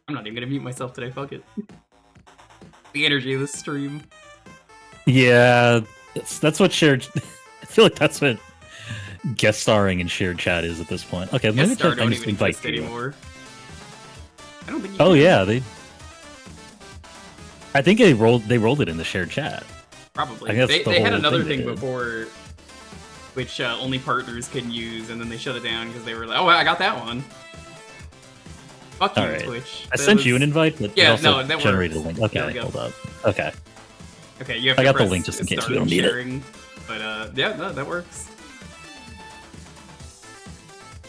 I'm not even gonna mute myself today, fuck it. The energy of this stream. Yeah, that's what shared... I feel like that's what guest starring in shared chat is at this point. Okay, let me Guest star check. don't I'm even just invite exist you. anymore. I don't think you Oh can. yeah, I think they rolled it in the shared chat. Probably. I guess They had whole another they thing did. before, which only partners can use, and then they shut it down because they were like, "Oh, I got that one." Fuck you, Alright. Twitch. I That sent was- you an invite, but Yeah, it also no, that generated works. a link. Okay, There we go. hold up. Okay. Okay, you have I to got the press link just in case start we don't need it. sharing. But yeah, no, that works.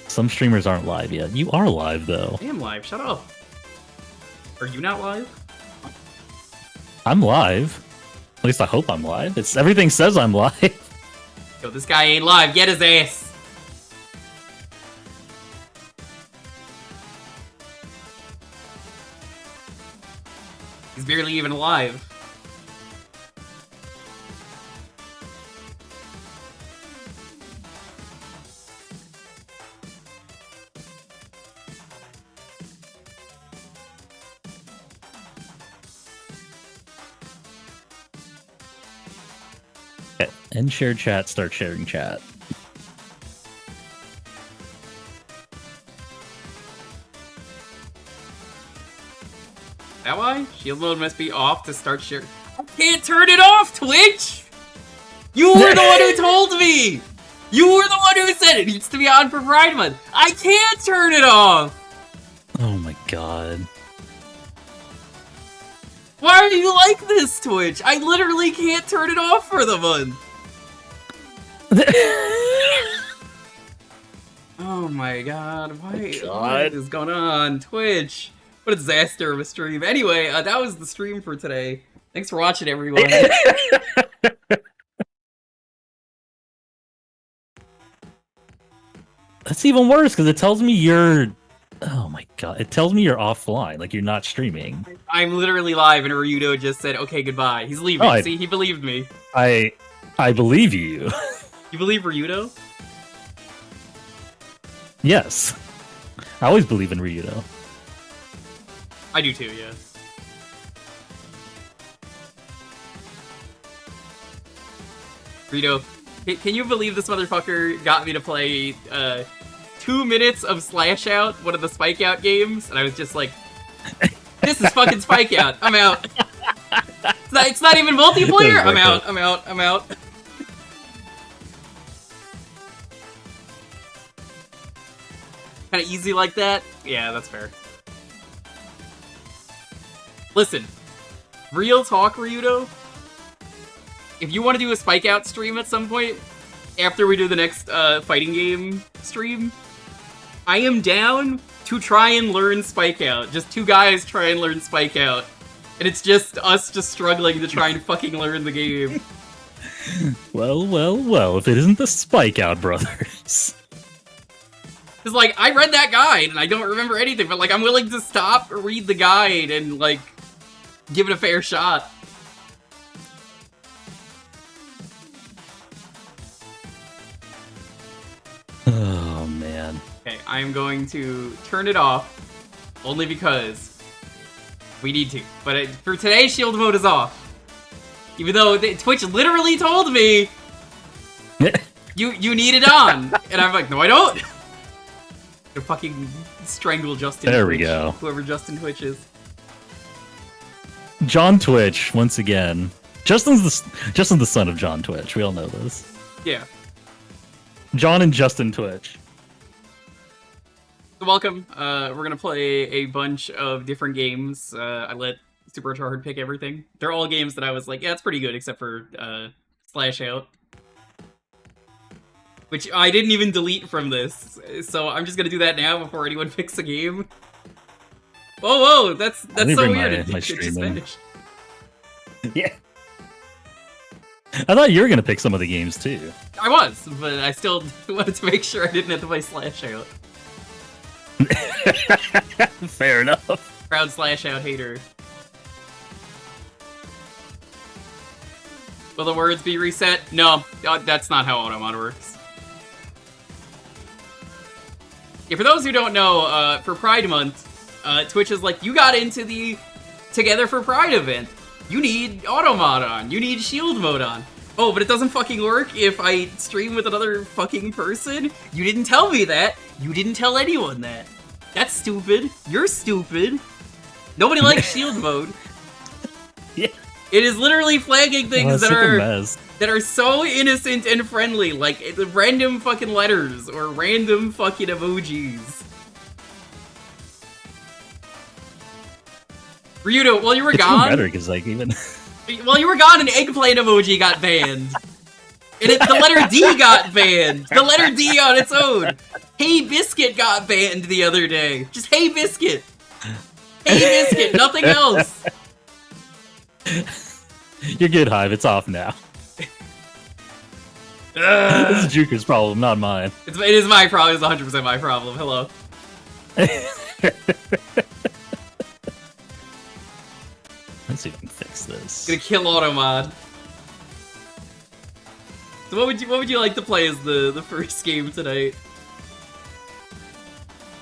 Some streamers aren't live yet. You are live though. I am live. Shut up. Are you not live? I'm live. At least I hope I'm live. Everything says I'm live. Yo, this guy ain't live. Get his ass. He's barely even alive. Okay. End shared chat, start sharing chat. That why? Shield mode must be off to start sharing. I can't turn it off, Twitch! You were the one who told me! You were the one who said it needs to be on for Pride Month. I can't turn it off! Oh my god. Why are you like this, Twitch? I literally can't turn it off for the month. Oh my god, why? What is going on? Twitch! What a disaster of a stream. Anyway, that was the stream for today. Thanks for watching, everyone. That's even worse because it tells me you're... Oh my god. It tells me you're offline, like you're not streaming. I'm literally live, and Ryudo just said, okay, goodbye. He's leaving. Oh, See, he believed me. I believe you. You believe Ryudo? Yes. I always believe in Ryudo. I do too, yeah. Rito, can you believe this motherfucker got me to play 2 minutes of Slash Out, one of the Spike Out games, and I was just like, this is fucking Spike Out. I'm out. It's not even multiplayer. I'm out. I'm out. I'm out. Kind of easy like that? Yeah, that's fair. Listen, real talk, Ryudo. If you want to do a Spike Out stream at some point, after we do the next fighting game stream, I am down to try and learn Spike Out. Just two guys try and learn Spike Out. And it's just us just struggling to try and fucking learn the game. Well, well, well, if it isn't the Spike Out brothers. Cause like, I read that guide and I don't remember anything, but like, I'm willing to stop, read the guide, and like, give it a fair shot. Oh, man. Okay, I am going to turn it off, only because we need to. But for today, shield mode is off. Even though Twitch literally told me, you need it on. And I'm like, no I don't. To fucking strangle Justin There Twitch, we go. whoever Justin Twitch is. John Twitch, once again. Justin's the son of John Twitch. We all know this. Yeah. John and Justin Twitch. So welcome. We're gonna play a bunch of different games. I let superretroheart pick everything. They're all games that I was like, yeah, it's pretty good, except for Slash Out, which I didn't even delete from this. So I'm just gonna do that now before anyone picks a game. Whoa, that's so weird. It just finished. Yeah. I thought you were gonna pick some of the games too. I was, but I still wanted to make sure I didn't have to play Slash Out. Fair enough. Proud Slash Out hater. Will the words be reset? No, that's not how automod works. Yeah, for those who don't know, for Pride Month, Twitch is like, you got into the Together for Pride event. You need auto mod on. You need shield mode on. Oh, but it doesn't fucking work if I stream with another fucking person? You didn't tell me that. You didn't tell anyone that. That's stupid. You're stupid. Nobody likes shield mode. Yeah. It is literally flagging things that are are so innocent and friendly, like random fucking letters or random fucking emojis. Ryudo, while you were gone, better because like even while you were gone, an eggplant emoji got banned, and the letter D got banned. The letter D on its own. Hey Biscuit got banned the other day. Just Hey Biscuit. Hey Biscuit, nothing else. You're good, Hive. It's off now. This is Jewker's problem, not mine. It is my problem. It's 100% my problem. Hello. Let's see if we can fix this. Gonna kill automod. So what would you like to play as the first game tonight?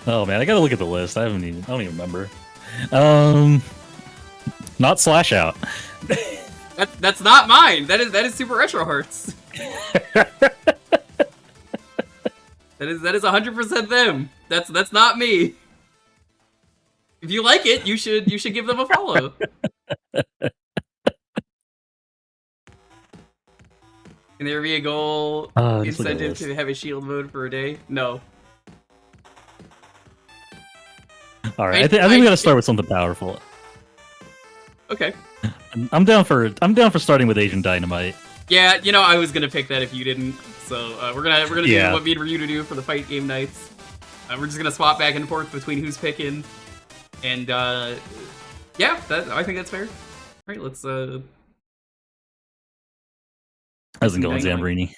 Oh man, I gotta look at the list. I don't even remember. Not Slash Out. That's not mine. That is Super Retro Hearts. that is 100% them. That's not me. If you like it, you should give them a follow. Can there be a goal incentive to have a shield mode for a day? No. All right, I think we gotta start with something powerful. Okay. I'm down for starting with Asian Dynamite. Yeah, you know I was gonna pick that if you didn't. So we're gonna do what me and Ryu to do for the fight game nights. We're just gonna swap back and forth between who's picking, and yeah, I think that's fair. All right, let's. How's it going, Zambrini?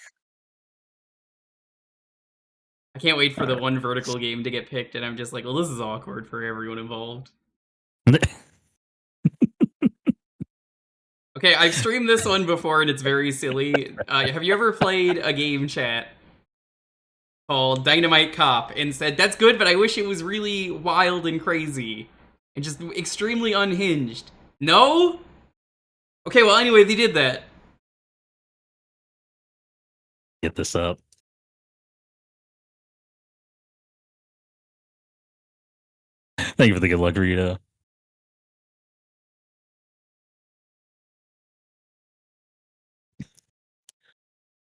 I can't wait for the one vertical game to get picked, and I'm just like, well, this is awkward for everyone involved. Okay, I've streamed this one before, and it's very silly. Have you ever played a game chat called Dynamite Cop and said, that's good, but I wish it was really wild and crazy and just extremely unhinged? No? Okay, well, anyway, they did that. Get this up. Thank you for the good luck, Rita.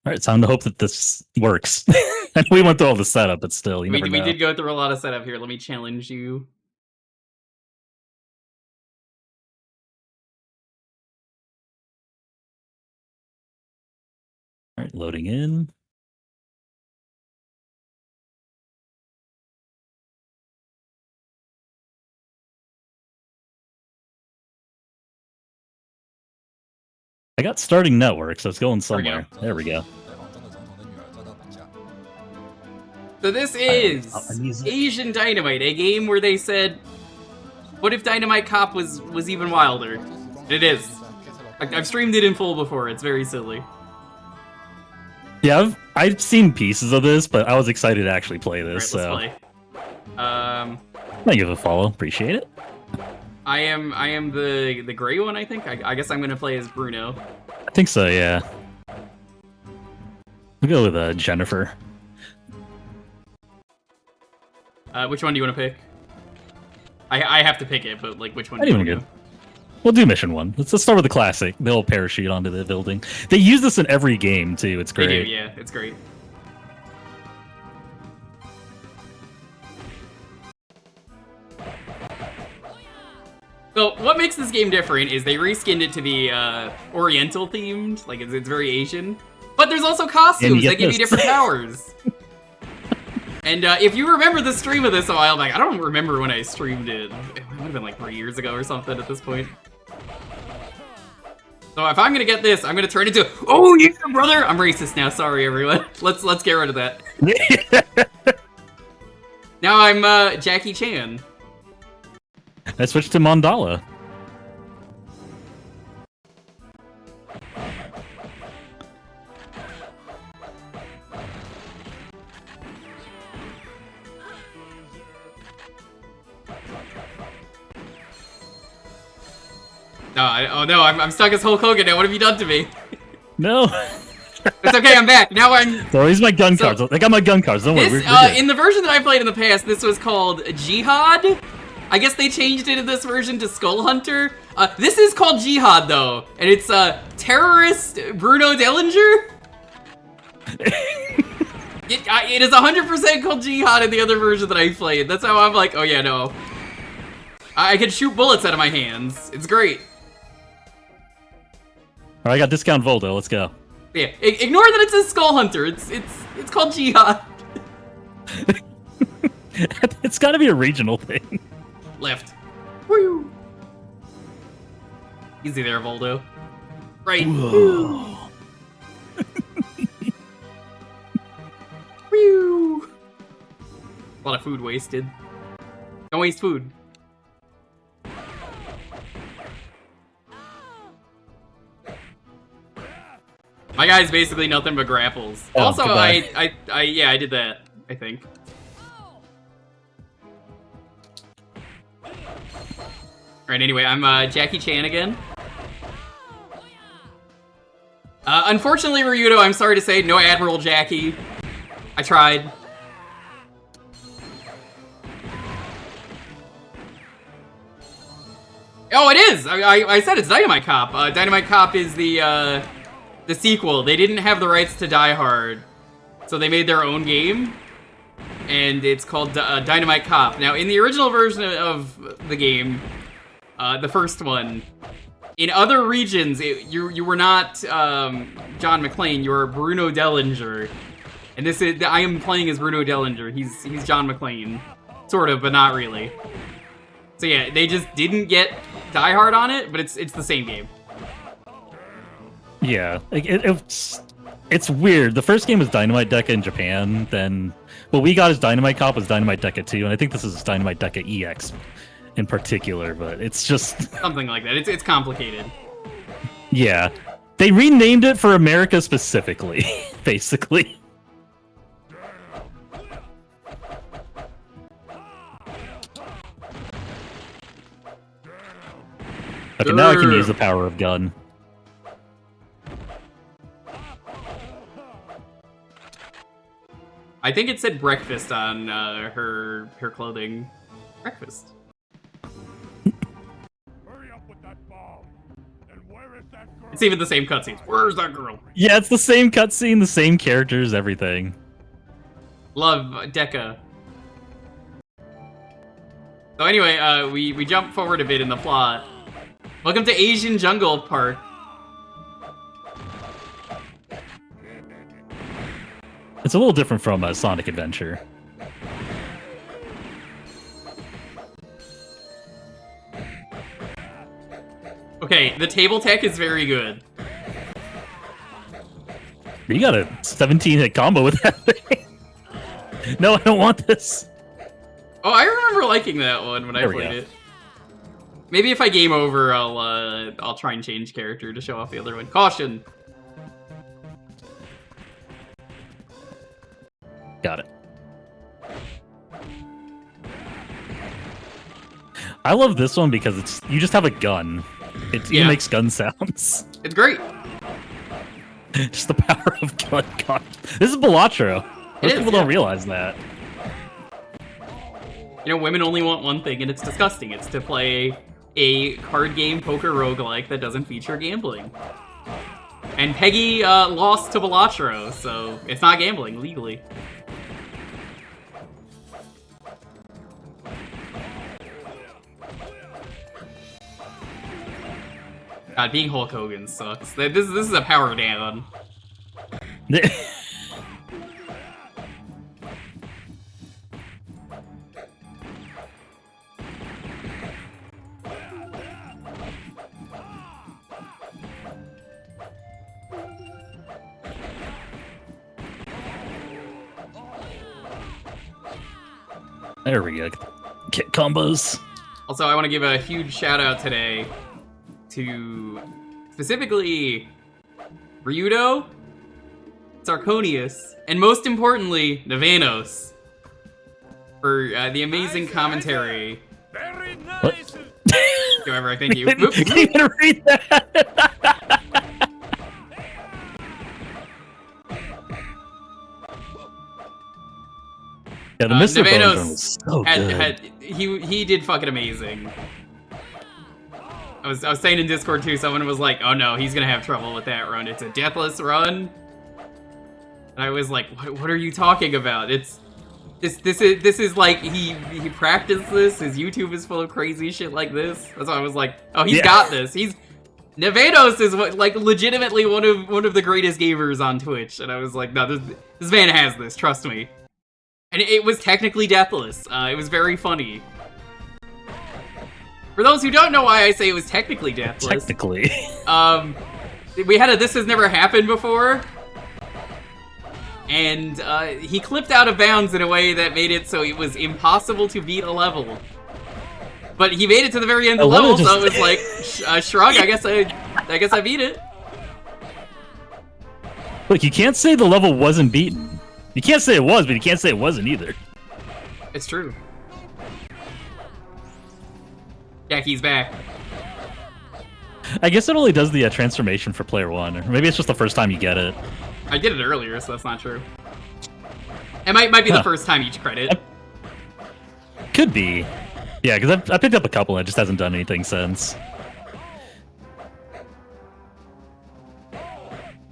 All right, time to hope that this works. And we went through all the setup, but still, we did go through a lot of setup here. Let me challenge you. All right, loading in. I got starting network, so it's going somewhere. There we go. So this is Asian Dynamite, a game where they said, what if Dynamite Cop was even wilder? It is. I've streamed it in full before, it's very silly. Yeah, I've seen pieces of this, but I was excited to actually play this. All right, let's play. Thank you for the follow, appreciate it. I am the gray one, I think. I guess I'm gonna play as Bruno. I think so, yeah. We'll go with Jennifer. Which one do you want to pick? I have to pick it, but like, which one do you want to do? We'll do mission 1. Let's start with the classic. The old parachute onto the building. They use this in every game too. It's great. They do, yeah. It's great. So what makes this game different is they reskinned it to be Oriental themed, like it's very Asian. But there's also costumes that give you different powers. And if you remember the stream of this a while back, I don't remember when I streamed it. It might have been like 3 years ago or something at this point. So if I'm gonna get this, I'm gonna turn it into, oh yeah, brother! I'm racist now. Sorry, everyone. Let's get rid of that. Now I'm Jackie Chan. I switched to Mandala. No, oh no, I'm stuck as Hulk Hogan now. What have you done to me? No. It's okay, I'm back. Now I'm... So here's my gun cards. I got my gun cards. Don't worry, This, we're good. in the version that I played in the past, this was called Jihad. I guess they changed it in this version to Skull Hunter. This is called Jihad, though. And it's, terrorist Bruno Dellinger? It is 100% called Jihad in the other version that I played. That's how I'm like, oh yeah, no. I can shoot bullets out of my hands. It's great. Alright, I got discount Voldo. Let's go. Yeah, ignore that it says Skull Hunter. It's called Jihad. It's gotta be a regional thing. Left. Woo. Easy there, Voldo. Right. Woo. Woo. A lot of food wasted. Don't waste food. My guy's basically nothing but grapples. Oh, also, goodbye. yeah, I did that, I think. Alright, anyway, I'm, Jackie Chan again. Unfortunately, Ryudo, I'm sorry to say, no Admiral Jackie. I tried. Oh, it is! I said it's Dynamite Cop. Dynamite Cop is the sequel. They didn't have the rights to Die Hard, so they made their own game, and it's called Dynamite Cop. Now, in the original version of the game, the first one, in other regions, you were not John McClane. You were Bruno Dellinger, and this is I am playing as Bruno Dellinger. He's John McClane, sort of, but not really. So yeah, they just didn't get Die Hard on it, but it's the same game. Yeah, it's weird. The first game was Dynamite Deca in Japan, then what we got as Dynamite Cop was Dynamite Deca 2, and I think this is Dynamite Deca EX in particular, but it's just... Something like that. It's complicated. Yeah. They renamed it for America specifically, basically. Okay, now I can use the power of gun. I think it said breakfast on her clothing. Breakfast. Hurry up with that bomb. And where is that girl? It's even the same cutscenes. Where's that girl? Yeah, it's the same cutscene, the same characters, everything. Love Deca. So anyway, we jump forward a bit in the plot. Welcome to Asian Jungle Park. It's a little different from Sonic Adventure. Okay, the table tech is very good. You got a 17-hit combo with that thing. No, I don't want this. Oh, I remember liking that one when I played it. Maybe if I game over, I'll try and change character to show off the other one. Caution! Got it. I love this one because you just have a gun. It makes gun sounds. It's great. Just the power of gun. God. This is Balatro. Most people don't realize that. You know, women only want one thing, and it's disgusting. It's to play a card game poker roguelike that doesn't feature gambling. And Peggy lost to Balatro, so it's not gambling legally. God, being Hulk Hogan sucks. This is a power down. There we go. Kick combos. Also, I want to give a huge shout out today to specifically Ryudo, Sarconius, and most importantly, Navanos for the amazing commentary. Very nice. However, thank you. I can't even read that. Yeah, the Mr. Bone Nevanos run was so good. he did fucking amazing. I was saying in Discord too, someone was like, "Oh no, he's gonna have trouble with that run. It's a deathless run." And I was like, "What are you talking about? This is like he practiced this. His YouTube is full of crazy shit like this." That's why I was like, "Oh, he's got this. Nevanos is like legitimately one of the greatest gamers on Twitch." And I was like, "No, this man has this. Trust me." And it was technically deathless. It was very funny. For those who don't know why I say it was technically deathless. Technically. We had a This Has Never Happened Before. And he clipped out of bounds in a way that made it so it was impossible to beat a level. But he made it to the very end of the level, so it was like, shrug, I guess I beat it. Look, you can't say the level wasn't beaten. You can't say it was, but you can't say it wasn't either. It's true. Jackie's back. I guess it only does the transformation for player 1, or maybe it's just the first time you get it. I did it earlier, so that's not true. It might be the first time each credit. Could be. Yeah, because I picked up a couple and it just hasn't done anything since.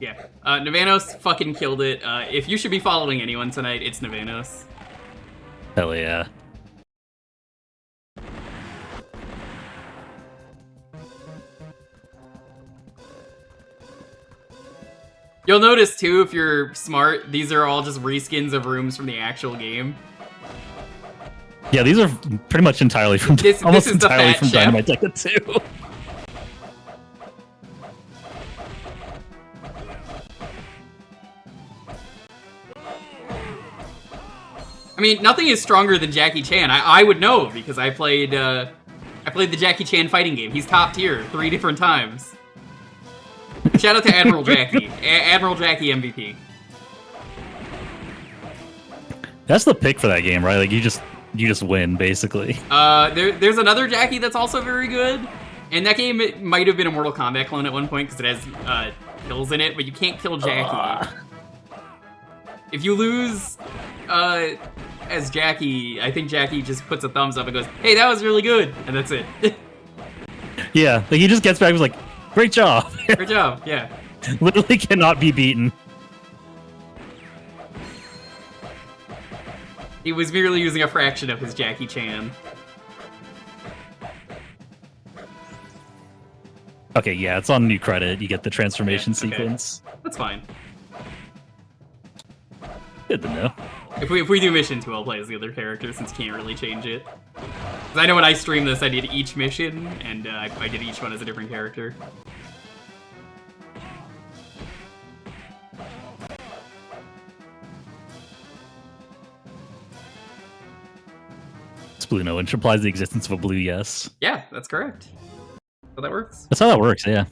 Yeah. Nevanos fucking killed it. If you should be following anyone tonight, it's Nevanos. Hell yeah. You'll notice, too, if you're smart, these are all just reskins of rooms from the actual game. Yeah, these are pretty much entirely from almost entirely from Dynamite Deca 2. I mean, nothing is stronger than Jackie Chan. I would know because I played the Jackie Chan fighting game. He's top tier 3 different times. Shout out to Admiral Jackie. Admiral Jackie MVP. That's the pick for that game, right? Like you just win basically. There's another Jackie that's also very good. And that game, it might have been a Mortal Kombat clone at one point because it has kills in it, but you can't kill Jackie. If you lose as Jackie, I think Jackie just puts a thumbs up and goes, "Hey, that was really good," and that's it. Yeah, like he just gets back and was like, "Great job." Great job, yeah. Literally cannot be beaten. He was merely using a fraction of his Jackie Chan. Okay, yeah, it's on new credit. You get the transformation sequence. That's fine. Good to know. If we do mission 2, I'll play as the other character since you can't really change it. Because I know when I streamed this, I did each mission, and I did each one as a different character. It's blue no, which implies the existence of a blue yes. Yeah, that's correct. So that works. That's how that works, yeah.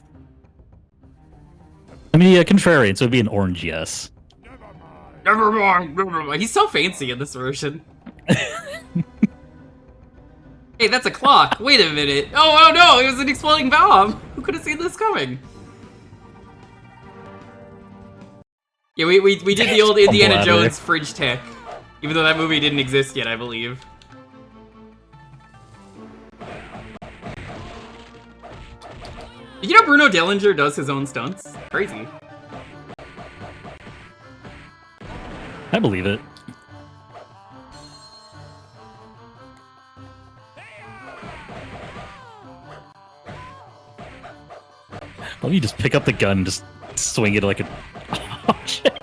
I mean, yeah, contrarian, so it'd be an orange yes. Never mind. He's so fancy in this version. Hey, that's a clock. Wait a minute. Oh no, it was an exploding bomb. Who could have seen this coming? Yeah, we did the old Indiana Jones fridge tech. Even though that movie didn't exist yet, I believe. Did you know Bruno Dellinger does his own stunts? Crazy. I believe it. Well, you just pick up the gun and just swing it like a object.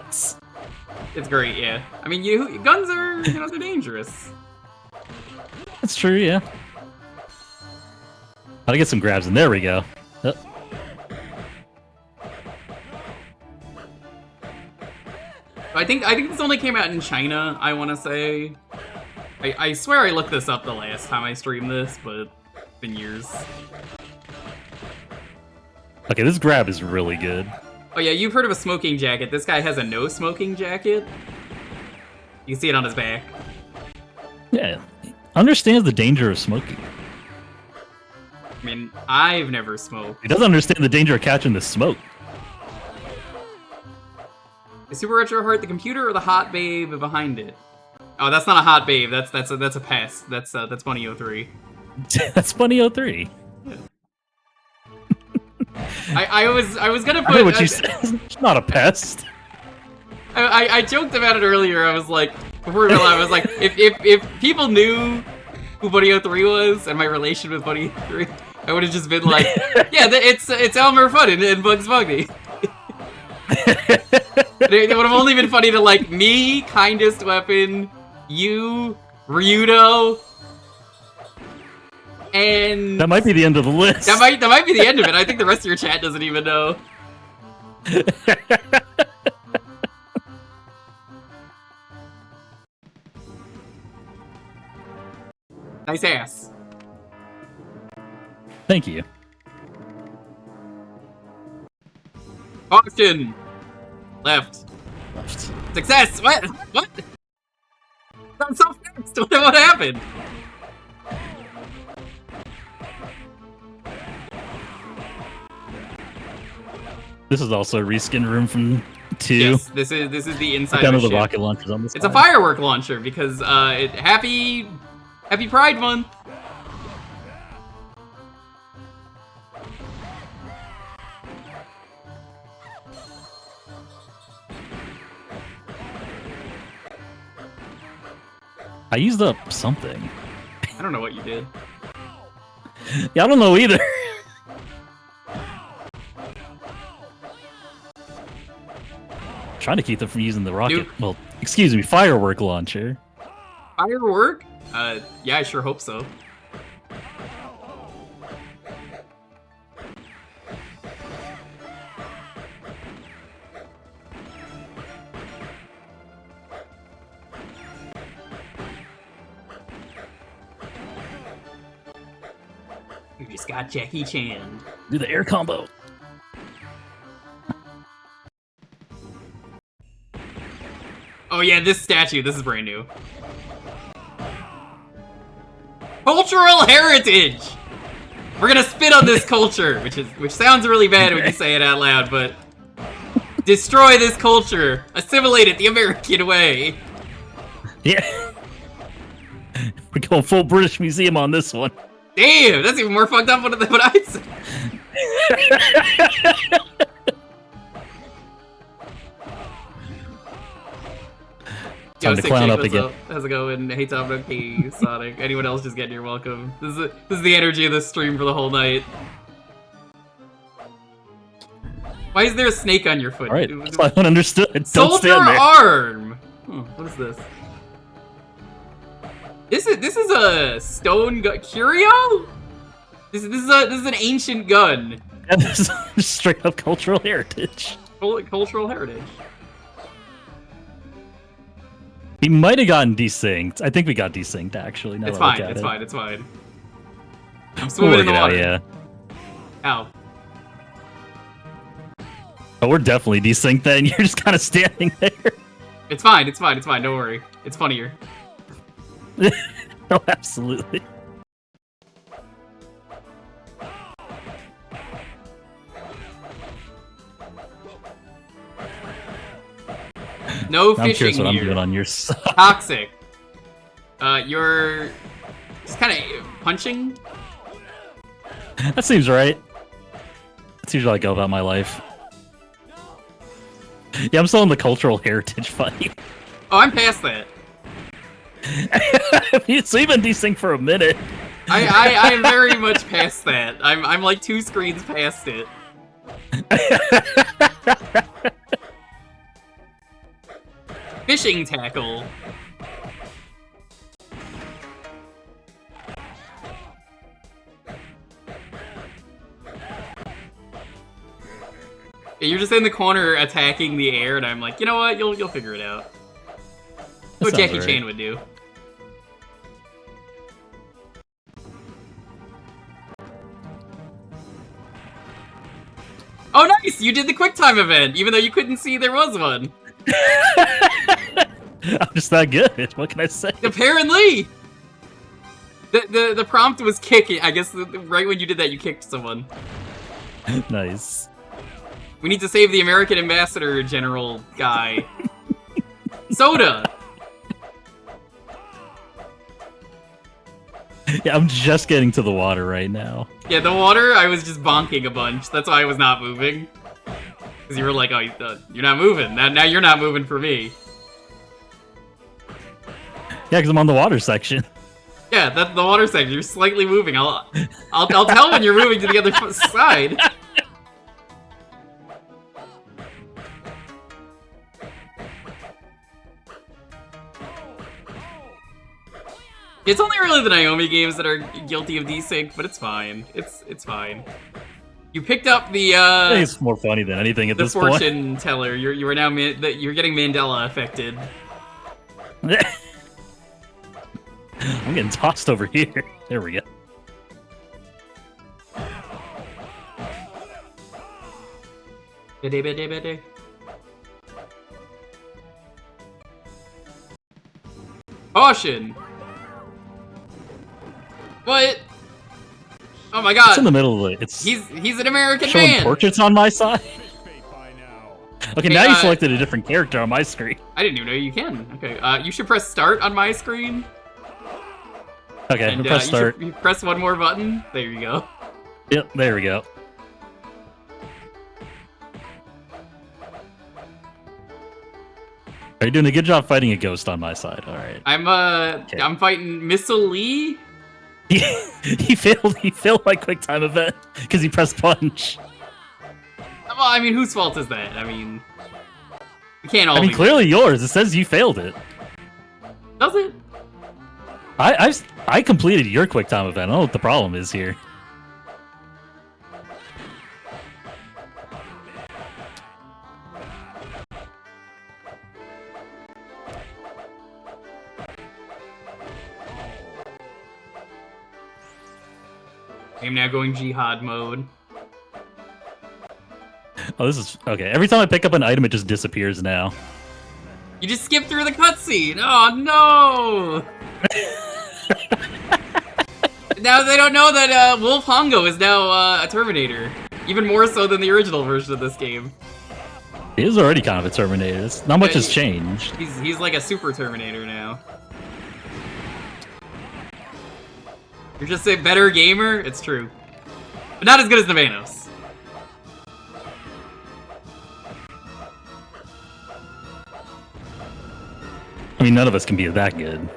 It's great, yeah. I mean, guns are, they're dangerous. That's true, yeah. Gotta get some grabs in. There we go. I think this only came out in China, I want to say. I swear I looked this up the last time I streamed this, but it's been years. Okay, this grab is really good. Oh yeah, you've heard of a smoking jacket. This guy has a no smoking jacket. You can see it on his back. Yeah, understands the danger of smoking. I mean, I've never smoked. He doesn't understand the danger of catching the smoke. Is Super Retro Heart the computer or the hot babe behind it? Oh, that's not a hot babe. That's a pass. That's Bunny 03. That's Bunny 03. Yeah. I was gonna put. I heard what you said. It's not a pest. I joked about it earlier. I was like, before we were live, I was like, if people knew who Bunny 03 was and my relation with Bunny 03, I would have just been like, yeah, it's Elmer Fudd and Bugs Bunny. It would have only been funny to like me, Kindest Weapon, you, Ryudo, and that might be the end of the list. That might be the end of it. I think the rest of your chat doesn't even know. Nice ass. Thank you. Auction. Left. Left. Success. What? What? That was so fast. What happened? This is also a reskin room from 2. Yes, this is the inside Down of to the the ship. rocket launchers on this. It's a firework launcher because happy Pride Month. I used up something. I don't know what you did. Yeah, I don't know either. Trying to keep them from using the rocket. Well, excuse me, firework launcher. Firework? Yeah, I sure hope so. You just got Jackie Chan. Do the air combo. Oh yeah, this statue, this is brand new. Cultural heritage! We're gonna spit on this culture, which sounds really bad when you say it out loud, but destroy this culture, assimilate it the American way. Yeah. We're going full British Museum on this one. Damn, that's even more fucked up than what I said. Time to clown up again. How's it going? Hey Tom, hey Sonic. Anyone else just getting your welcome. This is the energy of this stream for the whole night. Why is there a snake on your foot? Alright, that's why I understood. Don't Soldier stand there. arm! What is this? This is a stone gun. Curio? This is an ancient gun. And this is just straight up cultural heritage. Cultural heritage. We might have gotten desynced. I think we got desynced actually. It's fine. It's fine. It's fine. I'm swimming in the water. Yeah. Ow. Oh, we're definitely desynced then. You're just kind of standing there. It's fine. It's fine. It's fine. Don't worry. It's funnier. Oh, absolutely. No I'm fishing curious what I'm here. doing on your side. Toxic. You're just kind of punching. That seems right. That's usually how I go about my life. Yeah, I'm still in the cultural heritage fight. Oh, I'm past that. So you've been desynced for a minute. I am very much past that. I'm like 2 screens past it. Fishing tackle. Yeah, you're just in the corner attacking the air, and I'm like, you know what? You'll figure it out. What Jackie Chan would do. Oh, nice! You did the QuickTime event, even though you couldn't see there was one. I'm just that good. What can I say? Apparently! The prompt was kicking. I guess right when you did that, you kicked someone. Nice. We need to save the American ambassador general guy. Soda! Yeah, I'm just getting to the water right now. Yeah, the water, I was just bonking a bunch. That's why I was not moving. Because you were like, oh, you're not moving. Now you're not moving for me. Yeah, because I'm on the water section. Yeah, that's the water section. You're slightly moving. I'll tell when you're moving to the other side. It's only really the Naomi games that are guilty of desync, but it's fine. It's fine. You picked up the I think it's more funny than anything at this point. The fortune teller. You are now you're getting Mandela affected. I'm getting tossed over here. There we go. Biddy. Caution! What? Oh my god! It's in the middle of it. He's an American showing man. portraits on my side. Okay, Hey, now you selected a different character on my screen. I didn't even know you can. Okay, you should press start on my screen. Okay, And press start. you press one more button. There you go. Yep, there we go. Are you doing a good job fighting a ghost on my side? All right. I'm fighting Missile Lee. He failed my quick time event because he pressed punch. Well, I mean, whose fault is that? I mean, we can't all. I mean, be clearly yours. It says you failed it. Does it? I completed your quick time event. I don't know what the problem is here. I'm now going jihad mode. Oh, this is okay. Every time I pick up an item, it just disappears now. You just skip through the cutscene. Oh no! Now they don't know that Wolf Hongo is now a Terminator, even more so than the original version of this game. He is already kind of a Terminator. Not much has changed. He's like a super Terminator now. You're just a better gamer? It's true. But not as good as Navanos. I mean, none of us can be that good.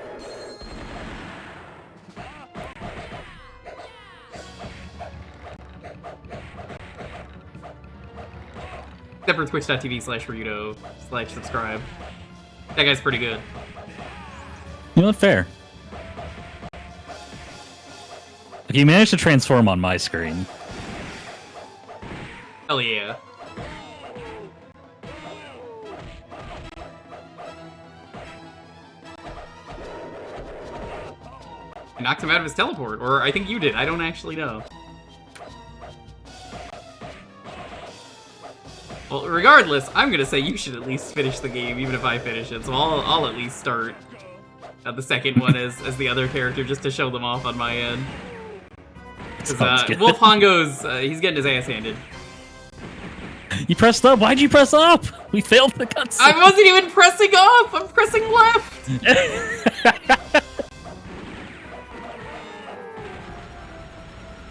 Except for twitch.tv/Ryudo/subscribe. That guy's pretty good. You know what? Fair. Okay, you managed to transform on my screen. Hell yeah. I knocked him out of his teleport, or I think you did. I don't actually know. Well, regardless, I'm gonna say you should at least finish the game, even if I finish it. So I'll at least start the second one as the other character, just to show them off on my end. Because Wolf Hongo's he's getting his ass handed. You pressed up. Why'd you press up? We failed the cutscene. I wasn't even pressing up. I'm pressing left.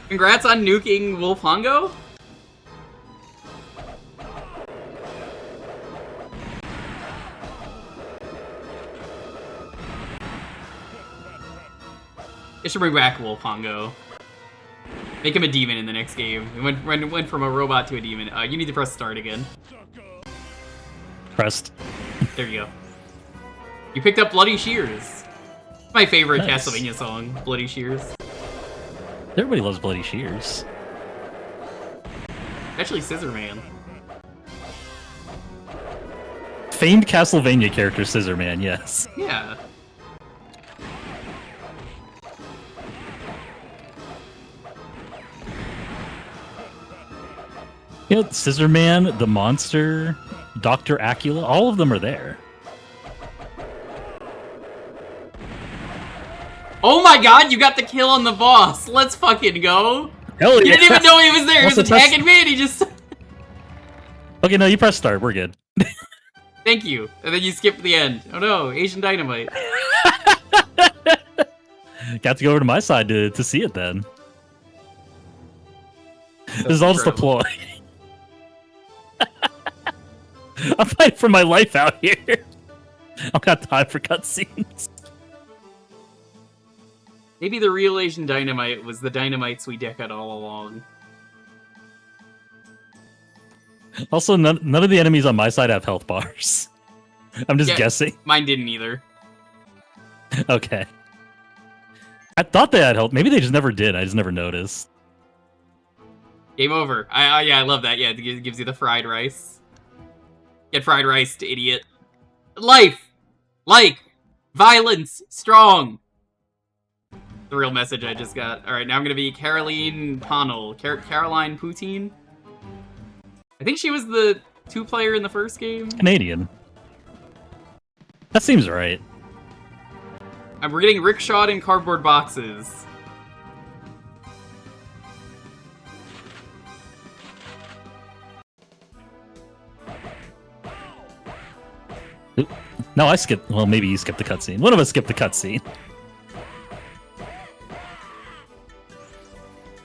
Congrats on nuking Wolf Hongo. It should bring back Wolf Hongo. Make him a demon in the next game. It went from a robot to a demon. You need to press start again. Pressed. There you go. You picked up Bloody Shears. My favorite Nice. Castlevania song, Bloody Shears. Everybody loves Bloody Shears. Actually, Scissor Man. Famed Castlevania character Scissor Man, yes. Yeah. You know, Scissor Man, the monster, Dr. Acula, all of them are there. Oh my god, you got the kill on the boss. Let's fucking go. Hell You yeah. didn't even know he was there. He was Also press- attacking me and he just... Okay, no, you press start. We're good. Thank you. And then you skipped the end. Oh no, Asian Dynamite. Got to go over to my side to see it then. This is all just a ploy. I'm fighting for my life out here. I don't got time for cutscenes. Maybe the real Asian Dynamite was the Dynamite Suideka all along. Also, none of the enemies on my side have health bars. I'm just Yeah, guessing. Mine didn't either. Okay. I thought they had health. Maybe they just never did. I just never noticed. Game over. Yeah, I love that. Yeah, it gives you the fried rice. Get fried rice, idiot. Life! Like! Violence! Strong! The real message I just got. Alright, now I'm gonna be Caroline Panel. Caroline Poutine? I think she was the 2-player in the first game. Canadian. That seems right. We're getting rickshawed in cardboard boxes. Oop. No, I skipped. Well, maybe you skipped the cutscene. One of us skipped the cutscene.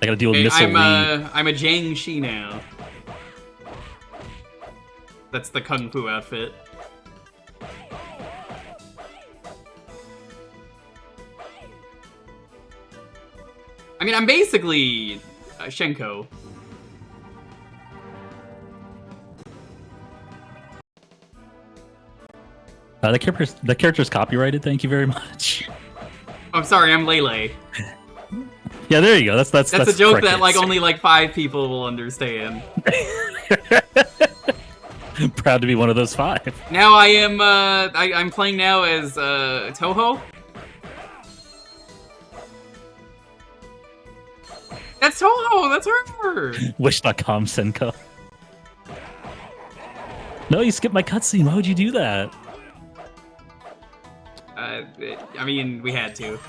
I gotta deal with Missile Lee. I'm a Jiang Shi now. That's the Kung Fu outfit. I mean, I'm basically Shenko. The character's copyrighted. Thank you very much. I'm sorry, I'm Lele. Yeah, there you go. That's a joke correct that like answer. only like 5 people will understand. Proud to be one of those 5. Now I am I'm playing now as Toho. That's Toho, that's her. Wish.com Senko. No, you skipped my cutscene. Why would you do that? I mean, we had to.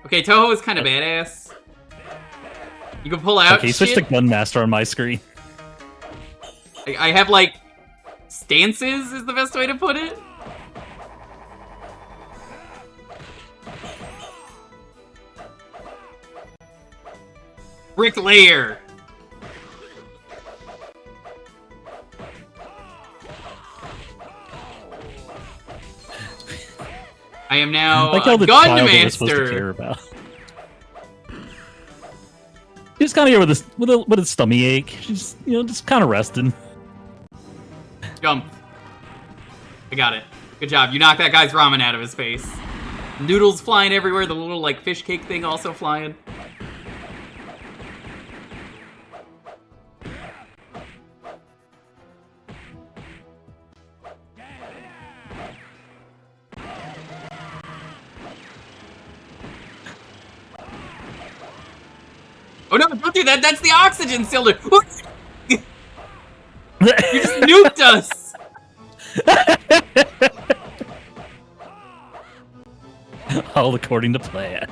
Okay, Toho is kind of badass. You can pull out Okay, switch to shit. Gunmaster on my screen. I have, like, stances is the best way to put it. Bricklayer. I am now Like a how the child that we're supposed to Gunmaster. care about. He's kind of here with his stomach ache. She's just kind of resting. Jump. I got it. Good job. You knocked that guy's ramen out of his face. Noodles flying everywhere. The little like fish cake thing also flying. Oh no, don't do that! That's the oxygen cylinder! You just nuked us! All according to plan.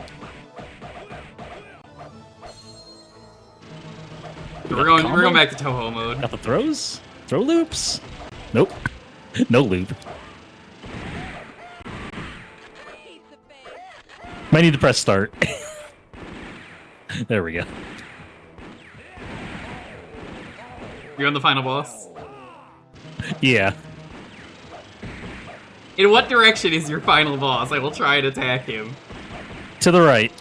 We're going back to Toho mode. Got the throws? Throw loops? Nope. No loop. Might need to press start. There we go. You're on the final boss. Yeah. In what direction is your final boss? I will try and attack him. To the right.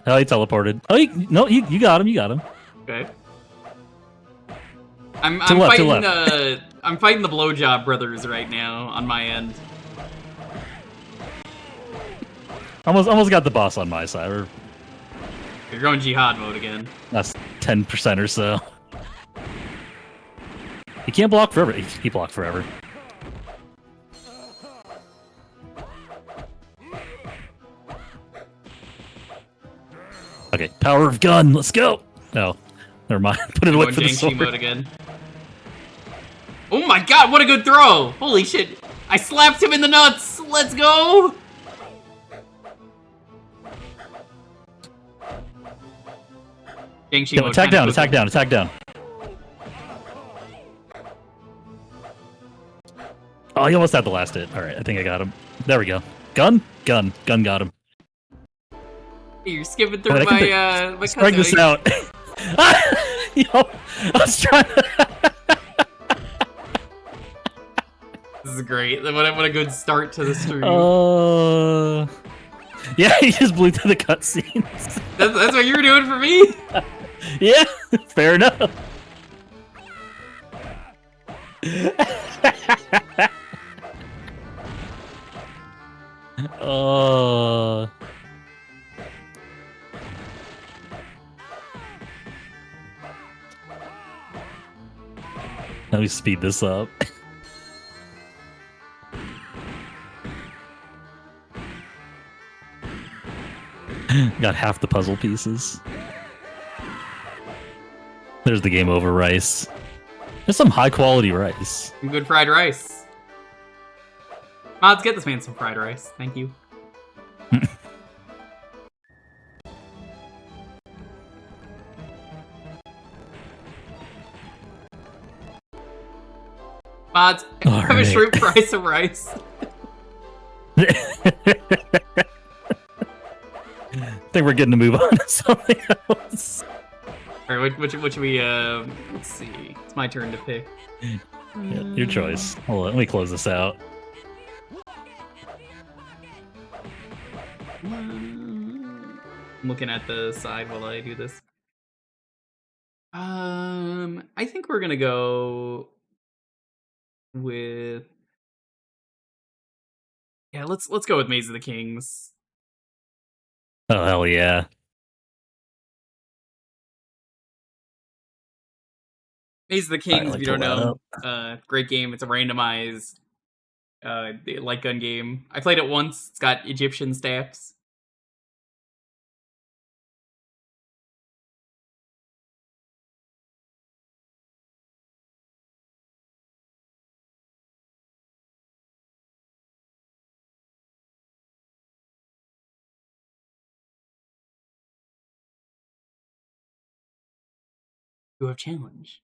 Oh, he teleported. Oh, no, you got him. You got him. Okay. I'm To left, to fighting I'm fighting the Blowjob Brothers right now on my end. Almost got the boss on my side. You're going jihad mode again. That's 10% or so. He can't block forever. He blocked forever. Okay, power of gun. Let's go. No, never mind. Put it away Going for the Jiang Shi sword. mode again. Oh my god, what a good throw! Holy shit! I slapped him in the nuts! Let's go! Yo, attack down, attack down, attack down. Oh, he almost had the last hit. Alright, I think I got him. There we go. Gun? Gun. Gun got him. You're skipping through my Let's break this out. Yo, I was trying to... This is great. What a good start to the stream. Yeah, he just blew through the cutscenes. That's what you were doing for me? Yeah, fair enough. Let me speed this up. Got half the puzzle pieces. There's the game over rice. There's some high quality rice. Some good fried rice. Mods, get this man some fried rice. Thank you. Mods, have a shrimp fry some rice. I think we're getting to move on to something else. Alright, what should we, let's see. It's my turn to pick. Yeah, your choice. Hold on, let me close this out. I'm looking at the side while I do this. I think we're gonna go with... Yeah, let's go with Maze of the Kings. Oh, hell yeah. Maze of the Kings, Alright, if you don't pull know, great game. It's a randomized light gun game. I played it once. It's got Egyptian staffs. You have challenge.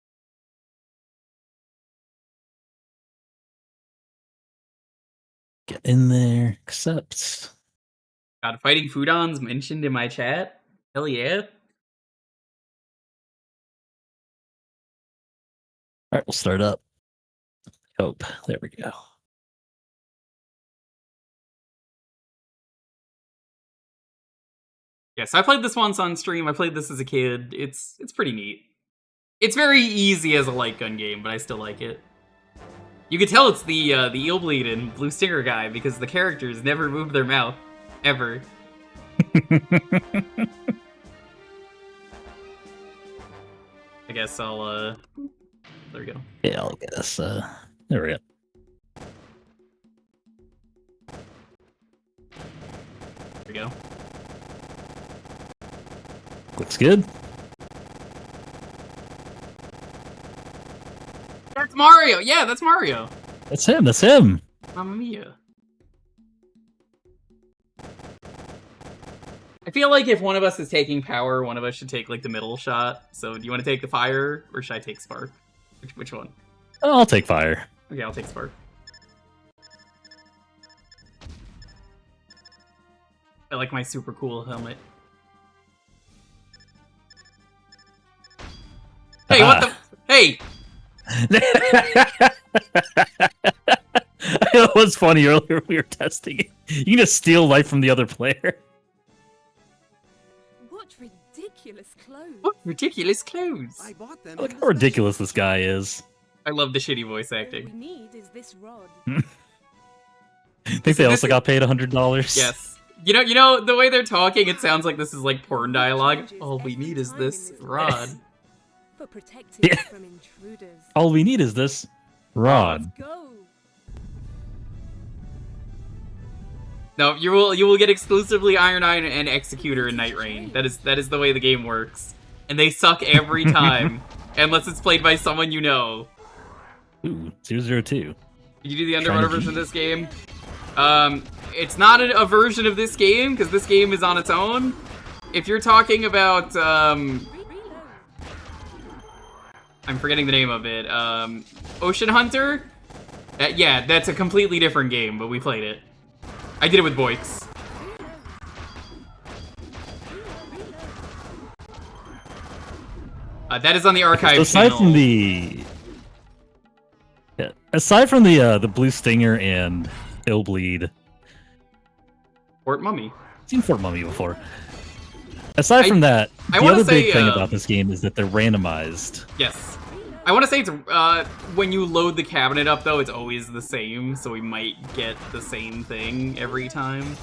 Get in there. Accept. Got Fighting Foodons mentioned in my chat. Hell yeah. Alright, we'll start up. Hope. There we go. Yes, I played this once on stream. I played this as a kid. It's pretty neat. It's very easy as a light gun game, but I still like it. You can tell it's the Eel Bleed and Blue Stinger guy because the characters never move their mouth. Ever. I guess I'll, there we go. Yeah, I'll guess, there we go. There we go. Looks good. That's Mario! Yeah, that's Mario! That's him, that's him! Mamma mia. I feel like if one of us is taking power, one of us should take, like, the middle shot. So, do you want to take the fire, or should I take spark? Which one? Oh, I'll take fire. Okay, I'll take spark. I like my super cool helmet. Hey, what the... Hey! It was funny earlier we were testing it. You can just steal life from the other player. What ridiculous clothes. What ridiculous clothes! I bought them. Look how ridiculous this guy is. I love the shitty voice All we acting. need is this rod. I think they also got paid $100. Yes. You know, the way they're talking, it sounds like this is like porn dialogue. All we need is this rod. For protecting Yeah. from intruders. All we need is this rod. Let's go. No, you will get exclusively Iron and Executor in Night Rain. That is the way the game works. And they suck every time. Unless it's played by someone you know. Ooh, 002. Did you do the underwater Trying to version of this game? It's not a version of this game, because this game is on its own. If you're talking about, I'm forgetting the name of it, Ocean Hunter? Yeah, that's a completely different game, but we played it. I did it with Boix. That is on the archive aside channel. From the... Yeah, aside from the Blue Stinger and Illbleed... Fort Mummy. I've seen Fort Mummy before. Aside from that, the other big thing about this game is that they're randomized. Yes. I want to say it's, when you load the cabinet up, though, it's always the same, so we might get the same thing every time.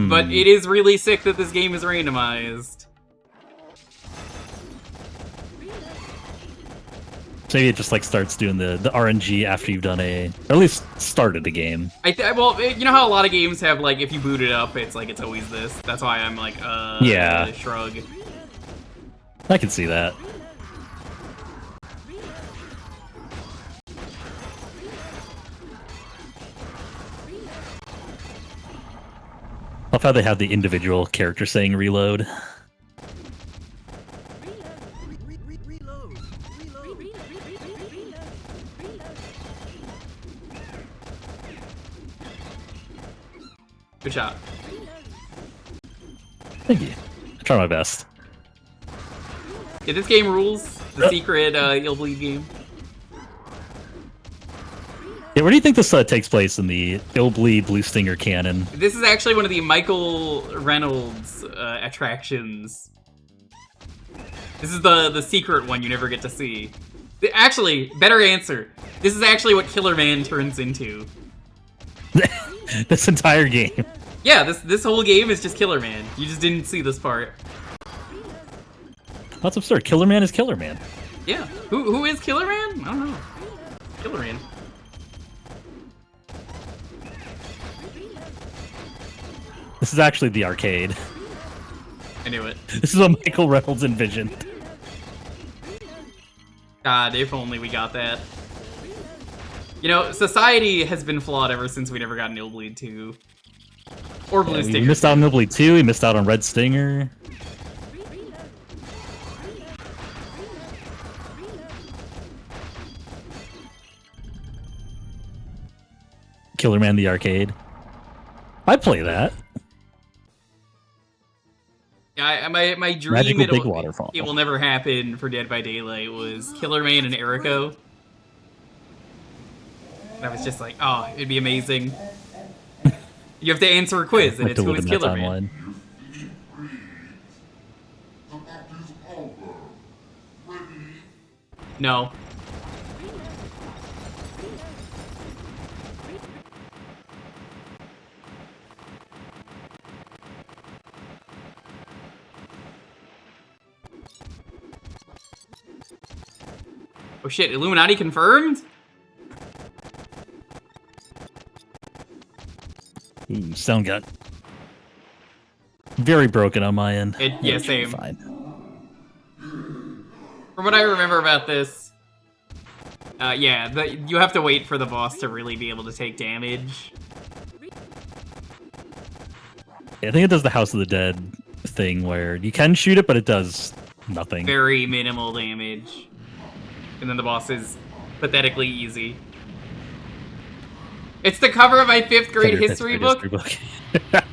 But it is really sick that this game is randomized. So maybe it just like starts doing the RNG after you've done or at least started a game. Well, you know how a lot of games have, like, if you boot it up, it's like, it's always this? That's why I'm like, yeah. Shrug. I can see that. I love how they have the individual character saying reload. Good shot. Thank you. I try my best. Yeah, this game rules. The secret Illbleed game. Yeah, where do you think this takes place in the Illbleed Blue Stinger canon? This is actually one of the Michael Reynolds attractions. This is the secret one you never get to see. Actually, better answer. This is actually what Killer Man turns into. This entire game. Yeah, this whole game is just Killer Man. You just didn't see this part. That's absurd. Killer Man is Killer Man. Yeah. Who is Killer Man? I don't know. Killer Man. This is actually the arcade. I knew it. This is what Michael Reynolds envisioned. God, if only we got that. You know, society has been flawed ever since we never got an Illbleed 2. Or Blue Stinger. We missed out on Illbleed 2, we missed out on Red Stinger. Killer Man the arcade. I'd play that. Yeah, my dream Magical big waterfall. It will never happen for Dead by Daylight was Killer Man and Erico. And I was just like, oh, it'd be amazing. You have to answer a quiz, and it's who is Killer Man. No. Oh shit, Illuminati confirmed? Ooh, sound got very broken on my end. Yeah, same. Fine. From what I remember about this, yeah, you have to wait for the boss to really be able to take damage. Yeah, I think it does the House of the Dead thing where you can shoot it, but it does nothing. Very minimal damage. And then the boss is pathetically easy. It's the cover of my 5th grade history book.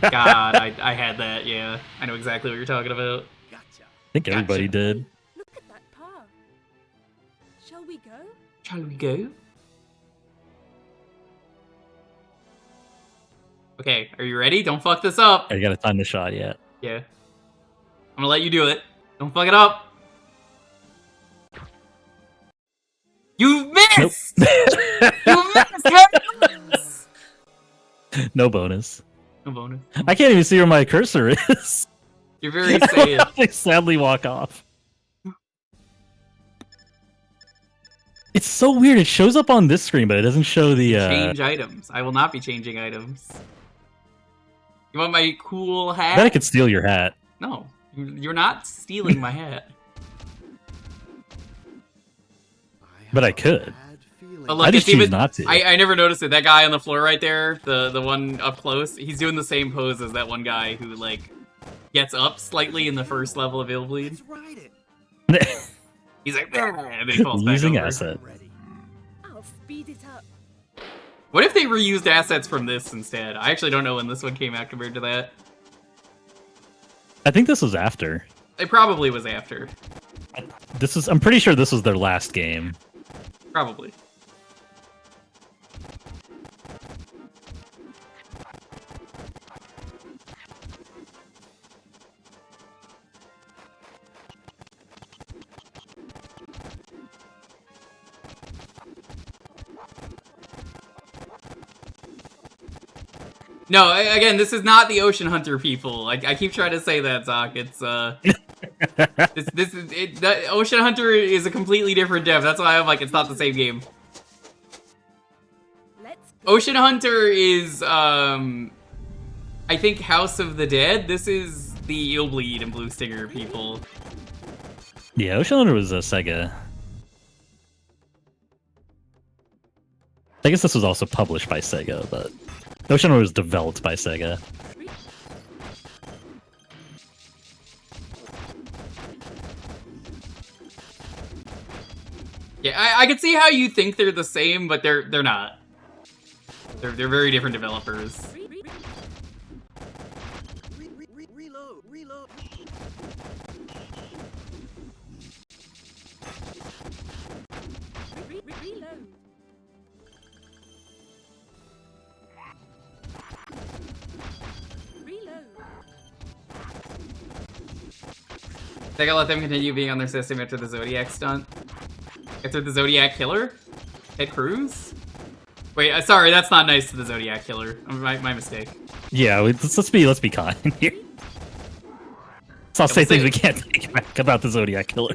God, I had that, yeah. I know exactly what you're talking about. I think everybody did. Look at that path. Shall we go? Shall we go? Okay, are you ready? Don't fuck this up. I gotta time the shot yet. Yeah. I'm gonna let you do it. Don't fuck it up. You missed! Nope. You missed! No bonus. No bonus. I can't even see where my cursor is. You're very sad. I sadly walk off. It's so weird. It shows up on this screen, but it doesn't show the... Change items. I will not be changing items. You want my cool hat? I bet I could steal your hat. No. You're not stealing my hat. But I could. Oh, look, I just it's even, choose not to. I never noticed it. That guy on the floor right there, the one up close, he's doing the same pose as that one guy who, like, gets up slightly in the first level of Illbleed. He's like, "Argh," and then he falls back Using over. asset. I'll speed it up. What if they reused assets from this instead? I actually don't know when this one came out compared to that. I think this was after. It probably was after. I'm pretty sure this was their last game. Probably. No, again, this is not the Ocean Hunter people. I keep trying to say that, Zoc. It's the Ocean Hunter is a completely different dev. That's why I'm like, it's not the same game. Let's go. Ocean Hunter is, I think House of the Dead. This is the Illbleed and Blue Stinger people. Yeah, Ocean Hunter was a Sega. I guess this was also published by Sega, but Ocean Hunter was developed by Sega. Yeah, I can see how you think they're the same, but they're not. They're very different developers. Reload. Reload. Reload. They gotta let them continue being on their system after the Zodiac stunt. After the Zodiac Killer? Ted Cruz? Wait, sorry, that's not nice to the Zodiac Killer. My mistake. Yeah, let's be kind here. Let's not say things we can't take back about the Zodiac Killer.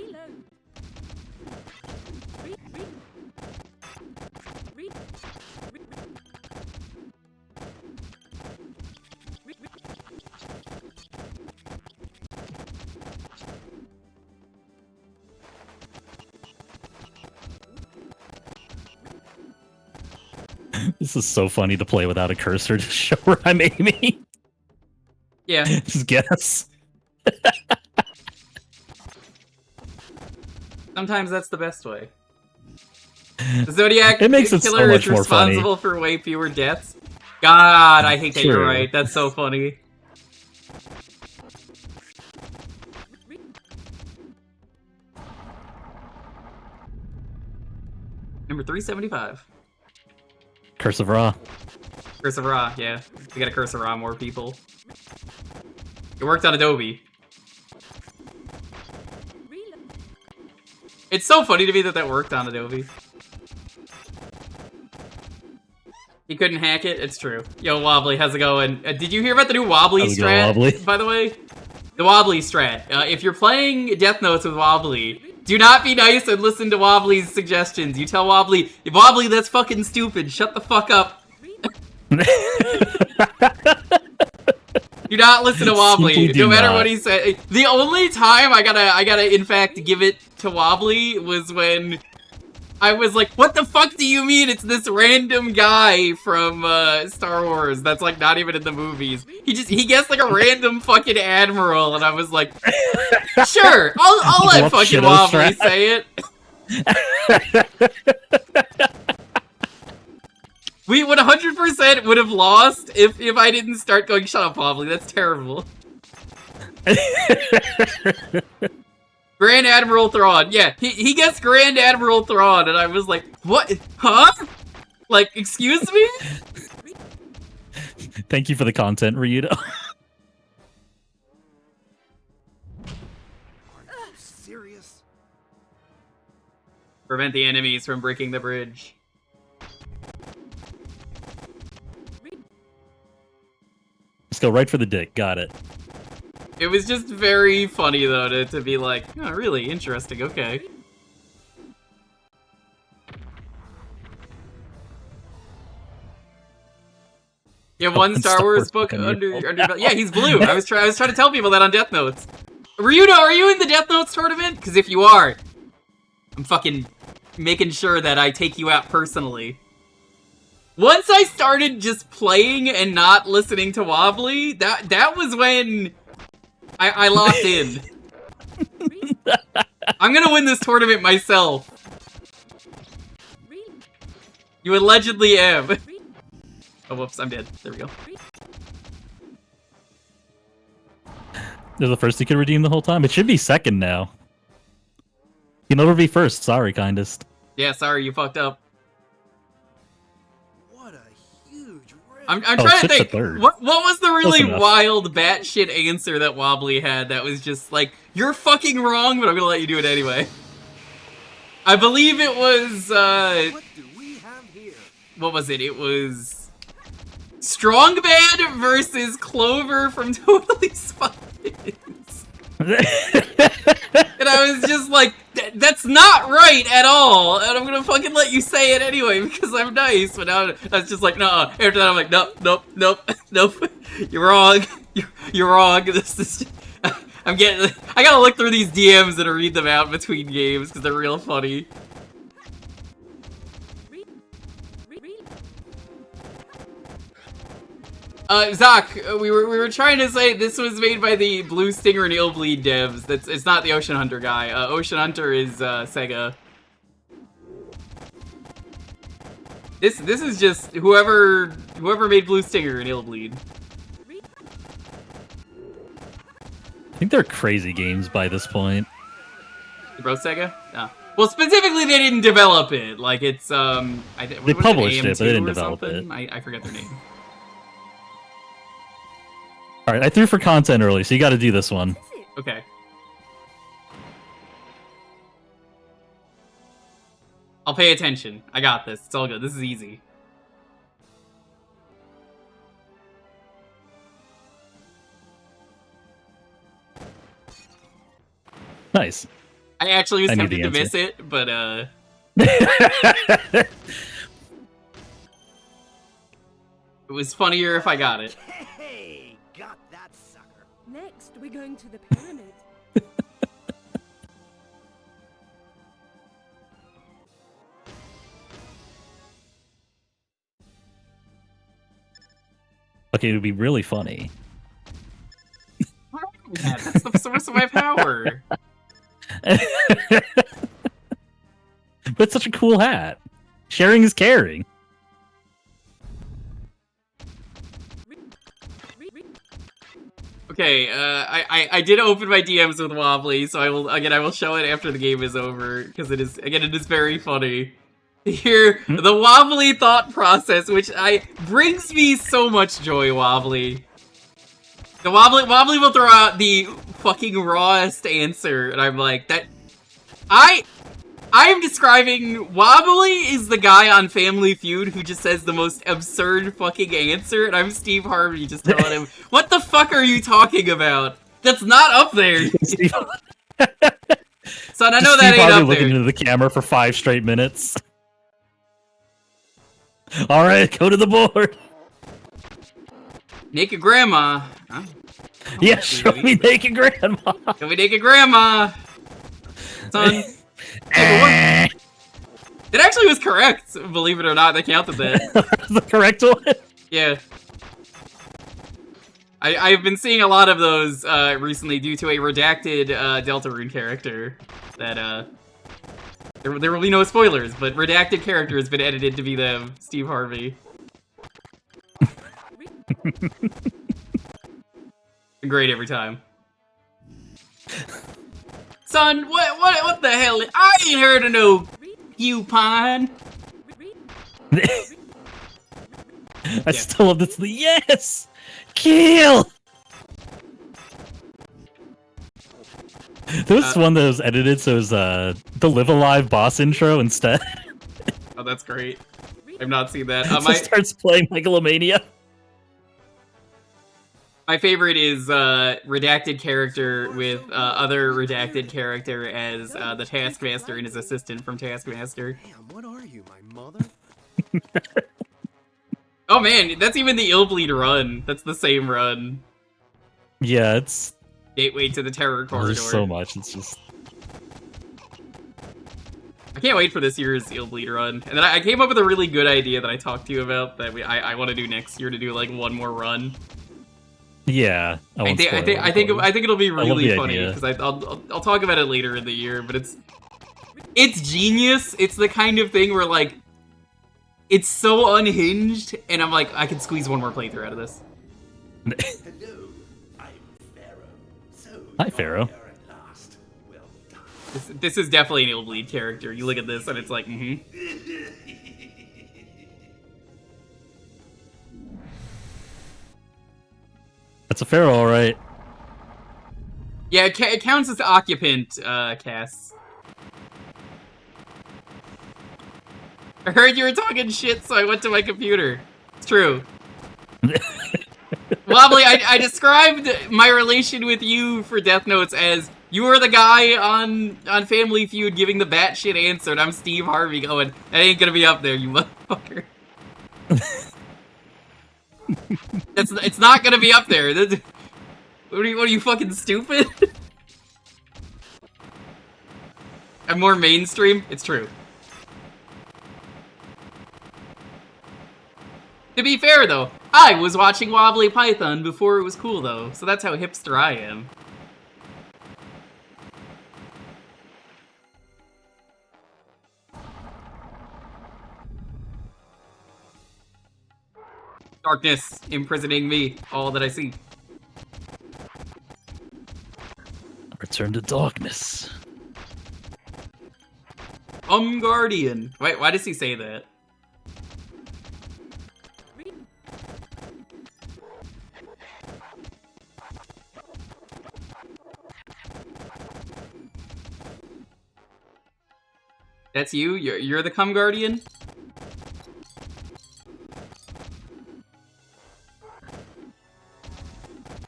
This is so funny to play without a cursor to show where I'm aiming. Yeah. Just guess. Sometimes that's the best way. The Zodiac It makes it so Killer much is more funny. responsible for way fewer deaths. God, I hate that you're True. right. That's so funny. Number 375. Curse of Ra. Curse of Ra, yeah. We gotta Curse of Ra more people. It worked on Adobe. It's so funny to me that worked on Adobe. He couldn't hack it? It's true. Yo, Wobbly, how's it going? Did you hear about the new Wobbly How's it strat, going, Wobbly? by the way? The Wobbly strat. If you're playing Death Notes with Wobbly, do not be nice and listen to Wobbly's suggestions. You tell Wobbly, Wobbly, that's fucking stupid. Shut the fuck up. Do not listen to Wobbly, Simply do no matter not. what he said. The only time I gotta in fact give it to Wobbly was when I was like, what the fuck do you mean it's this random guy from Star Wars that's like not even in the movies? He gets like a random fucking admiral, and I was like, sure, I'll let What fucking shitto Wobbly strat? say it. We 100% would have lost if I didn't start going, shut up, Wobbly, that's terrible. Grand Admiral Thrawn, yeah, he gets Grand Admiral Thrawn, and I was like, what? Huh? Like, excuse me? Thank you for the content, Ryudo. Serious? Prevent the enemies from breaking the bridge. Let's go right for the dick. Got it. It was just very funny, though, to be like, oh, really interesting, okay. Yeah, one Star Wars book under yeah, he's blue. I was trying to tell people that on Death Notes. Ryudo, are you in the Death Notes tournament? Because if you are, I'm fucking making sure that I take you out personally. Once I started just playing and not listening to Wobbly, that was when I locked in. I'm gonna win this tournament myself. You allegedly am. Oh, whoops, I'm dead. There we go. They're the first you can redeem the whole time. It should be second now. You can never be first. Sorry, kindest. Yeah, sorry, you fucked up. What a huge round. I'm trying to switch to think. third. What was the really enough. wild batshit answer that Wobbly had that was just like, you're fucking wrong, but I'm gonna let you do it anyway. I believe it was, What do we have here? what was it? It was Strong Bad versus Clover from Totally Spies. And I was just like, that's not right at all, and I'm gonna fucking let you say it anyway because I'm nice. But now I was just like, nah. After that, I'm like, nope, you're wrong. You're wrong. This is. I gotta look through these DMs and read them out between games because they're real funny. Zach, we were trying to say this was made by the Blue Stinger and Illbleed devs. It's not the Ocean Hunter guy. Ocean Hunter is Sega. This is just whoever made Blue Stinger and Illbleed. I think they're crazy games by this point. Bro Sega? No. Well, specifically, they didn't develop it. Like it's They published it, but they didn't develop it. I forget their name. All right, I threw for content early, so you got to do this one. Okay. I'll pay attention. I got this. It's all good. This is easy. Nice. I actually was I knew tempted the to answer. miss it, but it was funnier if I got it. Hey, got that sucker. Next, we're going to the pyramid. Okay, it would be really funny. Yeah, that's the source of my power. But it's such a cool hat. Sharing is caring. Okay, I did open my DMs with Wobbly, so I will show it after the game is over because it is very funny to hear the Wobbly thought process, which brings me so much joy. Wobbly will throw out the fucking rawest answer, and I'm like, that I am describing Wobbly is the guy on Family Feud who just says the most absurd fucking answer, and I'm Steve Harvey just telling him, what the fuck are you talking about? That's not up there. Son, I know that Steve ain't Harvey up looking there. into the camera for 5 straight minutes. All right, go to the board. Naked Grandma. Huh? Yeah, show me naked grandma. Show me Naked Grandma. Son. Hey, it actually was correct, believe it or not. They counted that. The correct one. Yeah. I've been seeing a lot of those recently due to a redacted Deltarune character that there will be no spoilers, but redacted character has been edited to be them, Steve Harvey. Great every time. Son, what the hell? I ain't heard of no Pine. I still love this. Yes! Kill! There was one that was edited, so it was the Live Alive boss intro instead. Oh, that's great. I've not seen that. It just starts playing Megalomania. My favorite is redacted character with other redacted character as the Taskmaster and his assistant from Taskmaster. Damn, what are you, my mother? Oh man, that's even the Illbleed run. That's the same run. Yeah, it's... Gateway to the Terror Corridor. There's so much, it's just... I can't wait for this year's Seal Bleed run. And then I came up with a really good idea that I talked to you about that I want to do next year to do like one more run. Yeah, I think it'll be really funny idea. because I'll talk about it later in the year. But it's genius. It's the kind of thing where like it's so unhinged, and I'm like I can squeeze one more playthrough out of this. Hello, I'm Pharaoh. So Hi, Pharaoh. here at last. Well done. This is definitely an Ill Bleed character. You look at this and it's like, That's a Pharaoh, all right. Yeah, it counts as occupant, Cass. I heard you were talking shit, so I went to my computer. It's true. Wobbly, I described my relation with you for Death Notes as you were the guy on Family Feud giving the batshit answer, and I'm Steve Harvey going, that ain't gonna be up there, you motherfucker. It's not gonna be up there. What are you fucking stupid? I'm more mainstream. It's true. To be fair though, I was watching Wobbly Python before it was cool though, so that's how hipster I am. Darkness imprisoning me, all that I see. Return to darkness. Guardian. Wait, why does he say that? That's you? You're the Cum Guardian?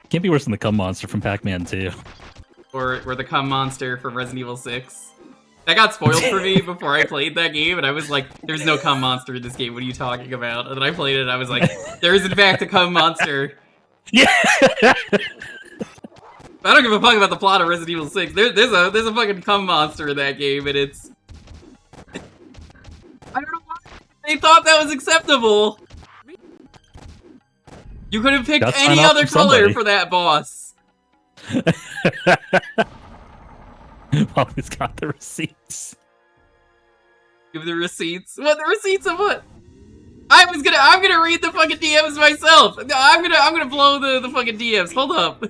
Can't be worse than the cum monster from Pac-Man 2. Or the Cum Monster from Resident Evil 6? That got spoiled for me before I played that game, and I was like, there's no Cum Monster in this game, what are you talking about? And then I played it, and I was like, there is in fact a Cum Monster. Yeah. I don't give a fuck about the plot of Resident Evil 6. There's a fucking Cum Monster in that game, and it's... I don't know why they thought that was acceptable. You could have picked any other color for that boss. Bobby's got the receipts. Give the receipts. What, the receipts of what? I'm gonna read the fucking DMs myself. I'm gonna blow the fucking DMs. Hold up.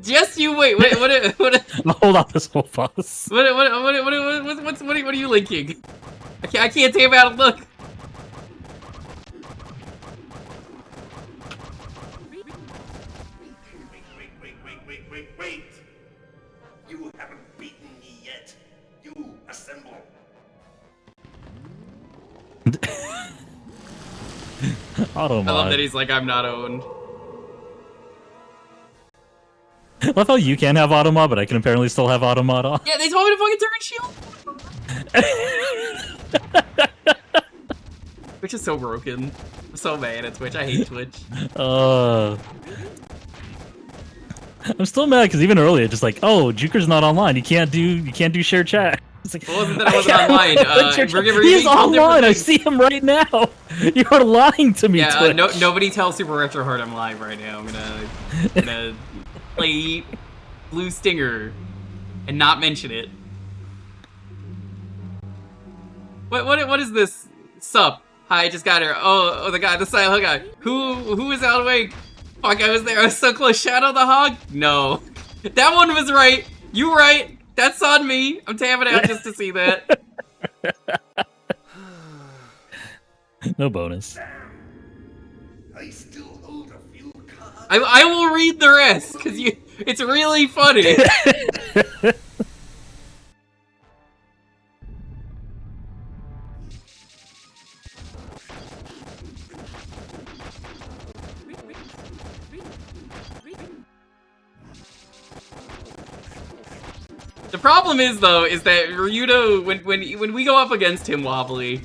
Just you wait. What? Hold on, this whole boss. What are you linking? I can't take him out and look. Wait! You haven't beaten me yet. You assemble. Automod. I love that he's like, I'm not owned. I love how you can have Automod, but I can apparently still have Automod on. Yeah, they told me to fucking turn shield. Twitch is so broken. I'm so mad at Twitch. I hate Twitch. I'm still mad because even earlier, just like, oh, Jewker's not online. You can't do shared chat. It's like, Well, wasn't that I wasn't online? He's online. I see him right now. You are lying to me. Yeah, Twitch. nobody tell Super Retro Heart I'm live right now. I'm gonna play Blue Stinger and not mention it. What is this? Sup? Hi, I just got her. Oh, the guy, the silent guy. Who is out awake? Fuck, I was there. I was so close. Shadow the Hog? No. That one was right. You right. That's on me. I'm tapping out just to see that. No bonus. I still hold a few cards. I will read the rest because it's really funny. The problem is though, is that Ryudo, when we go up against him, Wobbly,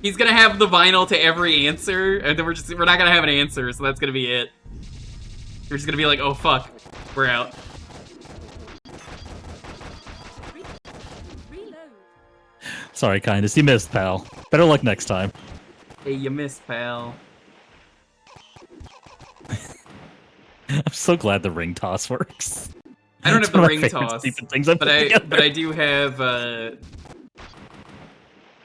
he's gonna have the vinyl to every answer, and then we're not gonna have an answer, so that's gonna be it. We're just gonna be like, oh fuck, we're out. Sorry, Kindness. You missed, pal. Better luck next time. Hey, you missed, pal. I'm so glad the ring toss works. I don't It's have the one of my ring favorite toss, stupid things I've but put together. I do have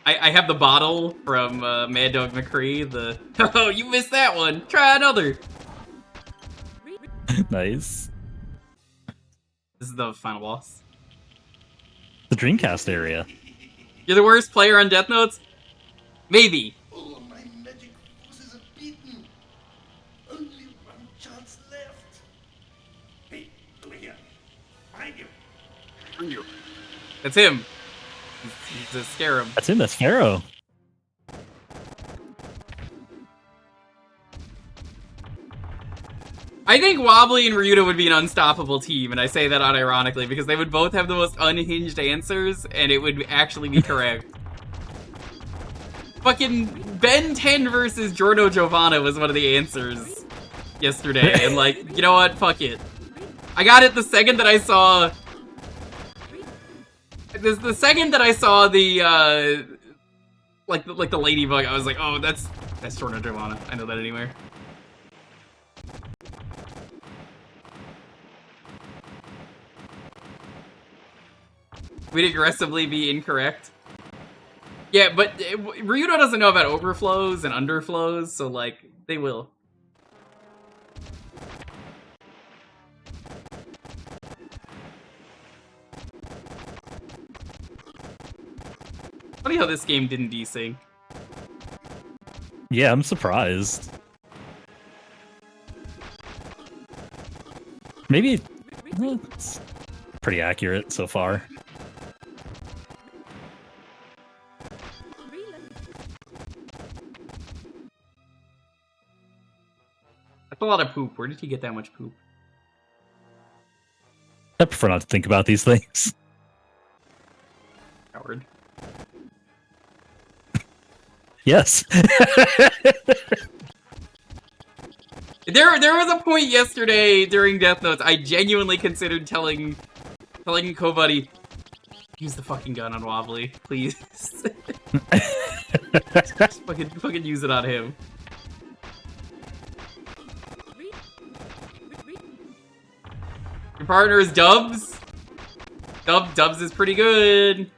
I have the bottle from Mad Dog McCree. The oh, you missed that one. Try another. Nice. This is the final boss. The Dreamcast area. You're the worst player on Death Notes? Maybe. All my magic forces are beaten. Only one chance left. Hey, over here. Find you. That's him. He's a scarab. That's him. That's Pharaoh. I think Wobbly and Ryuta would be an unstoppable team, and I say that unironically because they would both have the most unhinged answers, and it would actually be correct. Fucking Ben 10 versus Giorno Giovanna was one of the answers yesterday, and like, you know what? Fuck it. I got it the second that I saw... The second that I saw the, like the ladybug, I was like, oh, that's Giorno Giovanna. I know that anywhere. We'd aggressively be incorrect. Yeah, but Ryuta doesn't know about overflows and underflows, so like, they will. Funny how this game didn't desync. Yeah, I'm surprised. Maybe it's pretty accurate so far. That's a lot of poop. Where did he get that much poop? I prefer not to think about these things. Howard. Yes. There was a point yesterday during Death Notes I genuinely considered telling Co-Buddy, use the fucking gun on Wobbly, please. Just fucking use it on him. Your partner is Dubs. Dubs is pretty good.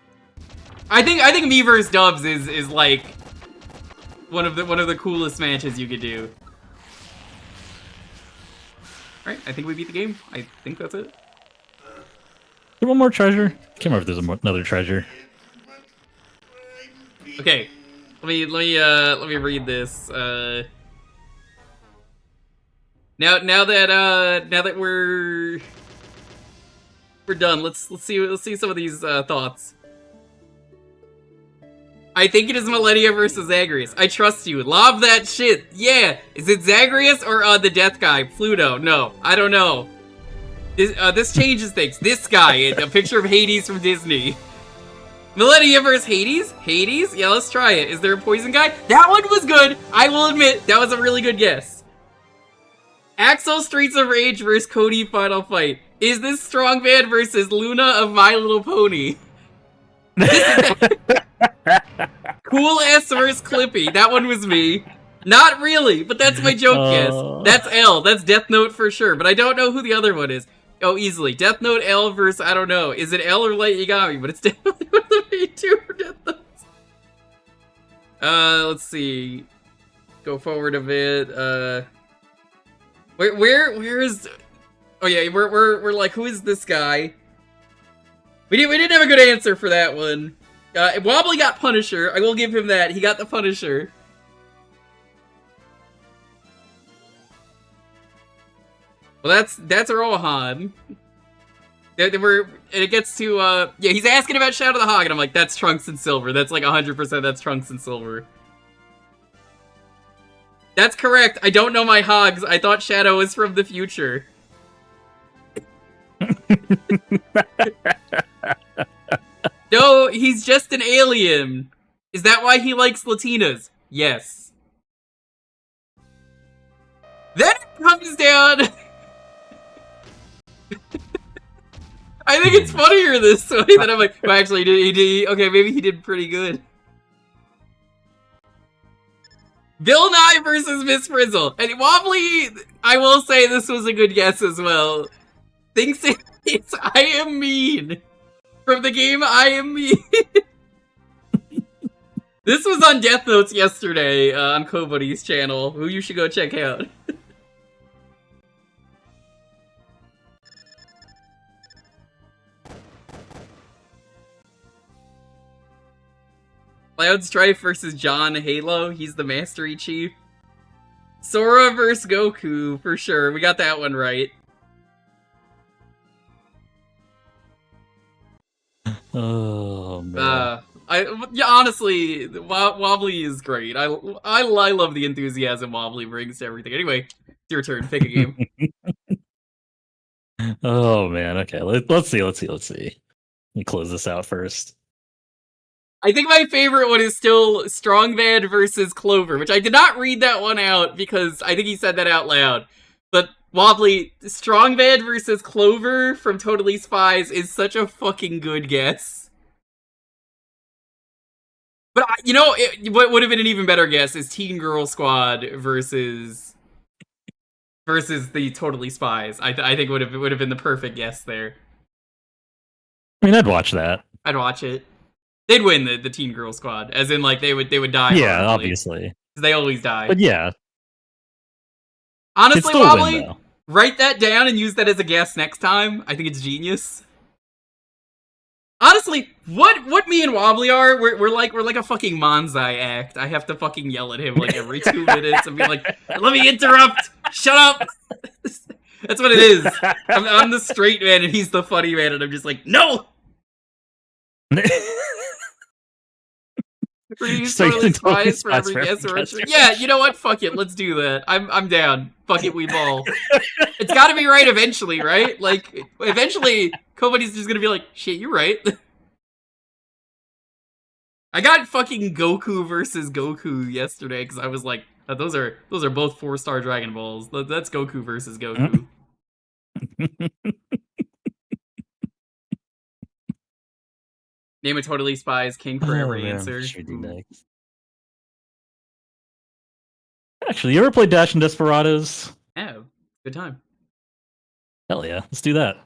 I think me vs Dubs is like one of the coolest matches you could do. Alright, I think we beat the game. I think that's it. There one more treasure? Can't remember if there's another treasure. Okay, let me read this. Now that we're done, let's see some of these thoughts. I think it is Millennia versus Zagreus. I trust you. Lob that shit. Yeah. Is it Zagreus or the death guy? Pluto. No. I don't know. This changes things. This guy. A picture of Hades from Disney. Millennia versus Hades? Hades? Yeah, let's try it. Is there a poison guy? That one was good. I will admit, that was a really good guess. Axel Streets of Rage versus Cody Final Fight. Is this Strongman versus Luna of My Little Pony? Cool S versus Clippy. That one was me. Not really, but that's my joke guess. That's L. That's Death Note for sure, but I don't know who the other one is. Oh, easily. Death Note L versus, I don't know. Is it L or Light Yagami? But it's definitely one of the main two for Death Notes. Let's see. Go forward a bit. Where is... Oh yeah, we're like, who is this guy? We didn't have a good answer for that one. Wobbly got Punisher. I will give him that. He got the Punisher. Well, that's Rohan. And it gets to, yeah, he's asking about Shadow the Hog, and I'm like, that's Trunks and Silver. That's like 100% that's Trunks and Silver. That's correct. I don't know my hogs. I thought Shadow was from the future. No, he's just an alien. Is that why he likes Latinas? Yes. Then it comes down... I think it's funnier this way that I'm like, well, actually, okay, maybe he did pretty good. Bill Nye versus Miss Frizzle. And Wobbly, I will say this was a good guess as well. Thinks it's I Am Mean. From the game I Am Mean. This was on Death Notes yesterday on Kobody's channel, who you should go check out. Cloud Strife versus John Halo. He's the Mastery Chief. Sora versus Goku, for sure. We got that one right. Oh, man. Yeah, honestly, Wobbly is great. I love the enthusiasm Wobbly brings to everything. Anyway, it's your turn. Pick a game. Oh, man. Okay, let's see. Let me close this out first. I think my favorite one is still Strong Bad versus Clover, which I did not read that one out because I think he said that out loud. But Wobbly, Strong Bad versus Clover from Totally Spies is such a fucking good guess. But, you know, what would have been an even better guess is Teen Girl Squad versus the Totally Spies. I think would have been the perfect guess there. I mean, I'd watch that. I'd watch it. They'd win the Teen Girl Squad, as in like they would die. Yeah, horribly. obviously. They always die. But yeah, honestly, still Wobbly, win, write that down and use that as a guess next time. I think it's genius. Honestly, what me and Wobbly are, we're like a fucking Manzai act. I have to fucking yell at him like every 2 minutes and be like, "Let me interrupt! Shut up!" That's what it is. I'm the straight man and he's the funny man, and I'm just like, "No!" So Totally Spies for every guess or entry. Yeah, you know what? Fuck it. Let's do that. I'm down. Fuck it, we ball. It's gotta be right eventually, right? Like, eventually, Kobody's just gonna be like, shit, you're right. I got fucking Goku versus Goku yesterday, because I was like, those are both 4-star Dragon Balls. That's Goku versus Goku. Name a Totally Spies king for every answer. Actually, you ever played Dash and Desperados? Yeah, good time. Hell yeah, let's do that.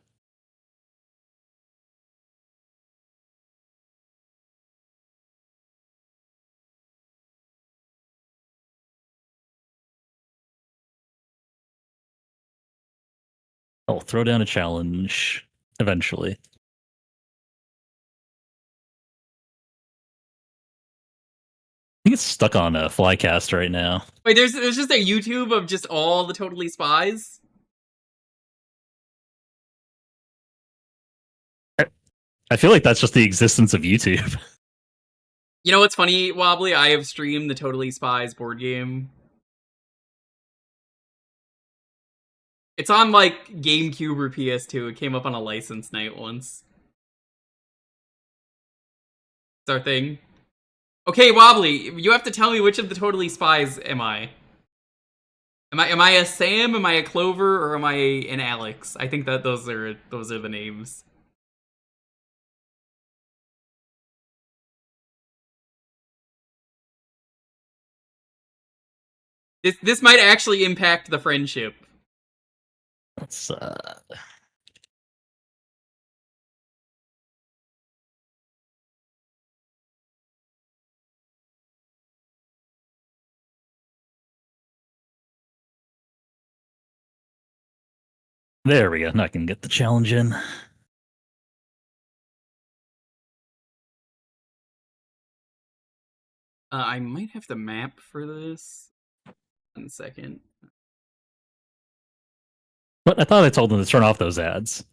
I'll throw down a challenge eventually. I think it's stuck on a Flycast right now. Wait, there's just a YouTube of just all the Totally Spies? I feel like that's just the existence of YouTube. You know what's funny, Wobbly? I have streamed the Totally Spies board game. It's on, like, GameCube or PS2. It came up on a license night once. It's our thing. Okay, Wobbly, you have to tell me which of the Totally Spies am I? Am I a Sam, am I a Clover, or am I an Alex? I think that those are the names. This might actually impact the friendship. Let's There we go. Now I can get the challenge in. I might have to map for this. 1 second. But I thought I told them to turn off those ads.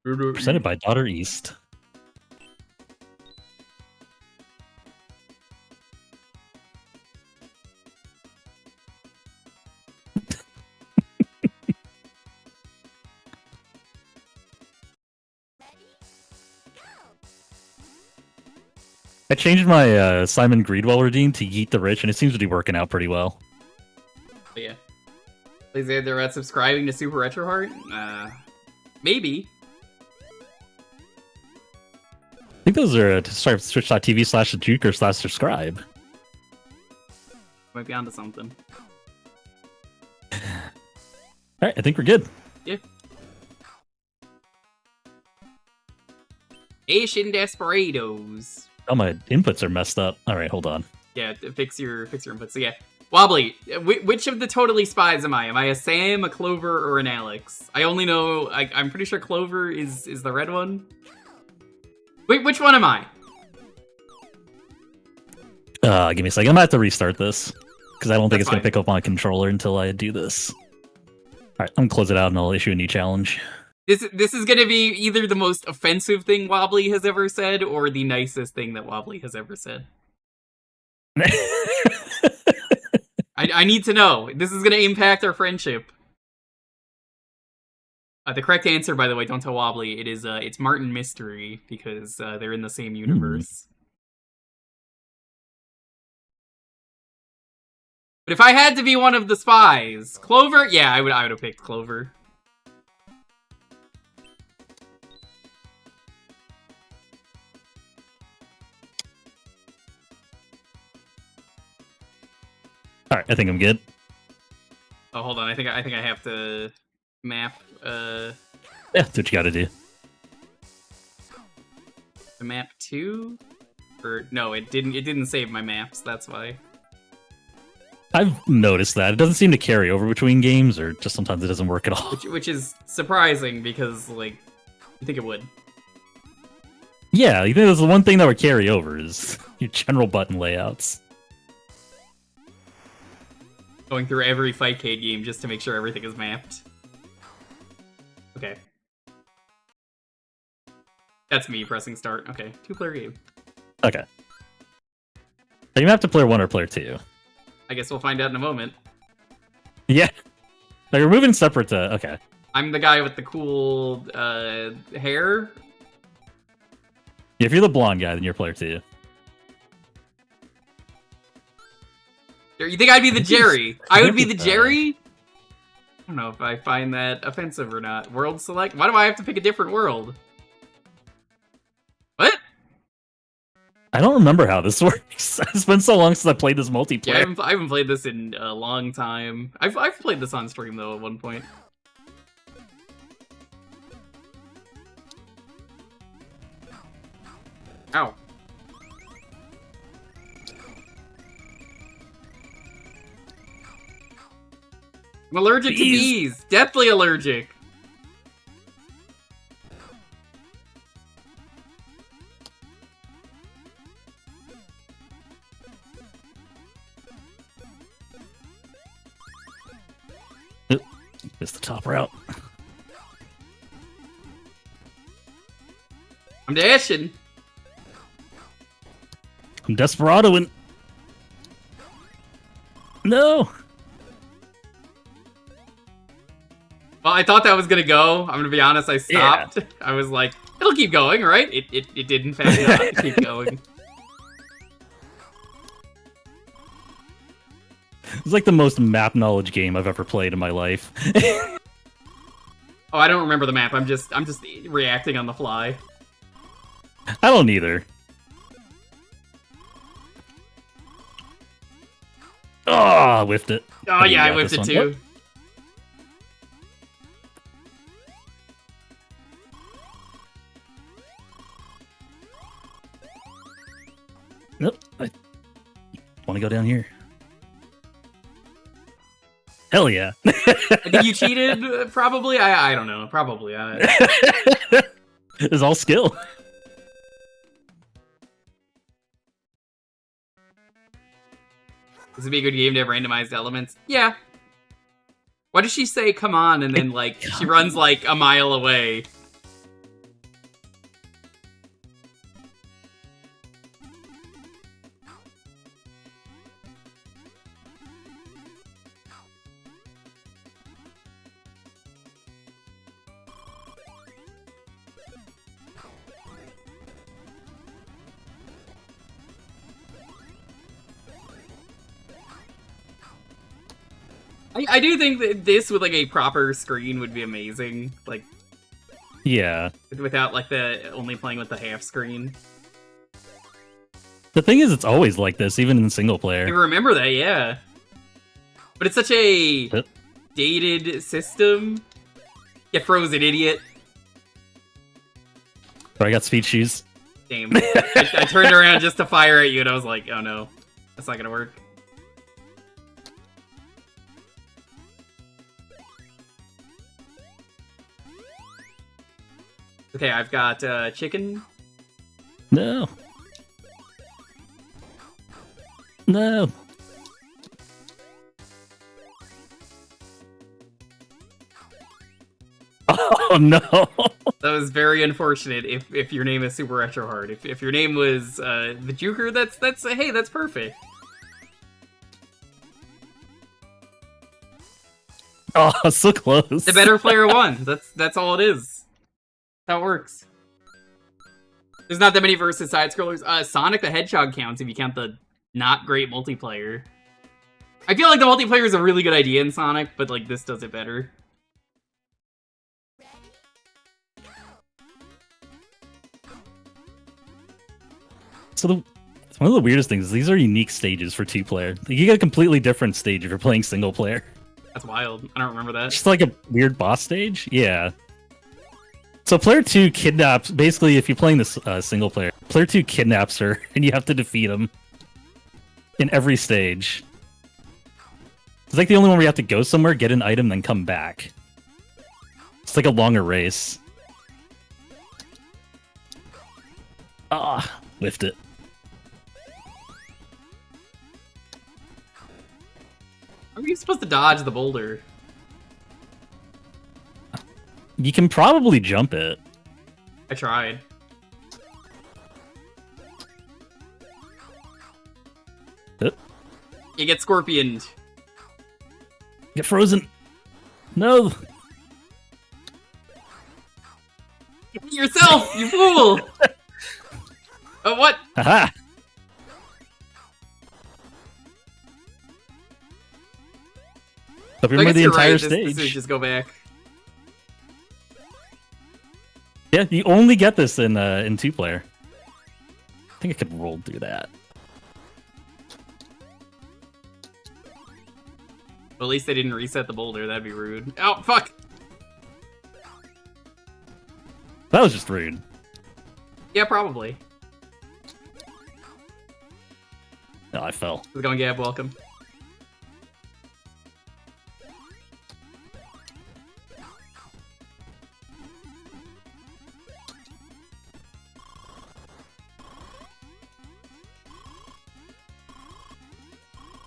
Presented by Daughter East. I changed my Simon Greedwell routine to Yeet the Rich, and it seems to be working out pretty well. But yeah. Is they're at subscribing to Super Retroheart? Maybe. I think those are to start twitch.tv/Jewker/subscribe. Might be onto something. Alright, I think we're good. Yeah. Asian Desperados. Oh, my inputs are messed up. Alright, hold on. Yeah, fix your inputs. So yeah. Wobbly, which of the Totally Spies am I? Am I a Sam, a Clover, or an Alex? I only know, I'm pretty sure Clover is the red one. Wait, which one am I? Give me a second. I'm gonna have to restart this. Because I don't think That's it's gonna fine. pick up on a controller until I do this. Alright, I'm gonna close it out and I'll issue a new challenge. This is gonna be either the most offensive thing Wobbly has ever said, or the nicest thing that Wobbly has ever said. I need to know. This is gonna impact our friendship. The correct answer, by the way, don't tell Wobbly. It is it's Martin Mystery because they're in the same universe. But if I had to be one of the spies, Clover, yeah, I would have picked Clover. Alright, I think I'm good. Oh, hold on. I think I have to map Yeah, that's what you gotta do. the map 2? Or no, it didn't save my maps, that's why. I've noticed that. It doesn't seem to carry over between games, or just sometimes it doesn't work at all. Which is surprising because like you think it would. Yeah, you think there's the one thing that would carry over is your general button layouts. Going through every Fightcade game just to make sure everything is mapped. Okay. That's me pressing start. Okay, 2-player game. Okay. Are you gonna have to player 1 or player 2? I guess we'll find out in a moment. Yeah. Like, we're moving separate to... Okay. I'm the guy with the cool hair. If you're the blonde guy, then you're player 2. You think I'd be the Jerry? I would be the Uh, Jerry? I don't know if I find that offensive or not. World select? Why do I have to pick a different world? What? I don't remember how this works. It's been so long since I played this Yeah, multiplayer. I haven't played this in a long time. I've played this on stream though at one point. Ow. I'm allergic to Bees. bees. Deathly allergic. Oop, missed the top route. I'm dashing. I'm Desperadoing. No! Well, I thought that was gonna go. I'm gonna be honest, I stopped. I was like, it'll keep going, right? It did in fact not keep going. It's like the most map knowledge game I've ever played in my life. Oh, I don't remember the map. I'm just reacting on the fly. I don't either. Oh, I whiffed it. Oh think yeah, I got whiffed this it one. too. Nope. I want to go down here. Hell yeah. I think you cheated, probably. I don't know. Probably. It's all skill. This would be a good game to have randomized elements. Yeah. Why does she say "come on" and then like she runs like a mile away? I do think that this with like a proper screen would be amazing. Like, Yeah. without like the only playing with the half screen. The thing is, it's always like this, even in single I player. remember that, yeah. But it's such a But- dated system. Get frozen, idiot. I got speed shoes. Damn. I turned around just to fire at you, and I was like, oh no, that's not gonna work. Okay, I've got chicken. No. No. Oh no. That was very unfortunate. If your name is Super Retro Heart, if your name was the Jewker, that's hey, that's perfect. Oh, so close. The better player won. That's all it is. That's how it works. There's not that many versus side scrollers. Sonic the Hedgehog counts if you count the not great multiplayer. I feel like the multiplayer is a really good idea in Sonic, but like this does it better. So one of the weirdest things is these are unique stages for 2-player. Like, you get a completely different stage if you're playing single player. That's wild. I don't remember that. Just like a weird boss stage? Yeah. So player 2 kidnaps, basically if you're playing this single player, player 2 kidnaps her and you have to defeat him in every stage. It's like the only one where you have to go somewhere, get an item, then come back. It's like a longer race. Ah, whiffed it. How are you supposed to dodge the boulder? You can probably jump it. I tried. You get scorpioned. Get frozen. No. You hit yourself, you fool! Oh, what? Haha. Hope you I remember guess the you're entire right. stage. This is just go back. Yeah, you only get this in 2-player. I think I could roll through that. Well, at least they didn't reset the boulder. That'd be rude. Oh, fuck! That was just rude. Yeah, probably. No, I fell. Who's going Gab? Welcome.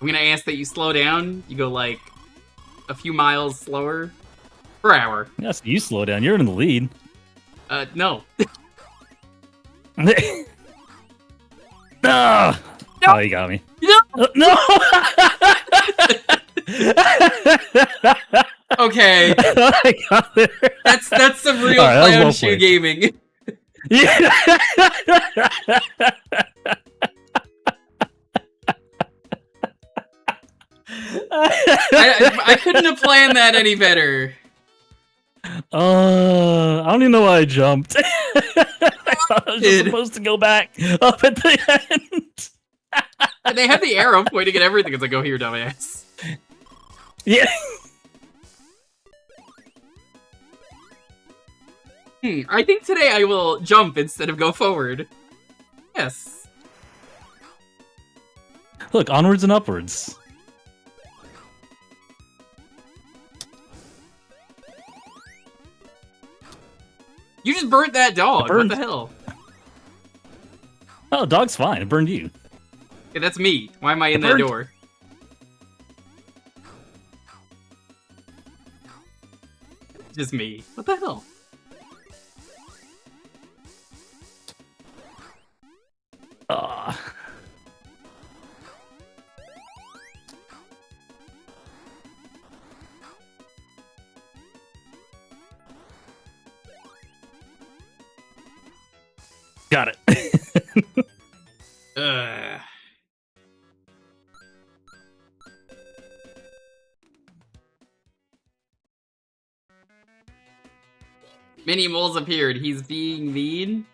I'm gonna ask that you slow down. You go like a few miles slower per hour. Yes, you slow down. You're in the lead. No. No! No! Oh, you got me. No! No! Okay, I got there. that's some real Alright, that was clown well shoe played. gaming. Yeah. I couldn't have planned that any better. I don't even know why I jumped. I thought I was just Dude. supposed to go back up at the end. And they had the arrow pointing at everything. It's like, go here, dumbass. Yeah. I think today I will jump instead of go forward. Yes. Look, onwards and upwards. You just burnt that dog. Burned. What the hell? Oh, dog's fine. It burned you. Okay, that's me. Why am I in It that burned. door? Just me. What the hell? Ah. Got it. Ugh. Mini moles appeared. He's being mean.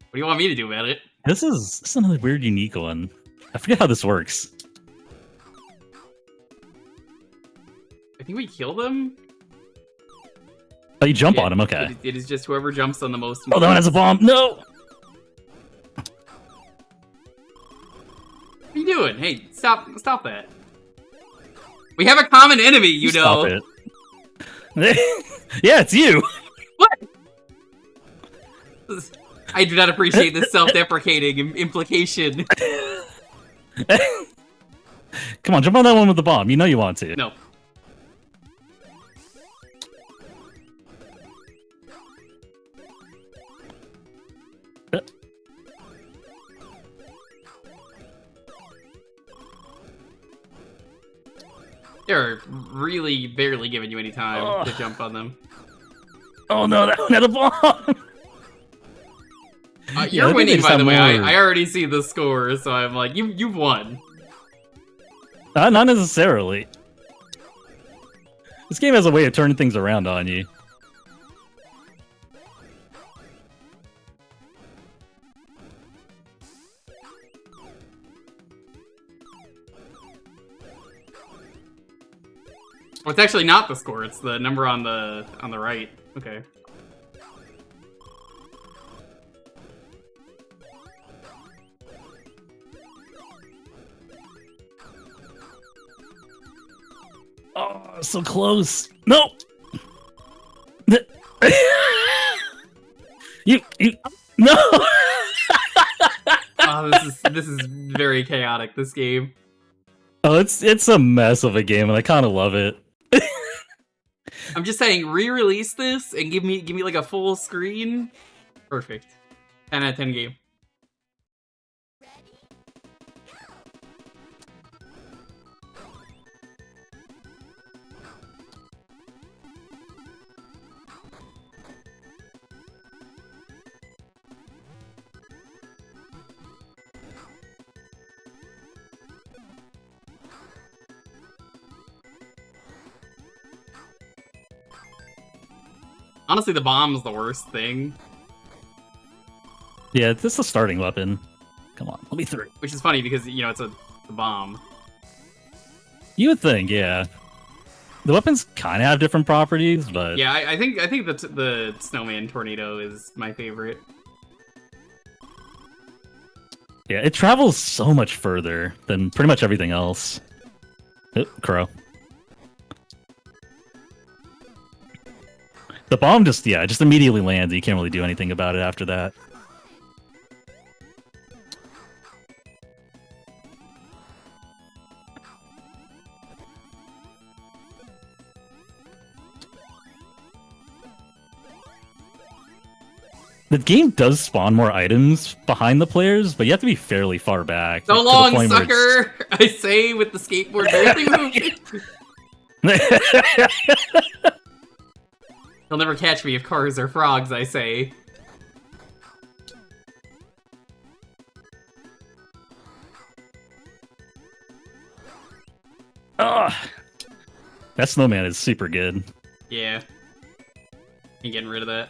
What do you want me to do about it? This is another weird, unique one. I forget how this works. I think we kill them. Oh, you jump on him. Okay. It is just whoever jumps on the most. Oh, that one has a bomb. No. What are you doing? Hey, stop that. We have a common enemy, you know. Stop it. Yeah, it's you. What? I do not appreciate this self-deprecating implication. Come on, jump on that one with the bomb. You know you want to. No. They're really barely giving you any time to jump on them. Oh no, that one had a bomb! You're winning, by the way. I already see the score, so I'm like, you've won. Not necessarily. This game has a way of turning things around on you. Well, it's actually not the score, it's the number on the right. Okay. Oh, so close. No. You no. Oh, this is very chaotic, this game. Oh, it's a mess of a game, and I kind of love it. I'm just saying, re-release this and give me like a full screen. Perfect. 10 out of 10 game. Honestly, the bomb's the worst thing. Yeah, this is a starting weapon. Come on, let me through. Which is funny because, you know, it's a bomb. You would think, yeah. The weapons kind of have different properties, but Yeah, I think the snowman tornado is my favorite. yeah, it travels so much further than pretty much everything else. Oh, crow. The bomb just immediately lands. You can't really do anything about it after that. The game does spawn more items behind the players, but you have to be fairly far back. So to the long, point where sucker! I say with the skateboard barely moving. He'll never catch me if cars are frogs, I say. Ugh. That snowman is super good. Yeah. Ain't getting rid of that.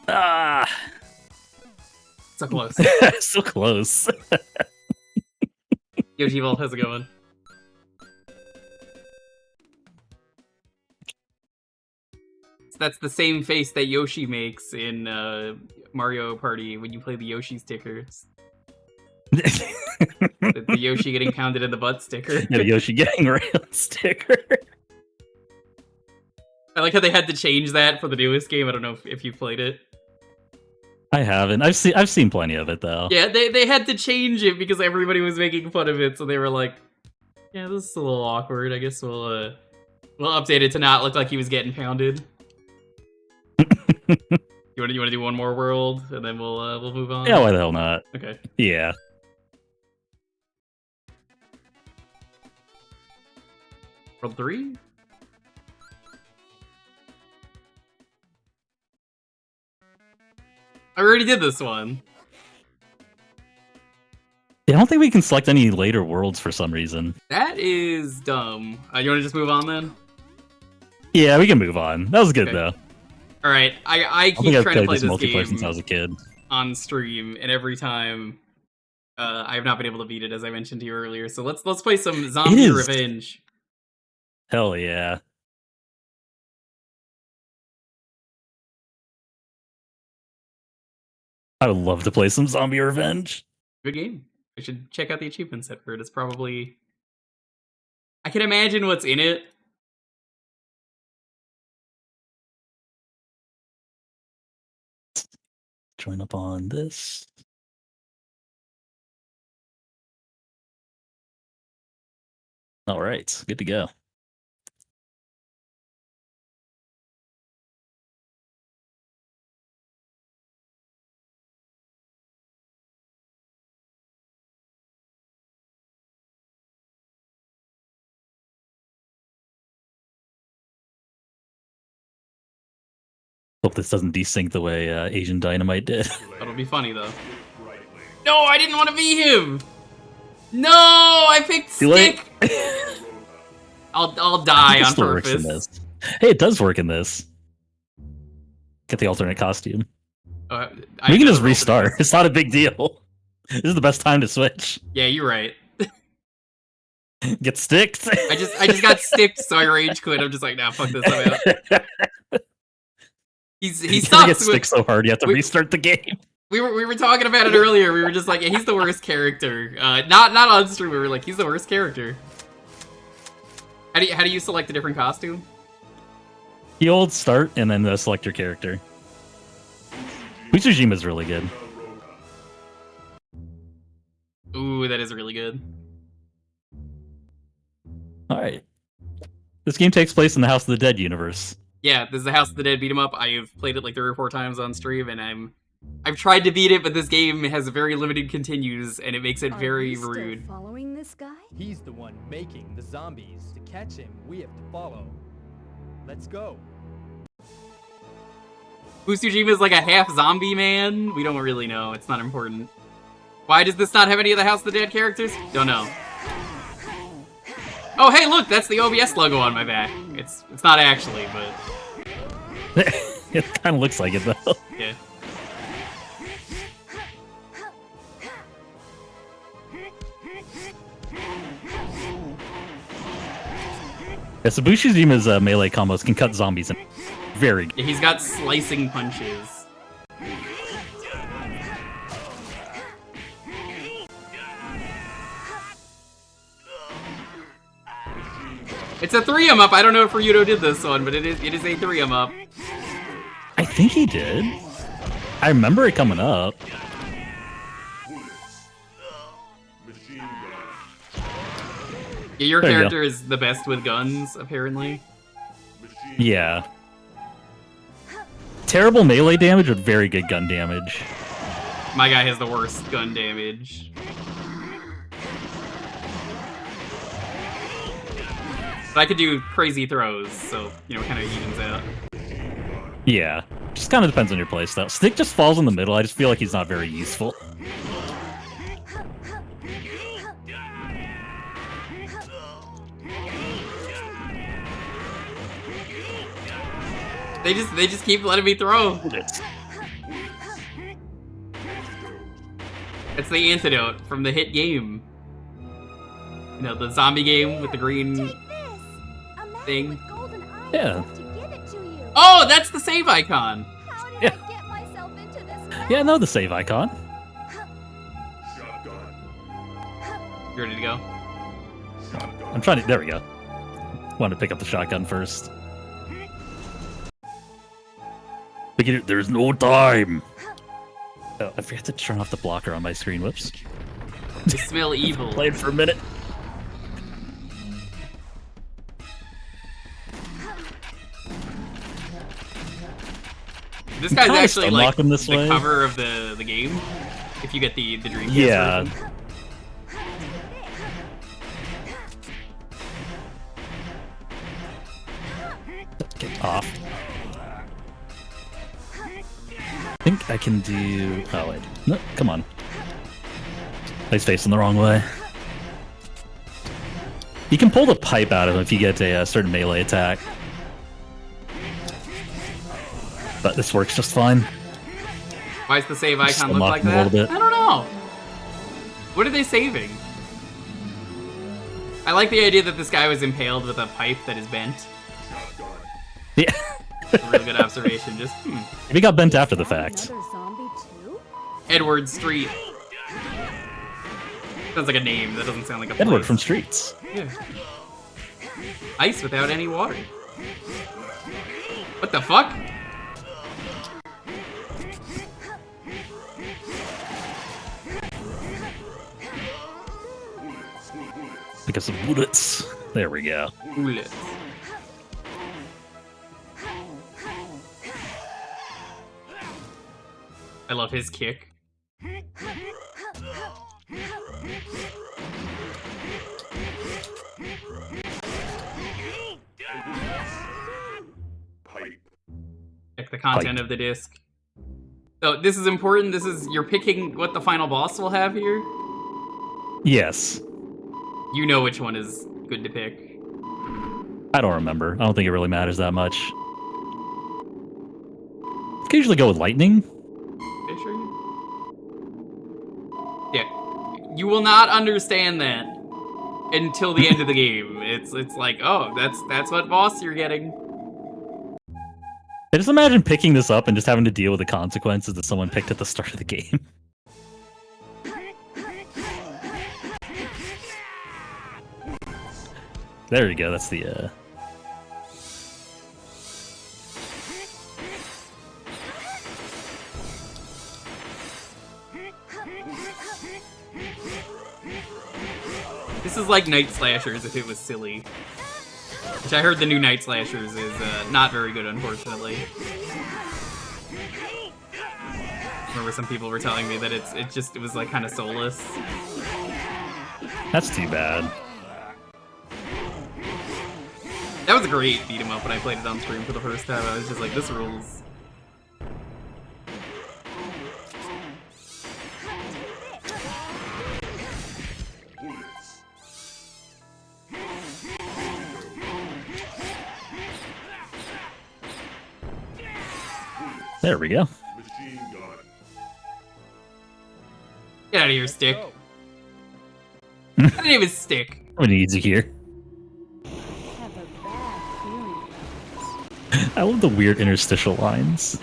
Ah, So close. so close. Yoshi Vault, how's it going? So that's the same face that Yoshi makes in Mario Party when you play the Yoshi stickers. The Yoshi getting pounded in the butt sticker. Yeah, the Yoshi getting railed sticker. I like how they had to change that for the newest game. I don't know if you've played it. I haven't. I've seen plenty of it though. Yeah, they had to change it because everybody was making fun of it, so they were like, "Yeah, this is a little awkward. I guess we'll update it to not look like he was getting pounded." You want to do one more world and then we'll move on? Yeah, why the hell not? Okay. Yeah. World 3? I already did this one. I don't think we can select any later worlds for some reason. That is dumb. You want to just move on then? Yeah, we can move on. That was good Okay. though. All right. I I keep think I've trying to played play this this multiplayer since I game was a kid. on stream, and every time I have not been able to beat it, as I mentioned to you earlier. So let's play some Zombie is. Revenge. Hell yeah. I would love to play some Zombie Revenge. Good game. I should check out the achievement set for it. It's probably... I can imagine what's in it. Join up on this. All right, good to go. Hope this doesn't desync the way Asian Dynamite did. That'll be funny, though. No, I didn't want to be him! No, I picked Too late. Stick! I'll die It on still works in purpose. this. Hey, it does work in this. Get the alternate costume. I We can know just the restart. alternate- It's not a big deal. This is the best time to switch. Yeah, you're right. Get sticked. I just got sticked, so I rage quit. I'm just like, nah, fuck this, I'm out. He You sucks. get sticked so hard you have to we- restart the game. We were talking about it earlier. We were just like, yeah, he's the worst character. Not on stream. We were like, he's the worst character. How do you select a different costume? The old start and then select your character. Utsujima is really good. Ooh, that is really good. All right. This game takes place in the House of the Dead universe. Yeah, this is the House of the Dead beat 'em up. I've played it like 3 or 4 times on stream, and I've tried to beat it, but this game has very limited continues, and it makes it very Are we rude. Still following this guy? He's the one making the zombies. To catch him, we have to follow. Let's go. Utsujima is like a half zombie man. We don't really know. It's not important. Why does this not have any of the House of the Dead characters? Don't know. Oh, hey, look, that's the OBS logo on my back. It's not actually, but It kind of looks like it though. yeah. Yeah, so Bushizima's melee combos can cut zombies in very good. Yeah, he's got slicing punches. It's a 3-em-up. I don't know if Ryudo did this one, but it is a 3-em-up. I think he did. I remember it coming up. Yeah, your There you go. character is the best with guns, apparently. Yeah. Terrible melee damage with very good gun damage. My guy has the worst gun damage. But I could do crazy throws, so, you know, it kind of evens out. Yeah. Just kind of depends on your playstyle. Stick just falls in the middle. I just feel like he's not very useful. They just keep letting me throw. It's the antidote from the hit game. You know, the zombie game with the green Take this! A man thing. with golden eyes Yeah. wants to give it to you. Oh, that's the save icon. How did Yeah. I get myself into this mess? Yeah, I know the save icon. You ready to go? I'm trying to. There we go. Wanted to pick up the shotgun first. There's no time. Oh, I forgot to turn off the blocker on my screen. Whoops. They smell evil. Played for a minute. This guy's kinda actually stun like lock him this the way. cover of the game. If you get the Dreamcast Yeah. version. Get off. I think I can do. Oh wait. No, come on. He's facing the wrong way. You can pull the pipe out of him if you get a certain melee attack. But this works just fine. Why does the save Just icon look unlock like him a that? little bit. I don't know. What are they saving? I like the idea that this guy was impaled with a pipe that is bent. Yeah. A really good observation. Just, He got bent after the fact. Another zombie too? Edward Street. Sounds like a name. That doesn't sound like a Edward place. from Streets. Yeah. Ice without any water. What the fuck? Because of bullets. There we go. Bullets. I love his kick. Check the content of the disc. So this is important. This is you're picking what the final boss will have here. Yes. You know which one is good to pick. I don't remember. I don't think it really matters that much. You can usually go with lightning. Fisher? Yeah. You will not understand that until the end of the game. It's like, oh, that's what boss you're getting. I just imagine picking this up and just having to deal with the consequences that someone picked at the start of the game. There you go, that's the, This is like Night Slashers if it was silly. Which I heard the new Night Slashers is not very good, unfortunately. Remember some people were telling me that it was like kind of soulless. That's too bad. That was a great beat 'em up when I played it on stream for the first time. I was just like, this rules. There we go. Get out of here, Stick. That name is Stick. What needs you here? Have a bad feeling. I love the weird interstitial lines.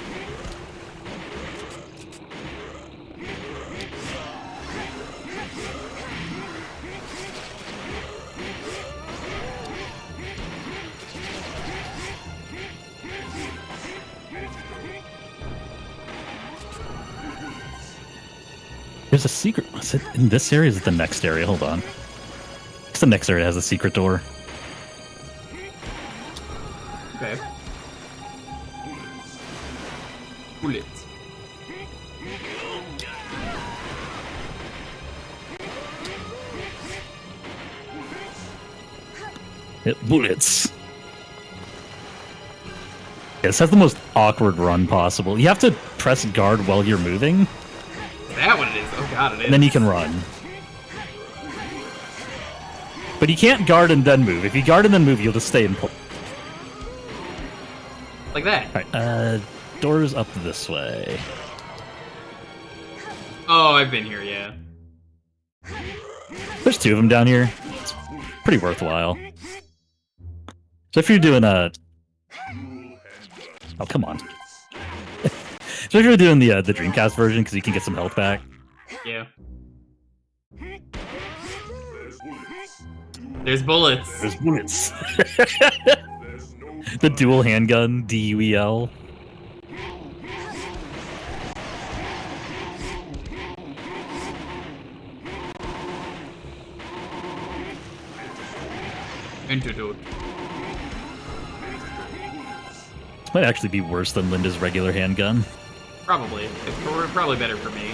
There's a secret. Is it in this area? Is it the next area? Hold on. Because the next area has a secret door. Okay. Bullets. Bullets. Yeah, this has the most awkward run possible. You have to press guard while you're moving, Is that what it is? Oh god, it is. and then you can run. But you can't guard and then move. If you guard and then move, you'll just stay in place. Like that. Alright, doors up this way. Oh, I've been here, yeah. There's two of them down here. It's pretty worthwhile. So if you're doing a... Oh, come on. So if you're doing the Dreamcast version, because you can get some health back. Yeah. There's bullets. There's bullets. The dual handgun, DUEL. Antidote. This might actually be worse than Linda's regular handgun. Probably. It's probably better for me.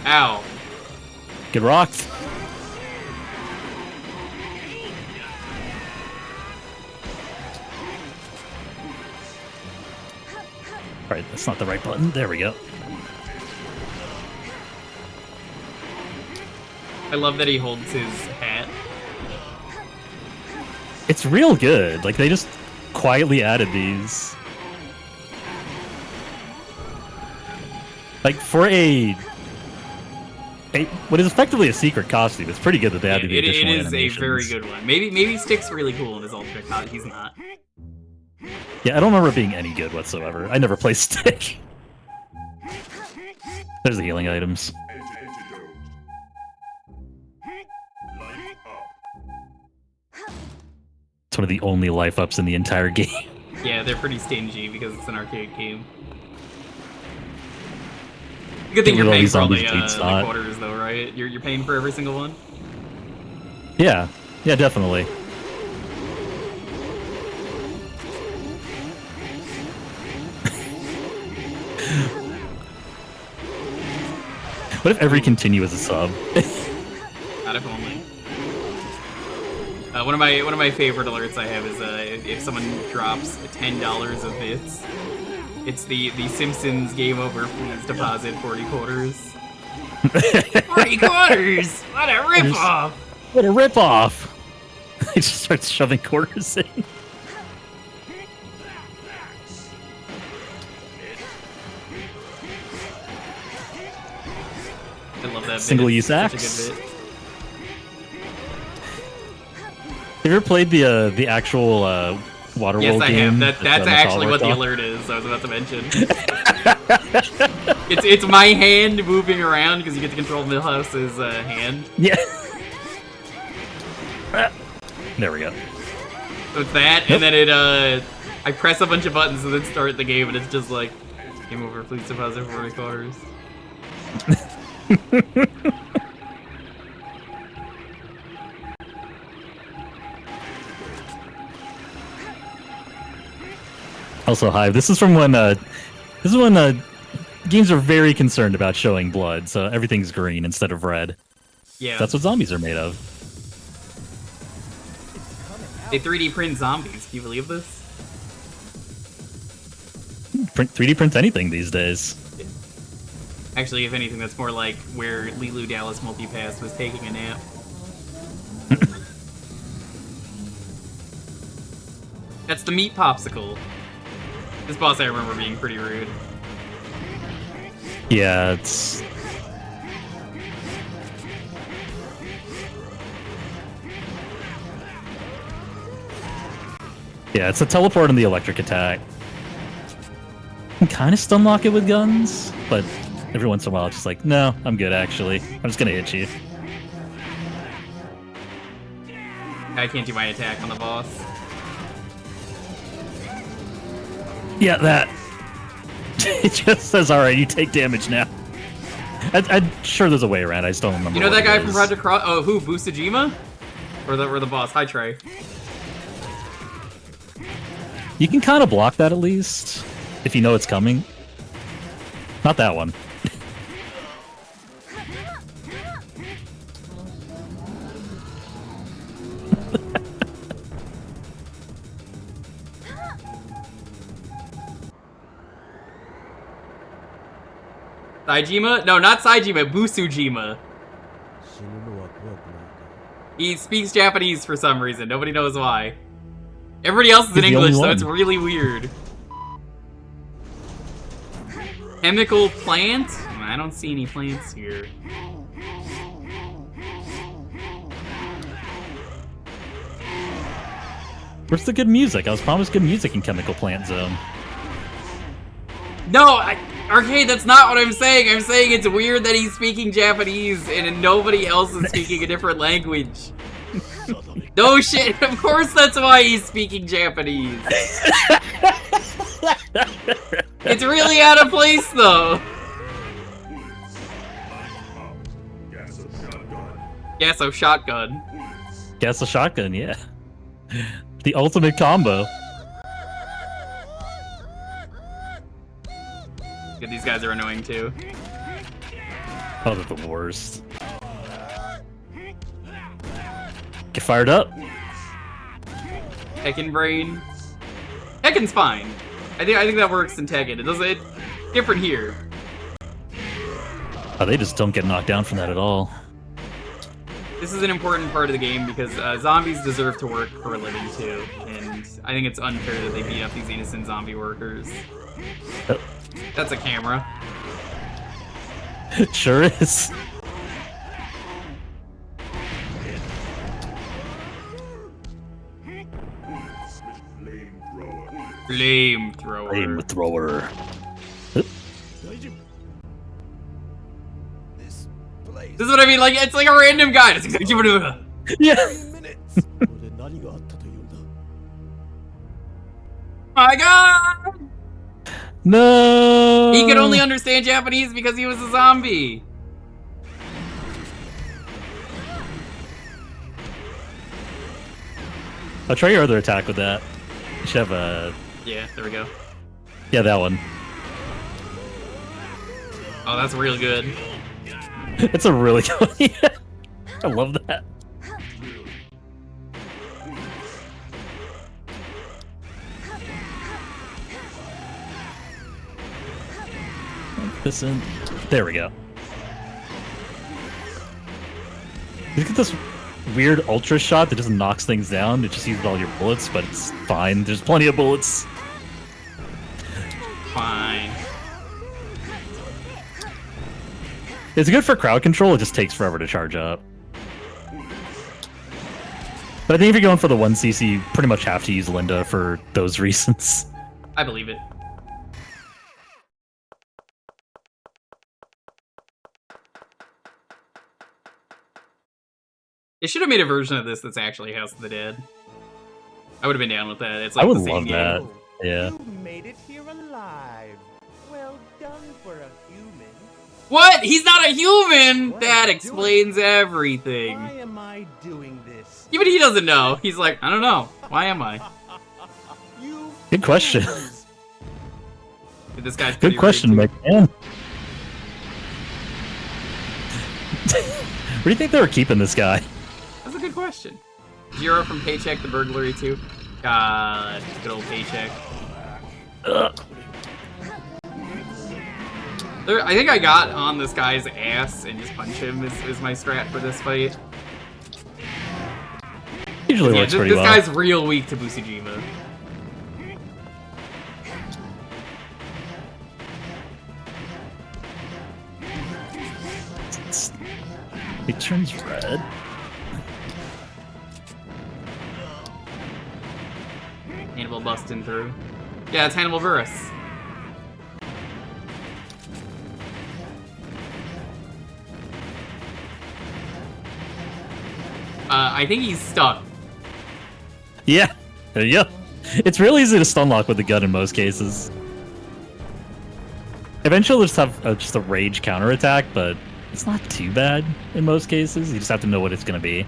Ow. Get rocked. Alright, that's not the right button. There we go. I love that he holds his hat. It's real good. Like, they just quietly added these. Like, for what is effectively a secret costume, it's pretty good that they added the additional It is animations. a very good one. Maybe Stick's really cool in his alternate cut. He's not. Yeah, I don't remember it being any good whatsoever. I never played Stick. There's the healing items. It's one of the only life ups in the entire game. Yeah, they're pretty stingy because it's an arcade game. Good thing you're paying for all the quarters, though, right? You're paying for every single one? Yeah, definitely. What if every continue is a sub? Not if only. One of my favorite alerts I have is if someone drops $10 of bits, it's the Simpsons game over. Please deposit 40 quarters. 40 quarters! What a ripoff! What a ripoff! He just starts shoving quarters in. I love that. Single-use axe. Such a good bit. Have you ever played the actual Waterworld game? Yes, I have. That's actually what the off? alert is. I was about to mention. it's my hand moving around because you get to control Milhouse's hand. Yeah. There we go. So it's that, and then I press a bunch of buttons and then start the game, and it's just like, game over. Please deposit 40 quarters. Also, Hive. This is when games are very concerned about showing blood, so everything's green instead of red. Yeah. That's what zombies are made of. They 3D print zombies. Can you believe this? 3D print anything these days. Actually, if anything, that's more like where Lilu Dallas Multipass was taking a nap. That's the meat popsicle. This boss I remember being pretty rude. Yeah, it's... Yeah, it's a teleport and the electric attack. You can kind of stun lock it with guns, but every once in a while it's just like, no, I'm good actually. I'm just gonna hit you. I can't do my attack on the boss. Yeah, that. It just says, alright, you take damage now. I'm sure there's a way around, I just don't remember. You know what that guy it from is. Project Cross? Oh, who? Busujima? Or the boss? Hi, Trey. You can kind of block that at least, if you know it's coming. Not that one. Saijima? No, not Saijima. Busujima. He speaks Japanese for some reason. Nobody knows why. Everybody else is in He's the only English, so one. it's really weird. Chemical plant? I don't see any plants here. Where's the good music? I was promised good music in Chemical Plant Zone. No, Arcade, that's not what I'm saying. I'm saying it's weird that he's speaking Japanese and nobody else is speaking a different language. No shit, of course that's why he's speaking Japanese. It's really out of place, though. Gasso shotgun. Guess a shotgun, yeah. The ultimate combo. Yeah, these guys are annoying, too. Oh, they're the worst. Get fired up. Tekken Brain. Tekken's fine. I think that works in Tekken. It doesn't. It's different here. Oh, they just don't get knocked down from that at all. This is an important part of the game because zombies deserve to work for a living too, and I think it's unfair that they beat up these innocent zombie workers. Oh. That's a camera. It sure is. Flamethrower. Flamethrower. This is what I mean, like, it's like a random guy. It's exactly what it is. Yeah. My god! No. He could only understand Japanese because he was a zombie. I'll try your other attack with that. You should have a... Yeah, there we go. Yeah, that one. Oh, that's real good. It's a really good one. Yeah. I love that. This in. There we go. Look at this weird ultra shot that just knocks things down. It just uses all your bullets, but it's fine. There's plenty of bullets. Fine. It's good for crowd control. It just takes forever to charge up. But I think if you're going for the 1cc, you pretty much have to use Linda for those reasons. I believe it. They should have made a version of this that's actually House of the Dead. I would have been down with that. It's like I would the same love game. that. Yeah. You made it here alive. Well done for a human. What? He's not a human! What That am I explains Why everything. am I doing this? Even he doesn't know. He's like, I don't know. Why am I? You Good question. fools. This guy's pretty Good question, rude, too. McMahon. Where do you think they were keeping this guy? That's a good question. Zero from Paycheck to Burglary 2. God, good old Paycheck. Ugh. I think I got on this guy's ass and just punch him is my strat for this fight. Usually Yeah, works this pretty well. guy's real weak to Busujima. It turns red. Hannibal busting through. Yeah, it's Hannibal Buress. I think he's stuck. Yeah, there you go. It's real easy to stun lock with the gun in most cases. Eventually, we'll just have just a rage counterattack, but it's not too bad in most cases. You just have to know what it's going to be.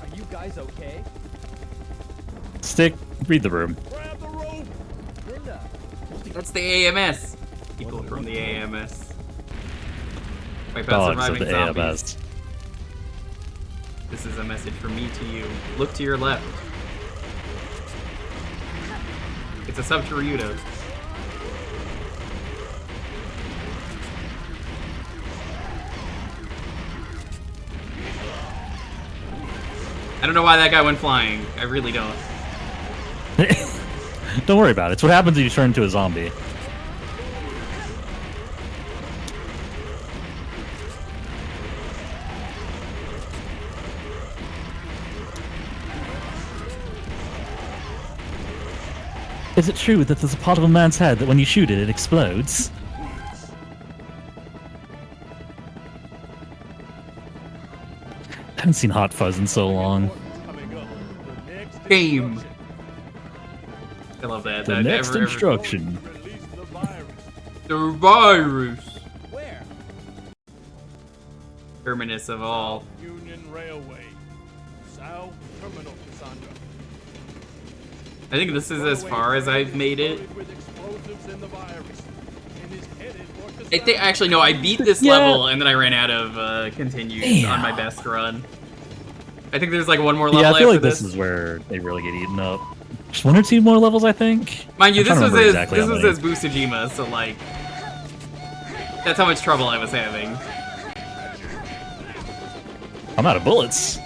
Are you guys okay? Stick, read the room. Grab the rope! Linda. That's the AMS. People from the AMS. Wipe out Dogs of surviving the zombies. AMS. This is a message from me to you. Look to your left. It's a sub to Ryudo. I don't know why that guy went flying. I really don't. Don't worry about it. It's what happens if you turn into a zombie. Is it true that there's a part of a man's head that when you shoot it, it explodes? I haven't seen Hot Fuzz in so long. Coming up. The next Game. instruction. I love that. The That next ever- instruction. Release the virus. The virus. Where? Terminus of all. Union Railway. South Terminal, Cassandra. I think this is as far as I've made it. Loaded with explosives in the virus. And is headed for I think actually no, I beat this Yeah. level and then I ran out of continues on my best run. I think there's like one more level Yeah, I feel after like this. this is where they really get eaten up. Just 1 or 2 more levels, I think. Mind you, I'm this trying was to remember as exactly how many. Busujima, so like that's how much trouble I was having. I'm out of bullets.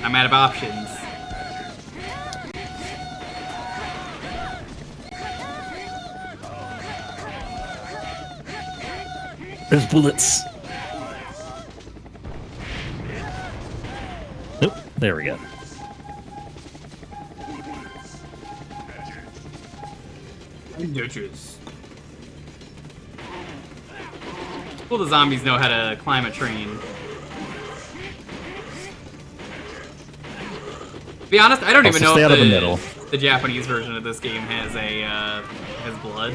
I'm out of options. There's bullets. Nope. There we go. Ditches. Well, the zombies know how to climb a train. To be honest, I don't even know stay if out of the middle. the Japanese version of this game has a has blood.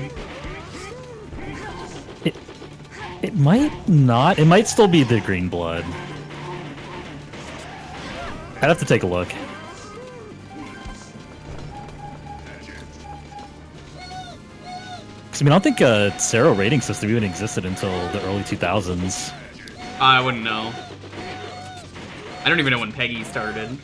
It might not. It might still be the green blood. I'd have to take a look. I mean, I don't think a Zero rating system even existed until the early 2000s. I wouldn't know. I don't even know when Peggy started.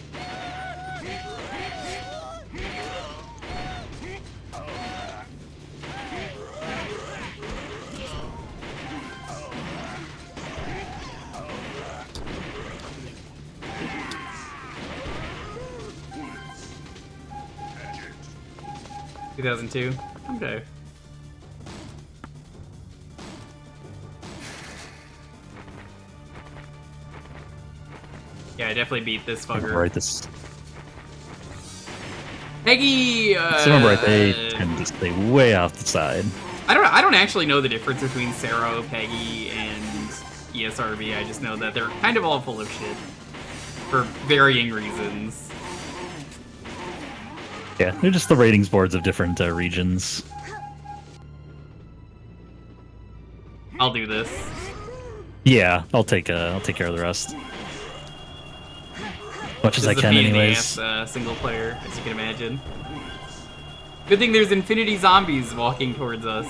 (2002). Okay. Yeah, I definitely beat this I fucker. remember right, this. Peggy. I remember right, they tend to stay way off the side. I don't actually know the difference between Sero, Peggy, and ESRB. I just know that they're kind of all full of shit for varying reasons. Yeah, they're just the ratings boards of different regions. I'll do this. Yeah, I'll take care of the rest. Much as This I is a can, pain in the anyways. ass, single player, as you can imagine. Good thing there's infinity zombies walking towards us.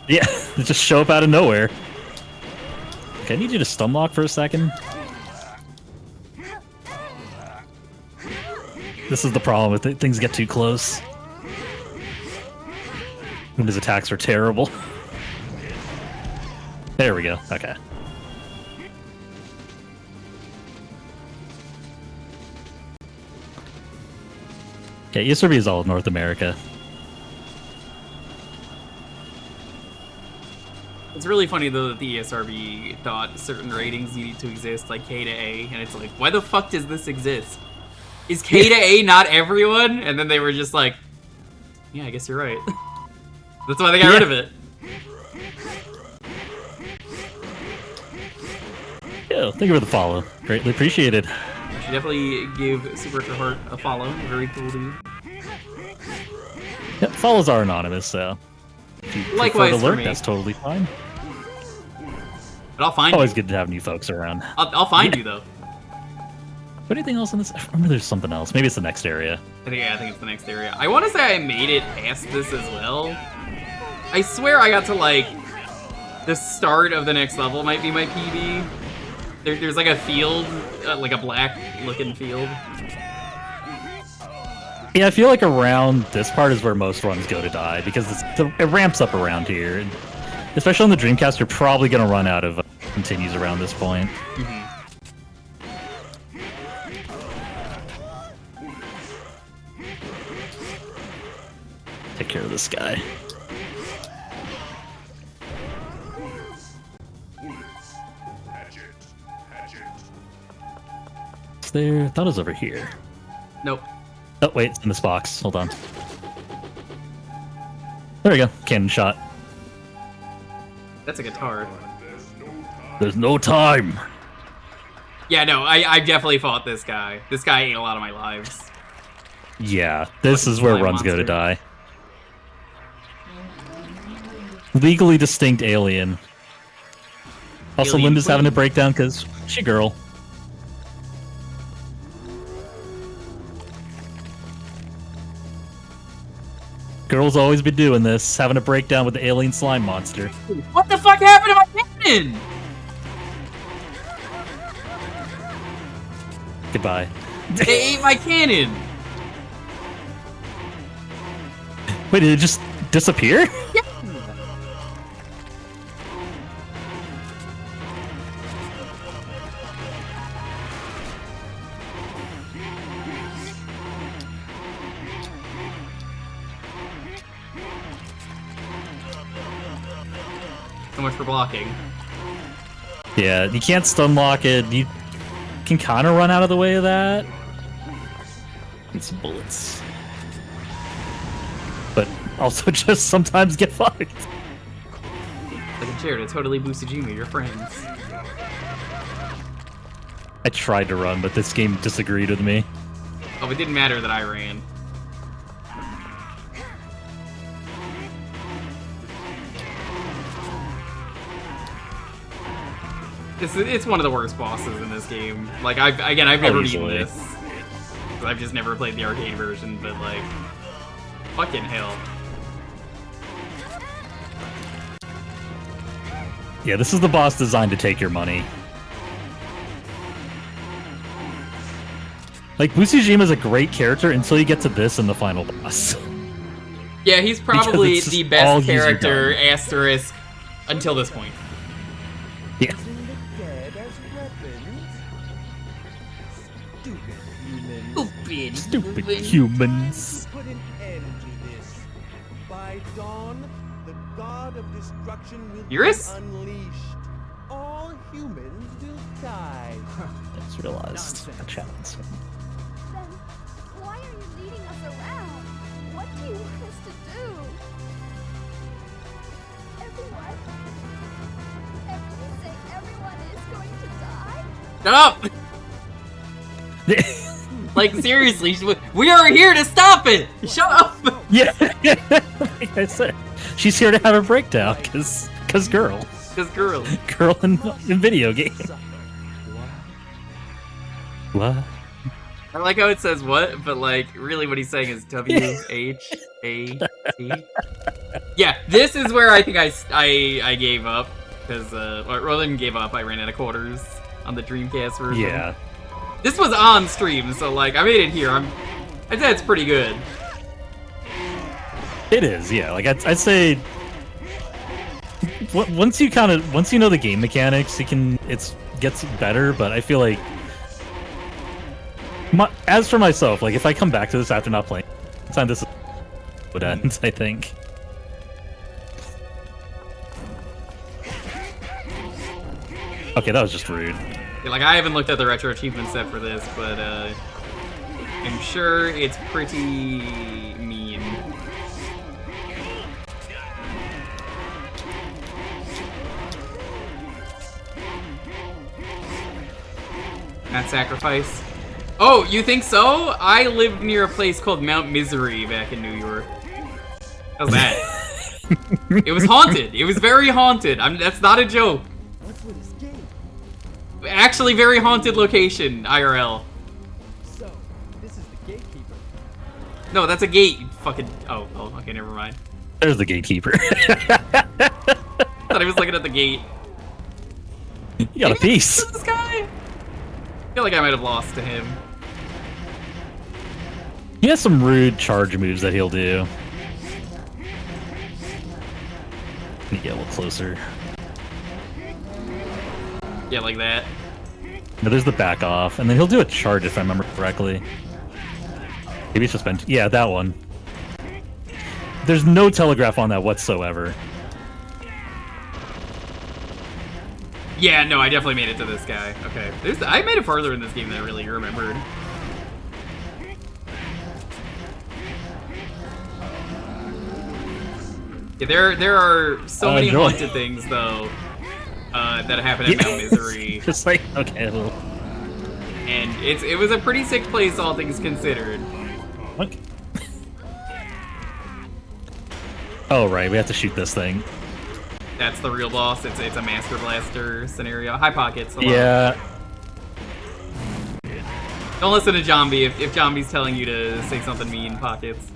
Yeah, they just show up out of nowhere. Okay, I need you to stun lock for a second. This is the problem with it. Things get too close. And his attacks are terrible. There we go. Okay. Okay, ESRB is all of North America. It's really funny though that the ESRB thought certain ratings needed to exist, like K to A, and it's like, why the fuck does this exist? Is K to A not everyone? And then they were just like, yeah, I guess you're right. That's why they got rid of it. Yeah, thank you for the follow. Greatly appreciated. You should definitely give superretroheart a follow. Very cool dude. Yep, follows are anonymous, so if you Likewise prefer to for lurk, me. that's totally fine. But I'll find Always you. good to have new folks around. I'll find you though. But anything else in this? I remember there's something else. Maybe it's the next area. I think it's the next area. I want to say I made it past this as well. I swear I got to like the start of the next level might be my PB. There's like a field, like a black looking field. Yeah, I feel like around this part is where most runs go to die, because it ramps up around here. And especially on the Dreamcast, you're probably going to run out of continues around this point. Mm-hmm. Take care of this guy. It's there. I thought it was over here. Nope. Oh, wait, it's in this box. Hold on. There we go. Cannon shot. That's a guitar. There's no time. Yeah, no, I definitely fought this guy. This guy ate a lot of my lives. Yeah, this is where slime runs go to monster. die. Legally distinct alien. Also, Alien Linda's having a queen. breakdown because she girl. Girls always be doing this, having a breakdown with the alien slime monster. What the fuck happened to my cannon? Goodbye. They ate my cannon. Wait, did it just disappear? So much for blocking. Yeah, you can't stun lock it. You can kind of run out of the way of that. And some bullets. But also just sometimes get fucked. Like a chair to totally Busujima your friends. I tried to run, but this game disagreed with me. Oh, it didn't matter that I ran. It's one of the worst bosses in this game. Like, I've never beaten Easily. this. I've just never played the arcade version, but like, fucking hell. Yeah, this is the boss designed to take your money. Like, Busujima's a great character until you get to this and the final boss. Yeah, he's probably it's just the all best user character, done. asterisk, until this point. Yeah. Using the dead as weapons. Stupid humans. Stupid. Stupid humans. Put an end to this. By dawn, the god of destruction will Eurus? be unleashed. All humans will die. I just realized a challenge. Then why are you leading us around? What do you want us to do? Everyone? You say everyone is going to die? Shut up! Like, seriously, we are here to stop it! Shut up! Yeah, like I said, she's here to have a breakdown, cause girl. This girl. Girl in video game. What? I like how it says what, but like, really what he's saying is W-H-A-T. Yeah, this is where I think I gave up, because, rather than gave up, I ran out of quarters on the Dreamcast version. Yeah. This was on stream, so like, I made it here. I'd say it's pretty good. It is, yeah. Like I'd say, once you know the game mechanics, it gets better. But I feel like, as for myself, like if I come back to this after not playing, it's time this would end. I think. Okay, that was just rude. Yeah, like, I haven't looked at the retro achievement set for this, but I'm sure it's pretty mean. Not sacrifice. Oh, you think so? I lived near a place called Mount Misery back in New York. How's that? It was haunted. It was very haunted. That's not a joke. What's with this game? Actually, very haunted location, IRL. So, this is the gatekeeper. No, that's a gate, you fucking... Oh, okay, never mind. There's the gatekeeper. Thought I was looking at the gate. You got a piece. This guy? I feel like I might have lost to him. He has some rude charge moves that he'll do. Let me get a little closer. Yeah, like that. No, there's the back off, and then he'll do a charge if I remember correctly. Maybe it's just been... Yeah, that one. There's no telegraph on that whatsoever. Yeah, no, I definitely made it to this guy. Okay. I made it farther in this game than I really remembered. Yeah, there are so many really? haunted things, though, that happen at Mount Misery. Just like, okay, well... And it was a pretty sick place, all things considered. Okay. Oh, right, we have to shoot this thing. That's the real boss. It's a Master Blaster scenario. Hi, Pockets. Hello. Yeah. Don't listen to Zombie if Zombie's telling you to say something mean, Pockets.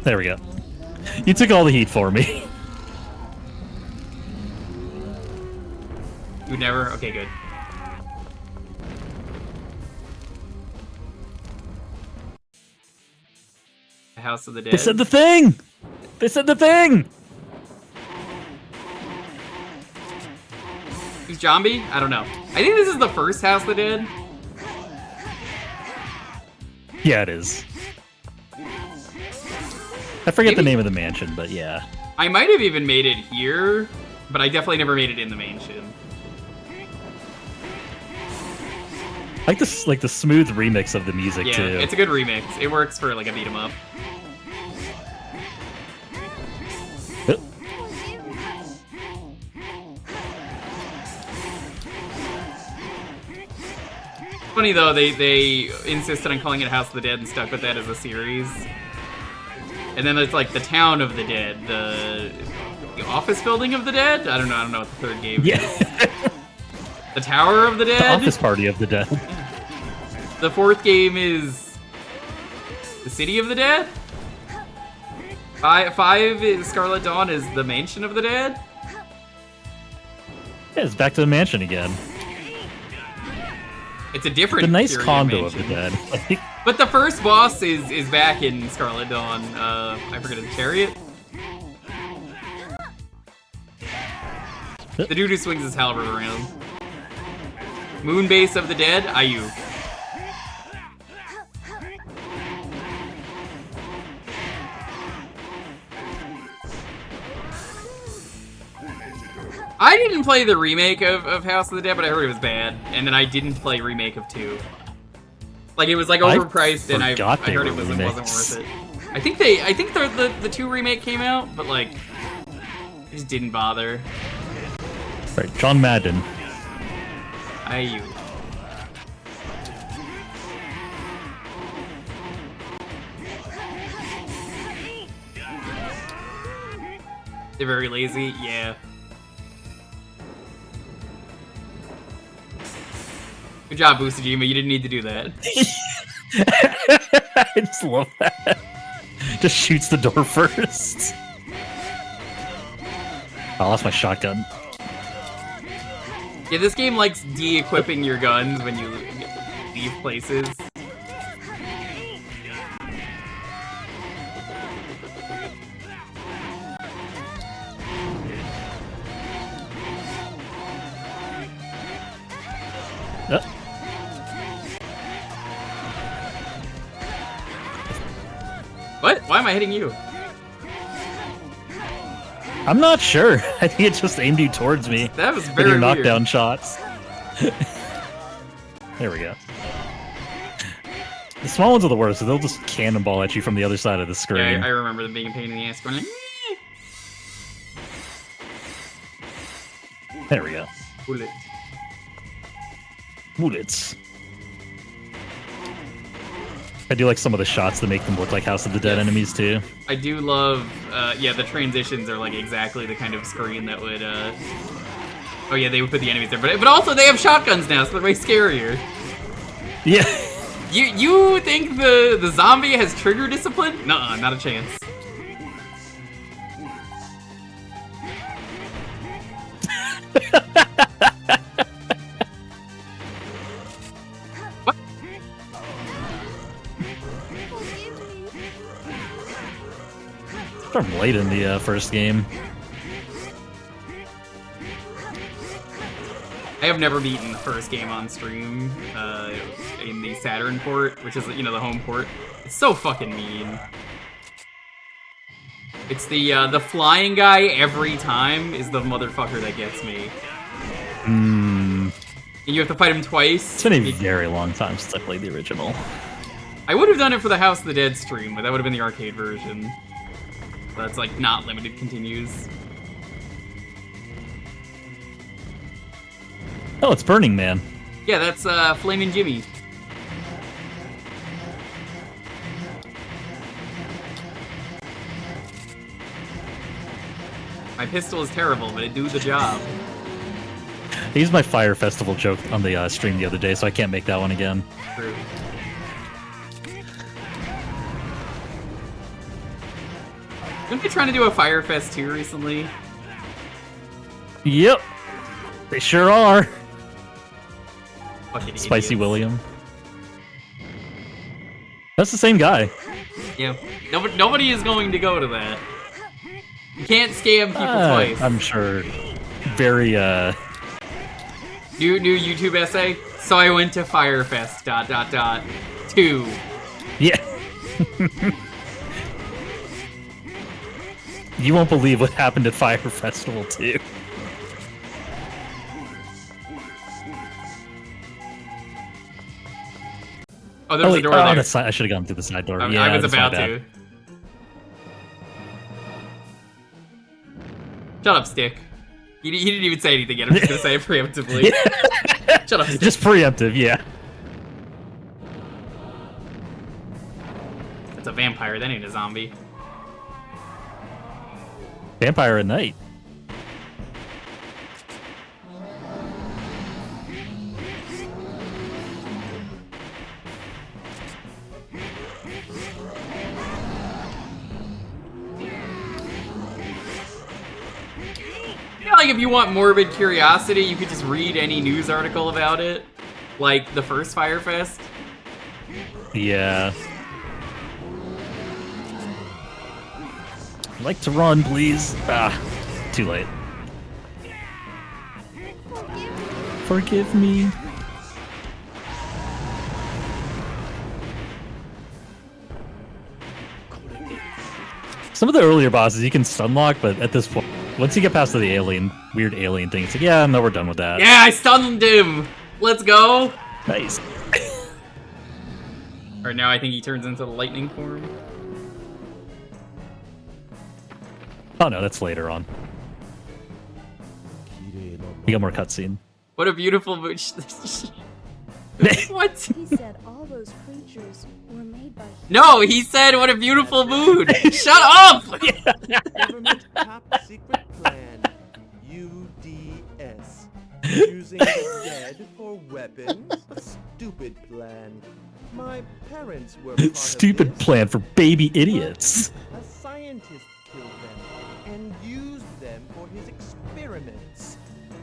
There we go. You took all the heat for me. You never? Okay, good. The House of the Dead. They said the thing! They said the thing! Who's Zombie? I don't know. I think this is the first House of the Dead. Yeah, it is. I forget the Maybe- name of the mansion, but yeah. I might have even made it here, but I definitely never made it in the mansion. I like this, like the smooth remix of the music Yeah, too. it's a good remix. It works for like a beat 'em up. Funny though, they insisted on calling it House of the Dead and stuck with that as a series. And then there's like the Town of the Dead, the Office Building of the Dead. I don't know what the third game Yeah. is. The Tower of the The Dead. Office Party of the Dead. The fourth game is the City of the Dead. Five is Scarlet Dawn is the Mansion of the Dead. Yeah, it's back to the mansion again. It's a different. The nice period condo of the mansion. dead. Like, But the first boss is back in Scarlet Dawn. I forget his chariot. The dude who swings his halberd around. Moonbase of the Dead, Ayu. I didn't play the remake of House of the Dead, but I heard it was bad. And then I didn't play remake of 2. Like, it was like I overpriced, and I forgot they heard it were wasn't remakes. worth it. I think the 2 remake came out, but like, I just didn't bother. right, John Madden. Ayu. They're very lazy, yeah. Good job, Busujima. You didn't need to do that. I just love that. Just shoots the door first. I lost my shotgun. Yeah, this game likes de-equipping your guns when you leave places. What? Why am I hitting you? I'm not sure. I think it just aimed you towards me. That was with very your weird. knockdown shots. There we go. The small ones are the worst, so they'll just cannonball at you from the other side of the screen. Yeah, I remember them being a pain in the ass. Going like, There we go. bullet. Bullets. I do like some of the shots that make them look like House of the Dead Yes. enemies too. I do love, yeah, the transitions are like exactly the kind of screen that would, oh yeah, they would put the enemies there, but also they have shotguns now, so they're way scarier. Yeah. You think the zombie has trigger discipline? Nuh-uh, not a chance. What? From late in the first game. I have never beaten the first game on stream, in the Saturn port, which is, you know, the home port. It's so fucking mean. It's the flying guy every time is the motherfucker that gets me. Hmm. And you have to fight him twice. It's been a very long time since I played the original. I would have done it for the House of the Dead stream, but that would have been the arcade version. That's like not limited continues. Oh, it's Burning Man. Yeah, that's Flamin' Jimmy. My pistol is terrible, but it do the job. I used my Fire Festival joke on the stream the other day, so I can't make that one again. True. Weren't they trying to do a Fire Fest 2 recently? Yep. They sure are. Fucking Spicy idiots. William. That's the same guy. Yeah, nobody is going to go to that. You can't scam people twice. I'm sure. Very, New YouTube essay. So I went to Firefest, ... 2. Yeah. You won't believe what happened at Fire Festival 2. Oh, there's a door there. I should have gone through the side door. Yeah, I was that's about my bad. to. Shut up, Stick. He didn't even say anything yet. I'm just gonna say it preemptively. Shut up, Stick. Just preemptive, yeah. That's a vampire, that ain't a zombie. Vampire at night. You know, like, if you want morbid curiosity, you could just read any news article about it. Like, the first Firefest. Yeah. I'd like to run, please. Ah, too late. Forgive me. Some of the earlier bosses you can stunlock, but at this point, once you get past the weird alien thing, it's like, yeah, no, we're done with that. Yeah, I stunned him! Let's go! Nice. Alright, now I think he turns into the lightning form. Oh no, that's later on. We got more cutscene. What a beautiful mood. What? He said all those creatures were made by No, he said, what a beautiful mood! Shut up! Government top secret plan. UDS. Using the dead for weapons? Stupid plan. My parents were part Stupid of this. plan for baby idiots. A scientist killed them and used them for his experiments.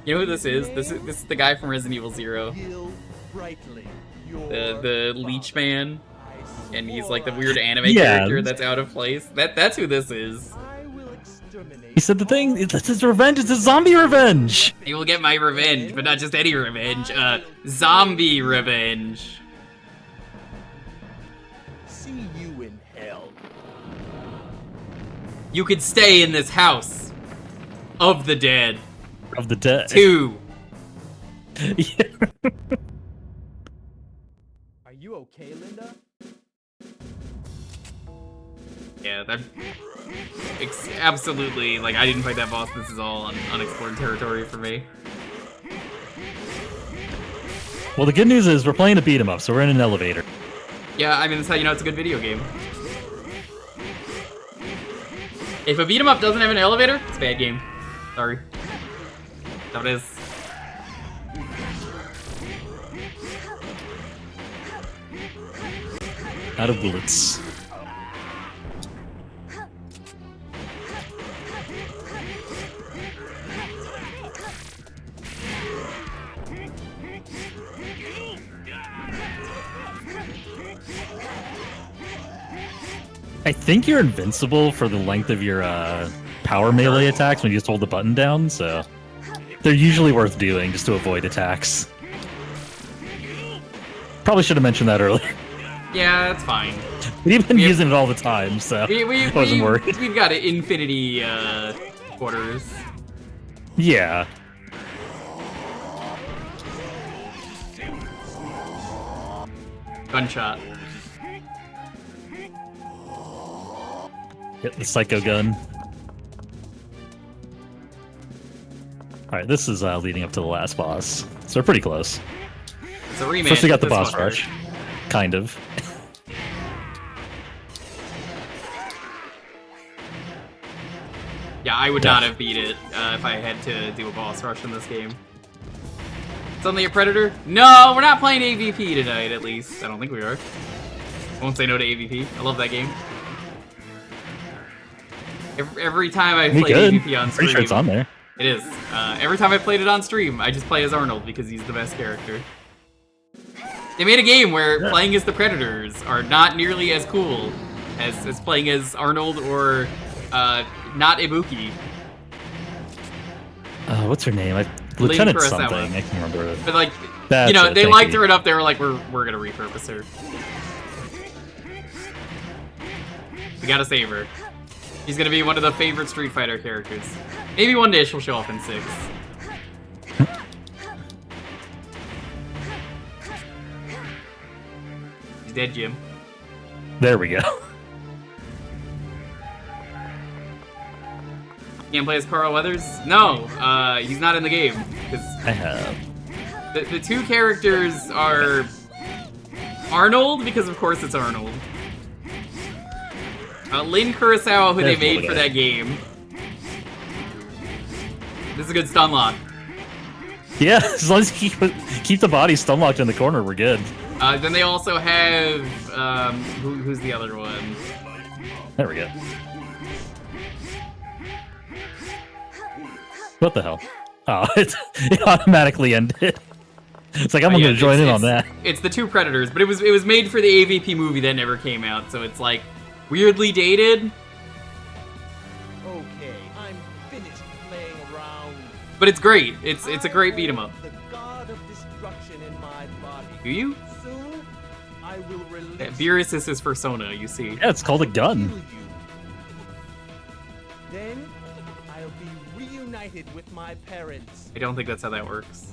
You know who this is? This is the guy from Resident Evil 0. Gil Brightly, The leech man. And he's like the weird anime Yeah. character that's out of place. That's who this is. I will exterminate. He said the thing, it's his revenge, it's a zombie revenge! He will get my revenge, but not just any revenge. Zombie revenge. See you in hell. You could stay in this house of the dead. Of the dead. 2. Yeah. Are you okay, Linda? Yeah, that... absolutely, like, I didn't fight that boss. This is all unexplored territory for me. Well, the good news is we're playing a beat 'em up, so we're in an elevator. Yeah, I mean, that's how you know it's a good video game. If a beat 'em up doesn't have an elevator, it's a bad game. Sorry. That's what it is. Out of bullets. I think you're invincible for the length of your power melee attacks when you just hold the button down, so they're usually worth doing just to avoid attacks. Probably should have mentioned that earlier. Yeah, that's fine. We've been using it all the time, so I wasn't worried. We've got infinity quarters. Yeah. Gunshot. Hit the psycho gun. Alright, this is leading up to the last boss. So we're pretty close. It's a rematch. First we got the with this boss fucker. rush. Kind of. Yeah, I would not have beat it if I had to do a boss rush in this game. Suddenly a Predator? No, we're not playing AVP tonight, at least. I don't think we are. Won't say no to AVP. I love that game. Every time I We play good. AVP on stream... Pretty sure it's on there. It is. Every time I played it on stream, I just play as Arnold because he's the best character. They made a game where playing as the Predators are not nearly as cool as playing as Arnold or not Ibuki. What's her name? Lieutenant Kurosawa. something. I can't remember. But like, That's you know, it, they thank liked you. her enough. They were like, we're gonna repurpose her. We gotta save her. She's gonna be one of the favorite Street Fighter characters. Maybe one day she'll show up in 6. He's dead, Jim. There we go. Can't play as Carl Weathers? No, he's not in the game. Because I have. the two characters are Arnold, because of course it's Arnold. Lin Kurosawa, who There's they made one for guy. that game. This is a good stun lock. Yeah, as long as you keep the body stun locked in the corner, we're good. Then they also have who's the other one? There we go. What the hell? Oh, it automatically ended. It's like I'm Yeah, gonna join in on it's- that. It's the two Predators, but it was made for the AVP movie that never came out, so it's like weirdly dated, Okay, I'm finished playing around. but it's great. It's a great beat 'em up. The god of destruction in my body. Do you? Soon, I will release Yeah, Beerus is his persona, you see. Yeah, it's called a gun. you. Then, I'll be reunited with my parents. I don't think that's how that works.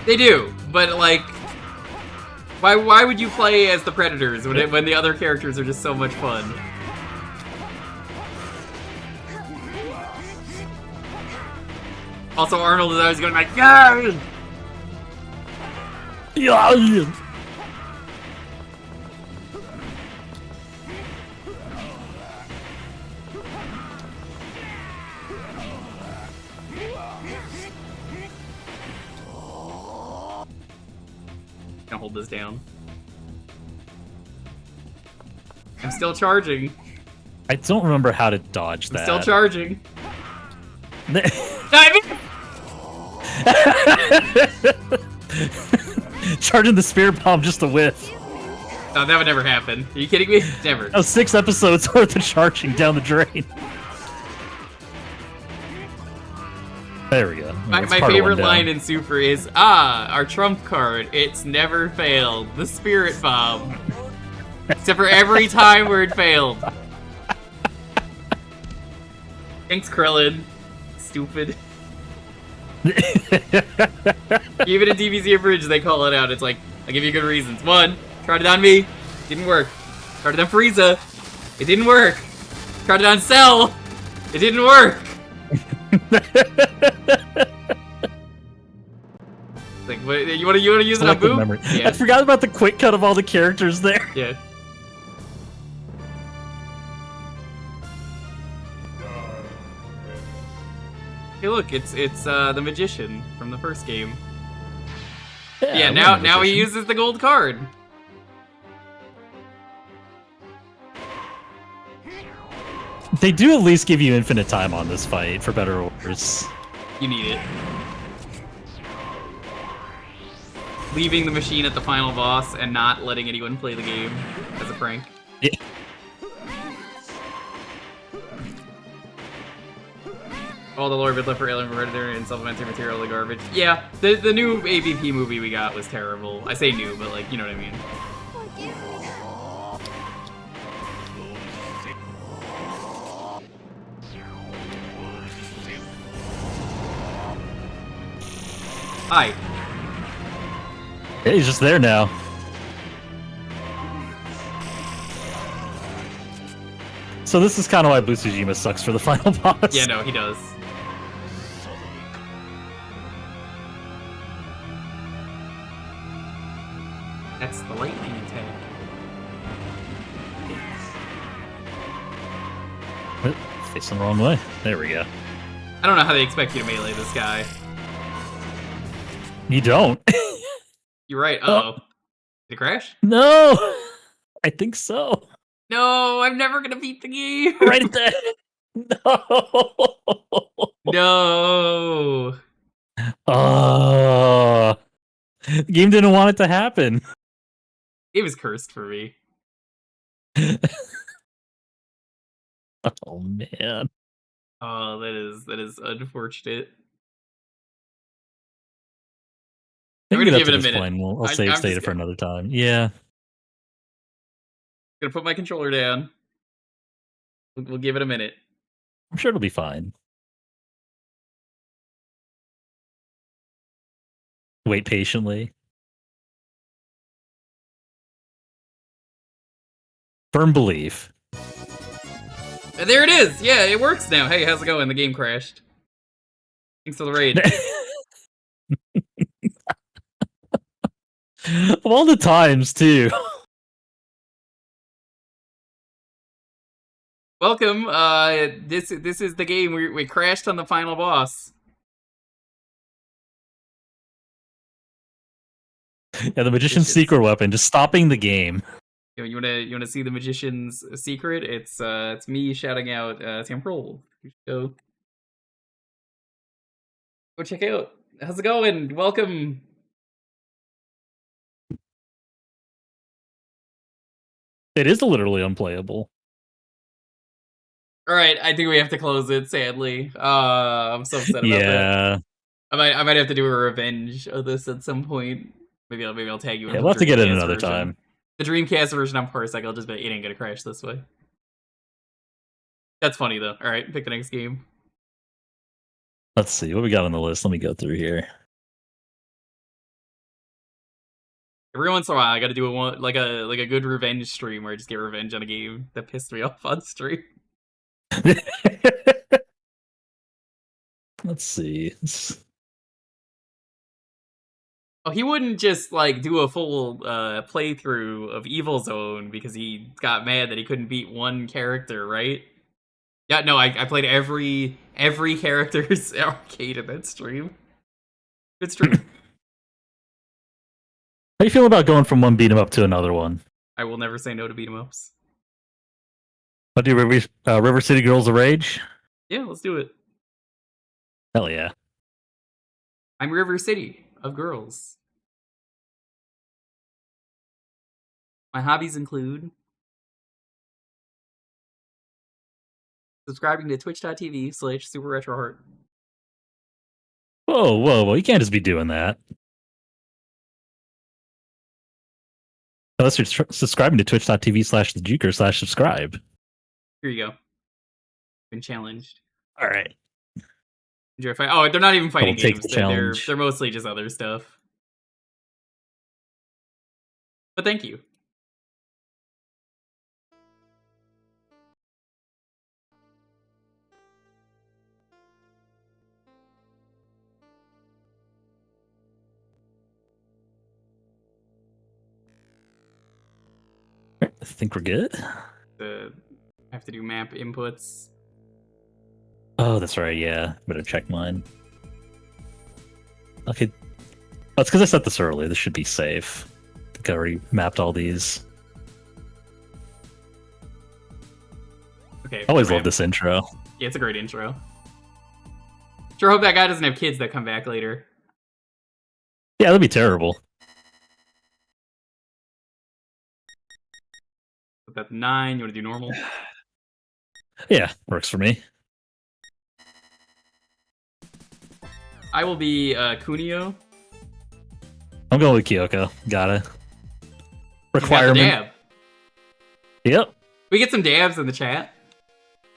They do, but like, why would you play as the Predators when the other characters are just so much fun? Also, Arnold is always going like, yeah! Yeah. Gonna hold this down. I'm still charging. I don't remember how to dodge I'm that. still charging. charging. Charging the spirit bomb just a whiff. No, that would never happen. Are you kidding me? Never. That was 6 episodes worth of charging down the drain. There we go. My That's part of favorite one down. line in Super is, our trump card, it's never failed. The spirit bomb. Except for every time where it failed. Thanks, Krillin. Stupid. Even in DBZ Abridged, they call it out. It's like, I'll give you good reasons. 1, tried it on me, didn't work. Tried it on Frieza, it didn't work. Tried it on Cell, it didn't work. Like, what, you want to use it on Selective Boo? memory. Yeah. I forgot about the quick cut of all the characters there. Yeah. Hey, look, it's the magician from the first game. Yeah, I now remember he this. uses the gold card. They do at least give you infinite time on this fight, for better or worse. You need it. Leaving the machine at the final boss and not letting anyone play the game as a prank. Yeah. All the lore bit left for Alien Predator and supplementary material the garbage. Yeah, the new AVP movie we got was terrible. I say new, but like, you know what I mean. Forgive me. Hi. Yeah, he's just there now. So this is kind of why Busujima sucks for the final boss. Yeah, no, he does. That's the lightning attack. Facing the wrong way. There we go. I don't know how they expect you to melee this guy. You don't. You're right. Uh-oh. Did it crash? No! I think so. No, I'm never gonna beat the game. Right at that. No! No. Oh. The game didn't want it to happen. It was cursed for me. Oh, man. Oh, that is unfortunate. I'm Maybe gonna that's give it a this minute. point. I'll I'm save just state it for another time. Yeah. gonna put my controller down. We'll give it a minute. I'm sure it'll be fine. Wait patiently. Firm belief. And there it is. Yeah, it works now. Hey, how's it going? The game crashed. Thanks for the raid. Of all the times, too. Welcome. This is the game we crashed on the final boss. Yeah, the magician's secret weapon, just stopping the game. You wanna see the magician's secret? It's me shouting out temporal. Go check out. How's it going? Welcome. It is literally unplayable. All right, I think we have to close it. Sadly, I'm so upset about that. I might have to do a revenge of this at some point. Maybe I'll tag you in. Yeah, we'll have to get it another time. The Dreamcast version on Parsec, I'll just bet it ain't gonna crash this way. That's funny though. All right, pick the next game. Let's see what we got on the list. Let me go through here. Every once in a while, I got to do like a good revenge stream where I just get revenge on a game that pissed me off on stream. Let's see. Oh, he wouldn't just like do a full playthrough of Evil Zone because he got mad that he couldn't beat one character, right? Yeah, no, I played every character's arcade in that stream. Good stream. How do you feel about going from one beat 'em up to another one? I will never say no to beat 'em ups. What do River City Girls of Rage? Yeah, let's do it. Hell yeah. I'm River City of Girls. My hobbies include subscribing to twitch.tv/superretroheart. Whoa. You can't just be doing that. Unless you're subscribing to twitch.tv/thejewker/subscribe. Here you go. Been challenged. All right. Enjoy fight. Oh, they're not even fighting take games. the challenge. They're mostly just other stuff. But thank you. I think we're good. I have to do map inputs. Oh, that's right. Yeah, better check mine. Okay, that's because I set this early. This should be safe. I think I already mapped all these. Okay. I always love this intro. Yeah, it's a great intro. Sure hope that guy doesn't have kids that come back later. Yeah, that'd be terrible. Put that 9. You want to do normal? Yeah, works for me. I will be Kunio. I'm going with Kyoko. Gotta. You got the Requirement. dab. Yep. We get some dabs in the chat.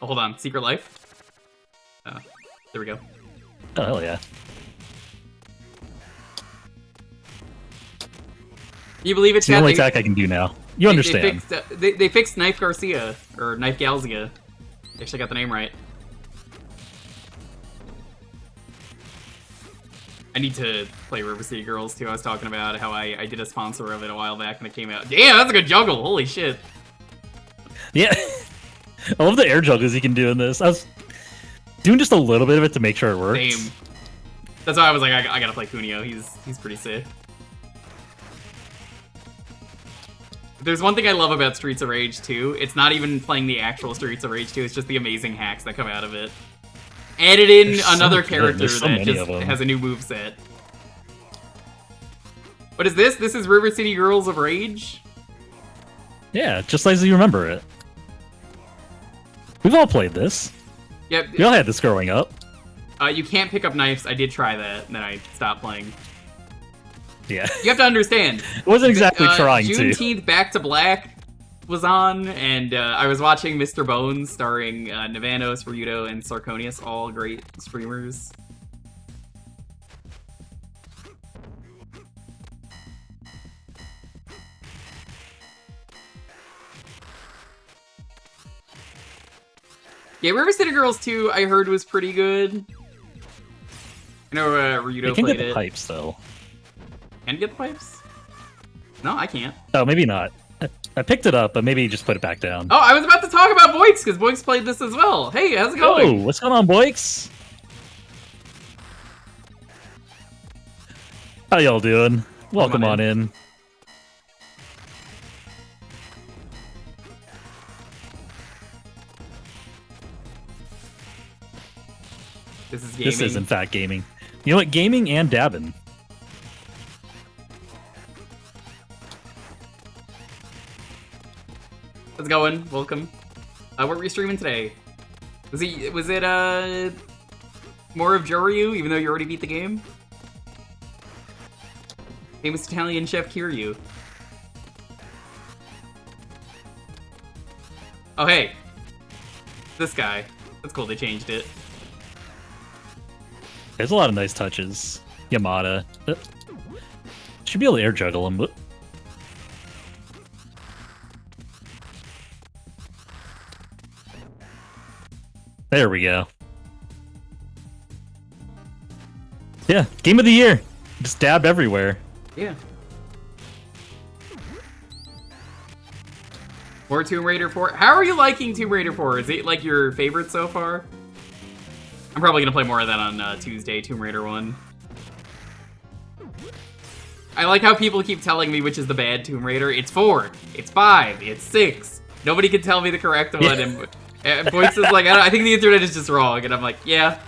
Oh, hold on. Secret Life. There we go. Oh, hell yeah. You believe it, It's the chat? only attack I can do now. You understand. They fixed Knife Garcia, or Knife Galzia. Actually got the name right. I need to play River City Girls too. I was talking about how I did a sponsor of it a while back when it came out. Damn, that's a good juggle. Holy shit. Yeah. I love the air juggles you can do in this. I was doing just a little bit of it to make sure it works. Same. That's why I was like, I gotta play Kunio. He's pretty sick. There's one thing I love about Streets of Rage 2. It's not even playing the actual Streets of Rage 2, it's just the amazing hacks that come out of it. Added in There's so another good. character There's so that many just of 'em. has a new moveset. What is this? This is River City Girls of Rage? Yeah, just as you remember it. We've all played this. Yep. We all had this growing up. You can't pick up knives. I did try that, and then I stopped playing. Yeah. You have to understand. It wasn't exactly trying to. Juneteenth Back to Black was on, and I was watching Mr. Bones starring Navanos, Ryudo, and Sarconius, all great streamers. Yeah, River City Girls 2, I heard was pretty good. I know Ryudo You can played get the it. pipes, though. Can get the pipes? No, I can't. Oh, maybe not. I picked it up, but maybe just put it back down. Oh, I was about to talk about Boix, because Boix played this as well. Hey, how's it Oh, going? what's going on, Boix? How y'all doing? Welcome on in. This is gaming. This is, in fact, gaming. You know what? Gaming and dabbing. How's it going? Welcome. What were you streaming today? Was it more of Joryu, even though you already beat the game? Famous Italian chef Kiryu. Oh hey. This guy. That's cool, they changed it. There's a lot of nice touches. Yamada. Should be able to air juggle him, but... There we go. Yeah, game of the year. Just dab everywhere. Yeah. More Tomb Raider 4. How are you liking Tomb Raider 4? Is it like your favorite so far? I'm probably gonna play more of that on Tuesday, Tomb Raider 1. I like how people keep telling me which is the bad Tomb Raider. It's 4, it's 5, it's 6. Nobody can tell me the correct one, and Boix is like, I think the internet is just wrong, and I'm like, yeah.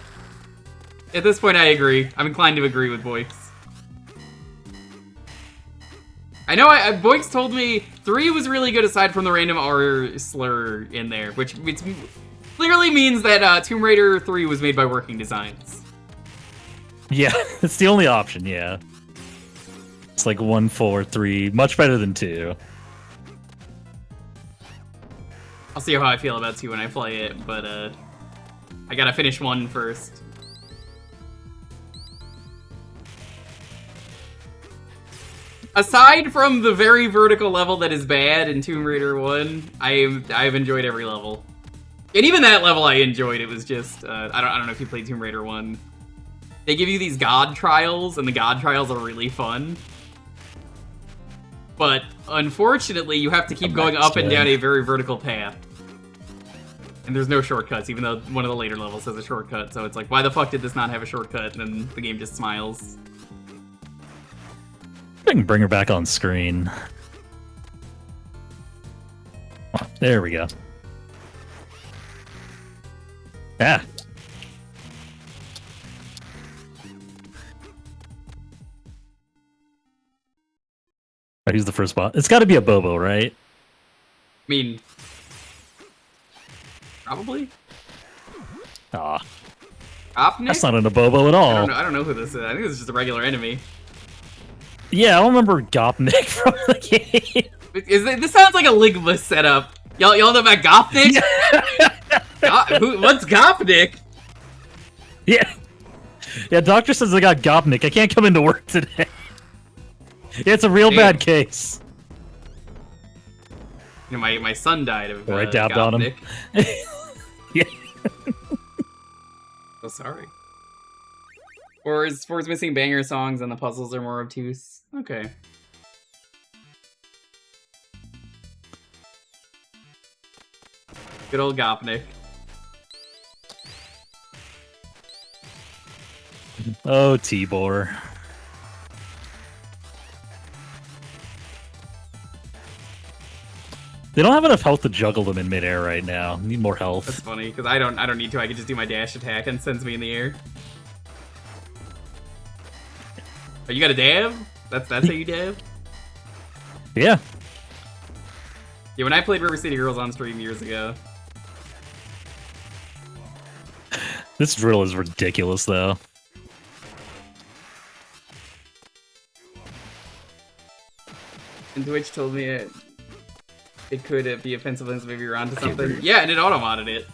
At this point, I agree. I'm inclined to agree with Boix. I know Boix told me 3 was really good aside from the random R slur in there, which clearly means that Tomb Raider 3 was made by Working Designs. Yeah, it's the only option, yeah. It's like 1, 4, 3. Much better than 2. I'll see how I feel about 2 when I play it, but I gotta finish 1 first. Aside from the very vertical level that is bad in Tomb Raider 1, I've enjoyed every level. And even that level I enjoyed. It was just I don't know if you played Tomb Raider 1. They give you these god trials, and the god trials are really fun. But unfortunately, you have to keep going up and down a very vertical path. And there's no shortcuts, even though one of the later levels has a shortcut. So it's like, why the fuck did this not have a shortcut? And then the game just smiles. I can bring her back on screen. There we go. Yeah. Alright, who's the first bot? It's got to be a Bobo, right? I mean, probably. Aw, Opnik? that's not an Abobo at all. I don't know who this is. I think this is just a regular enemy. Yeah, I don't remember Gopnik from the game. This sounds like a Ligma setup. Y'all know about Gopnik? What's Gopnik? Yeah. Yeah, doctor says I got Gopnik. I can't come into work today. Yeah, it's a real bad case. You know, my son died of I dabbed Gopnik. on him. Yeah. Oh, sorry. Or is 4's missing banger songs and the puzzles are more obtuse? Okay. Good old Gopnik. Oh, They don't have enough health to juggle them in midair right now. Need more That's health. funny, because I don't need to. I can just do my dash attack and it sends me in the air. Oh, you got a dab? That's how you dab? Yeah. Yeah, when I played River City Girls on stream years ago. This drill is ridiculous, though. And Twitch told me it could be offensive and maybe you're onto something. Yeah, and it auto-modded it.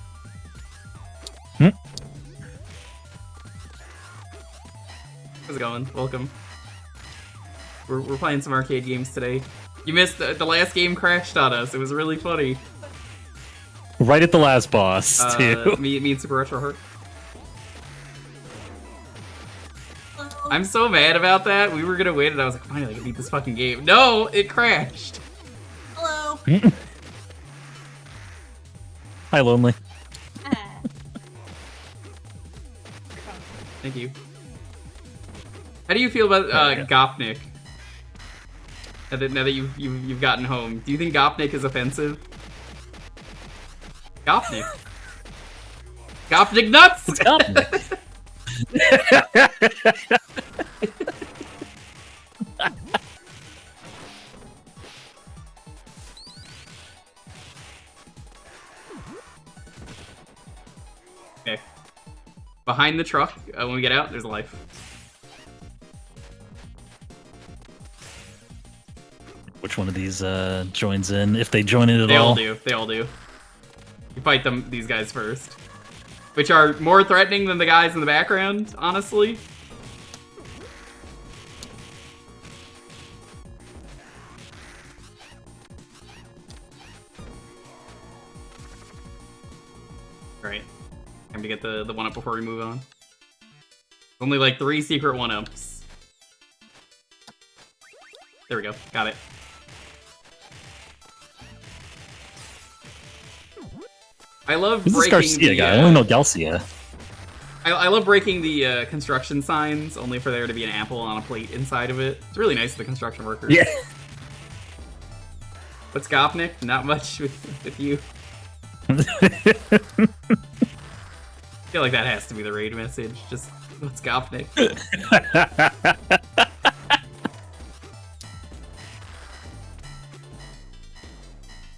How's it going? Welcome. We're playing some arcade games today. You missed the last game crashed on us. It was really funny. Right at the last boss, too. Me and Super Retro Heart. I'm so mad about that. We were gonna win, and I was like, finally, I can beat this fucking game. No, it crashed. Hello. Hi, Lonely. Thank you. How do you feel about Gopnik? Now that you've gotten home, do you think Gopnik is offensive? Gopnik. Gopnik nuts. It's Gopnik. Okay. Behind the truck, when we get out, there's a life. Which one of these joins in? If they join in at all? They all do. They all do. You fight these guys first. Which are more threatening than the guys in the background, honestly. Right. Time to get the 1-up before we move on. Only like 3 secret 1-ups. There we go. Got it. I love Who's this breaking Garcia the, guy? I only know Garcia. I love breaking the construction signs, only for there to be an apple on a plate inside of it. It's really nice of the construction workers. Yeah. What's Gopnik? Not much with you. I feel like that has to be the raid message. Just, what's Gopnik?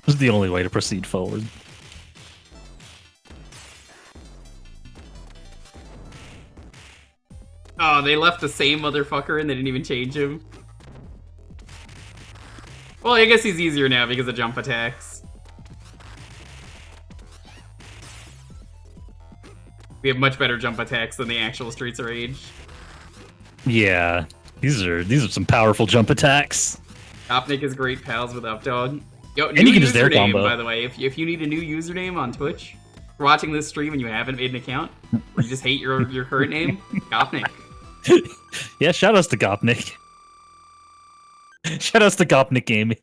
This is the only way to proceed forward. Oh, they left the same motherfucker and they didn't even change him. Well, I guess he's easier now because of jump attacks. We have much better jump attacks than the actual Streets of Rage. Yeah, these are some powerful jump attacks. Gopnik is great pals with Updog. Yo, And new you can just air username, combo. by the way. If you need a new username on Twitch, if you're watching this stream and you haven't made an account, or you just hate your current name, Gopnik. Yeah, shout outs to Gopnik. Shout outs to Gopnik Gaming.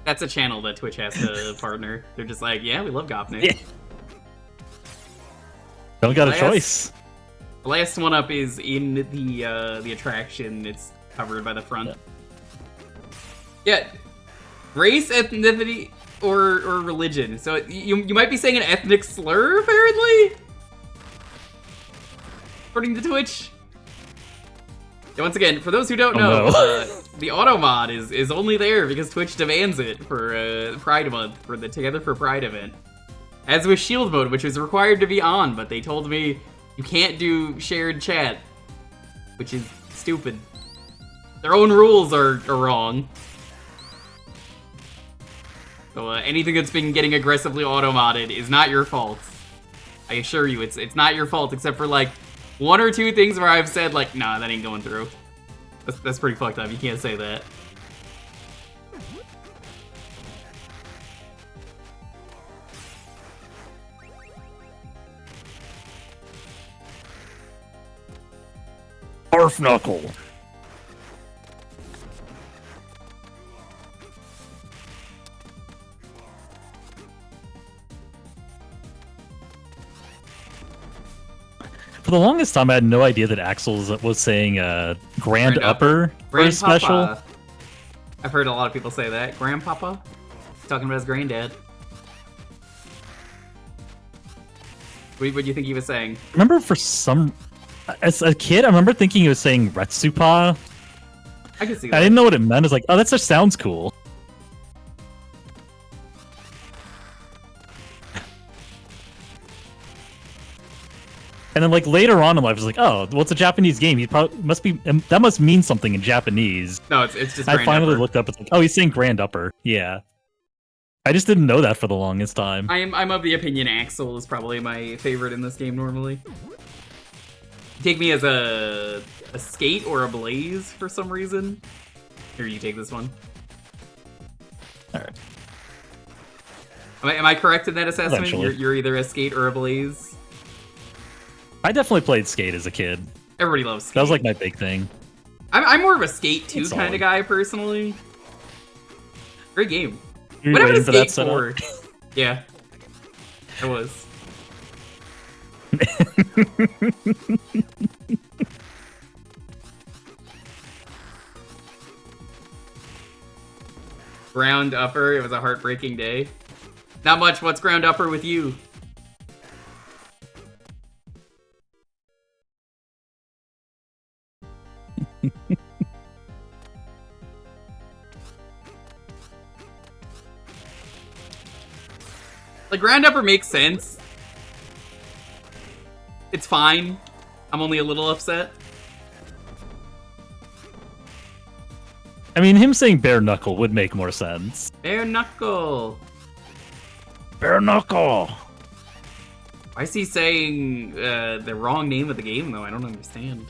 That's a channel that Twitch has to partner. They're just like, yeah, we love Gopnik. Yeah. Don't got a Last- choice. The last 1-up is in the attraction. It's covered by the front. Yeah. Race, ethnicity, or religion. So you might be saying an ethnic slur, apparently? According to Twitch. Yeah, once again, for those who don't know, no. the auto mod is only there because Twitch demands it for Pride Month, for the Together for Pride event. As with Shield mode, which is required to be on, but they told me you can't do shared chat, which is stupid. Their own rules are wrong. So anything that's been getting aggressively auto-modded is not your fault. I assure you, it's not your fault, except for like 1 or 2 things where I've said like, nah, that ain't going through. That's pretty fucked up. You can't say that. Arf Knuckle. For the longest time, I had no idea that Axel was saying Grand Grand Upper for Grand his special. Papa. I've heard a lot of people say that. Grandpapa? Talking about his granddad. What do you think he was saying? Remember as a kid, I remember thinking he was saying Retsupa. I can see that. I didn't know what it meant. I was like, oh, that just sounds cool. And then, like, later on in life, I was like, oh, well, it's a Japanese game. He probably that must mean something in Japanese. No, it's just. I finally looked up. It's like, oh, he's saying Grand Upper. Yeah. I just didn't know that for the longest time. I'm of the opinion Axel is probably my favorite in this game normally. Take me as a skate or a blaze for some reason. Here, you take this one. Alright. Am I correct in that assessment? Eventually. You're either a skate or a blaze. I definitely played Skate as a kid. Everybody loves skate. That was like my big thing. I'm more of a Skate 2 It's kind solid. of guy personally. Great game. You What waiting happened for to that Skate setup? 4? Yeah, I was. Ground upper. It was a heartbreaking day. Not much. What's ground upper with you? Like, ground upper makes sense. It's fine. I'm only a little upset. I mean, him saying bare knuckle would make more sense. Bare knuckle. Bare knuckle. Why is he saying the wrong name of the game, though? I don't understand.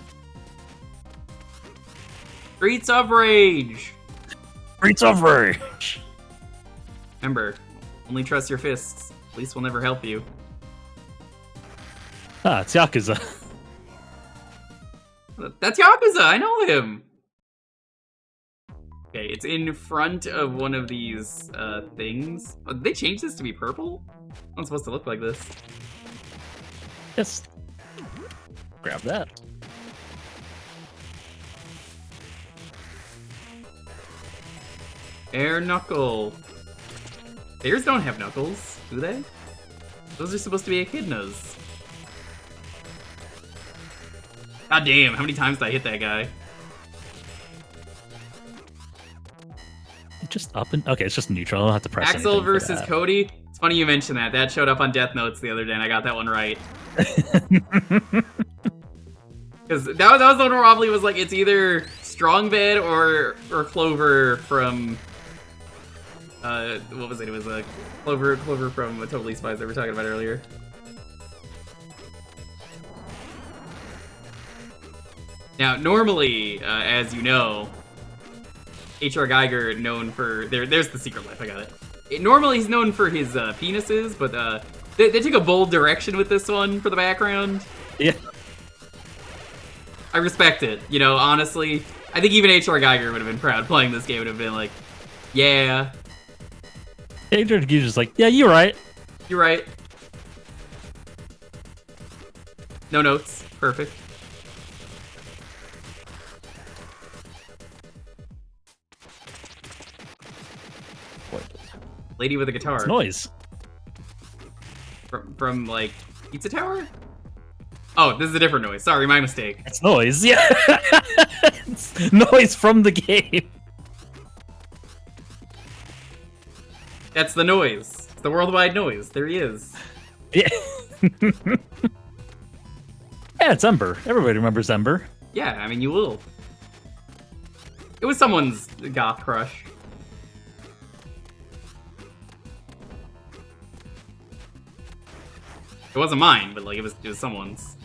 Streets of Rage! Streets of Rage. Remember, only trust your fists. Police will never help you. Ah, it's Yakuza. That's Yakuza! I know him! Okay, it's in front of one of these things. Oh, did they change this to be purple? It's not supposed to look like this. Yes. Grab that. Air knuckle. Bears don't have knuckles, do they? Those are supposed to be echidnas. God damn, how many times did I hit that guy? Just up and okay, it's just neutral. I don't have to press Axel anything for versus that. Cody. It's funny you mentioned that. That showed up on Death Notes the other day, and I got that one right. Because that was the one where Wobbly was like, it's either Strong Bed or Clover from... what was it? It was Clover from Totally Spies that we were talking about earlier. Now, normally, as you know, H.R. Geiger known for... There's the secret life, I got it. Normally he's known for his penises, but they took a bold direction with this one for the background. Yeah. I respect it, you know, honestly. I think even H.R. Geiger would have been proud playing this game, would have been like, yeah. H.R. Geiger's just like, yeah, you're right. You're right. No notes. Perfect. Lady with a guitar. It's noise. From like, Pizza Tower? Oh, this is a different noise. Sorry, my mistake. It's noise, yeah. It's noise from the game. That's the noise. It's the worldwide noise. There he is. Yeah. Yeah, it's Ember. Everybody remembers Ember. Yeah, I mean, you will. It was someone's goth crush. It wasn't mine, but like it was someone's.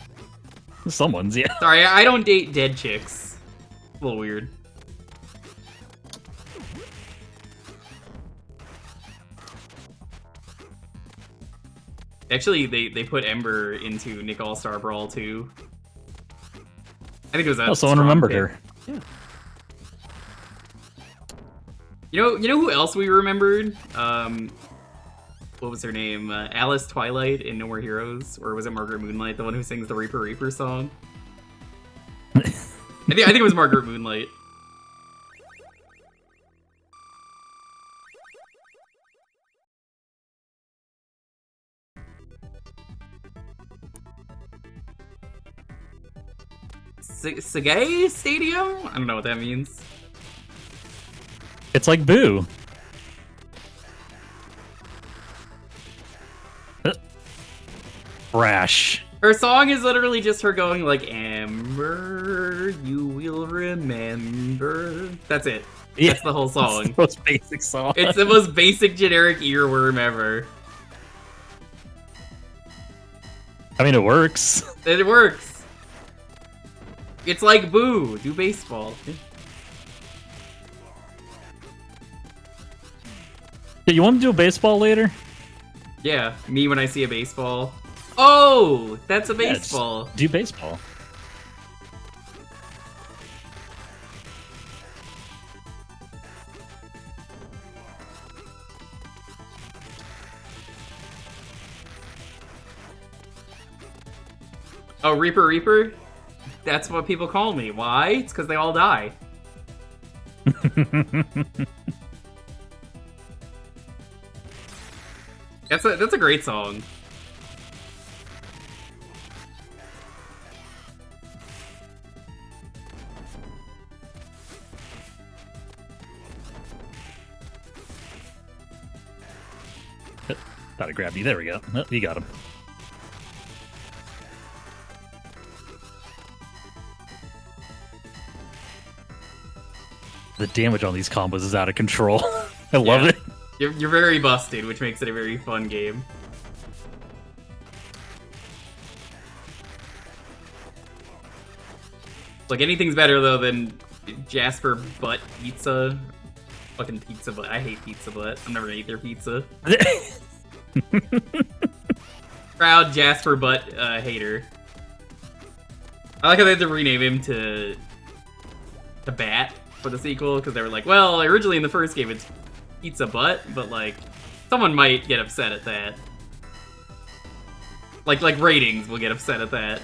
Someone's, yeah. Sorry, I don't date dead chicks. It's a little weird. Actually, they put Ember into Nick All-Star Brawl 2. I think it was a Oh, someone strong remembered pick. her. Yeah. You know who else we remembered? What was her name? Alice Twilight in No More Heroes, or was it Margaret Moonlight, the one who sings the Reaper Reaper song? I think it was Margaret Moonlight. Sagay Stadium? I don't know what that means. It's like Boo. Rash. Her song is literally just her going like, Amber, you will remember. That's it. Yeah, That's the whole song. It's the most basic song. It's the most basic generic earworm ever. I mean, it works. It works. It's like Boo, do baseball. Yeah, you want to do a baseball later? Yeah, me when I see a baseball. Oh, that's a Yeah, just baseball. do baseball. Oh, Reaper Reaper? That's what people call me. Why? It's because they all die. That's a great song. Thought I grabbed you. There we go. Oh, you got him. The damage on these combos is out of control. I love it. You're very busted, which makes it a very fun game. Like, anything's better, though, than Jasper Butt Pizza. Fucking Pizza Butt. I hate Pizza Butt. I'm never gonna eat their pizza. Proud Jasper Butt hater. I like how they had to rename him to Bat for the sequel, because they were like, well, originally in the first game it's Pizza Butt, but, like, someone might get upset at that. Like ratings will get upset at that.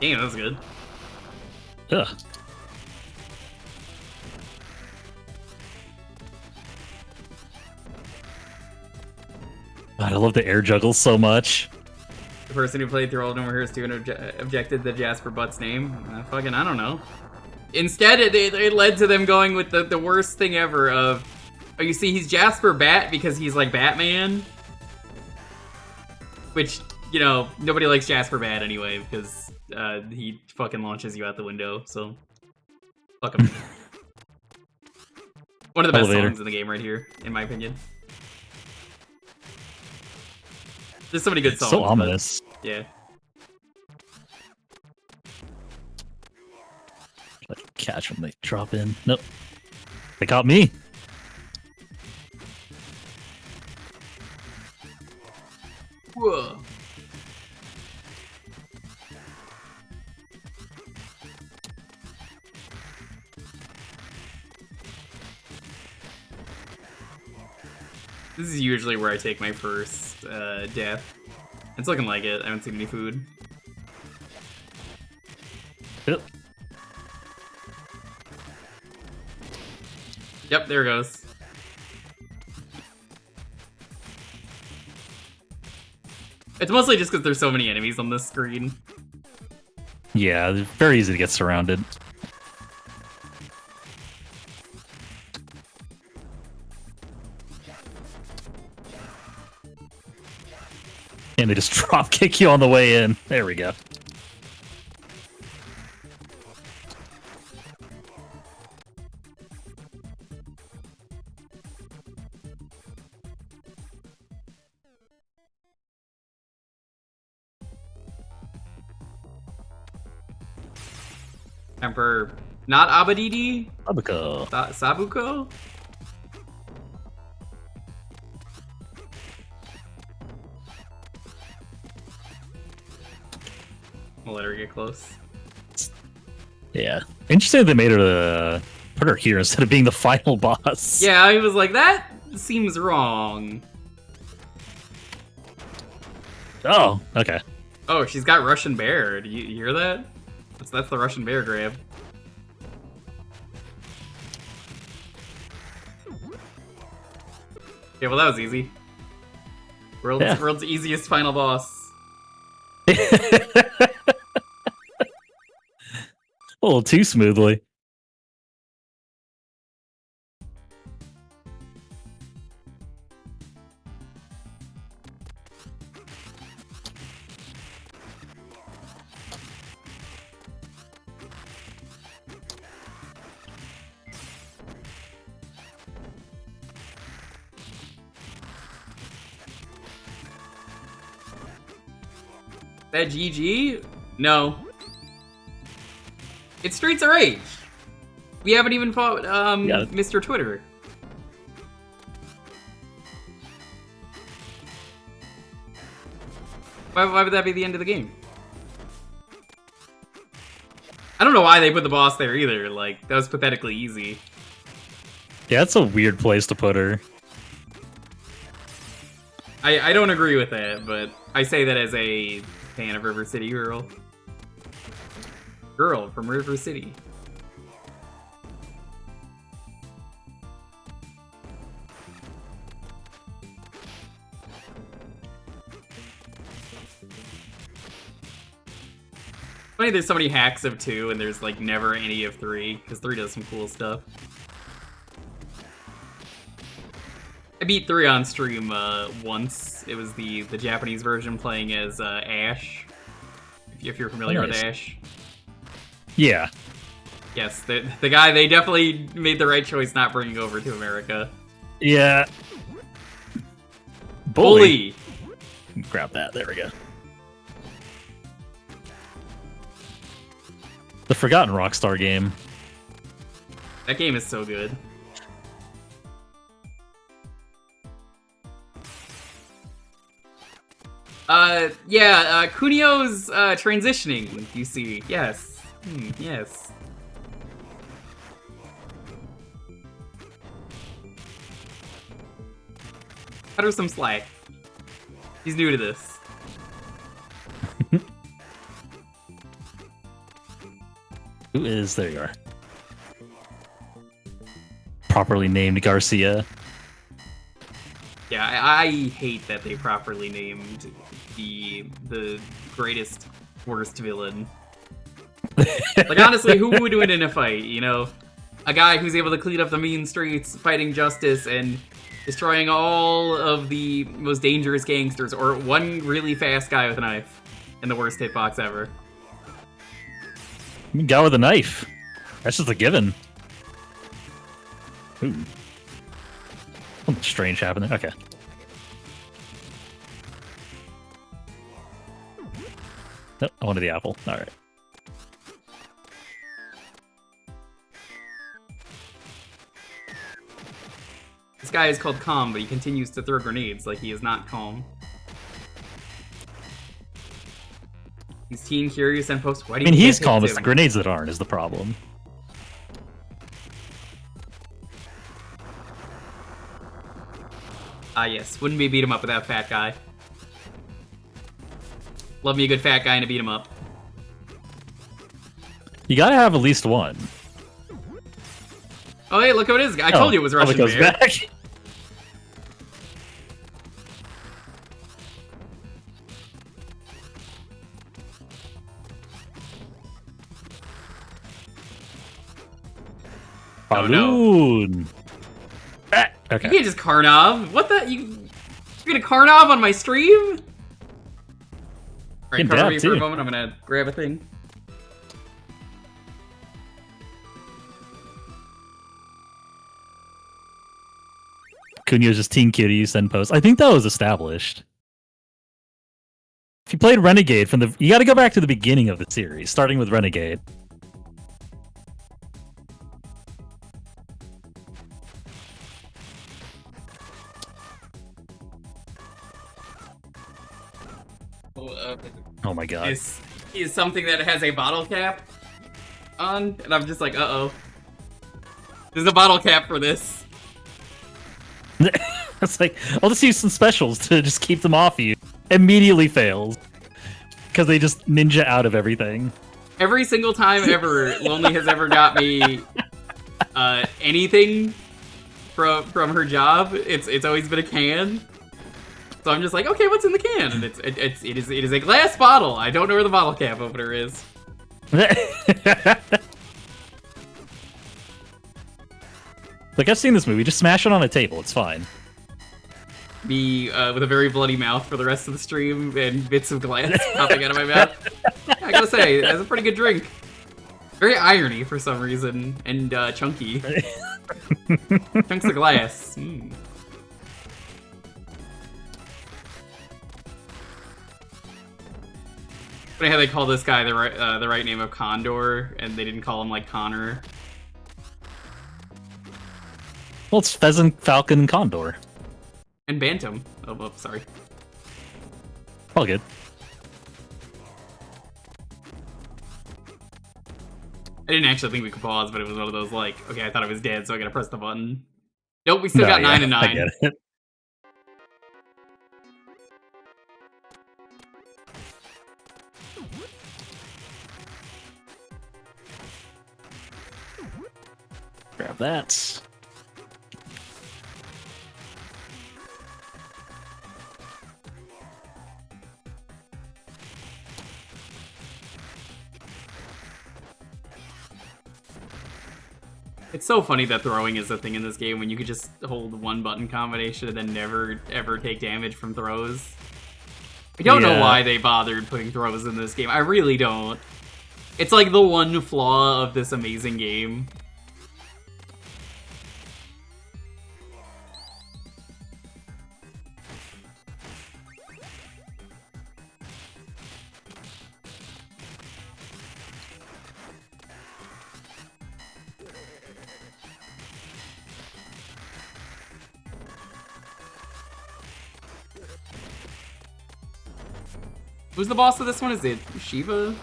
Damn, that was good. Ugh. God, I love the air juggles so much. The person who played through all No More Heroes 2 and objected to Jasper Butt's name? Fucking, I don't know. Instead, it led to them going with the worst thing ever of, oh, you see, he's Jasper Bat because he's like Batman. Which, you know, nobody likes Jasper Bat anyway, because he fucking launches you out the window, so fuck him. One of the best songs in the game right here, in my opinion. There's so many good songs. So ominous. Yeah. Like catch when they drop in. Nope. They caught me. Whoa. This is usually where I take my first death. It's looking like it. I haven't seen any food. Yep. Yep, there it goes. It's mostly just because there's so many enemies on this screen. Yeah, it's very easy to get surrounded. And they just drop kick you on the way in. There we go. Emperor, not Abadidi? Sabuko. Sabuko? We'll let her get close. Yeah. Interesting they made her put her here instead of being the final boss. Yeah, I was like, that seems wrong. Oh, okay. Oh, she's got Russian Bear. Do you hear that? That's the Russian Bear grab. Okay, well that was easy. World's easiest final boss. A little too smoothly. That GG? No. It's Streets of Rage. We haven't even fought Mr. Twitter. Why would that be the end of the game? I don't know why they put the boss there either. Like, that was pathetically easy. Yeah, that's a weird place to put her. I don't agree with that, but I say that as a fan of River City Girl. Girl from River City. Funny there's so many hacks of 2 and there's like never any of 3, because 3 does some cool stuff. I beat 3 on stream once. It was the Japanese version playing as Ash. If you're familiar with Ash. Yeah. Yes, the guy, they definitely made the right choice not bringing over to America. Yeah. Bully! Grab that, there we go. The Forgotten Rockstar game. That game is so good. Kunio's transitioning, you see. Yes. Yes. Cut her some slack. He's new to this. Who is? There you are. Properly named Garcia. Yeah, I hate that they properly named the greatest, worst villain. Like, honestly, who would win in a fight, you know? A guy who's able to clean up the mean streets, fighting justice, and destroying all of the most dangerous gangsters, or one really fast guy with a knife, and the worst hitbox ever. Guy with a knife. That's just a given. Ooh. Something strange happened there. Okay. Nope, I wanted the apple. Alright. This guy is called Calm, but he continues to throw grenades like he is not calm. He's teen, curious, and post. Why do you he's get calm. hit It's the too? grenades that aren't is the problem. Ah, yes. Wouldn't be beat him up with that fat guy. Love me a good fat guy and to beat him up. You gotta have at least one. Oh, hey, look who it is. I told you it was Russian it goes Bear. back. Oh, no. Balloon. Ah, You okay. can't just Karnov. What the? You're gonna Karnov on my stream? Alright, Can cover dab, me for a too. moment. I'm gonna grab a thing. Kunio's just teen cutie, send post. I think that was established. If you played Renegade from the, you got to go back to the beginning of the series, starting with Renegade. Oh my god. Is something that has a bottle cap on, and I'm just like, uh-oh. There's a bottle cap for this. It's like, I'll just use some specials to just keep them off you. Immediately fails. because they just ninja out of everything. Every single time ever, Lonely has ever got me anything from her job. It's always been a can. So I'm just like, okay, what's in the can? And it is a glass bottle. I don't know where the bottle cap opener is. Like, I've seen this movie. Just smash it on a table. It's fine. Me with a very bloody mouth for the rest of the stream and bits of glass popping out of my mouth. I gotta say, that's a pretty good drink. Very irony for some reason, and chunky. Chunks of glass. Mm. Funny how they call this guy the right name of Condor, and they didn't call him like Connor. Well, it's Pheasant, Falcon, Condor. And Bantam. Oh, sorry. All good. I didn't actually think we could pause, but it was one of those like, okay, I thought I was dead, so I gotta press the button. Nope, we still got 9 and 9. I get it. Grab that. It's so funny that throwing is a thing in this game when you could just hold one button combination and then never ever take damage from throws. I don't know why they bothered putting throws in this game. I really don't. It's like the one flaw of this amazing game. Who's the boss of this one? Is it Shiva?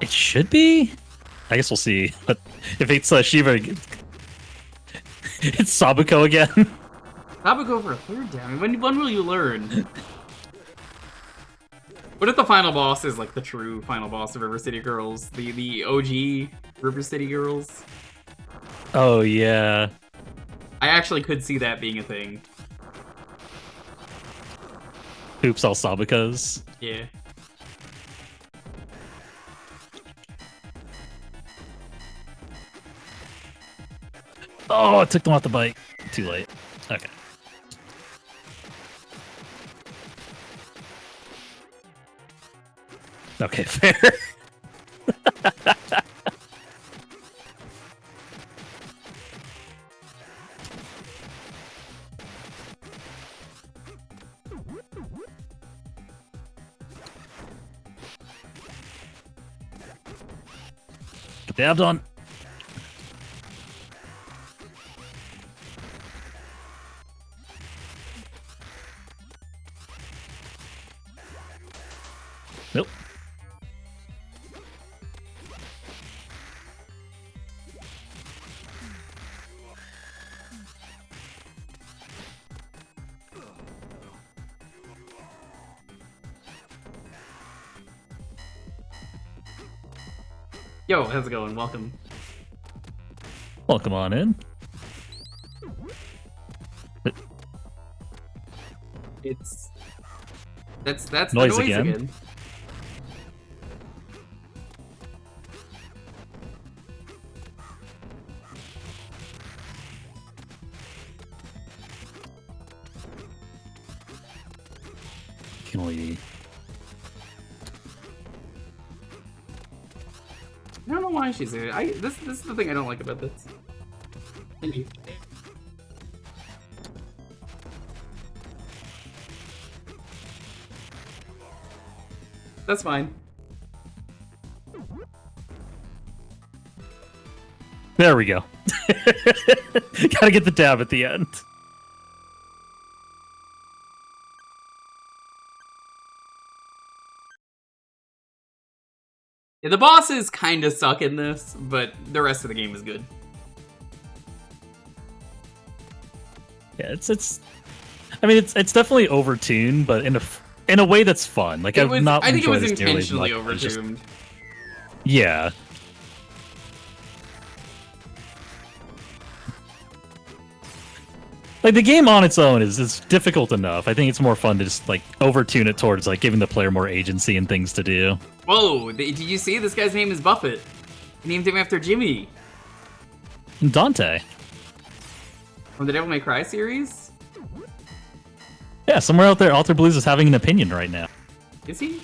It should be. I guess we'll see. But if it's Shiva, it's Sabuko again. Sabuko for a third time. When will you learn? What if the final boss is like the true final boss of River City Girls? The OG River City Girls? Oh, yeah. I actually could see that being a thing. Oops, all Sabukos. Yeah. Oh, I took them off the bike. Too late. Okay. Okay, fair. Get dabbed on. Nope. Yo, how's it going? Welcome. Welcome on in. It's... That's Noise the noise again. again. Can we... I don't know why she's here. This is the thing I don't like about this. Thank you. That's fine. There we go. Gotta get the dab at the end. Yeah, the bosses kind of suck in this, but the rest of the game is good. Yeah, it's. I mean, it's definitely overtuned, but in in a way that's fun. Like I've not. I think it was enjoyed this nearly as intentionally much, but it's just- overtuned. Yeah. Like the game on its own is difficult enough. I think it's more fun to just like overtune it towards like giving the player more agency and things to do. Whoa! Did you see this guy's name is Buffett? He named him after Jimmy Dante. from the Devil May Cry series. Yeah, somewhere out there, Alter Blues is having an opinion right now. Is he?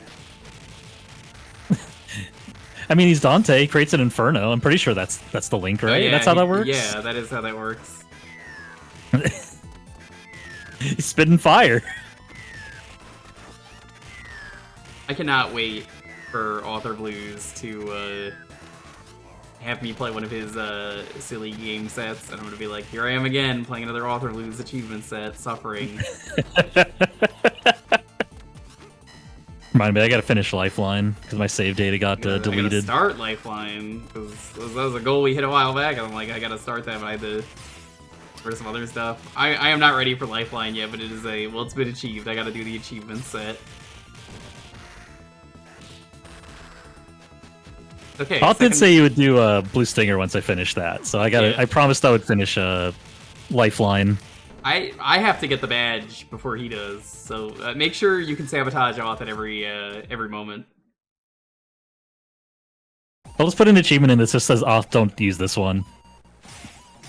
I mean, he's Dante. He creates an inferno. I'm pretty sure that's the link, right? Oh, yeah, that's how that works. Yeah, that is how that works. He's spitting fire. I cannot wait for Author Blues to have me play one of his silly game sets, and I'm gonna be like, here I am again, playing another Author Blues achievement set, suffering. Remind me, I gotta finish Lifeline, because my save data got I gotta deleted. start Lifeline, because that was a goal we hit a while back, and I'm like, I gotta start that, but I had to for some other stuff. I am not ready for Lifeline yet, but it is well, it's been achieved. I gotta do the achievement set. Okay. Hoth did say you would do Blue Stinger once I finish that, so I promised I would finish Lifeline. I have to get the badge before he does, so make sure you can sabotage Hoth at every moment. I'll just put an achievement in that just says Oth, don't use this one.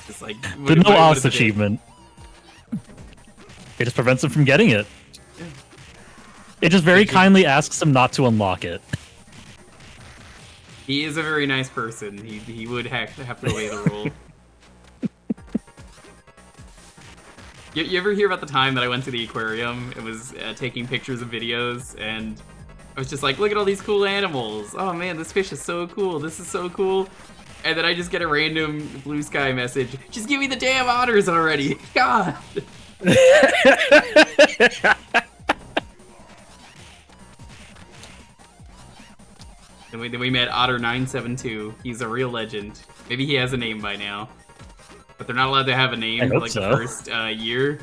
Just like The no Oth achievement. It just prevents him from getting it. It just very kindly asks him not to unlock it. He is a very nice person. He would have to obey the rule. You ever hear about the time that I went to the aquarium and was taking pictures of videos, and I was just like, look at all these cool animals. Oh man, this fish is so cool. This is so cool. And then I just get a random Blue Sky message. Just give me the damn otters already. God. Then we met Otter972. He's a real legend. Maybe he has a name by now. But they're not allowed to have a name for like the first year.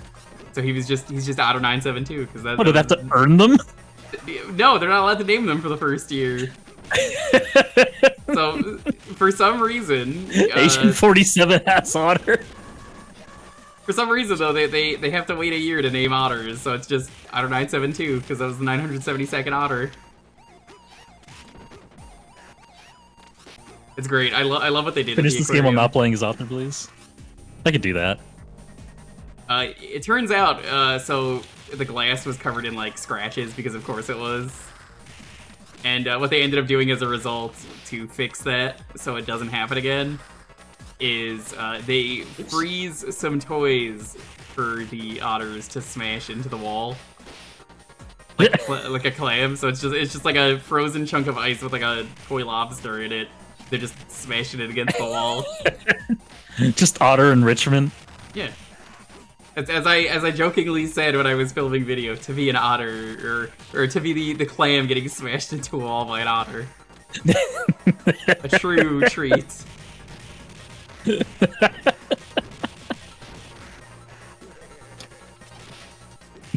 So he's just Otter972 because that's. What, did they have to earn them? No, they're not allowed to name them for the first year. So for some reason, Agent 47 has Otter. For some reason though, they have to wait a year to name otters. So it's just Otter972 because that was the 972nd otter. It's great. I love what they did. Finish this game while not playing as Author Blues. I could do that. It turns out, so the glass was covered in like scratches because of course it was. And what they ended up doing as a result to fix that so it doesn't happen again is they freeze some toys for the otters to smash into the wall. Like a clam, so it's just like a frozen chunk of ice with like a toy lobster in it. They're just smashing it against the wall. Just otter enrichment. Yeah. As I jokingly said when I was filming video, to be an otter, or to be the clam getting smashed into a wall by an otter. A true treat. The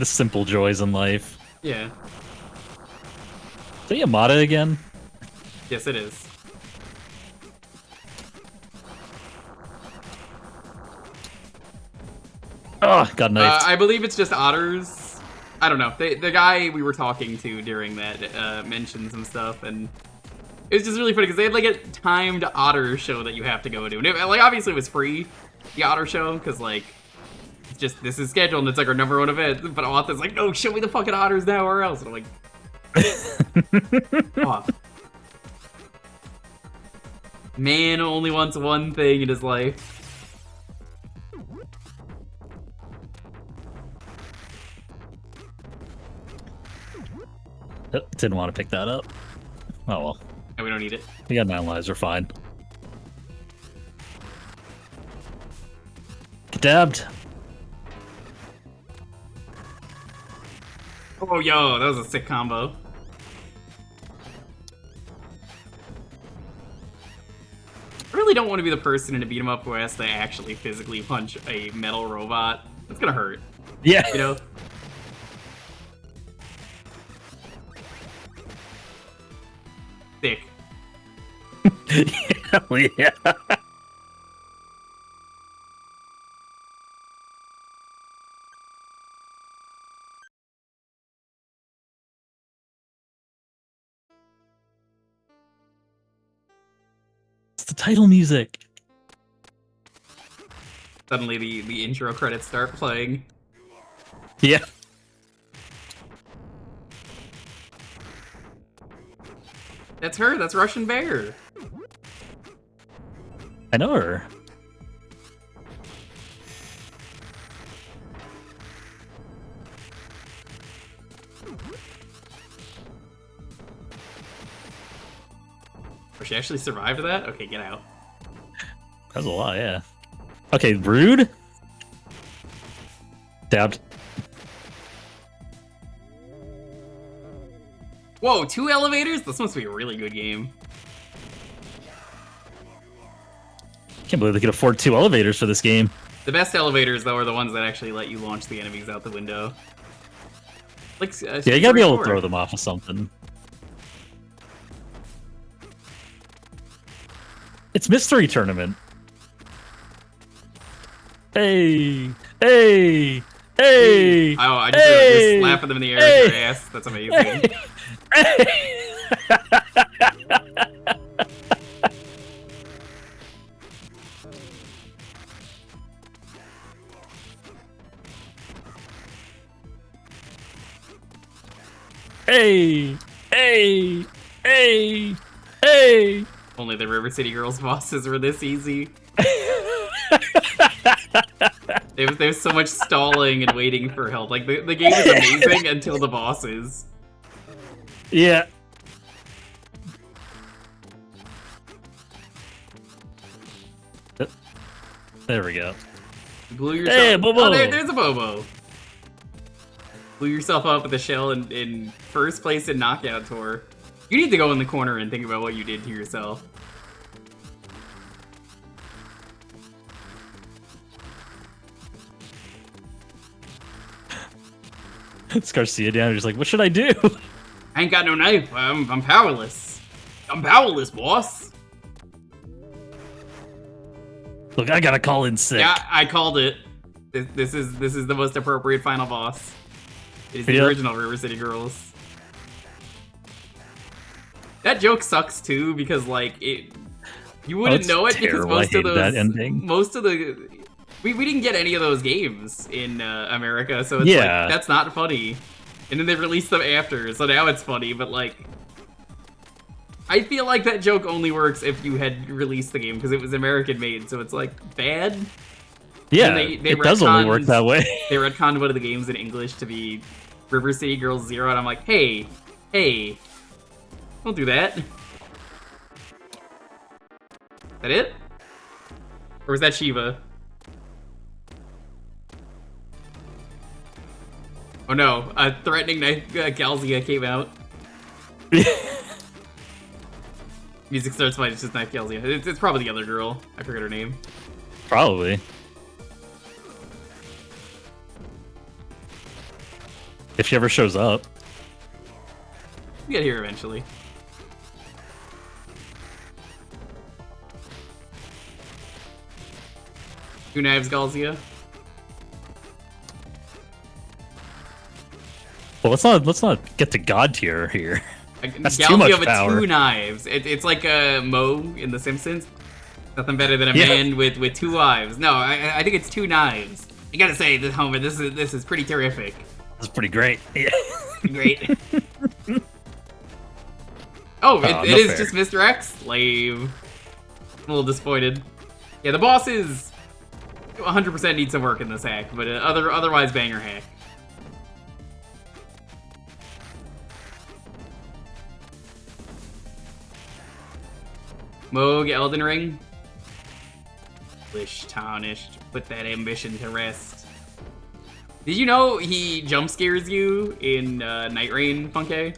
simple joys in life. Yeah. Is it Yamada again? Yes, it is. Oh, got knifed. I believe it's just otters. I don't know. The guy we were talking to during that mentioned some stuff, and it was just really funny because they had like a timed otter show that you have to go to, and like obviously it was free, the otter show, because like it's just this is scheduled and it's like our #1 event. But Author's like, no, show me the fucking otters now or else. And I'm like, oh. Man only wants one thing in his life. Didn't want to pick that up. Oh well. And we don't need it. We got 9 lives, we're fine. Get dabbed. Oh, yo, that was a sick combo. I really don't want to be the person in a beat 'em up who has to actually physically punch a metal robot. It's gonna hurt. Yeah. You know? Hell yeah. It's the title music. Suddenly the intro credits start playing. Yeah. That's her. That's Russian Bear. I know her. Oh, she actually survived that? Okay, get out. That was a lot, yeah. Okay, rude. Dabbed. Whoa, 2 elevators? This must be a really good game. Can't believe they could afford 2 elevators for this game. The best elevators, though, are the ones that actually let you launch the enemies out the window. Like, Yeah, you gotta be able to throw them off of something. It's Mystery Tournament. Hey! Hey! Hey! Oh, I just hey! slapping them in the air hey! with your ass. That's amazing. Hey! Hey! Hey! Hey! Hey! Only the River City Girls bosses were this easy. There's so much stalling and waiting for help. Like, the game is amazing until the bosses. Yeah. There we go. You blew yourself. Hey, Bobo! Oh, there's a Bobo. Blew yourself up with a shell in first place in Knockout Tour. You need to go in the corner and think about what you did to yourself. It's Garcia down. He's like, what should I do? I ain't got no knife. I'm powerless. I'm powerless, boss. Look, I gotta call in sick. Yeah, I called it. This is the most appropriate final boss. It is the Yep. original River City Girls. That joke sucks too because like you wouldn't it's know it because terrible. I hated that ending. most of the we didn't get any of those games in America, so it's Yeah. like that's not funny. And then they released them after, so now it's funny, but like I feel like that joke only works if you had released the game because it was American made, so it's like bad. Yeah, And they it does only work that way. They retconned one of the games in English to be River City Girls 0, and I'm like, hey, don't do that. Is that it? Or was that Shiva? Oh no, a threatening knife Galzia came out. Music starts playing, it's just Knife Galzia. It's probably the other girl. I forget her name. Probably. If she ever shows up. We get here eventually. Two knives, Galzia. Well, let's not get to God tier here. That's too Galzia much with power. 2 knives. It's like Mo in The Simpsons. Nothing better than a Yeah. man with 2 wives. No, I think it's 2 knives. I gotta say, Homer, this is pretty terrific. That's pretty great. Yeah. Great. Oh, it not is fair. just Mr. X? Slave. I'm a little disappointed. Yeah, the bosses 100% need some work in this hack, but otherwise banger hack. Moog, Elden Ring. Wish tarnished. Put that ambition to rest. Did you know he jump scares you in Night Rain, Funke?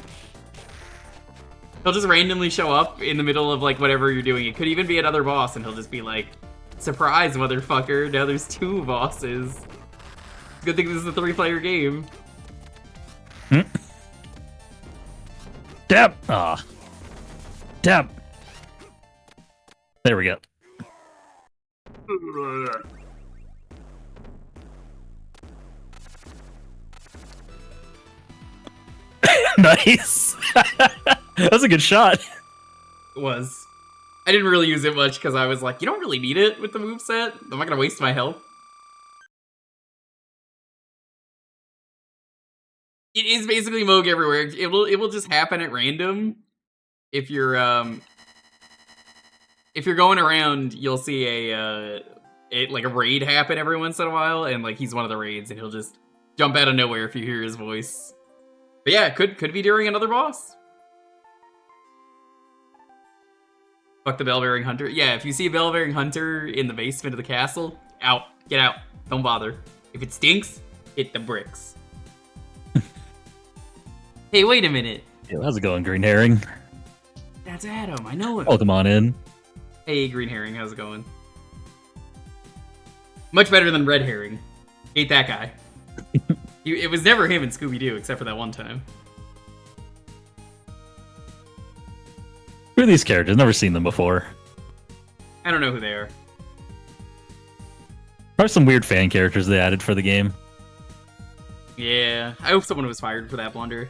He'll just randomly show up in the middle of like whatever you're doing. It could even be another boss, and he'll just be like, "Surprise, motherfucker! Now there's 2 bosses." Good thing this is a 3-player game. Dab. Ah. Dab. There we go. Nice. That was a good shot. It was. I didn't really use it much because I was like, you don't really need it with the moveset. I'm not gonna waste my health. It is basically Moog everywhere. It will just happen at random. If you're going around, you'll see a raid happen every once in a while, and like he's one of the raids, and he'll just jump out of nowhere if you hear his voice. But yeah, could be during another boss. Fuck the bell-bearing hunter. Yeah, if you see a bell-bearing hunter in the basement of the castle, out. Get out. Don't bother. If it stinks, hit the bricks. Hey, wait a minute. Yeah, how's it going, Green Herring? That's Adam. I know him. Welcome on in. Hey, Green Herring. How's it going? Much better than Red Herring. Hate that guy. It was never him in Scooby-Doo, except for that one time. Who are these characters? Never seen them before. I don't know who they are. Probably some weird fan characters they added for the game. Yeah, I hope someone was fired for that blunder.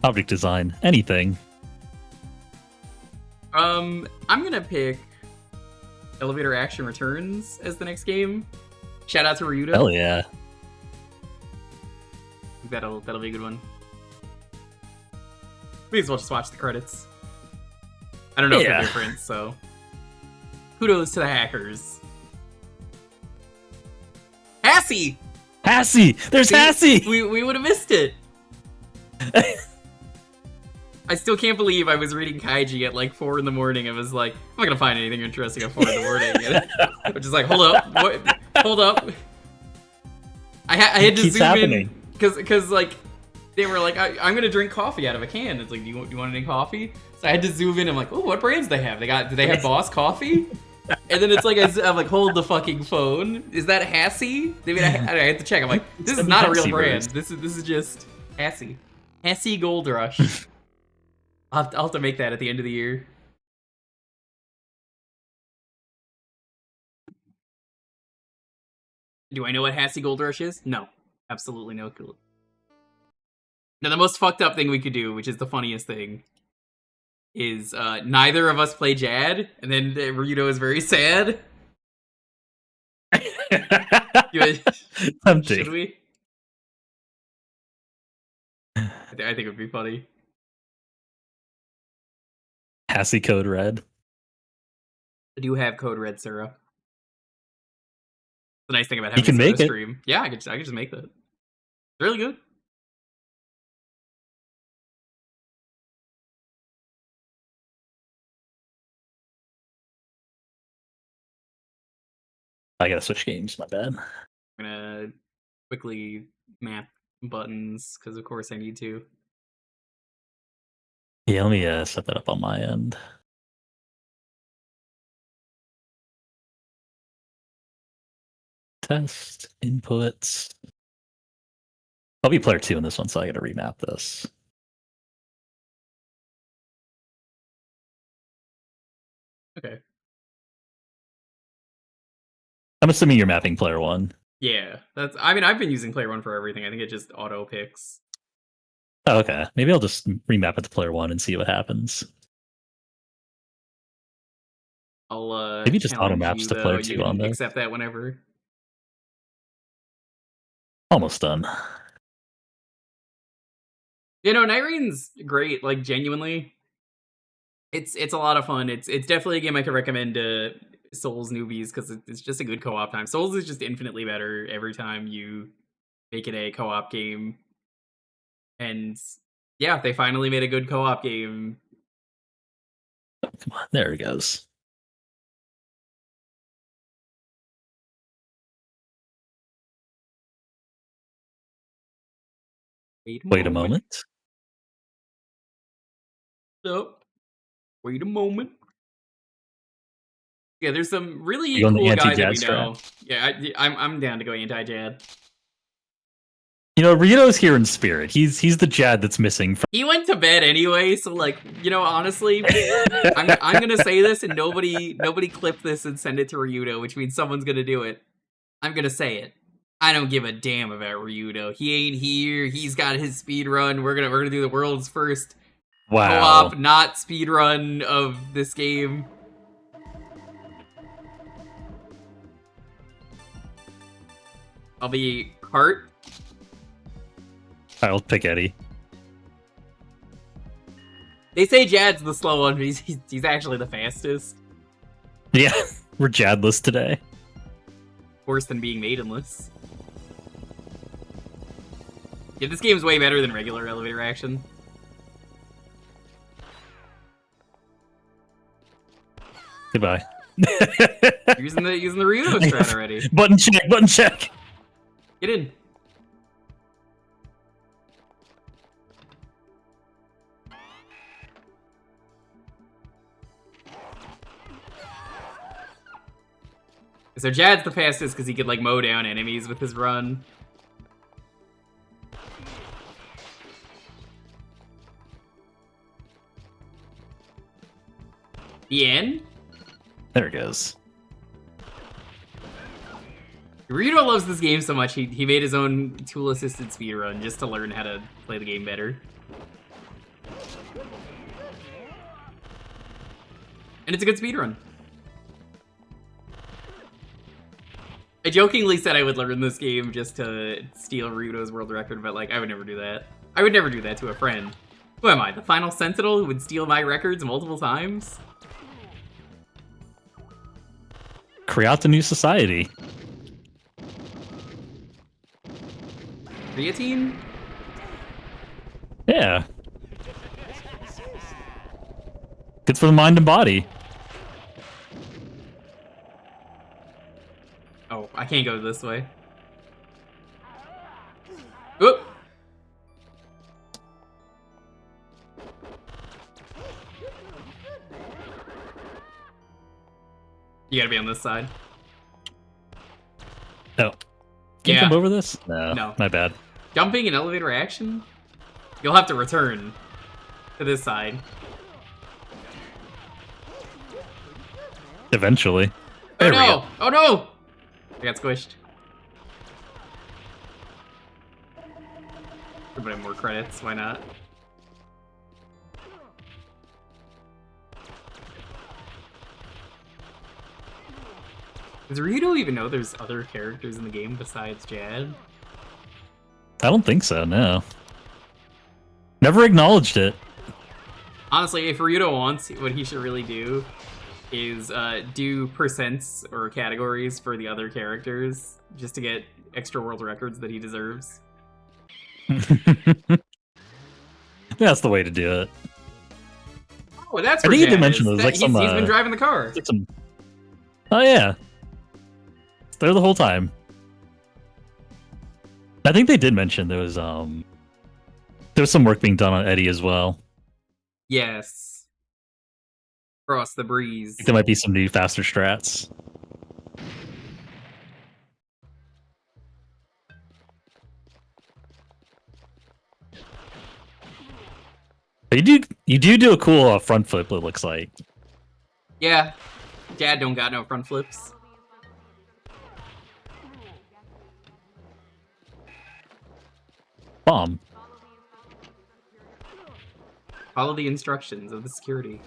Object design, anything. I'm gonna pick Elevator Action Returns as the next game. Shout out to Ryuta. Hell yeah. That'll be a good one. May as well just watch the credits. I don't know if they're different, so kudos to the hackers. Hassie! Hassie! There's Hassie! We would have missed it. I still can't believe I was reading Kaiji at like 4 in the morning. I was like, I'm not gonna find anything interesting at 4 in the morning. And I'm just like, hold up, what? Hold up. I had to zoom in because like they were like, I'm gonna drink coffee out of a can. It's like, do you want any coffee? So I had to zoom in. I'm like, oh, what brands they have? Do they have Boss Coffee? And then it's like I'm like, hold the fucking phone. Is that Hassie? I mean, I had to check. I'm like, this is not a real brand. This is just Hassie. Hassie Gold Rush. I'll have to make that at the end of the year. Do I know what Hassie Gold Rush is? No. Absolutely no clue. Now, the most fucked up thing we could do, which is the funniest thing, is neither of us play Jad, and then Ryuto is very sad. Should we? I think it would be funny. Hassie Code Red. I do have Code Red syrup. The nice thing about You having can a make it. stream. Yeah, I could just make that. It's really good. I gotta switch games, my bad. I'm gonna quickly map buttons, because of course I need to. Yeah, let me set that up on my end. Test inputs. I'll be player 2 in this one, so I gotta remap this. Okay. I'm assuming you're mapping player 1. Yeah, I mean, I've been using Player One for everything. I think it just auto picks. Oh, okay. Maybe I'll just remap it to player 1 and see what happens. I'll Maybe just auto challenge maps you, to player 2 you on can this. accept that whenever. Almost done. You know, Night Rain's great. Like, genuinely, it's a lot of fun. It's definitely a game I could recommend to Souls newbies because it's just a good co-op time. Souls is just infinitely better every time you make it a co-op game. And yeah, they finally made a good co-op game. Come on, there it goes. Wait a moment. Oh, wait a moment. Yeah, there's some really You on the cool guys that anti-Jad we strat? know. Yeah, I'm down to go anti-Jad. You know, Ryudo's here in spirit. He's the Jad that's missing. He went to bed anyway, so like, you know, honestly, I'm gonna say this and nobody clip this and send it to Ryudo, which means someone's gonna do it. I'm gonna say it. I don't give a damn about Ryudo. He ain't here. He's got his speed run. We're gonna do the world's first Wow. co-op, not speed run of this game. I'll be Hart. I'll pick Eddie. They say Jad's the slow one, but he's actually the fastest. Yeah, we're Jadless today. Worse than being maidenless. Yeah, this game's way better than regular elevator action. Goodbye. using the Ryudo strat already. Button check, button check. Get in. So Jad's the fastest because he could like mow down enemies with his run. The end? There it goes. Ryudo loves this game so much, he made his own tool-assisted speedrun just to learn how to play the game better. And it's a good speedrun. I jokingly said I would learn this game just to steal Ryudo's world record, but like, I would never do that. I would never do that to a friend. Who am I, the final sentinel who would steal my records multiple times? Create a new society. Creatine? Yeah. Good for the mind and body. Oh, I can't go this way. Oop! You gotta be on this side. No. Can you Yeah. come over this? No. No. My bad. Jumping and elevator action? You'll have to return to this side. Eventually. Oh There we no! go. Oh no! I got squished. Put in more credits, why not? Does Ryudo even know there's other characters in the game besides Jad? I don't think so, no. Never acknowledged it. Honestly, if Ryudo wants, what he should really do is do percents or categories for the other characters just to get extra world records that he deserves. That's the way to do it. Oh, that's I where think you did Jad mention is. there was, like, He's some, been driving the car. Like some... Oh yeah. It's there the whole time. I think they did mention there was some work being done on Eddie as well. Yes. Cross the I breeze. think there might be some new faster strats. But you do a cool front flip, it looks like. Yeah. Jad don't got no front flips. Bomb. Follow the instructions of the security.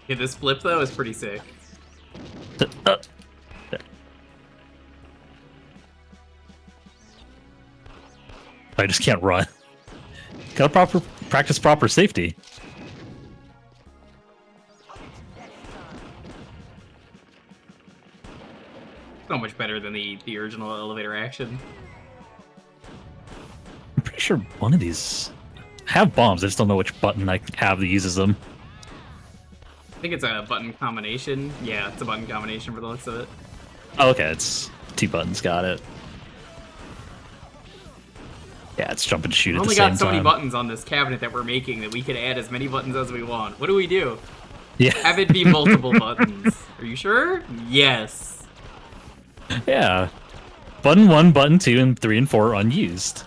Yeah, this flip though is pretty sick. I just can't run. Gotta practice proper safety. So much better than the original elevator action. I'm pretty sure one of these have bombs. I just don't know which button I have that uses them. think it's a button combination. Yeah, it's a button combination for the looks of it. Oh, okay, it's 2 buttons. Got it. Yeah, it's jump and shoot We at the only same got so many time. buttons on this cabinet that we're making that we could add as many buttons as we want. What do we do? Yeah. Have it be multiple buttons. Are you sure? Yes. Yeah. Button 1, button 2, and 3 and 4 unused.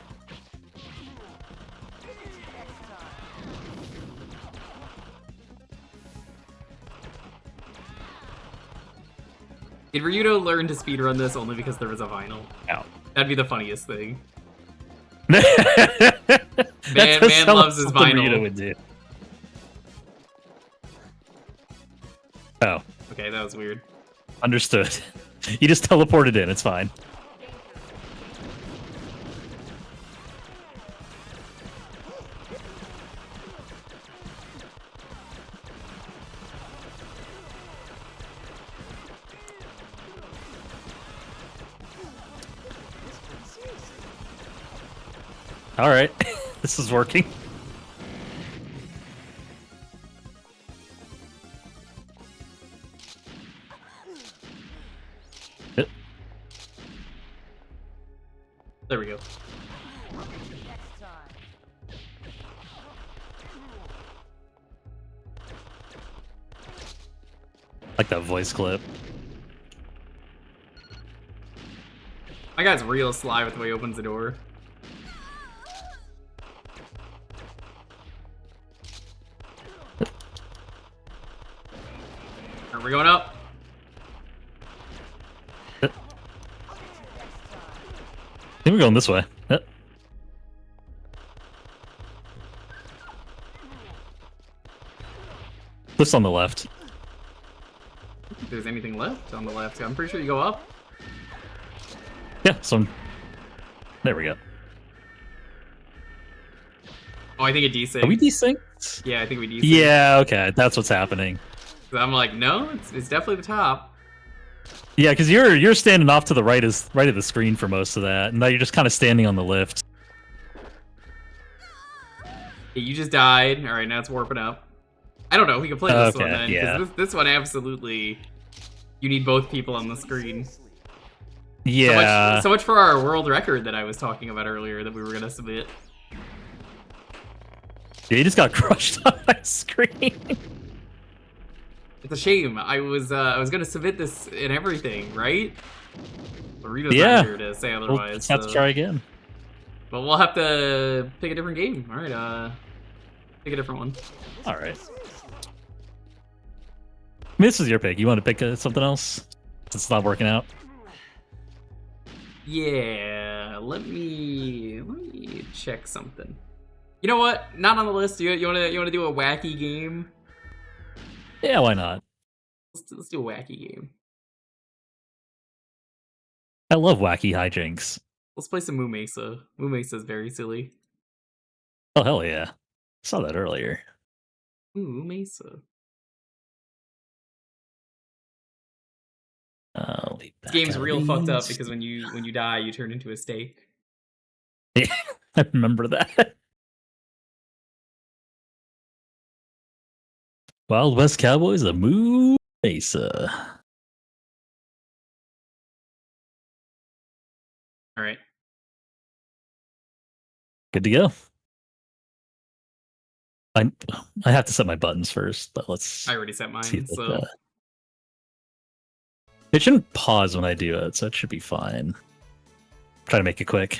Did Ryudo learn to speedrun this only because there was a vinyl? Ow. That'd be the funniest thing. That Man does sound loves his like something vinyl. Rita would do. Oh, Okay, that was weird. understood. You just teleported in, it's fine. Alright, this is working. There we go. Like that voice clip. My guy's real sly with the way he opens the door. Are we going up? I think we're going this way. This on the left. If there's anything left on the left, I'm pretty sure you go up. Yeah, there we go. Oh, I think it desynced. Are we desynced? Yeah, I think we desynced. Yeah, okay, that's what's happening. So I'm like, no, it's definitely the top. Yeah, because you're standing off to the right of the screen for most of that, and now you're just kind of standing on the lift. Yeah, you just died. All right, now it's warping up. I don't know. We can play this one then. 'Cause yeah. This one absolutely, you need both people on the screen. Yeah. So much for our world record that I was talking about earlier that we were gonna submit. Yeah, you just got crushed on my screen. It's a shame. I was gonna submit this and everything, right? But Rita's Yeah. not here to say We'll otherwise. just have to try again. But we'll have to pick a different game. All right, pick a different one. All right. I mean, this is your pick. You want to pick something else? Since it's not working out. Yeah, let me check something. You know what? Not on the list. You wanna do a wacky game? Yeah, why not? Let's do a wacky game. I love wacky hijinks. Let's play some Moo Mesa. Moo Mesa is very silly. Oh hell yeah! Saw that earlier. Moo Mesa. This game's real fucked up because when you die, you turn into a steak. Yeah, I remember that. Wild West Cowboys of Moo Mesa. All right. Good to go. I have to set my buttons first, but let's I already set mine, see if so it shouldn't pause when I do it, so it should be fine. Try to make it quick.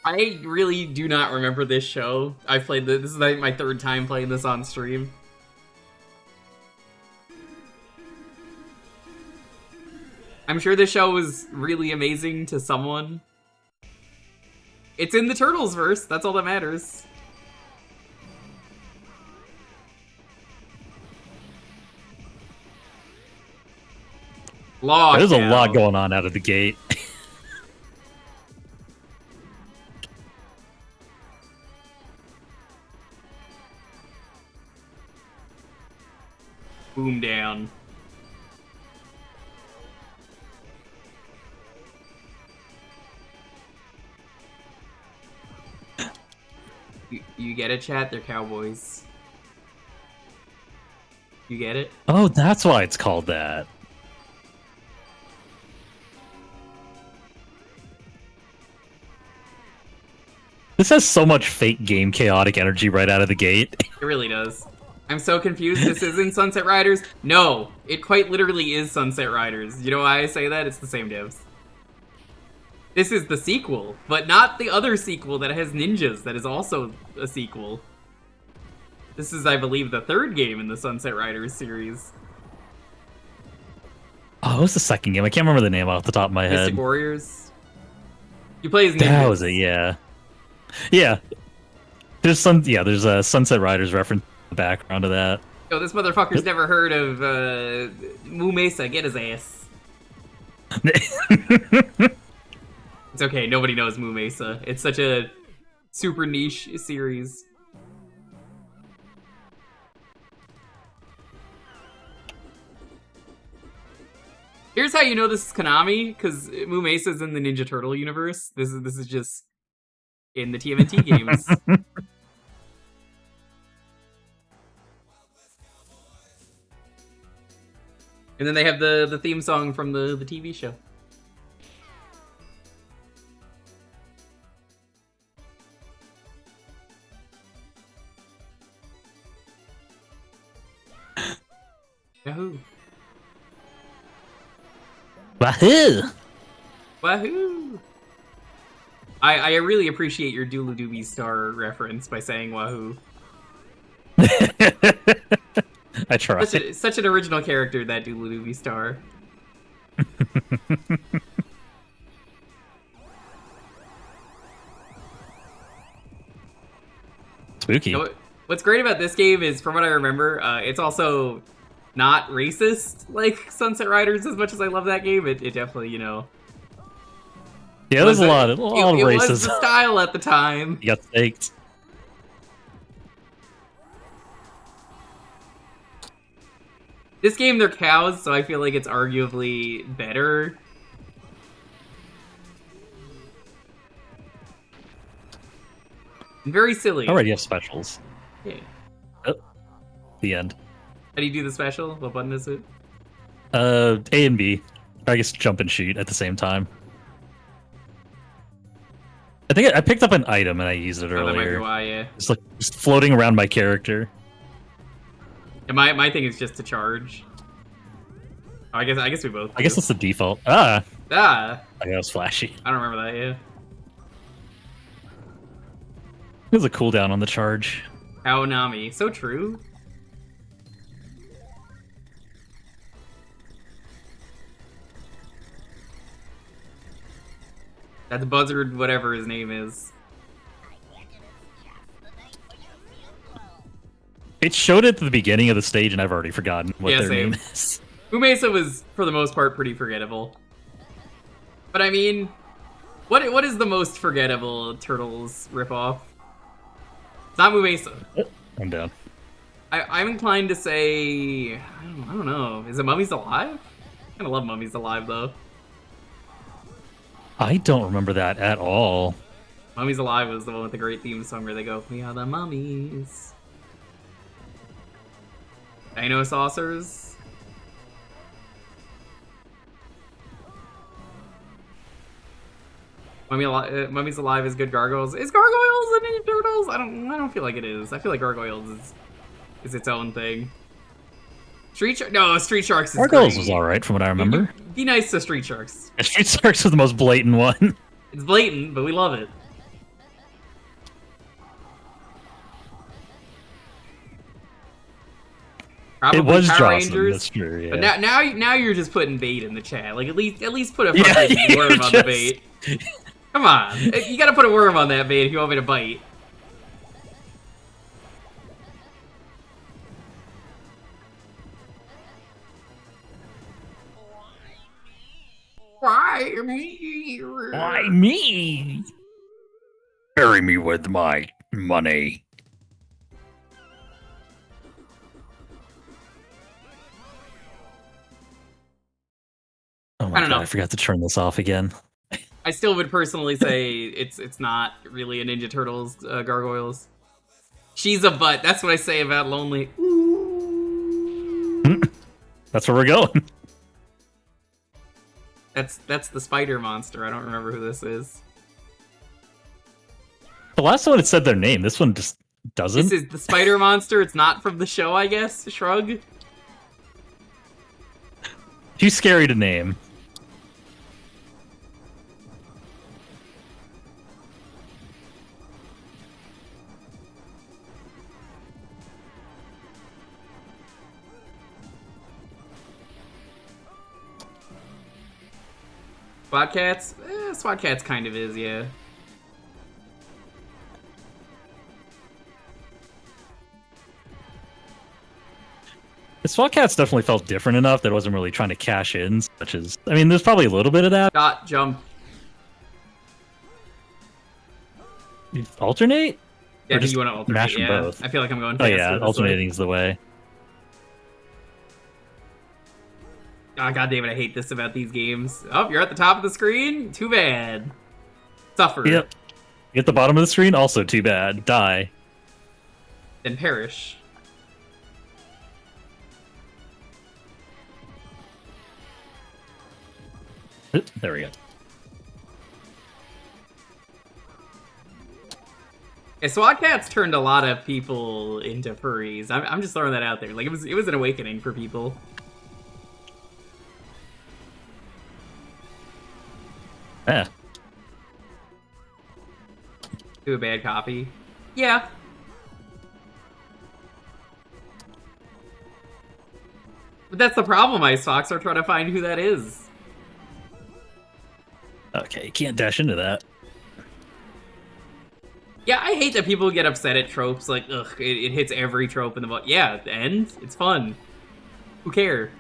I really do not remember this show. I've played this is like my third time playing this on stream. I'm sure this show was really amazing to someone. It's in the Turtles verse. That's all that matters. There's a lot going on out of the gate. Boom down. you get it, chat? They're cowboys. You get it? Oh, that's why it's called that. This has so much fake game chaotic energy right out of the gate. It really does. I'm so confused. This isn't Sunset Riders? No, it quite literally is Sunset Riders. You know why I say that? It's the same devs. This is the sequel, but not the other sequel that has ninjas that is also a sequel. This is, I believe, the third game in the Sunset Riders series. Oh, what was the second game? I can't remember the name off the top of my head. Mystic Warriors. You play as ninjas. That was it, yeah. Yeah. There's a Sunset Riders reference in the background of that. Yo, this motherfucker's never heard of Moo Mesa. Get his ass. It's okay, nobody knows Moo Mesa. It's such a super niche series. Here's how you know this is Konami, because Moo Mesa's in the Ninja Turtle universe. This is just in the TMNT games. And then they have the theme song from the TV show. Yahoo! Wahoo! Wahoo! I really appreciate your Doodle Doobie Star reference by saying Wahoo. I try. Such an original character, that Doodle Doobie Star. Spooky. You know what's great about this game is, from what I remember, it's also not racist like Sunset Riders. As much as I love that game, it definitely, you know... Yeah, there's a lot of racism. It was the style at the time. You got staked. This game, they're cows, so I feel like it's arguably better. And very silly. Already have specials. Yeah. Oh, the end. How do you do the special? What button is it? A and B. I guess jump and shoot at the same time. I think I picked up an item and I used it Oh, that might be earlier. why, yeah. It's like just floating around my character. And my thing is just to charge. Oh, I guess we both do. I guess that's the default. Ah, Ah! I was flashy. I don't remember that, yeah. There's a cooldown on the charge. Aonami. So true. That's Buzzard, whatever his name is. It showed it at the beginning of the stage, and I've already forgotten what Yeah, their same. name is. Umesa was, for the most part, pretty forgettable. But I mean, what is the most forgettable Turtles ripoff? It's not Mumesa. I'm down. I'm inclined to say, I don't know. Is it Mummies Alive? I kind of love Mummies Alive, though. I don't remember that at all. Mummies Alive was the one with the great theme song where they go, "We are the mummies." Dino saucers. Mummies Alive is good. Gargoyles. Is Gargoyles in Ninja Turtles? I don't feel like it is. I feel like Gargoyles is its own thing. Street Sharks is Gargoyles great. was alright from what I remember. Be nice to Street Sharks. Street Sharks was the most blatant one. It's blatant, but we love it. Probably It was Power Jocelyn, Rangers, that's true, yeah. but now you're just putting bait in the chat. Like at least put a fucking worm on the bait. Come on, you gotta put a worm on that bait if you want me to bite. Why me? Why me? Bury me with my money. Oh my I don't God, know. I forgot to turn this off again. I still would personally say it's not really a Ninja Turtles Gargoyles. She's a butt. That's what I say about Lonely. That's where we're going. That's the spider monster. I don't remember who this is. The last one it said their name. This one just doesn't. This is the spider monster. It's not from the show, I guess. Shrug. Too scary to name. SWAT Cats? SWAT Cats kind of is, yeah. The SWAT Cats definitely felt different enough that it wasn't really trying to cash in, such as... I mean, there's probably a little bit of that. Dot, jump. You alternate? Yeah, Or I think just you want to alternate, mash them yeah. both? I feel like I'm going Oh faster yeah, this way. alternating's the way. Oh, God damn it, I hate this about these games. Oh, you're at the top of the screen? Too bad. Suffer. Yep. You at the bottom of the screen? Also too bad. Die. Then perish. There we go. Yeah, SWAT Cats turned a lot of people into furries. I'm just throwing that out there. Like, it was an awakening for people. Yeah. Do a bad copy. Yeah. But that's the problem, Icebox. We're trying to find who that is. Okay, you can't dash into that. Yeah, I hate that people get upset at tropes. Like, ugh, it hits every trope in the book. Yeah, and it's fun. Who cares?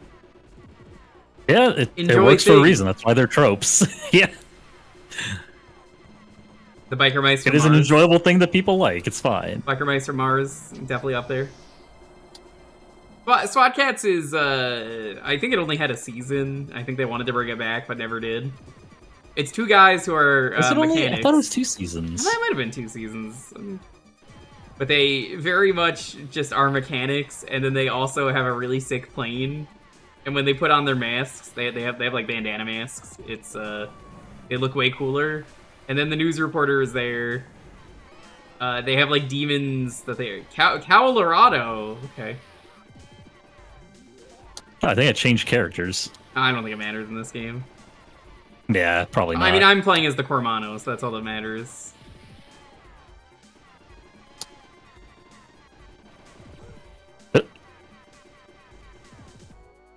Yeah, it Enjoy works for a things. reason. That's why they're tropes. Yeah. The biker mice from It is an Mars. enjoyable thing that people like. It's fine. Biker mice from Mars, definitely up there. But SWAT Cats is, I think it only had a season. I think they wanted to bring it back, but never did. It's two guys who are Was it only? mechanics. I thought it was 2 seasons. That might have been 2 seasons. But they very much just are mechanics, and then they also have a really sick plane. And when they put on their masks, they have like bandana masks. It's they look way cooler. And then the news reporter is there. They have like demons that they Colorado. Okay. I think I changed characters. I don't think it matters in this game. Yeah, probably not. I mean, I'm playing as the Cormano, so that's all that matters.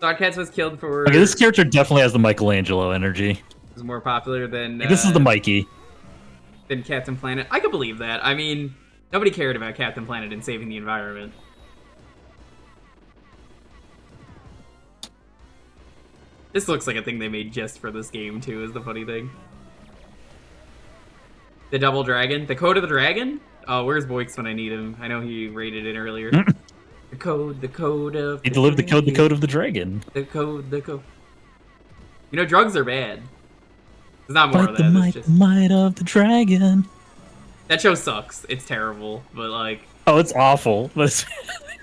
Dogcats was killed for... Okay, this character definitely has the Michelangelo energy. was more popular than... Like, this is the Mikey. Than Captain Planet. I could believe that. I mean, nobody cared about Captain Planet and saving the environment. This looks like a thing they made just for this game, too, is the funny thing. The Double Dragon? The Code of the Dragon? Oh, where's Boix when I need him? I know he rated it earlier. The code of He delivered the code of the dragon. The code. You know, drugs are bad. There's not more Fight of the that. might, It's just... might of the dragon. That show sucks. It's terrible, but like... Oh, it's awful.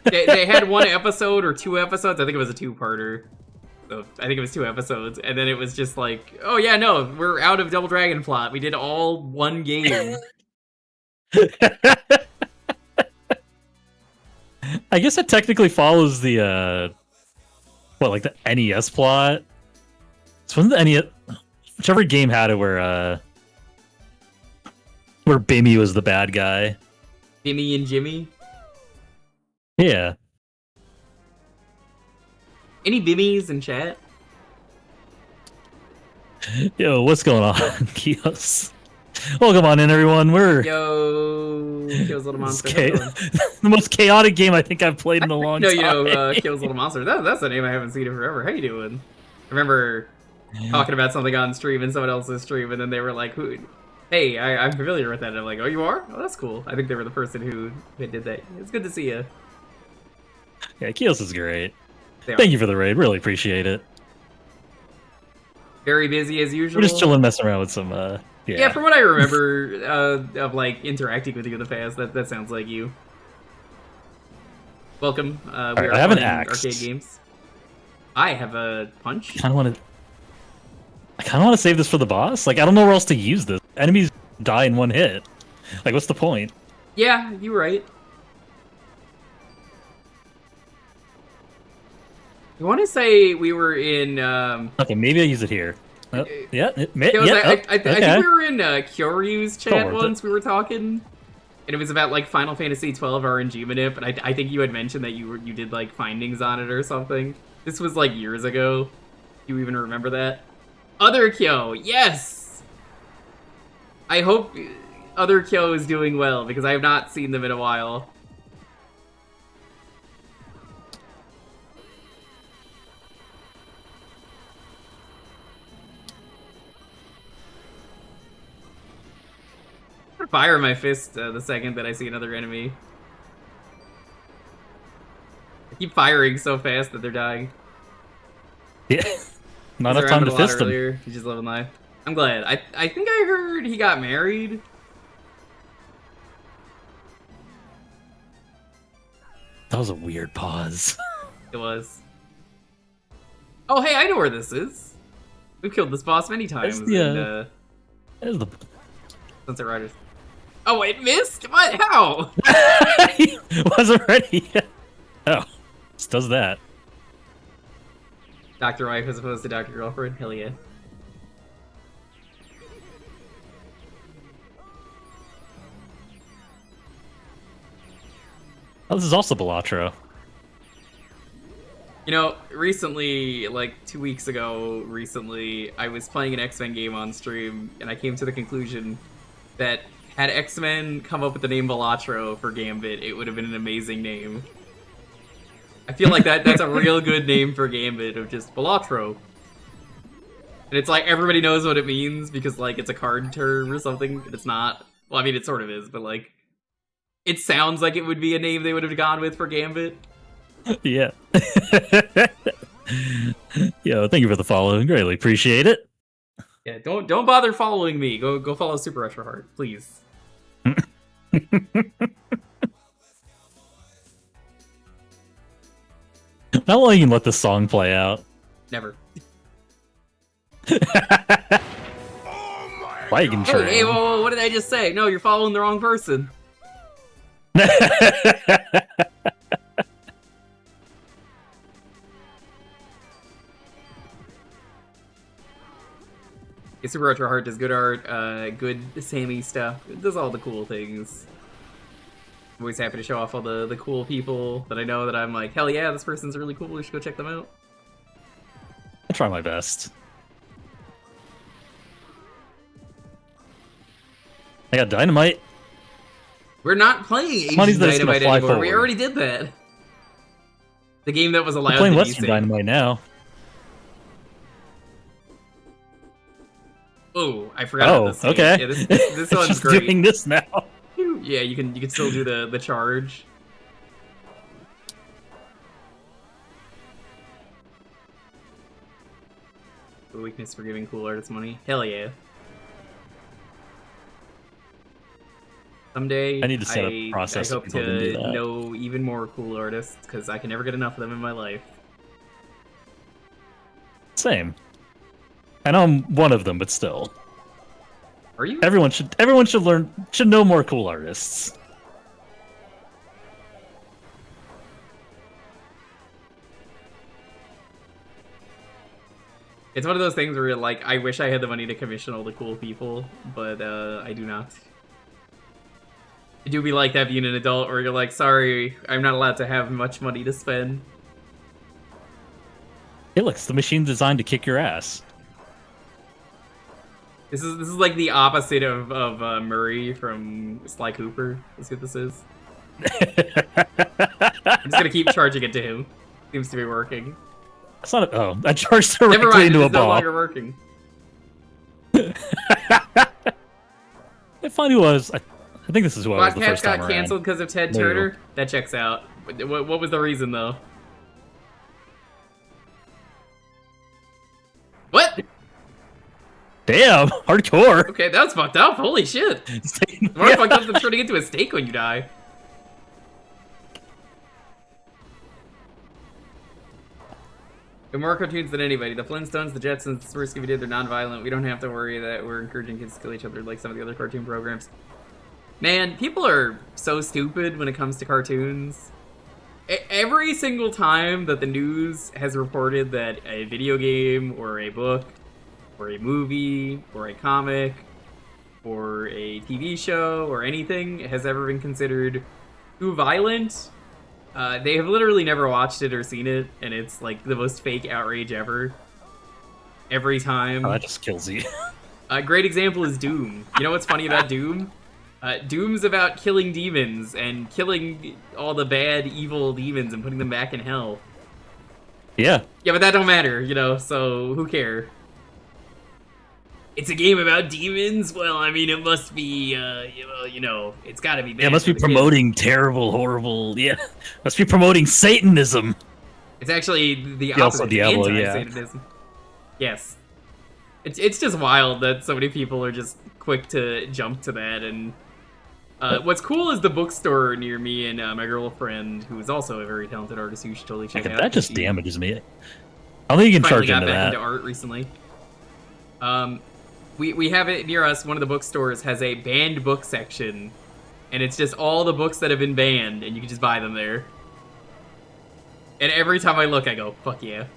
they had 1 episode or 2 episodes. I think it was a 2-parter. So I think it was 2 episodes. And then it was just like, oh yeah, no, we're out of Double Dragon plot. We did all 1 game. I guess it technically follows the like the NES plot. It's one of the NES, whichever game had it where Bimmy was the bad guy. Jimmy and Jimmy. Yeah. Any Bimmies in chat? Yo, what's going on, Kios? Welcome on in, everyone. We're Yo, Kills Little Monster. How's it going? the most chaotic game I think I've played in a long No, time. you know, Kills Little Monster. That's a name I haven't seen in forever. How you doing? I remember talking about something on stream and someone else's stream, and then they were like, "Who? Hey, I'm familiar with that." And I'm like, "Oh, you are? Oh, that's cool." I think they were the person who did that. It's good to see you. Yeah, Kios is great. They Thank are you for the raid. Really appreciate it. very busy as usual. We're just chilling, messing around with some. Yeah, from what I remember of like interacting with you in the past, that sounds like you. Welcome. We Alright, are I have an playing axe. arcade games. I have a punch. I kind of want to save this for the boss. Like, I don't know where else to use this. Enemies die in one hit. Like, what's the point? Yeah, you're right. You want to say we were in? Okay, maybe I use it here. Yeah, I okay. think we were in Kyoryu's chat worth once. We were talking, and it was about like Final Fantasy XII RNG manip, and I think you had mentioned that you did like findings on it or something. This was like years ago. You even remember that? Other Kyo, yes. I hope Other Kyo is doing well because I have not seen them in a while. Fire my fist the second that I see another enemy. I keep firing so fast that they're dying. Yeah. Not enough Around time a to lot fist them. earlier. He's just living life. I'm glad. I think I heard he got married. That was a weird pause. It was. Oh, hey, I know where this is. We've killed this boss many times. There's the... Sunset Riders. Oh, it missed? What? How? Wasn't ready yet. Oh, just does that. Dr. Wife as opposed to Dr. Girlfriend? Hell yeah. Oh, this is also Balatro. You know, recently, like 2 weeks ago, I was playing an X-Men game on stream, and I came to the conclusion that had X-Men come up with the name Balatro for Gambit, it would have been an amazing name. I feel like that's a real good name for Gambit, of just Balatro. And it's like, everybody knows what it means, because like, it's a card term or something, and it's not. Well, I mean, it sort of is, but like, it sounds like it would be a name they would have gone with for Gambit. Yeah. Yo, thank you for the follow. Greatly appreciate it. Yeah, don't bother following me. Go follow Super Retroheart, please. How long you can let this song play out? Never. Wagon Hey, train. hey, whoa, what did I just say? No, you're following the wrong person. Yeah, Super Retro Heart does good art, good Sammy stuff. It does all the cool things. I'm always happy to show off all the cool people that I know that I'm like, hell yeah, this person's really cool, we should go check them out. I'll try my best. I got dynamite. We're not playing Asian Money's just gonna Dynamite fly anymore, we forward. already did that. The game that was allowed I'm playing to be Western saved. Dynamite now. Oh, I forgot Oh, about this game. okay. Yeah, this It's one's just great. doing this now. Yeah, you can still do the charge. The weakness for giving cool artists money. Hell yeah. Someday, I need to set up a process I so hope people can do to that. know even more cool artists, because I can never get enough of them in my life. Same. I know I'm one of them, but still. Are you? Everyone should know more cool artists. It's one of those things where you're like, I wish I had the money to commission all the cool people, but I do not. It do be like that being an adult where you're like, sorry, I'm not allowed to have much money to spend. Hey, look, it's the machine designed to kick your ass. This is like the opposite of Murray from Sly Cooper. That's what this is. I'm just gonna keep charging it to him. Seems to be working. It's not a, oh, I charged Never directly mind, into a it's no ball. longer working. It finally was. I think this is what was the Podcast first time got around. canceled because of Ted No. Turner. That checks out. What was the reason though? What? Damn, hardcore. Okay, that was fucked up. Holy shit. More fucked up than turning into a steak when you die. They're more cartoons than anybody. The Flintstones, the Jetsons, the Super Scooby-Doo, they're non-violent. We don't have to worry that we're encouraging kids to kill each other like some of the other cartoon programs. Man, people are so stupid when it comes to cartoons. Every single time that the news has reported that a video game or a book or a movie or a comic or a TV show or anything has ever been considered too violent, they have literally never watched it or seen it, and it's like the most fake outrage ever. Every time. Oh, that just kills you. A great example is Doom. You know what's funny about Doom? Doom's about killing demons and killing all the bad, evil demons and putting them back in hell. Yeah. Yeah, but that don't matter, you know, so who cares? It's a game about demons? Well, I mean, it must be, you know, it's gotta be bad. Yeah, it must be promoting terrible, horrible, yeah. Must be promoting Satanism. It's actually the Also opposite, Diablo, anti-Satanism. Yes. It's just wild that so many people are just quick to jump to that, and what's cool is the bookstore near me and my girlfriend, who is also a very talented artist who you should totally check out. That just damages me. I don't think you can charge into that. Finally got back into art recently. We have it near us. One of the bookstores has a banned book section, and it's just all the books that have been banned, and you can just buy them there. And every time I look, I go, fuck yeah.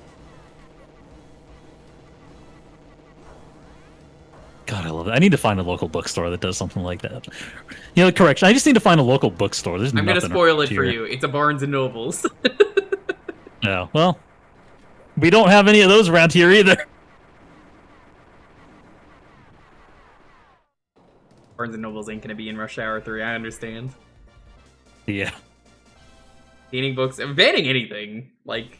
God, I love it. I need to find a local bookstore that does something like that. You know, correction. I just need to find a local bookstore. There's I'm gonna nothing spoil it here. for you. It's a Barnes and Nobles. No, well, we don't have any of those around here either. Barnes and Nobles ain't gonna be in Rush Hour 3. I understand. Yeah. Banning books, banning anything like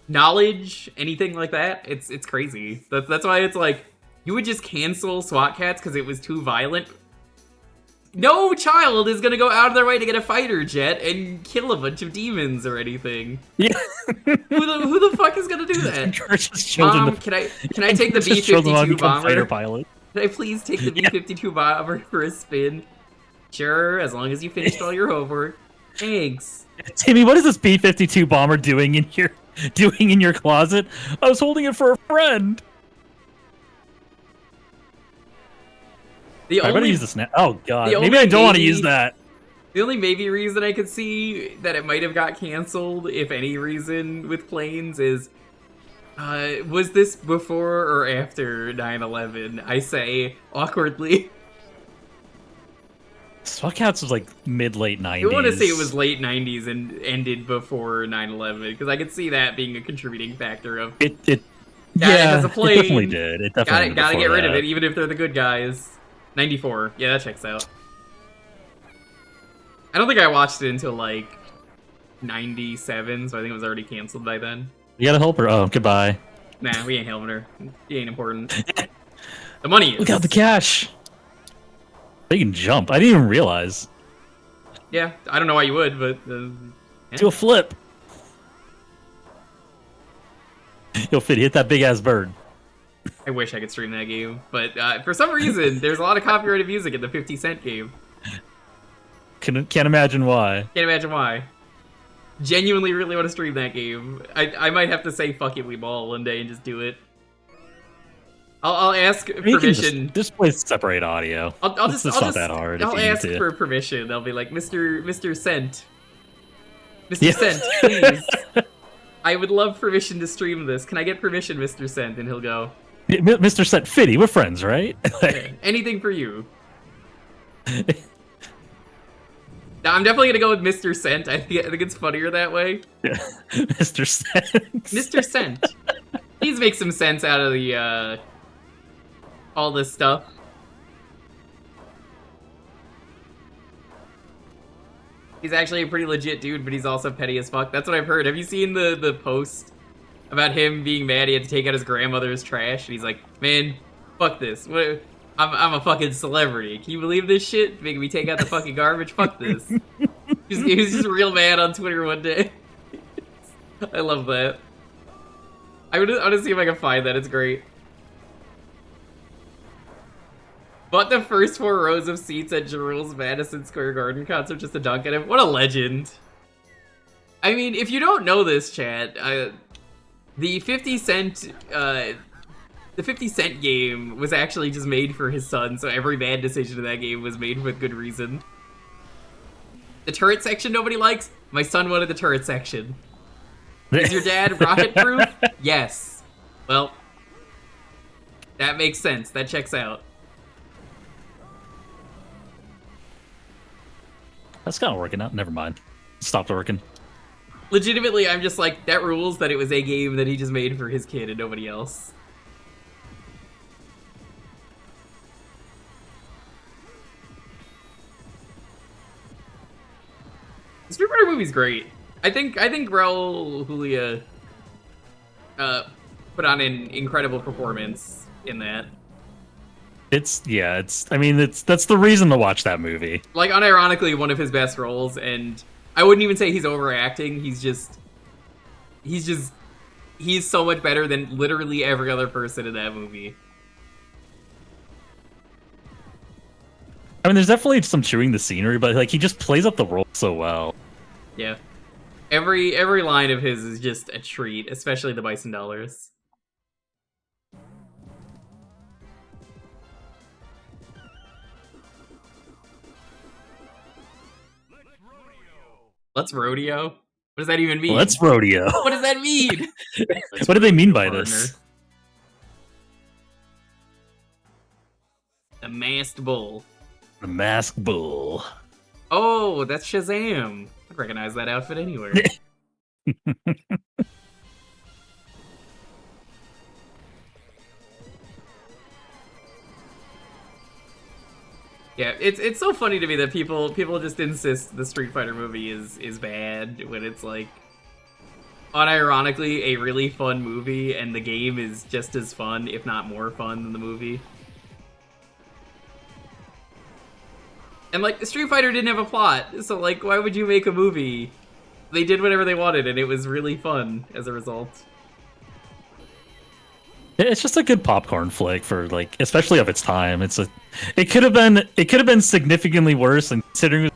knowledge, anything like that. It's crazy. That's why it's like you would just cancel SWAT Cats because it was too violent. No child is gonna go out of their way to get a fighter jet and kill a bunch of demons or anything. Yeah. who the fuck is gonna do that? Children can I take the B-52 bomber? Fighter pilot. Can I please take the B-52 bomber for a spin? Sure, as long as you finished all your homework. Thanks. Timmy, what is this B-52 bomber doing in your closet? I was holding it for a friend. I better use the snap. Oh god, maybe I don't want to use that. The only maybe reason I could see that it might have got canceled, if any reason, with planes is, was this before or after 9/11? I say awkwardly. SWAT Cats was like mid-late 90s. I want to say it was late 90s and ended before 9/11, because I could see that being a contributing factor of it has a plane. It definitely did. It definitely gotta get rid of it, even if they're the good guys. 94. Yeah, that checks out. I don't think I watched it until like 97, so I think it was already canceled by then. You gotta help her. Oh, goodbye. Nah, we ain't helping her. She ain't important. The money is. Look out the cash. They can jump. I didn't even realize. Yeah, I don't know why you would, but yeah. Do a flip. Yo, Fitty, hit that big ass bird. I wish I could stream that game, but for some reason, there's a lot of copyrighted music in the 50 Cent game. Can't imagine why. Can't imagine why. Genuinely really want to stream that game. I might have to say fuck it, we ball one day and just do it. I'll ask permission. Just play separate audio. It's not that hard. I'll ask for permission. They'll be like, Mr. Cent. Mr. Cent, please. I would love permission to stream this. Can I get permission, Mr. Cent? And he'll go, Mr. Cent, Fitty, we're friends, right? Yeah, anything for you. Now, I'm definitely gonna go with Mr. Cent. I think it's funnier that way. Yeah. Mr. Cent. Mr. Cent. Please make some sense out of the all this stuff. He's actually a pretty legit dude, but he's also petty as fuck. That's what I've heard. Have you seen the post about him being mad he had to take out his grandmother's trash? And he's like, man, fuck this. I'm a fucking celebrity. Can you believe this shit? Making me take out the fucking garbage? Fuck this. He was just real mad on Twitter one day. I love that. I want to see if I can find that. It's great. Bought the first 4 rows of seats at Jeruel's Madison Square Garden concert just to dunk at him. What a legend. I mean, if you don't know this, chat, the 50 Cent, the 50 Cent game was actually just made for his son, so every bad decision in that game was made with good reason. The turret section nobody likes? My son wanted the turret section. Is your dad rocket-proof? Yes. Well, that makes sense. That checks out. That's kind of working out. Never mind. Stopped working. Legitimately, I'm just like, that rules that it was a game that he just made for his kid and nobody else. The Street Fighter movie's great. I think Raul Julia put on an incredible performance in that. I mean, that's the reason to watch that movie. Like, unironically, one of his best roles, and I wouldn't even say he's overacting, he's so much better than literally every other person in that movie. I mean, there's definitely some chewing the scenery, but like he just plays up the role so well. Yeah. Every line of his is just a treat, especially the Bison Dollars. Let's rodeo. What does that even mean? Let's rodeo. What does that mean? What do they mean by this? The Masked Bull. The Masked Bull. Oh, that's Shazam. I'd recognize that outfit anywhere. Yeah, it's so funny to me that people just insist the Street Fighter movie is bad when it's like unironically a really fun movie and the game is just as fun, if not more fun than the movie. And like the Street Fighter didn't have a plot, so like why would you make a movie? They did whatever they wanted and it was really fun as a result. It's just a good popcorn flick for like, especially of its time. It could have been significantly worse, and considering.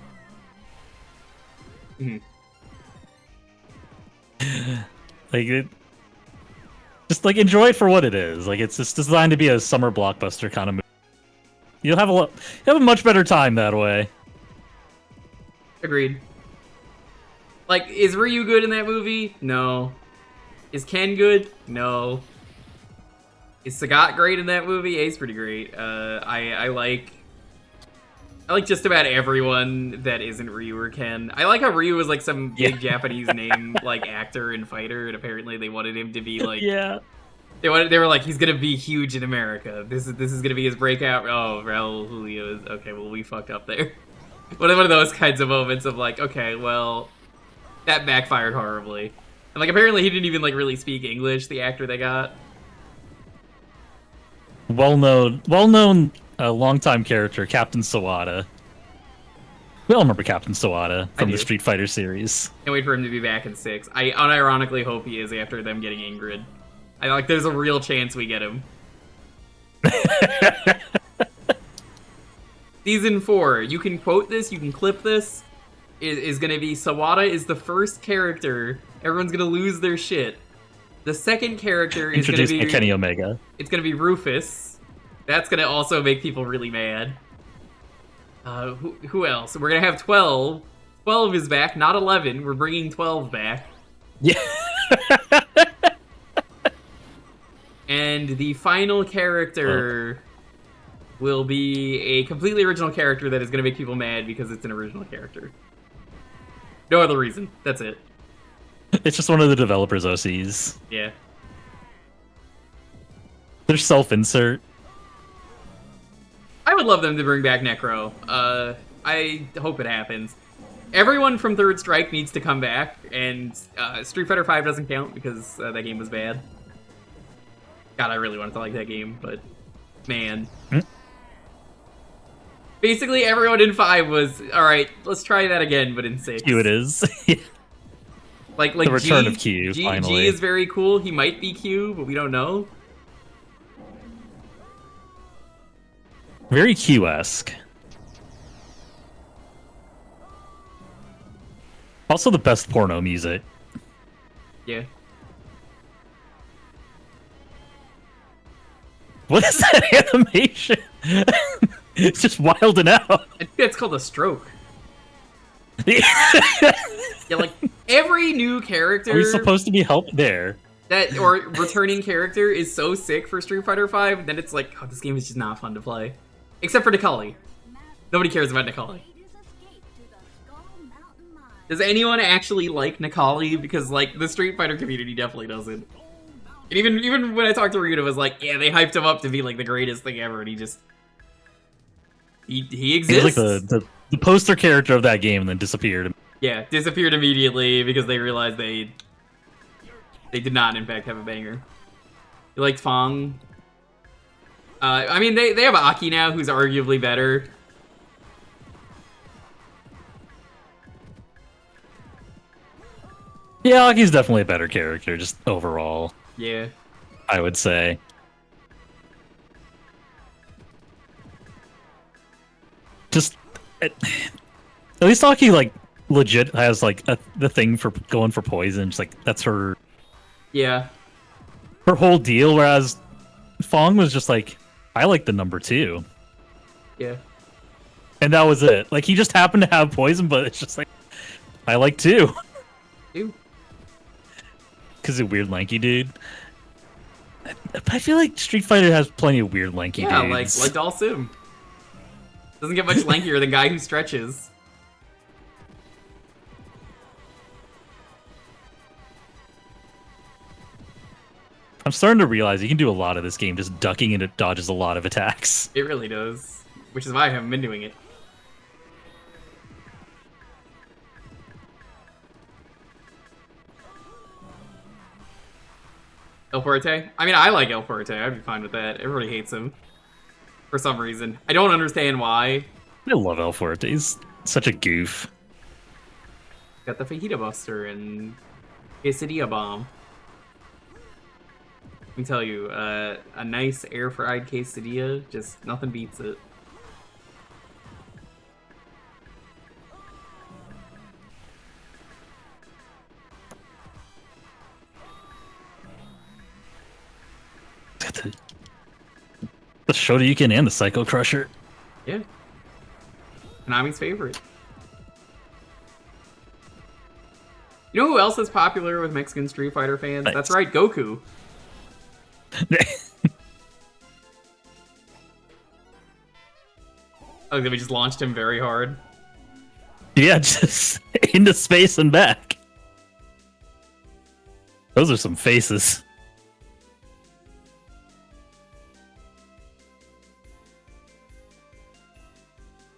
Just like enjoy it for what it is. Like it's just designed to be a summer blockbuster kind of movie. You'll have a much better time that way. Agreed. Like, is Ryu good in that movie? No. Is Ken good? No. Is Sagat great in that movie? Yeah, he's pretty great. I like just about everyone that isn't Ryu or Ken. I like how Ryu was like some big Japanese name like actor and fighter, and apparently they wanted him to be like they were like, he's gonna be huge in America. This is gonna be his breakout. Oh, Raul Julio is okay. Well, we fucked up there. One of those kinds of moments of like, okay, well, that backfired horribly. And like apparently he didn't even like really speak English. The actor they got. Well-known, longtime character, Captain Sawada. We all remember Captain Sawada from the Street Fighter series. Can't wait for him to be back in 6. I unironically hope he is after them getting Ingrid. I like there's a real chance we get him. Season 4, you can quote this, you can clip this, is gonna be Sawada is the first character, everyone's gonna lose their shit. The second character is gonna be Kenny Omega. It's gonna be Rufus. That's gonna also make people really mad. Who else? We're gonna have 12. 12 is back, not 11. We're bringing 12 back. Yeah. And the final character will be a completely original character that is gonna make people mad because it's an original character. No other reason. That's it. It's just one of the developers' OCs. Yeah. They're self-insert. I would love them to bring back Necro. I hope it happens. Everyone from Third Strike needs to come back, and Street Fighter V doesn't count because that game was bad. God, I really wanted to like that game, but man. Basically, everyone in 5 was, alright, let's try that again, but in 6. Q it is. Like the return of Q, finally. G is very cool. He might be Q, but we don't know. Very Q-esque. Also, the best porno music. Yeah. What is that animation? It's just wilding out. I think that's called a stroke. Yeah, like every new character Are we supposed to be helped there? that or returning character is so sick for Street Fighter V, then it's like, oh, this game is just not fun to play. Except for Nikali. Nobody cares about Nikali. Does anyone actually like Nikali? Because like the Street Fighter community definitely doesn't. And even when I talked to Ryuta, it was like, yeah, they hyped him up to be like the greatest thing ever, and he just he exists. He's like the poster character of that game, and then disappeared. Yeah, disappeared immediately because they realized they did not, in fact, have a banger. You liked Fong? I mean, they have Aki now, who's arguably better. Yeah, Aki's definitely a better character, just overall. Yeah. I would say. Just at least Aki like legit has like the thing for going for poison. Just like that's her Yeah. whole deal. Whereas Fong was just like, I like the number 2, Yeah. and that was it. Like he just happened to have poison, but it's just like I like 2 Ew. because he's a weird lanky dude. I feel like Street Fighter has plenty of weird lanky Yeah, dudes. like Dalsim. Doesn't get much lankier than Guy Who Stretches. I'm starting to realize you can do a lot of this game just ducking, and it dodges a lot of attacks. It really does. Which is why I haven't been doing it. El Fuerte? I mean, I like El Fuerte. I'd be fine with that. Everybody hates him. For some reason. I don't understand why. I love El Fuerte. He's such a goof. Got the Fajita Buster and Quesadilla Bomb. Let me tell you, a nice air-fried quesadilla, just nothing beats it. The Shoryuken and the Psycho Crusher. Yeah. Konami's favorite. You know who else is popular with Mexican Street Fighter fans? Thanks. That's right, Goku. Oh, we just launched him very hard. Yeah, just into space and back. Those are some faces.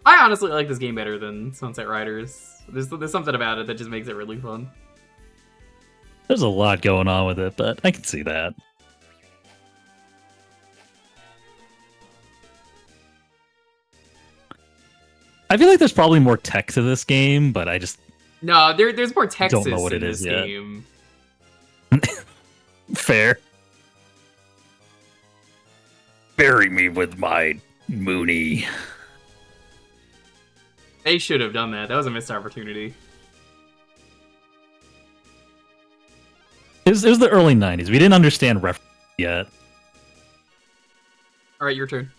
I honestly like this game better than Sunset Riders. There's something about it that just makes it really fun. There's a lot going on with it, but I can see that. I feel like there's probably more tech to this game, but I just No, there's more Texas don't know what in it this is yet. game. Fair. Bury me with my Mooney. They should have done that. That was a missed opportunity. It was the early 90s. We didn't understand reference yet. Alright, your turn.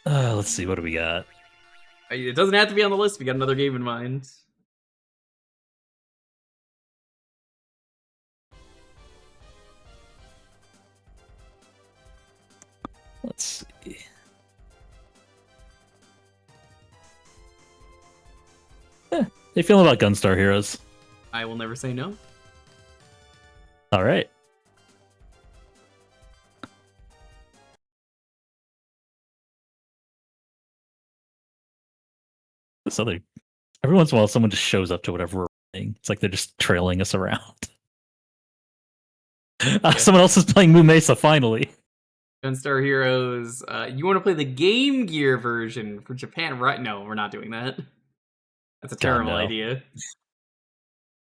Let's see, what do we got? It doesn't have to be on the list. We got another game in mind. Let's see. How you feeling about Gunstar Heroes? I will never say no. All right. This other, every once in a while, someone just shows up to whatever we're playing. It's like they're just trailing us around. Someone else is playing Moo Mesa finally. Gunstar Heroes. You want to play the Game Gear version for Japan, right? No, we're not doing that. That's a terrible no. idea.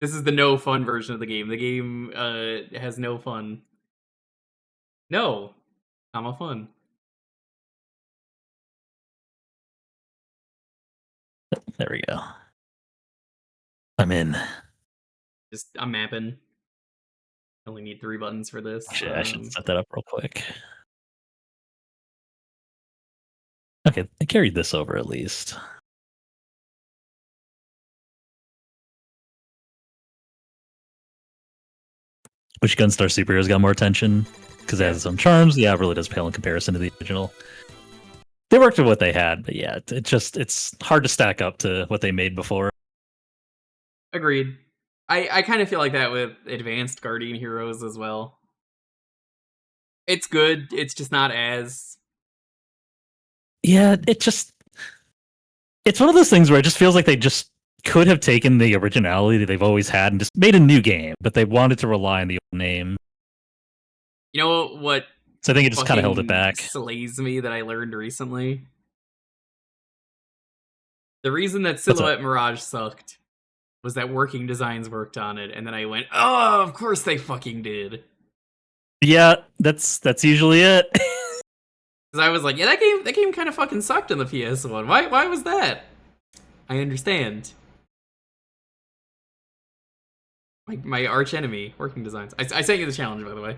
This is the no fun version of the game. The game has no fun. No, comma fun. There we go. I'm in. I'm mapping. Only need 3 buttons for this. Shit, I should set that up real quick. Okay, I carried this over at least. Which Gunstar Superhero's got more attention because it has its own charms. Yeah, it really does pale in comparison to the original. They worked with what they had, but yeah, it's hard to stack up to what they made before. Agreed. I kind of feel like that with Advanced Guardian Heroes as well. It's good. It's just not as. Yeah, it's one of those things where it just feels like they just could have taken the originality that they've always had and just made a new game, but they wanted to rely on the old name. You know what? So I think it just kind of held it fucking back. Slays me that I learned recently. The reason that Silhouette Mirage sucked was that Working Designs worked on it, and then I went, "Oh, of course they fucking did." Yeah, that's usually it. Because I was like, "Yeah, that game kind of fucking sucked on the PS1. Why was that?" I understand. My arch enemy, Working Designs. I sent you the challenge, by the way.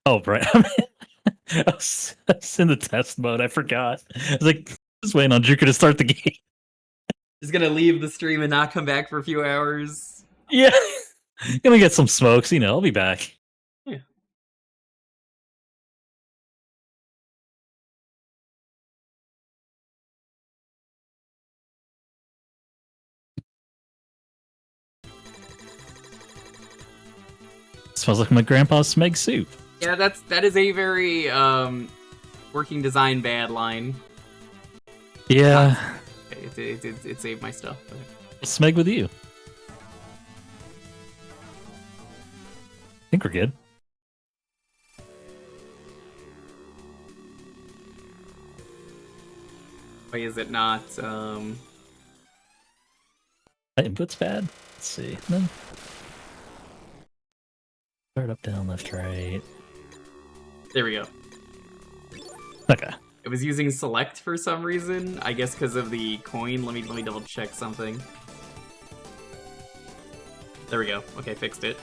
Oh, right. I was in the test mode. I forgot. I was like, just waiting on Jewker to start the game. Just gonna leave the stream and not come back for a few hours. Yeah. Gonna get some smokes, I'll be back. Yeah. Smells like my grandpa's Smeg soup. Yeah, that is a very Working Design bad line. Yeah. It saved my stuff. But... Smeg with you. I think we're good. Why is it not? That input's bad. Let's see. No. Start up, down, left, right. There we go. Okay. It was using select for some reason. I guess because of the coin. Let me double check something. There we go. Okay, fixed it.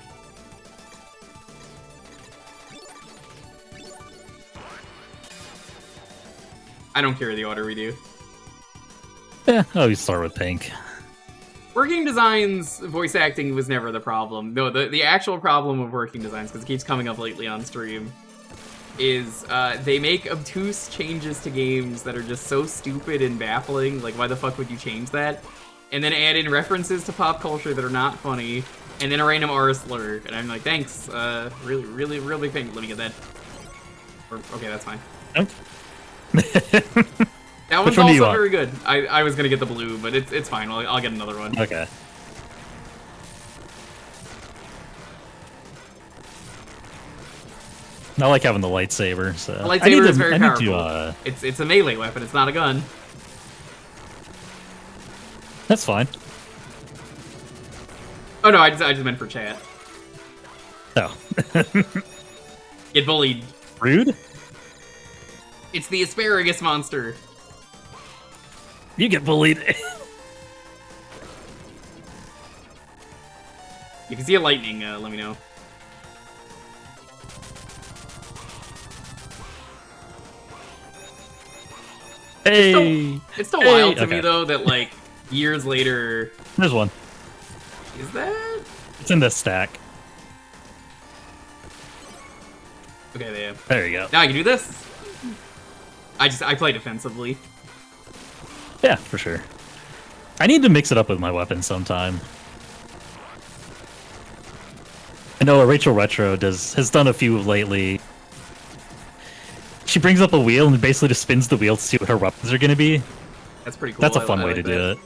I don't care the order we do. Yeah, I'll always start with pink. Working Designs voice acting was never the problem. No, the actual problem of Working Designs, because it keeps coming up lately on stream, is they make obtuse changes to games that are just so stupid and baffling. Like, why the fuck would you change that? And then add in references to pop culture that are not funny, and then a random R slur. And I'm like, thanks, really big thing. Let me get that. Okay, that's fine. That one's also very good. I was gonna get the blue, but it's fine. I'll get another one. Okay. I like having the lightsaber. So The lightsaber is very powerful. To, it's a melee weapon. It's not a gun. That's fine. Oh no, I just meant for chat. Oh. Get bullied. Rude? It's the asparagus monster. You get bullied. If you see a lightning, let me know. Hey! It's still wild to me, though, that, like, years later... There's one. Is that? It's in this stack. Okay, there you go. Now I can do this. I play defensively. Yeah, for sure. I need to mix it up with my weapons sometime. I know Rachel Retro has done a few lately. She brings up a wheel and basically just spins the wheel to see what her weapons are going to be. That's pretty cool. That's a fun way to do it.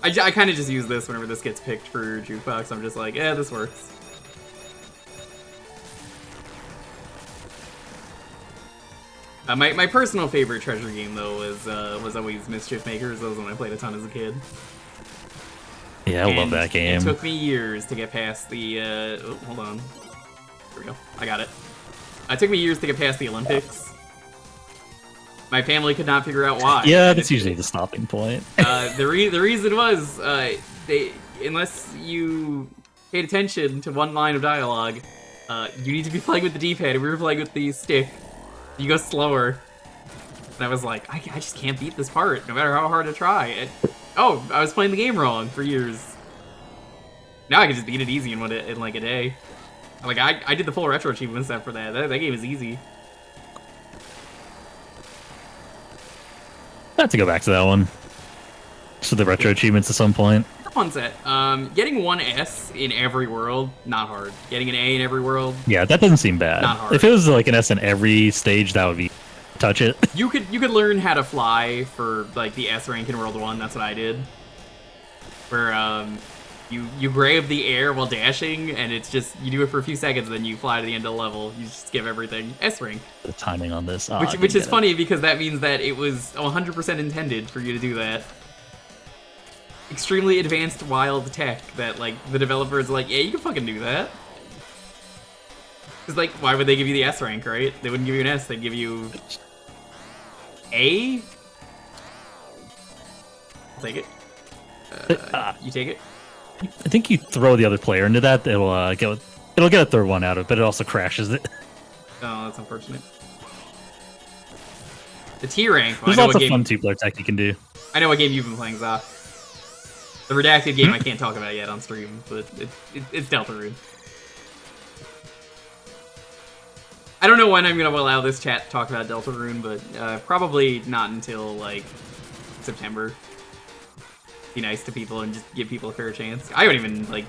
I kind of just use this whenever this gets picked for Jukebox. I'm just like, yeah, this works. My personal favorite treasure game, though, was always Mischief Makers. That was one I played a ton as a kid. Yeah, I love that game. It took me years to get past the... oh, hold on. Here we go. I got it. It took me years to get past the Olympics. My family could not figure out why. Yeah, And that's usually the stopping point. the reason was they unless you paid attention to one line of dialogue, you need to be playing with the D-pad, and we were playing with the stick. You go slower. And I was like, I just can't beat this part, no matter how hard I try. And, oh, I was playing the game wrong for years. Now I can just beat it easy in like a day. Like I did the full retro achievement set for that. That game is easy. I have to go back to that one. So the retro achievements at some point. Fun set. Getting one S in every world, not hard. Getting an A in every world, Yeah, that doesn't seem bad. Not hard. If it was like an S in every stage, that would be touch it. you could learn how to fly for like the S rank in World 1. That's what I did. Where you grab the air while dashing, and it's just you do it for a few seconds, then you fly to the end of the level. You just skip everything. S rank. The timing on this, Which is funny because that means that it was 100% intended for you to do that. Extremely advanced wild tech that like the developers are like, yeah, you can fucking do that. Cause like, why would they give you the S rank, right? They wouldn't give you an S, they'd give you A? I'll take it. You take it? I think you throw the other player into that, it'll get a third one out of it, but it also crashes it. Oh, that's unfortunate. The T rank. Well, There's lots of fun two-player tech you can do. I know what game you've been playing, Zah. The redacted game I can't talk about yet on stream, but it's Deltarune. I don't know when I'm gonna allow this chat to talk about Deltarune, but probably not until like September. Be nice to people and just give people a fair chance. I haven't even like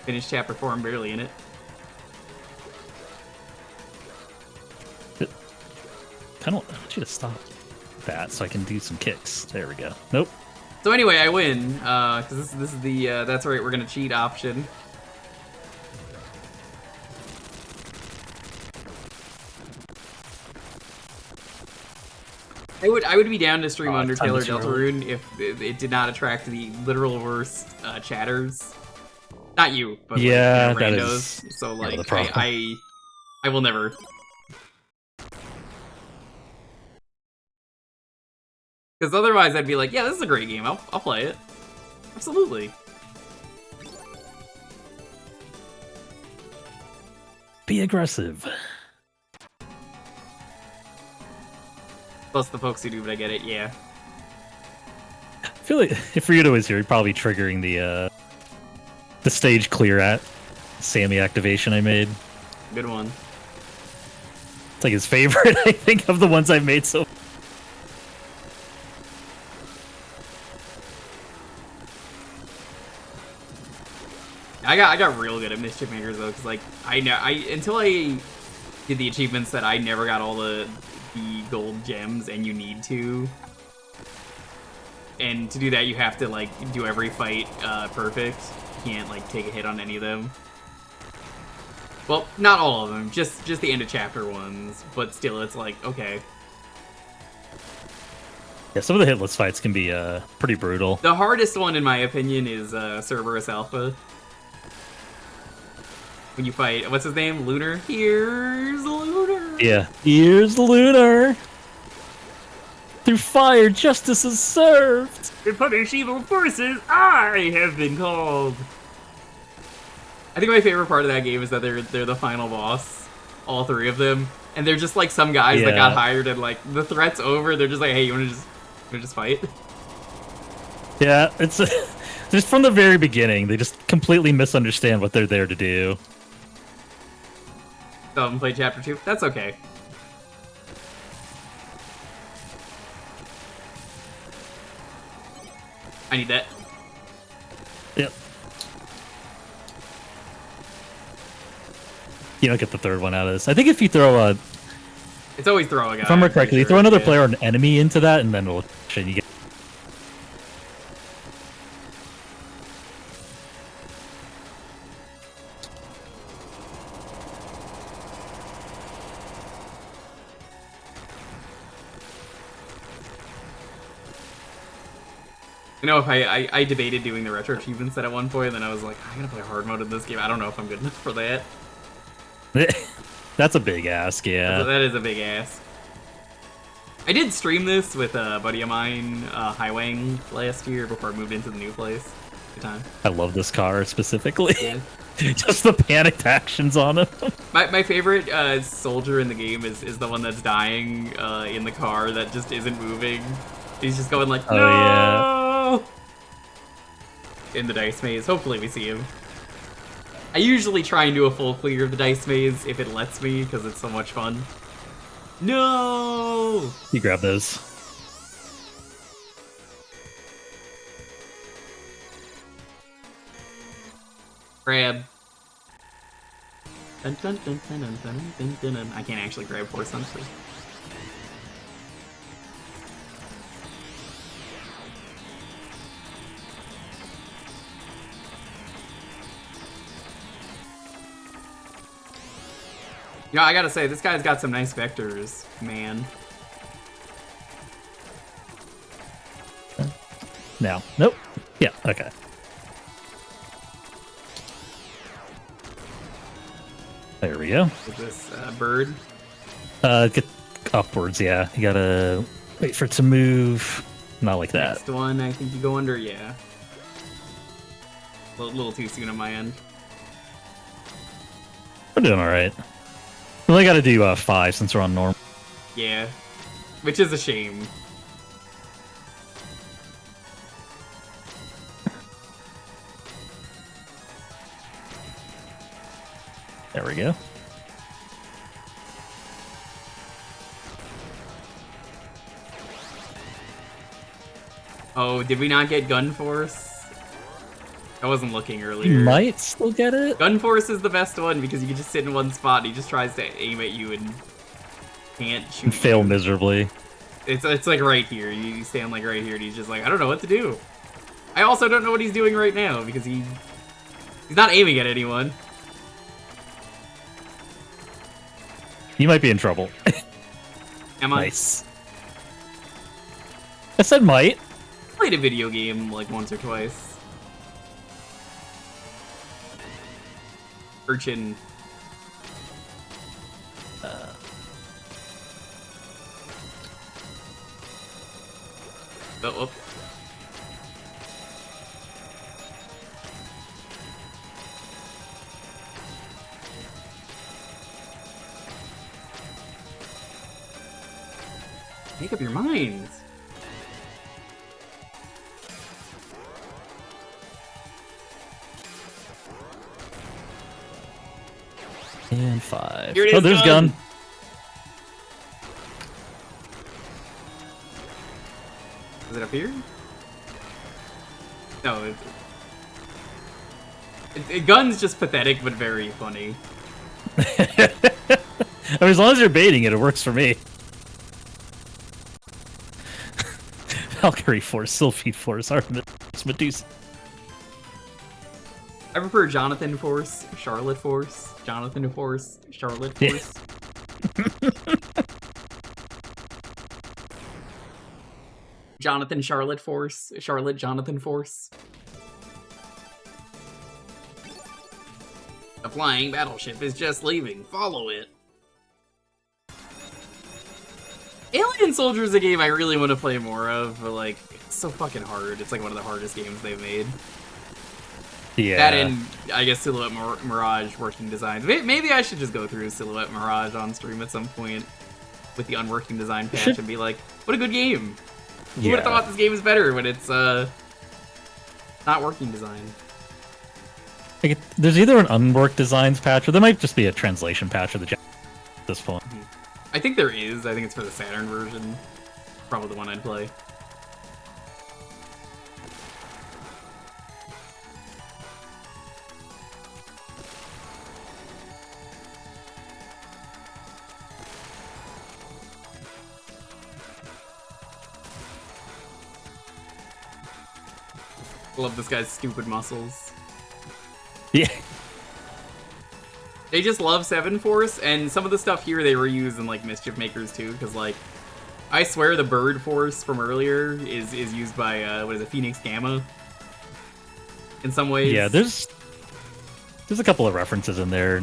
finished chapter 4. I'm barely in it. Kind of want you to stop that so I can do some kicks. There we go. Nope. So anyway, I win, because this is the, that's right, we're gonna cheat option. I would be down to stream Undertale or Deltarune if it did not attract the literal worst chatters. Not you, but yeah, like, that randos. is So like, the I will never. Because otherwise I'd be like, yeah, this is a great game. I'll play it. Absolutely. Be aggressive. Plus the folks who do, but I get it, yeah. I feel like if Ryudo was here, he'd probably be triggering the stage clear at Sammy activation I made. Good one. It's like his favorite, I think, of the ones I've made so far. I got real good at Mischief Makers though, because like until I did the achievements that I never got all the gold gems, and you need to. And to do that, you have to like do every fight perfect. You can't like take a hit on any of them. Well, not all of them, just the end of chapter ones. But still, it's like okay. Yeah, some of the hitless fights can be pretty brutal. The hardest one, in my opinion, is Cerberus Alpha. When you fight, what's his name? Lunar? Here's Lunar! Yeah. Here's the Lunar! Through fire, justice is served! To punish evil forces, I have been called! I think my favorite part of that game is that they're the final boss. All three of them. And they're just like some guys that got hired and like, the threat's over, they're just like, hey, you wanna just fight? Yeah, it's just from the very beginning, they just completely misunderstand what they're there to do. Still haven't played chapter 2? That's okay. I need that. Yep. You don't get the third one out of this. I think if you throw It's always throw a guy. if I remember correctly, you throw another player or an enemy into that, and then it'll and you get. You know, if I debated doing the retro achievement set at one point, and then I was like, I'm gonna play hard mode in this game. I don't know if I'm good enough for that. That's a big ask, yeah. That is a big ask. I did stream this with a buddy of mine, Highwang, last year before I moved into the new place. Good time. I love this car specifically. Yeah. Just the panicked actions on him. My favorite soldier in the game is the one that's dying in the car that just isn't moving. He's just going like, Oh, no! In the dice maze. Hopefully we see him. I usually try and do a full clear of the dice maze if it lets me, because it's so much fun. No! You grab those. Grab. Dun, dun, dun, dun, dun, dun, dun, dun, dun. I can't actually grab Force Hunter. You know, I gotta say, this guy's got some nice vectors, man. Now. Nope. Yeah, okay. There we go. With this bird. Get upwards, yeah. You gotta wait for it to move. Not like that. Next one, I think you go under, yeah. A little too soon on my end. We're doing alright. We only gotta do 5 since we're on normal. Yeah. Which is a shame. There we go. Oh, did we not get Gun Force? I wasn't looking earlier. You might still get it. Gun Force is the best one because you can just sit in one spot and he just tries to aim at you and can't shoot. And fail you. miserably. It's like right here. You stand like right here and he's just like, I don't know what to do. I also don't know what he's doing right now because he's not aiming at anyone. You might be in trouble. Am I? Nice. I said might. Played a video game like once or twice. Urchin. Oh. Make up your minds. And 5. Here it Oh, is, there's Gun. gun. Is it up here? No, Gun's just pathetic but very funny. I mean, as long as you're baiting it, it works for me. Valkyrie Force, Sylphid Force, Artemis, Medusa. I prefer Jonathan Force, Charlotte Force, Jonathan Force, Charlotte Yeah. Force. Jonathan Charlotte Force, Charlotte Jonathan Force. A flying battleship is just leaving. Follow it. Alien Soldier is a game I really want to play more of, but like, it's so fucking hard. It's like one of the hardest games they've made. Yeah. That and, I guess, Silhouette Mirage working designs. Maybe I should just go through Silhouette Mirage on stream at some point with the unworking design patch and be like, what a good game. Who would have thought this game is better when it's not working design? Like, there's either an unworked designs patch, or there might just be a translation patch of the at this point. I think there is. I think it's for the Saturn version. Probably the one I'd play. Love this guy's stupid muscles. Yeah. They just love 7 Force, and some of the stuff here they reuse in like Mischief Makers too, because like, I swear the Bird Force from earlier is used by, what is it, Phoenix Gamma? In some ways. Yeah, there's a couple of references in there.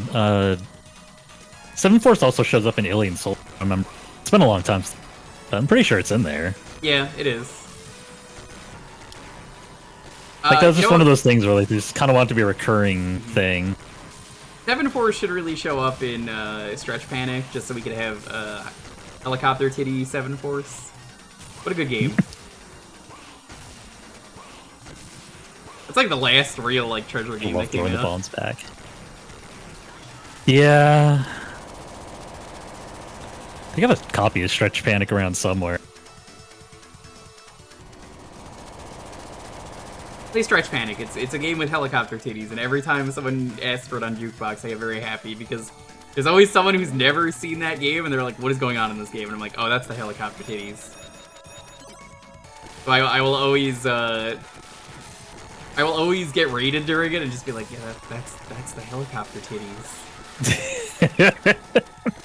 7 Force also shows up in Alien Soul, I remember. It's been a long time. I'm pretty sure it's in there. Yeah, it is. Like, that was you just know one of what? those things where like, they just kind of want it to be a recurring thing. 7-4 should really show up in Stretch Panic, just so we could have Helicopter Titty 7-Force. What a good game. It's like the last real like treasure I game love that came throwing the out. bombs back. Yeah. I think I have a copy of Stretch Panic around somewhere. Play Stretch Panic. It's a game with helicopter titties, and every time someone asks for it on Jukebox, I get very happy because there's always someone who's never seen that game, and they're like, "What is going on in this game?" And I'm like, "Oh, that's the helicopter titties." So I will always get raided during it and just be like, "Yeah, that's the helicopter titties."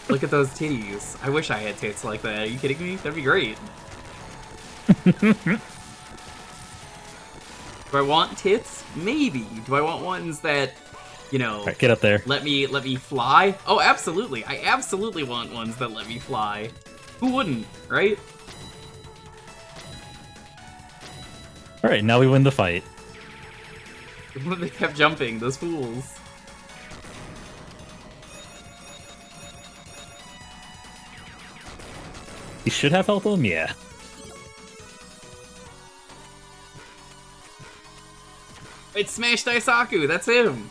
Look at those titties. I wish I had tits like that. Are you kidding me? That'd be great. Do I want tits? Maybe. Do I want ones that, you know, Alright, get up there. let me fly? Oh, absolutely. I absolutely want ones that let me fly. Who wouldn't, right? Alright, now we win the fight. They kept jumping, those fools. You should have health on him? Yeah. It's Smash Daisaku, that's him.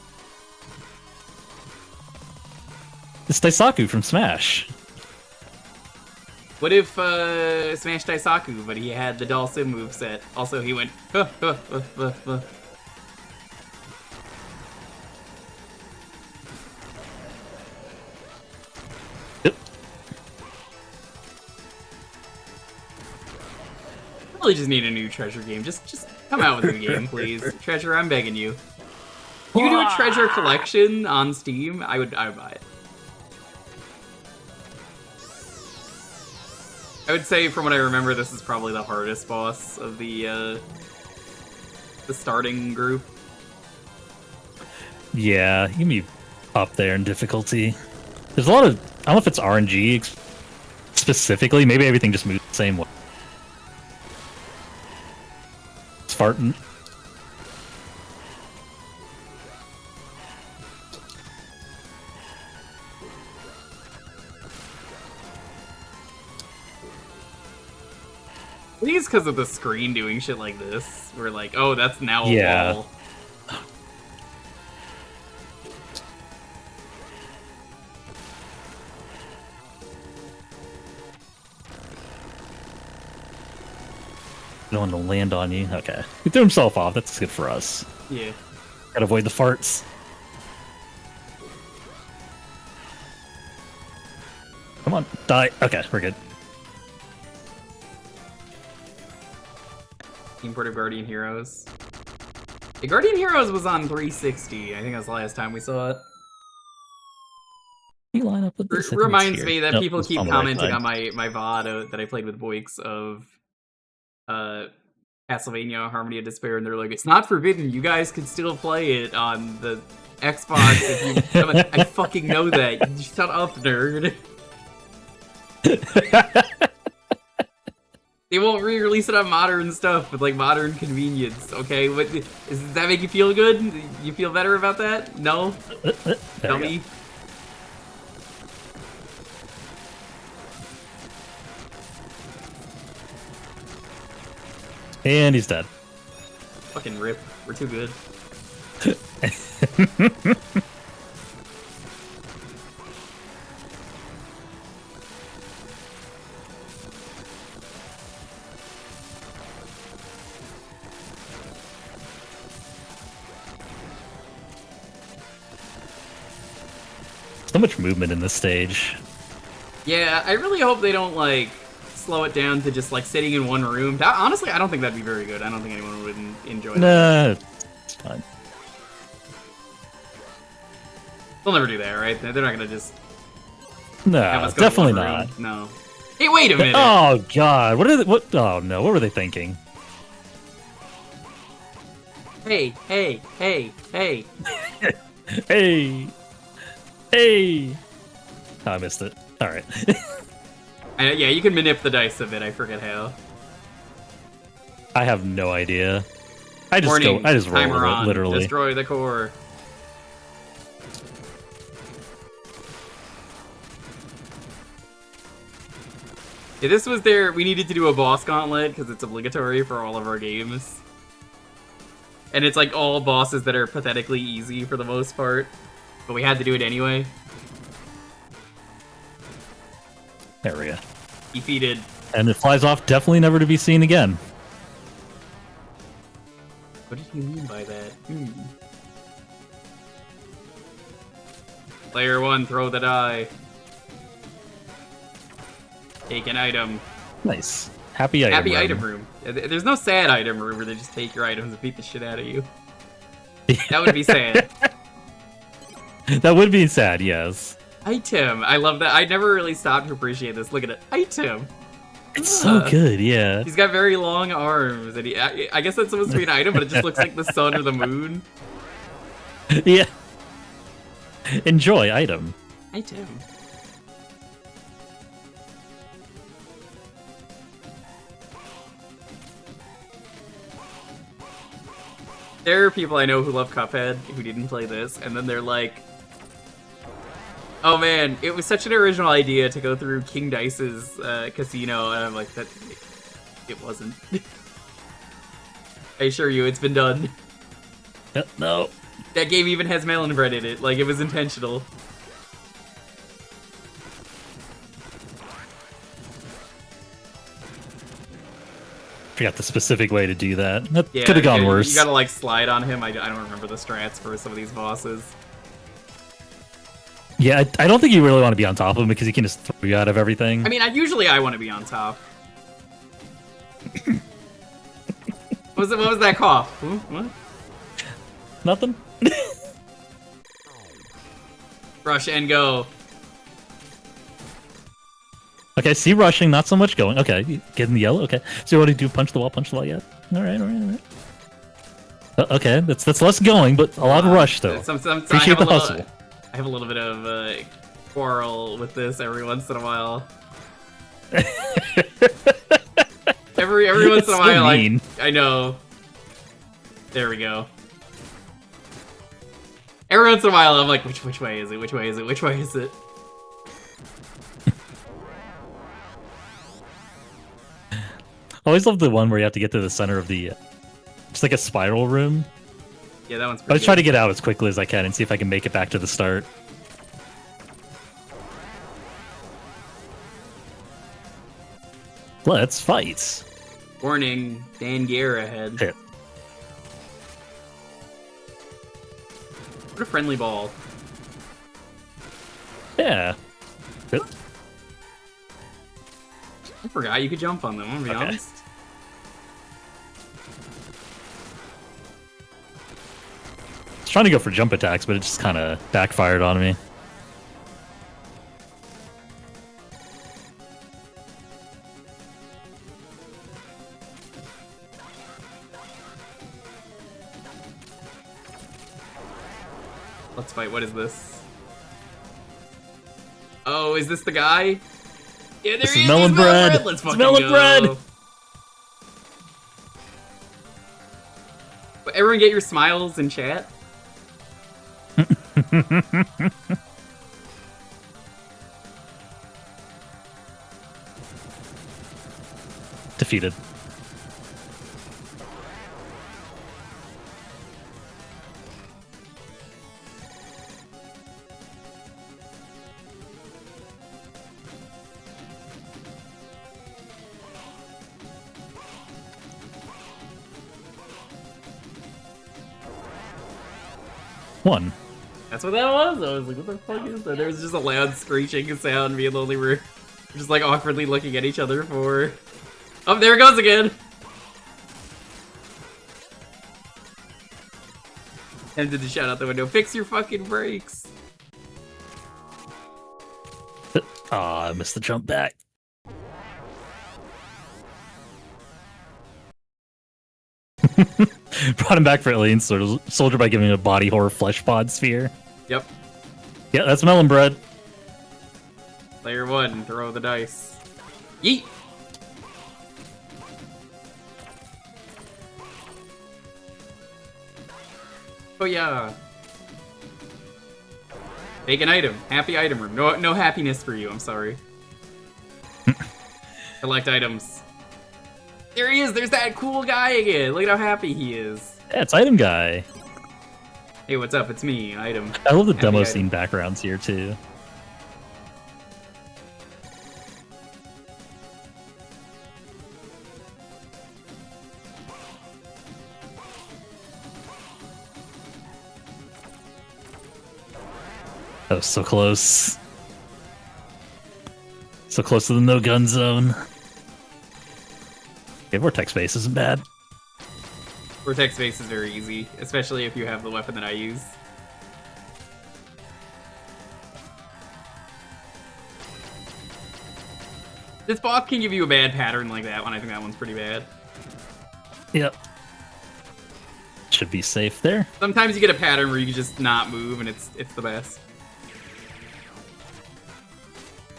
It's Daisaku from Smash. What if Smash Daisaku, but he had the Dalsim moveset? Also, he went, huh, huh, huh, huh, huh. Yep. Really just need a new treasure game. Just come out with a new game, please. Treasure, I'm begging you. If you could do a treasure collection on Steam, I would buy it. I would say, from what I remember, this is probably the hardest boss of the starting group. Yeah, you can be up there in difficulty. There's a lot of... I don't know if it's RNG specifically. Maybe everything just moves the same way. It's farting. I think it's because of the screen doing shit like this. We're like, oh, that's now a Yeah. wall. No one will land on you. Okay. He threw himself off. That's good for us. Yeah. Gotta avoid the farts. Come on, die. Okay, we're good. Import of Guardian Heroes. The Guardian Heroes was on 360. I think that's the last time we saw it. You line up with this. I think it's Reminds here. me that Nope, people it's keep on the right commenting side. on my VOD that I played with Boix of Castlevania Harmony of Despair, and they're like, it's not forbidden, you guys can still play it on the Xbox if you... I'm like, I fucking know that. You shut up, nerd. They won't re-release it on modern stuff with like modern convenience, okay? Does that make you feel good? You feel better about that? No? There Tell we go. me. And he's dead. Fucking rip. We're too good. So much movement in this stage. Yeah, I really hope they don't like slow it down to just like sitting in one room. Honestly, I don't think that'd be very good. I don't think anyone would enjoy that. Nah, it's fine. They'll never do that, right? They're not gonna just have No, us go to definitely one room. not. No. Hey, wait a minute! Oh god, what are they? What? Oh no, what were they thinking? Hey! Hey, hey! Oh, I missed it. All right. Yeah, you can manip the dice a bit. I forget how. I have no idea. I just Warning, I just roll timer with on. it, literally. Destroy the core. Yeah, this was we needed to do a boss gauntlet because it's obligatory for all of our games. And it's like all bosses that are pathetically easy for the most part. But we had to do it anyway. There we go. Defeated. And it flies off, definitely never to be seen again. What did he mean by that? Player 1, throw the die. Take an item. Nice. Happy item Happy room. item room. There's no sad item room where they just take your items and beat the shit out of you. That would be sad. That would be sad, yes. Item. I love that. I never really stopped to appreciate this. Look at it. Item. It's so good, yeah. He's got very long arms, and I guess that's supposed to be an item, but it just looks like the sun or the moon. Yeah. Enjoy item. Item. There are people I know who love Cuphead who didn't play this, and then they're like, oh man, it was such an original idea to go through King Dice's casino, and I'm like, that it wasn't. I assure you, it's been done. No. That game even has melon bread in it, like it was intentional. Forgot the specific way to do that. That Yeah, could have gone worse. You gotta like slide on him. I don't remember the strats for some of these bosses. Yeah, I don't think you really want to be on top of him because he can just throw you out of everything. I mean, usually I want to be on top. What was that cough? What? Nothing? Rush and go. Okay, see rushing, not so much going. Okay, get in the yellow. Okay, so what do you do? Punch the wall, yeah. All right. Okay, that's less going, but a lot of rush though. Appreciate the hustle. I have a little bit of quarrel with this every once in a while. every once in a while, I know. There we go. Every once in a while, I'm like, which way is it? Which way is it? Which way is it? I always love the one where you have to get to the center of the, just like a spiral room. Yeah, that one's I pretty just try to get out as quickly as I can and see if I can make it back to the start. Let's fight. Warning, Dan Gear ahead. Hit. What a friendly ball. Yeah. Hit. I forgot you could jump on them, I'm gonna be honest. I was trying to go for jump attacks, but it just kind of backfired on me. Let's fight. What is this? Oh, is this the guy? Yeah, there This he is is. melon He's bread. Let's It's fucking melon go. bread. But everyone get your smiles in chat. Defeated. One. That's what that was? I was like, what the fuck is that? There was just a loud screeching sound, me and Lonely were just like awkwardly looking at each other for... Oh, there it goes again! Tempted to shout out the window, fix your fucking brakes! Aw, I missed the jump back. Brought him back for Alien Soldier by giving him a body horror flesh pod sphere. Yep. Yeah, that's melon bread. Player 1, throw the dice. Yeet! Oh yeah. Take an item. Happy item room. No happiness for you, I'm sorry. Collect items. There he is! There's that cool guy again! Look at how happy he is. Yeah, it's Item Guy. Hey, what's up? It's me, Item. I love the Happy demo item. scene backgrounds here, too. That was so close. So close to the no-gun zone. Okay, Vortex Base isn't bad. Vortex Base is very easy, especially if you have the weapon that I use. This boss can give you a bad pattern like that one. I think that one's pretty bad. Yep. Should be safe there. Sometimes you get a pattern where you can just not move, and it's the best.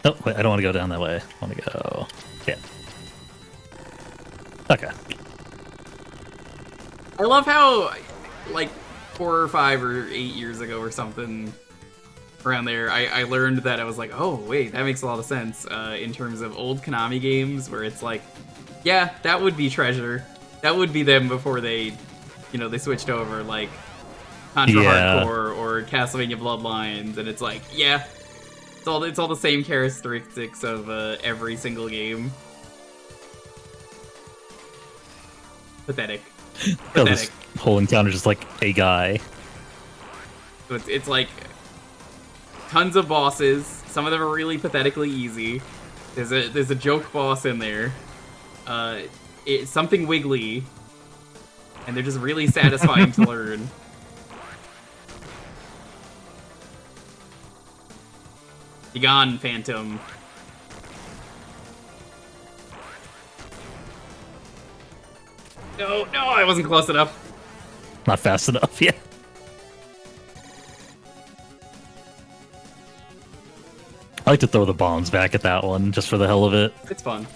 Oh, wait, I don't want to go down that way. I want to go... Yeah. Okay. I love how, like, 4 or 5 or 8 years ago or something around there, I learned that I was like, oh, wait, that makes a lot of sense in terms of old Konami games where it's like, yeah, that would be Treasure. That would be them before they, you know, they switched over, like, Contra Hardcore or Castlevania Bloodlines, and it's like, yeah, it's all the same characteristics of every single game. Pathetic. Oh, this whole encounter is just like a guy. So it's like tons of bosses. Some of them are really pathetically easy. There's a joke boss in there. It's something wiggly, and they're just really satisfying to learn. Be gone, Phantom. No, I wasn't close enough. Not fast enough yet. I like to throw the bombs back at that one, just for the hell of it. It's fun.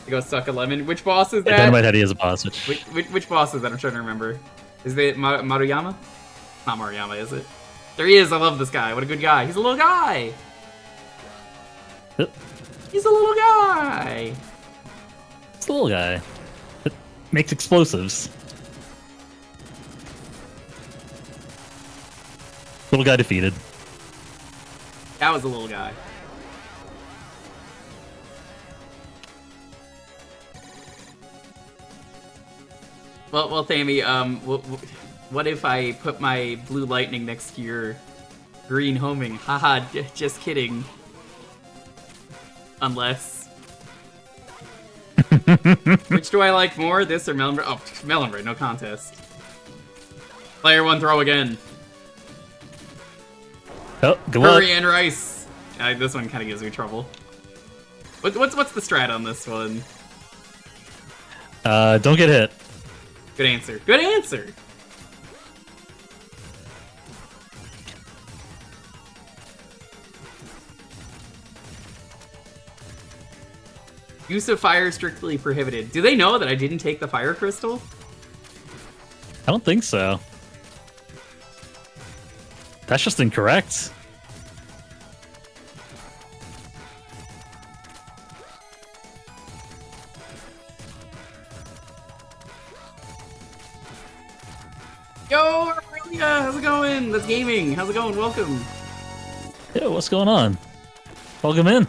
You go suck a lemon. Which boss is Yeah, that? Dynamite Heady is a boss, Which boss is that? I'm trying to remember. Is it Maruyama? Not Maruyama, is it? There he is. I love this guy. What a good guy. He's a little guy. Yep. He's a little guy. It's the little guy that makes explosives. Little guy defeated. That was a little guy. Well, Tammy, what if I put my blue lightning next to your green homing? Haha, just kidding. Unless. Which do I like more, this or Melon Bread? Oh, Melon Bread, no contest. Player 1, throw again. Oh, good luck. Curry and rice. This one kind of gives me trouble. What's the strat on this one? Don't get hit. Good answer. Good answer. Use of fire is strictly prohibited. Do they know that I didn't take the fire crystal? I don't think so. That's just incorrect. Yo, Aurelia, how's it going? That's gaming. How's it going? Welcome. Yeah, what's going on? Welcome in.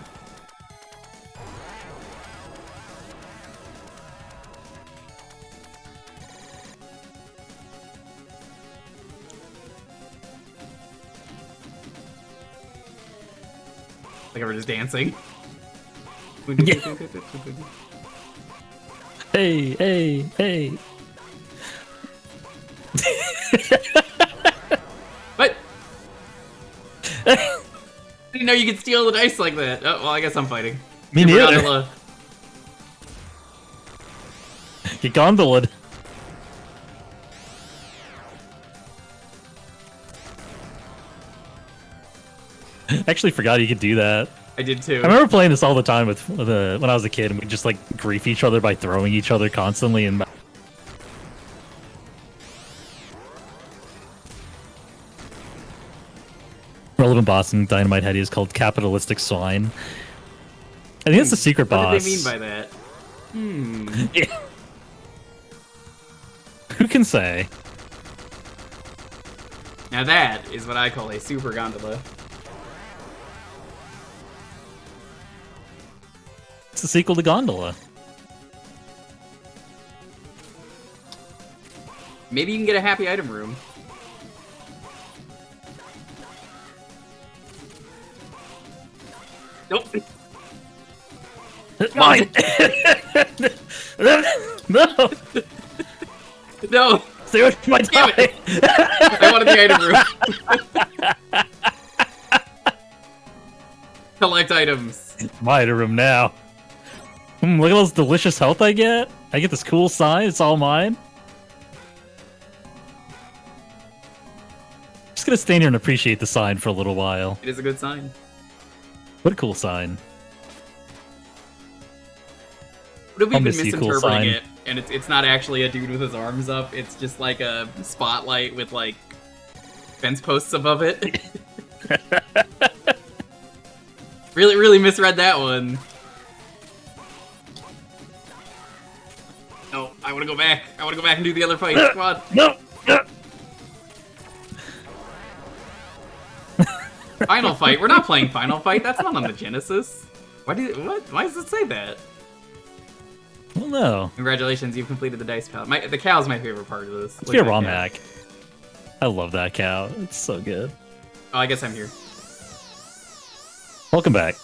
Like we're just dancing. Yeah. Hey. What? I didn't know you could steal the dice like that. Oh, well, I guess I'm fighting. Me Super neither. Gondola. Get gondoled. I actually forgot you could do that. I did too. I remember playing this all the time with when I was a kid, and we'd just like grief each other by throwing each other constantly. And relevant boss in Dynamite Heady is called Capitalistic Swine. I think that's the secret boss. What did they mean by that? Yeah. Who can say? Now that is what I call a super gondola. It's the sequel to Gondola. Maybe you can get a happy item room. Nope. Mine! No! No! Stay away from my Damn tie! I wanted the item room. Collect items. My item room now. Look at all this delicious health I get. I get this cool sign. It's all mine. Just gonna stand here and appreciate the sign for a little while. It is a good sign. What a cool sign. What if we've I'll been miss you, cool misinterpreting sign. it, and it's not actually a dude with his arms up, it's just like a spotlight with like fence posts above it? Really misread that one. No, I wanna go back. I wanna go back and do the other fight. Come on. No! Final Fight. We're not playing Final Fight. That's not on the Genesis. Why does it say that? Well, no. Congratulations, you've completed the dice pal. The cow's my favorite part of this. Let's Look be a at that ROM cow. hack. I love that cow. It's so good. Oh, I guess I'm here. Welcome back.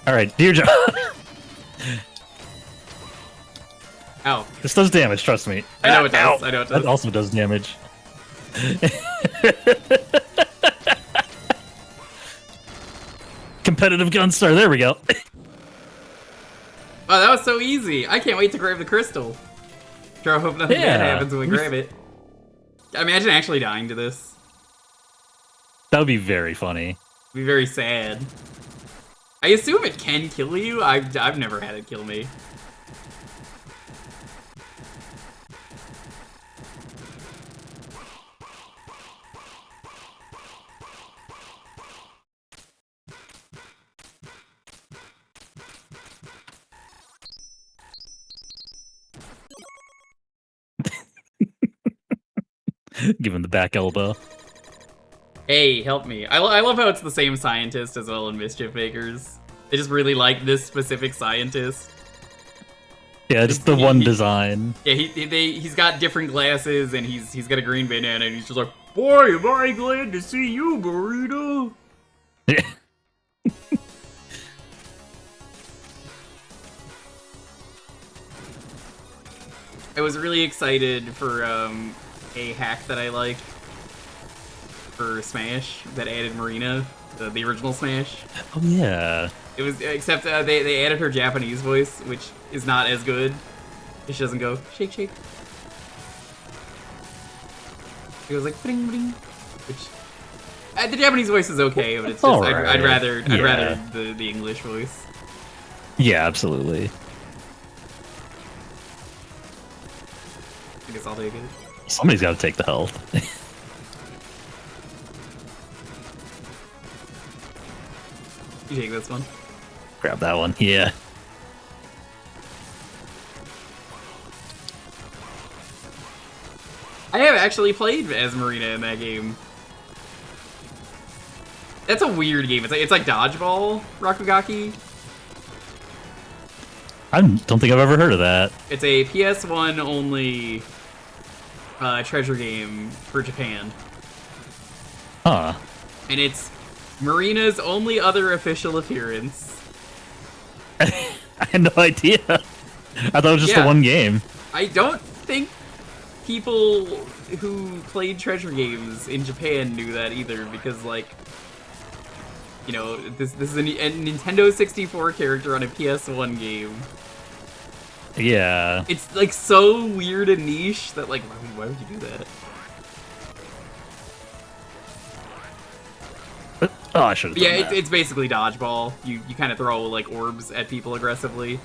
Alright, dear John. Ow. This does damage, trust me. I know it does. Ow. I know it does. That also does damage. Competitive Gunstar, there we go. Oh, that was so easy. I can't wait to grab the crystal. Sure, I hope nothing bad Yeah. happens when we grab it. Imagine actually dying to this. That would be very funny. It'd be very sad. I assume it can kill you. I've never had it kill me. Give him the back elbow. Hey, help me. I love how it's the same scientist as well in Mischief Makers. They just really like this specific scientist. Yeah, just the one design. Yeah, he's got different glasses and he's got a green banana and he's just like, boy, am I glad to see you, Burrito. Yeah. I was really excited for a hack that I like for Smash that added Marina, the original Smash. Oh yeah. It was except they added her Japanese voice, which is not as good. She doesn't go shake shake. It was like bling bling, which the Japanese voice is okay, but it's just Alright. I'd rather Yeah. the English voice. Yeah, absolutely. I guess I'll take it. Somebody's got to take the health. You take this one. Grab that one. Yeah. I have actually played as Marina in that game. That's a weird game. It's like Dodgeball, Rakugaki. I don't think I've ever heard of that. It's a PS1 only treasure game for Japan. Huh. And it's Marina's only other official appearance. I had no idea. I thought it was just Yeah. the one game. I don't think people who played treasure games in Japan knew that either, because like, you know, this is a Nintendo 64 character on a PS1 game. Yeah. It's like so weird and niche that like, why would you do that? Oh, I should have done Yeah, that. it's basically dodgeball. You kind of throw like orbs at people aggressively.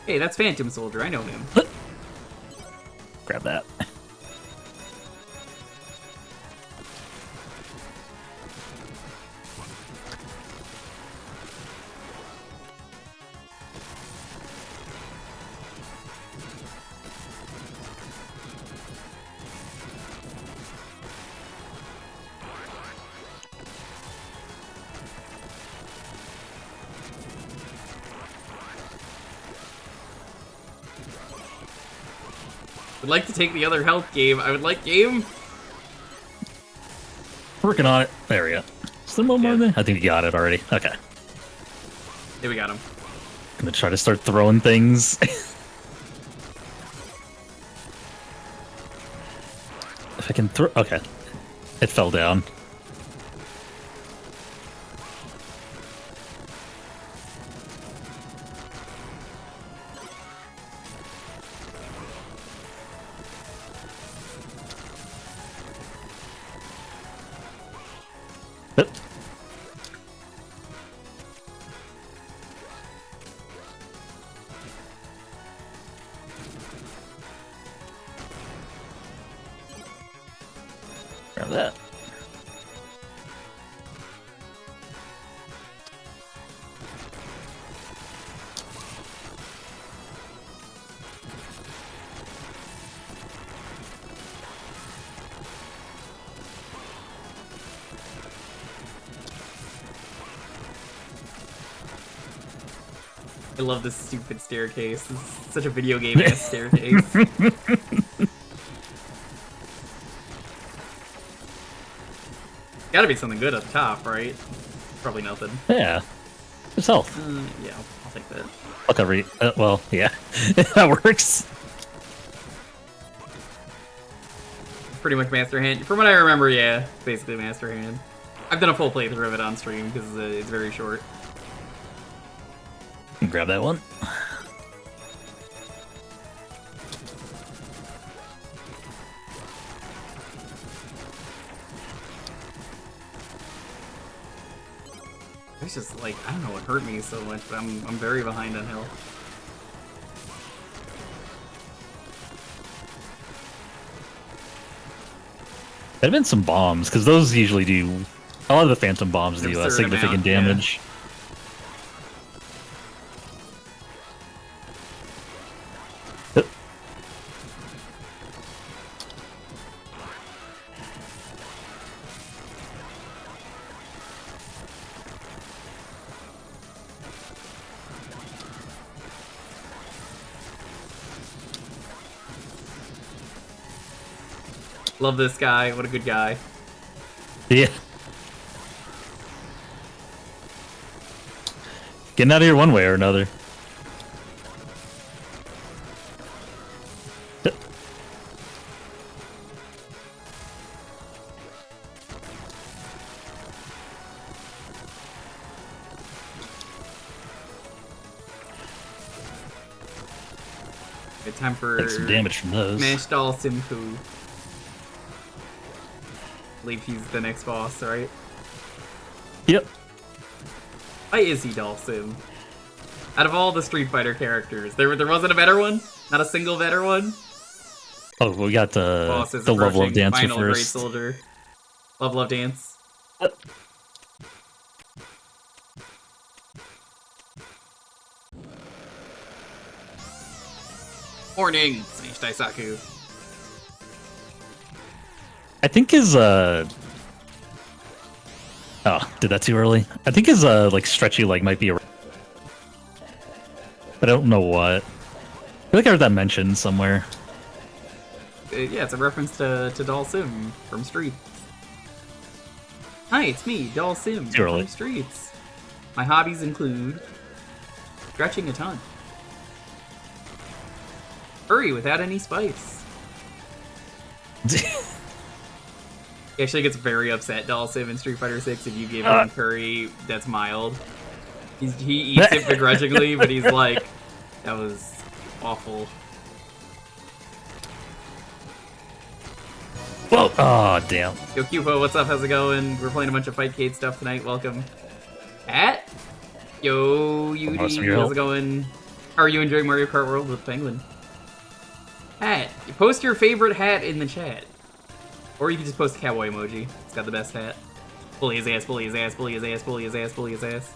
Hey, that's Phantom Soldier. I know him. Grab that. Would like to take the other health game. I would like game. Working on it. There we go. Is there one more there? I think you got it already. Okay. Here we got him. I'm gonna try to start throwing things. If I can throw... Okay. It fell down. Yep. Grab that. I love this stupid staircase. This is such a video game-ass staircase. Gotta be something good at the top, right? Probably nothing. Yeah. It's health. Yeah, I'll take that. I'll cover you. Well, yeah. That works. Pretty much Master Hand. From what I remember, yeah, basically Master Hand. I've done a full playthrough of it on stream because it's very short. Grab that one. It's just like, I don't know what hurt me so much, but I'm very behind on health. There'd been some bombs, because those usually do... A lot of the phantom bombs do Absurd significant amount, yeah. damage. Yep. Love this guy. What a good guy. Yeah. Getting out of here one way or another. Yep. Good time for Take some damage from those. Smash Doll Simfu. I believe he's the next boss, right? Yep. Why is he Doll Sim? Out of all the Street Fighter characters, there wasn't a better one? Not a single better one? Oh, we got Boss is the level of approaching. dancer Final Great first. Soldier. Love Dance. Yep. Warning! Smash Daisaku. I think his Oh, did that too early? I think his like stretchy leg might be a... I don't know what. I feel like I heard that mentioned somewhere. Yeah, it's a reference to Doll Sim from Streets. Hi, it's me, Doll Sim Too early. from Streets. My hobbies include stretching a ton. Hurry without any spice. He actually gets very upset, Doll Sim in Street Fighter 6, if you give him curry that's mild. He eats it begrudgingly, but he's like, that was awful. Whoa! Oh, damn. Yo, Cupo, what's up? How's it going? We're playing a bunch of Fightcade stuff tonight. Welcome. Hat? Yo, Yudi, Awesome, your how's help. it going? How are you enjoying Mario Kart World with Penguin? Hat. You post your favorite hat in the chat. Or you can just post a cowboy emoji. It's got the best hat. Bully his ass, bully his ass, bully his ass, bully his ass, bully his ass.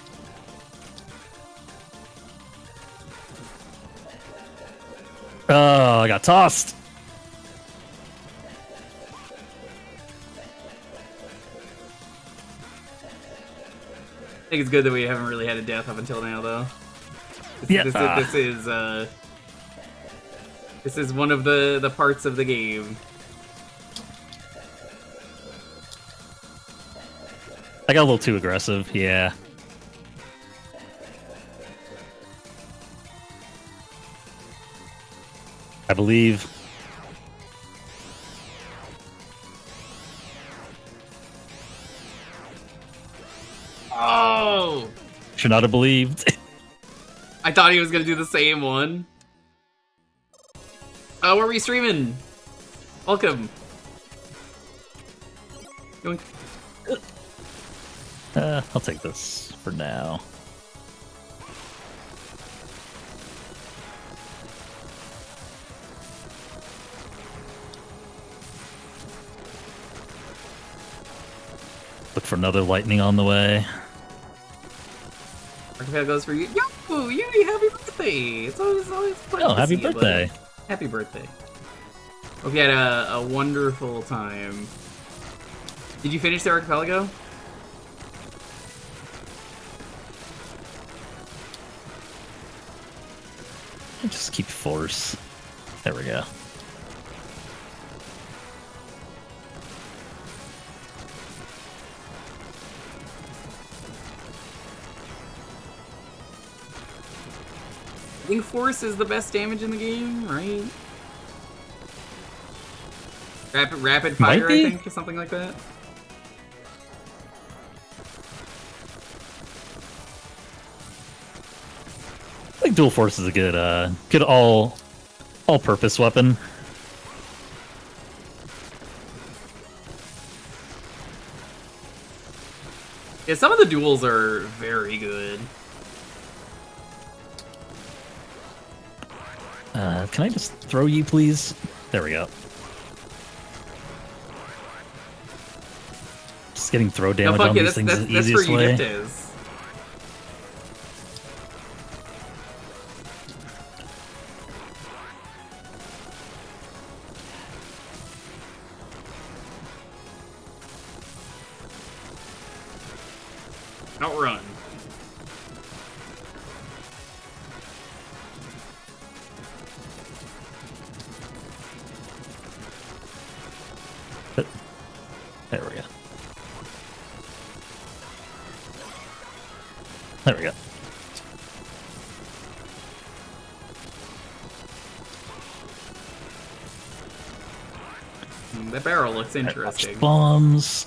Oh, I got tossed. I think it's good that we haven't really had a death up until now, though. Yeah. This is one of the parts of the game. I got a little too aggressive, yeah. I believe. Oh! Should not have believed. I thought he was gonna do the same one. Oh, what are we streaming? Welcome. Yoink. I'll take this for now. Look for another lightning on the way. Archipel goes for you. Yo, Yuri, happy birthday! It's always fun Oh, to happy see you, birthday. buddy. Happy birthday. Hope you had a wonderful time. Did you finish the archipelago? Just keep force. There we go. I think force is the best damage in the game, right? Rapid fire, I think, or something like that. I think dual force is a good all-purpose weapon. Yeah, some of the duels are very good. Can I just throw you, please? There we go. Just getting throw damage No, fuck on yeah, these things is the that's for easiest way. Uniptes. Outrun. There we go. There we go. That barrel looks interesting. Bombs.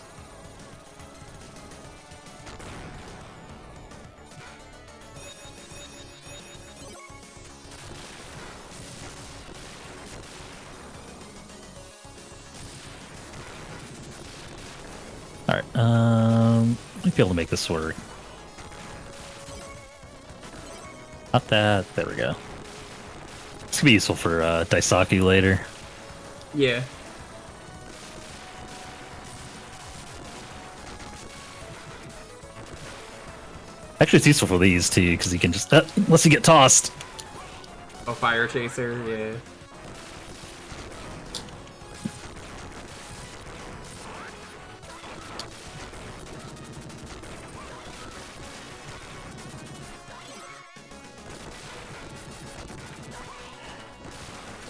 Alright, might be able to make this work. Not that. There we go. This could be useful for Daisaku later. Yeah. Actually, it's useful for these too, because you can just unless you get tossed. Oh, fire chaser, yeah.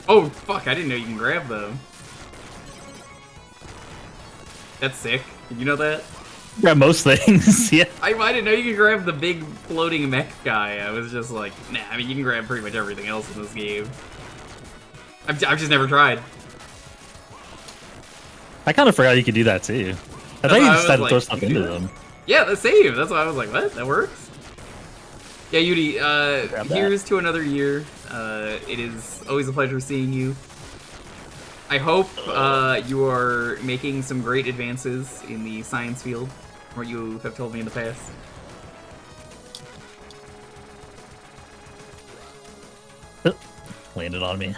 Oh, fuck, I didn't know you can grab them. That's sick. Did you know that? Grab most things, yeah. I didn't know you could grab the big floating mech guy. I was just like, nah, I mean, you can grab pretty much everything else in this game. I've just never tried. I kind of forgot you could do that too. I thought you just had to throw stuff into them. Yeah, the save. That's why I was like, what? That works? Yeah, Yudi, here's to another year. It is always a pleasure seeing you. I hope you are making some great advances in the science field, what you have told me in the past. Landed on me.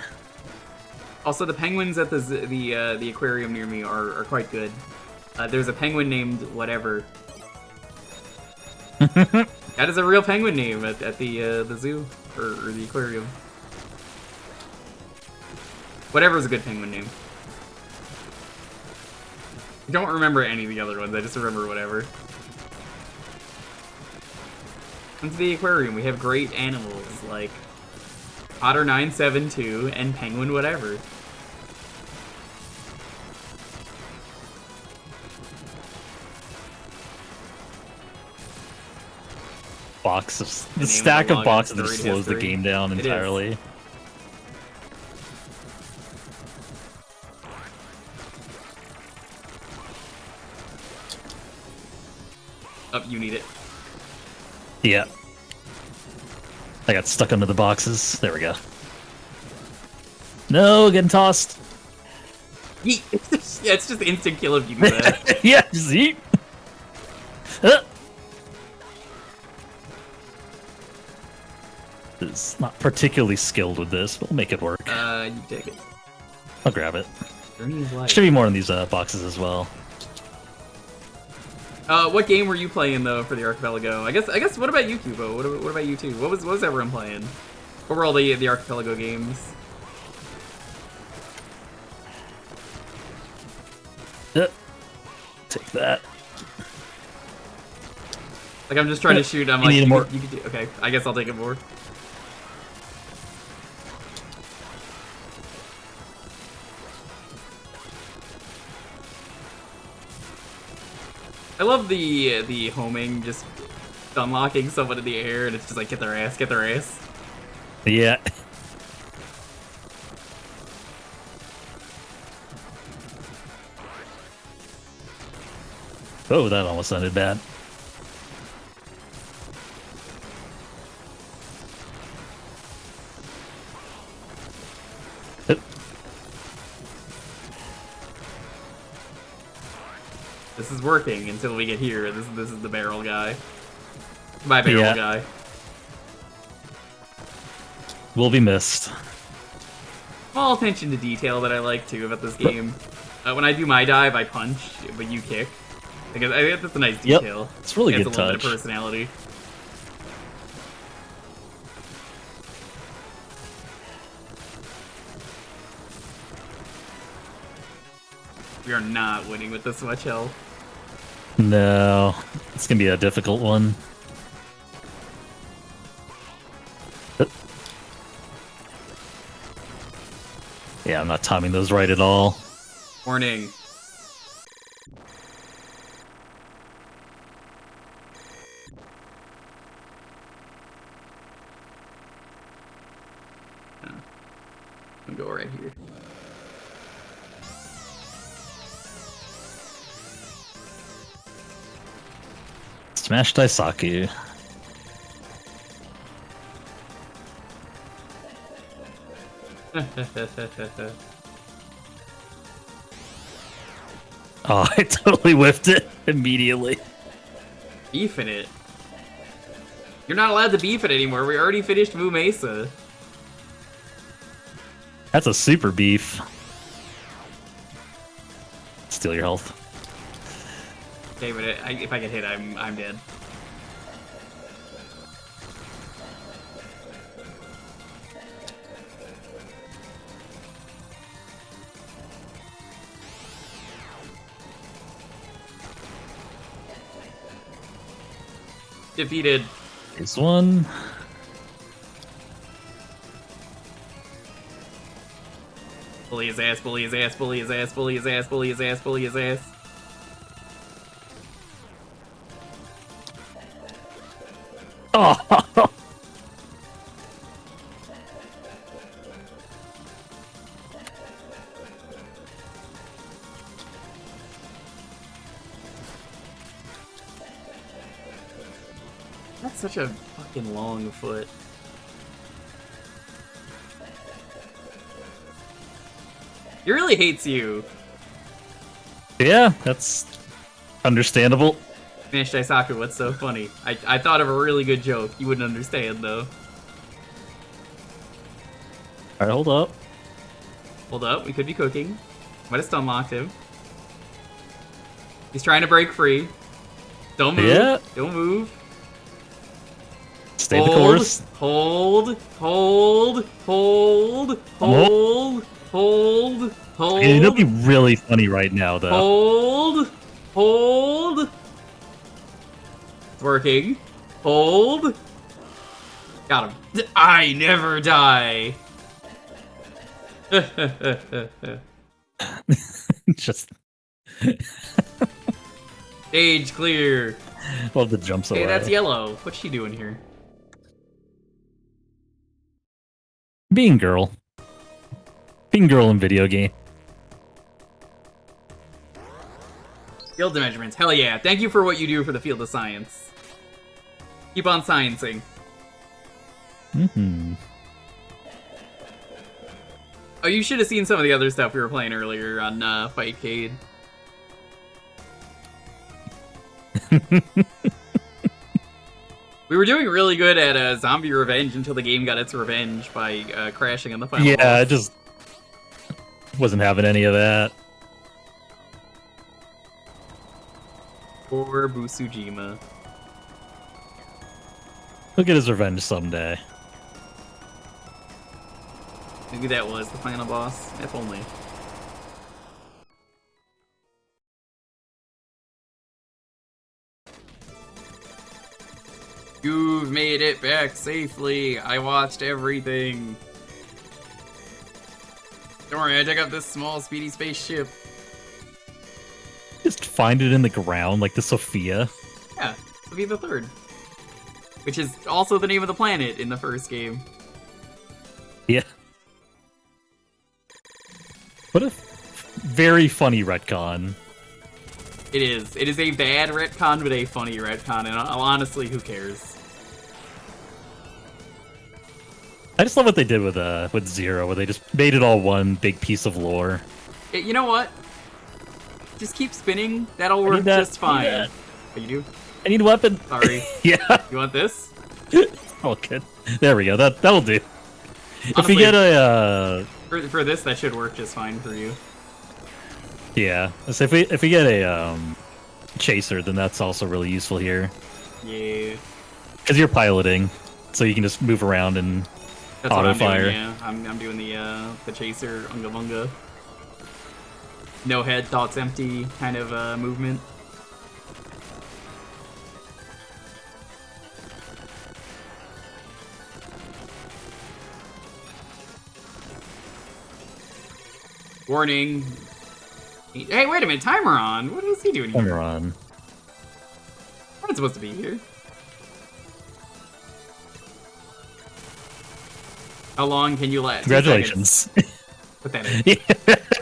Also, the penguins at the aquarium near me are quite good. There's a penguin named whatever. That is a real penguin name at the zoo or the aquarium. Whatever's a good penguin name. I don't remember any of the other ones. I just remember whatever. Come to the aquarium. We have great animals like Otter 972 and Penguin whatever. The stack of boxes that slows the game down It entirely. Oh, you need it. Yeah. I got stuck under the boxes. There we go. No, getting tossed. Yeet. Yeah, it's just instant kill if you do that. Yeah, just eat. It's not particularly skilled with this, but we'll make it work. You take it. I'll grab it. Journey is life. Should be more in these boxes as well. What game were you playing though for the Archipelago? I guess. What about you, Kubo? What about you too? What was everyone playing? What were all the Archipelago games? Take that. Like I'm just trying to shoot. I'm You like, need more. you could do. Okay, I guess I'll take it more. I love the homing, just unlocking someone in the air, and it's just like get their ass, get their ass. Yeah. Oh, that almost sounded bad. This is working until we get here. This is the barrel guy. My barrel guy. Will be missed. Small attention to detail that I like too about this game. When I do my dive, I punch, but you kick. I think that's a nice detail. Yep. It's really Adds good a little touch. bit of personality. We are not winning with this much health. No, it's gonna be a difficult one. Yeah, I'm not timing those right at all. Warning. I'm gonna go right here. Smash Daisaku. Oh, I totally whiffed it immediately. Beef in it. You're not allowed to beef it anymore. We already finished Moo Mesa. That's a super beef. Steal your health. Okay, but if I get hit, I'm dead. Defeated. This one. Bully his ass, bully his ass, bully his ass, bully his ass, bully his ass, bully his ass. Oh! That's such a fucking long foot. He really hates you. Yeah, that's understandable. Finish Daisaku, what's so funny? I thought of a really good joke. You wouldn't understand, though. Alright, hold up. Hold up, we could be cooking. Might have stun locked him. He's trying to break free. Don't move. Yeah. Don't move. Stay the course. Hold. Hold. Hold. Hold. Hold. Hold. Yeah, it'll be really funny right now, though. Hold. Hold. It's working. Hold. Got him. I never die. Just Stage clear. love the jumps away. Hey, that's yellow. What's she doing here? Being girl. Being girl in video game. Field of measurements. Hell yeah. Thank you for what you do for the field of science. Keep on sciencing. Mm-hmm. Oh, you should have seen some of the other stuff we were playing earlier on Fightcade. We were doing really good at Zombie Revenge until the game got its revenge by crashing on the final Yeah, boss. I just wasn't having any of that. Poor Busujima. He'll get his revenge someday. Maybe that was the final boss. If only. You've made it back safely. I watched everything. Don't worry, I dug up this small, speedy spaceship. Just find it in the ground, like the Sophia. Yeah, Sophia the Third. Which is also the name of the planet in the first game. Yeah. What a very funny retcon. It is. It is a bad retcon, but a funny retcon, and honestly, who cares? I just love what they did with Zero, where they just made it all one big piece of lore. You know what? Just keep spinning. That'll I work need that. just fine. I need that. Oh, you do? I need a weapon. Sorry. Yeah. You want this? Oh, good. There we go. That'll do. If Honestly, we get a for this, that should work just fine for you. yeah, so if we get a chaser, then that's also really useful here Yeah. because you're piloting, so you can just move around and That's auto what I'm fire. doing, yeah. I'm doing the chaser unga bunga. No head, thoughts empty kind of movement. Warning. Hey, wait a minute, timer on. What is he doing here? Timer on. I'm not supposed to be here. How long can you last? Congratulations. Put that in.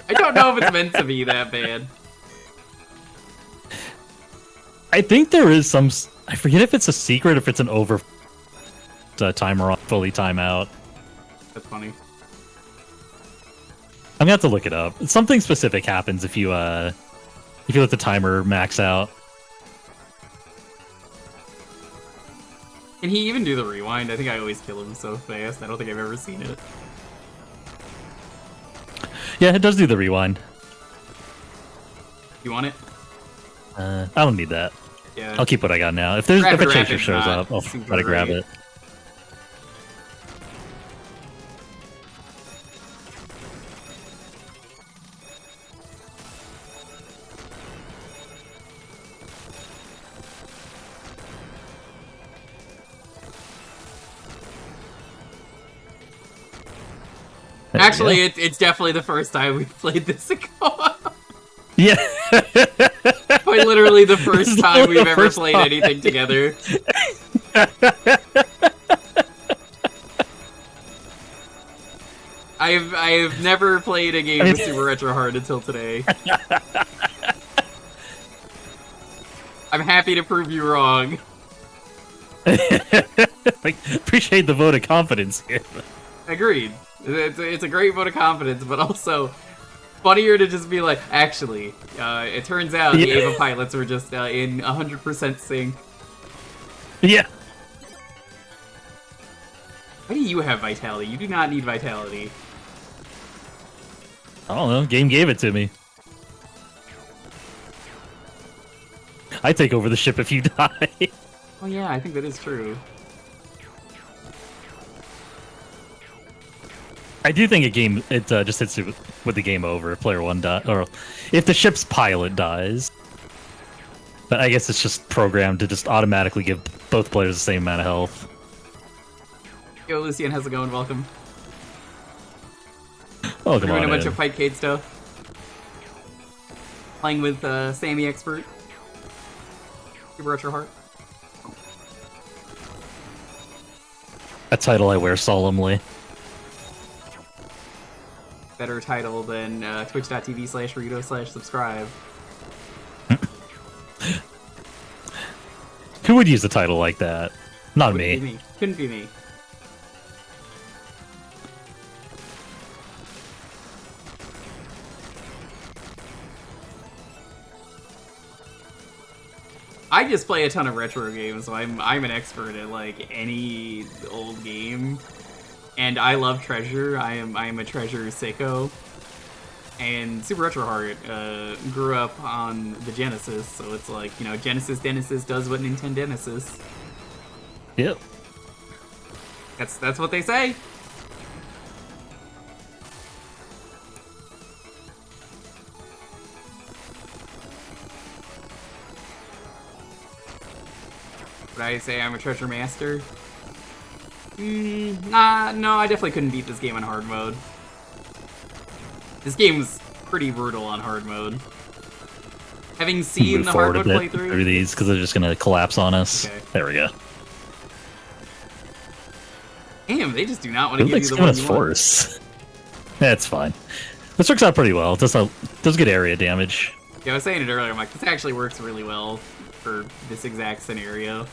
I don't know if it's meant to be that bad. I think there is some. I forget if it's a secret, if it's an over timer on, fully timeout. That's funny. I'm gonna have to look it up. Something specific happens if you let the timer max out. Can he even do the rewind? I think I always kill him so fast. I don't think I've ever seen it. Yeah, it does do the rewind. You want it? I don't need that. Yeah. I'll keep what I got now. If a Rapid chaser Rapid's shows not up, I'll super try to grab great. it. There we Actually, go. it's definitely the first time we've played this in co-op. Yeah. Quite literally the first This is time literally we've the ever first played time. anything together. I've never played a game with Super Retro Hard until today. I'm happy to prove you wrong. Like, appreciate the vote of confidence here. Agreed. It's a great vote of confidence, but also Funnier to just be like, actually, it turns out the Yeah. Ava pilots were just in 100% sync. Yeah. Why do you have vitality? You do not need vitality. I don't know. Game gave it to me. I take over the ship if you die. Oh yeah, I think that is true. I do think it just hits you with the game over if player one dies, or if the ship's pilot dies. But I guess it's just programmed to just automatically give both players the same amount of health. Yo, Lucian, how's it going? Welcome. Oh, We're come doing on a bunch in. of Fightcade stuff. Playing with Sammy Expert. Superretroheart. A title I wear solemnly. Better title than twitch.tv/Rito/subscribe. Who would use a title like that? Not Couldn't be me. me. Couldn't be me. I just play a ton of retro games, so I'm an expert at like any old game, and I love Treasure. I am a Treasure sicko, and Super Retro Heart grew up on the Genesis, so it's like, you know, Genesis does what Nintendo. Yep. That's what they say. Would I say I'm a treasure master? Nah, no, I definitely couldn't beat this game on hard mode. This game's pretty brutal on hard mode. Having seen Move the hard forward mode a bit through playthrough, these because they're just gonna collapse on us. Okay. There we go. damn, they just do not want to It give you likes the giving one us you want. force. That's fine. This works out pretty well. It does good area damage. Yeah, I was saying it earlier, I'm like, this actually works really well for this exact scenario.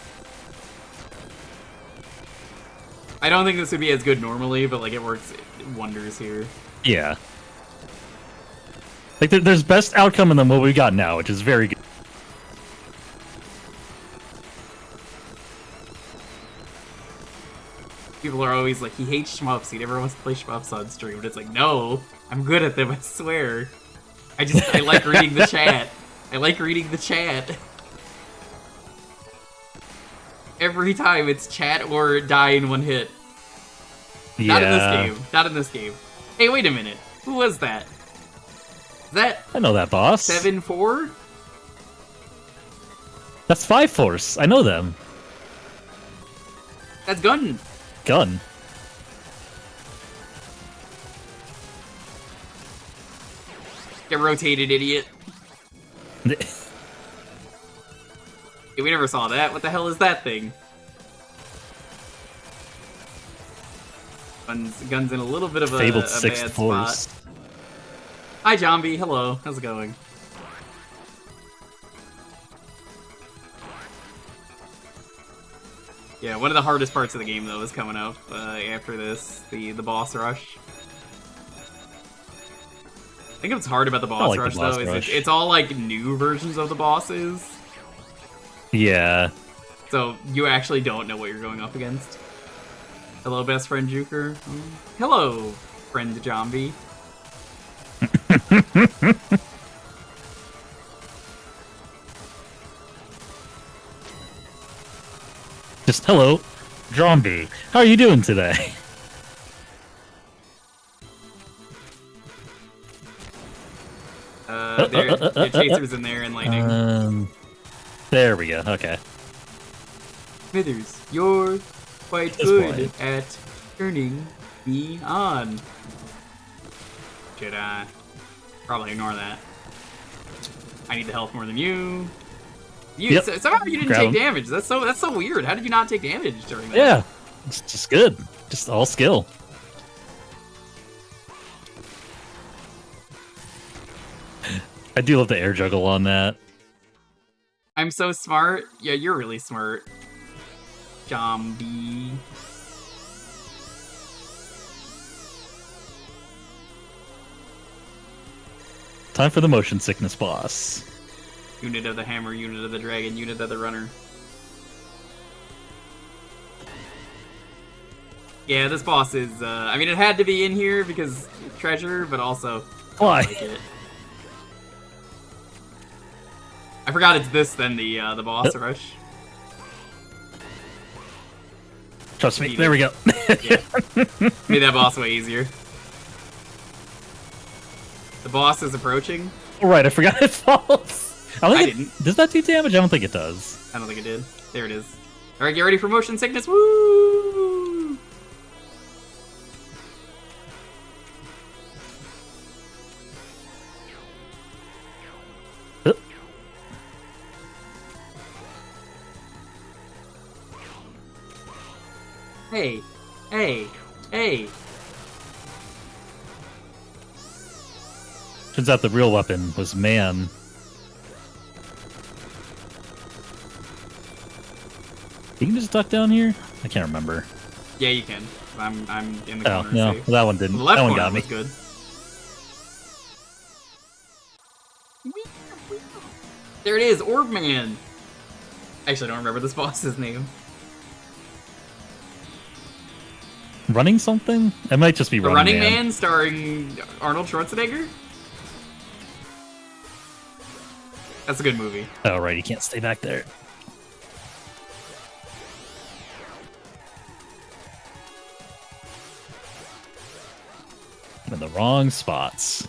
I don't think this would be as good normally, but like it works wonders here. Yeah. Like there's best outcome in than what we got now, which is very good. People are always like, he hates shmups, he never wants to play shmups on stream, but it's like, no, I'm good at them, I swear. I like reading the chat. I like reading the chat. Every time it's chat or die in one hit. Yeah. Not in this game. Not in this game. Hey, wait a minute. Who was that? Is that I know that boss. 7-4? That's 5 Force. I know them. That's Gun. Gun. Get rotated, idiot. Hey, we never saw that. What the hell is that thing? Gun's in a little bit of a Fabled bad 6th Force. spot. Hi, Zombie. Hello. How's it going? Yeah, one of the hardest parts of the game, though, is coming up after this, the boss rush. I think what's hard about the boss like the rush, boss though, is rush. it's all, like, new versions of the bosses. Yeah. So you actually don't know what you're going up against. Hello, best friend Jewker. Hello, friend Zombie. Just hello, Zombie. How are you doing today? The Chaser's in there and Lightning. There we go. Okay. Smithers, you're quite This good point. at turning me on. Should I probably ignore that? I need the health more than you. Yep. Somehow you didn't Grab take him. damage. That's so weird. How did you not take damage during that? Yeah. It's just good. Just all skill. I do love the air juggle on that. I'm so smart. Yeah, you're really smart. Zombie. Time for the motion sickness boss. Unit of the hammer, unit of the dragon, unit of the runner. Yeah, this boss is, I mean, it had to be in here because treasure, but also... Why? I like it. I forgot it's this then the boss rush. Trust me, there we go. Yeah. Made that boss way easier. The boss is approaching. Right, I forgot it falls. I didn't. Does that do damage? I don't think it does. I don't think it did. There it is. Alright, get ready for motion sickness. Woo! Hey, hey, hey. Turns out the real weapon was man. You can just duck down here? I can't remember. Yeah, you can. I'm in the Oh, corner. no, safe. that one didn't. The left That one corner got me. was good. There it is, Orb Man. Actually, I don't remember this boss's name. Running something? It might just be The Running Running Man, starring Arnold Schwarzenegger. That's a good movie. Oh, right, you can't stay back there. I'm in the wrong spots.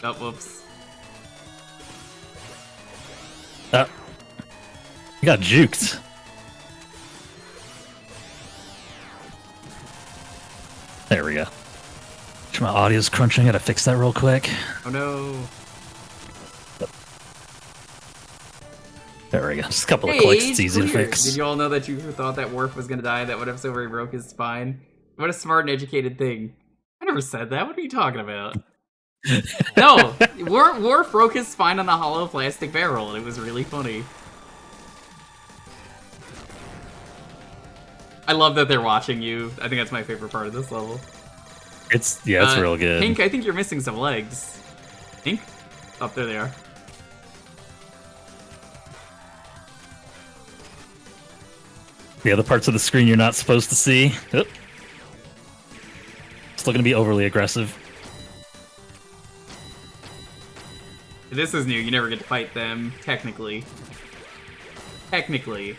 Oh, whoops. You got juked. There we go. My audio's crunching. Gotta fix that real quick. Oh no. There we go. Just a couple of Hey, clicks. It's easy to clear. fix. Did you all know that you thought that Worf was gonna die in that one episode where he broke his spine? What a smart and educated thing. I never said that. What are you talking about? No, Worf broke his spine on the hollow plastic barrel, and it was really funny. I love that they're watching you. I think that's my favorite part of this level. It's real good. Pink, I think you're missing some legs. Pink? Oh, there they are. The other parts of the screen you're not supposed to see. Oop. Still gonna be overly aggressive. This is new. You never get to fight them, technically. Technically.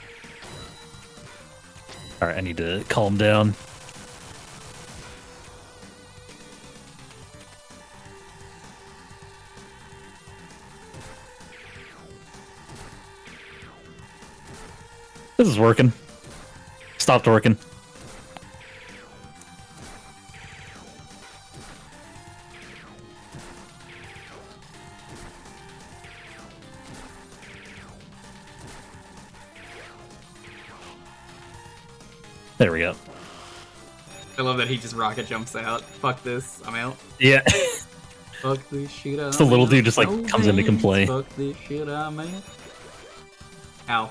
Alright, I need to calm down. This is working. Stopped working. There we go. I love that he just rocket jumps out. Fuck this. I'm out. Yeah. Fuck this shit. Just the little dude just like comes in to complain. Fuck this shit. I'm out. Ow.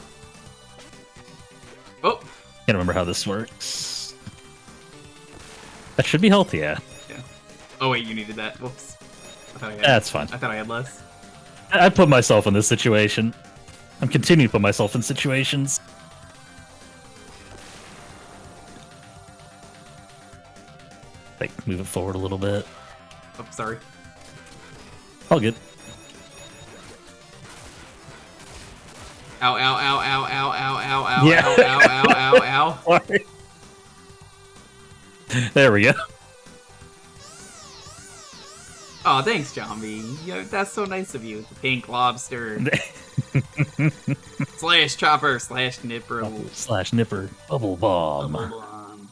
Oh. Can't remember how this works. That should be healthy, yeah. Yeah. Oh wait, you needed that. Whoops. I thought I had. That's fine. I thought I had less. I put myself in this situation. I'm continuing to put myself in situations. Like, move it forward a little bit. Oh, sorry. All good. Ow, ow, ow, ow, ow, ow, ow, ow, Yeah. ow, ow, ow, ow, ow. Sorry. There we go. Oh, thanks, Zombie. That's so nice of you. The pink lobster. Slash chopper, slash nipper. Slash nipper. Bubble bomb. Bubble bomb.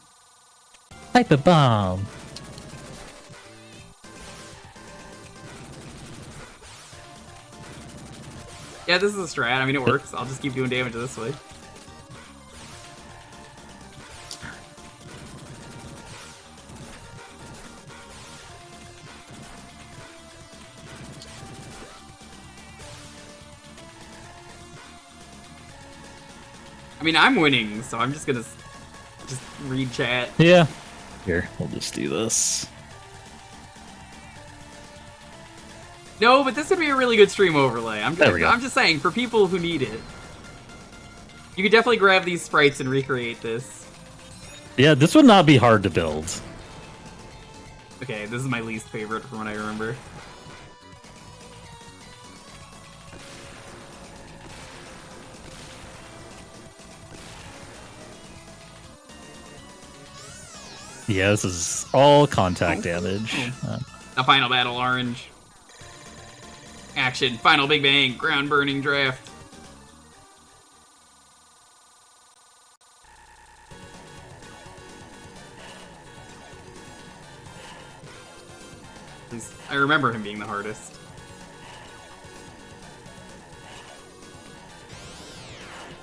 Hyper bomb. Yeah, this is a strat. I mean, it works. I'll just keep doing damage this way. I mean, I'm winning, so I'm just gonna Just read chat. Yeah. Here, we'll just do this. No, but this would be a really good stream overlay. There we go. I'm just saying, for people who need it. You could definitely grab these sprites and recreate this. Yeah, this would not be hard to build. Okay, this is my least favorite from what I remember. Yeah, this is all contact damage. The final battle, orange. Action, final big bang, ground burning draft. I remember him being the hardest.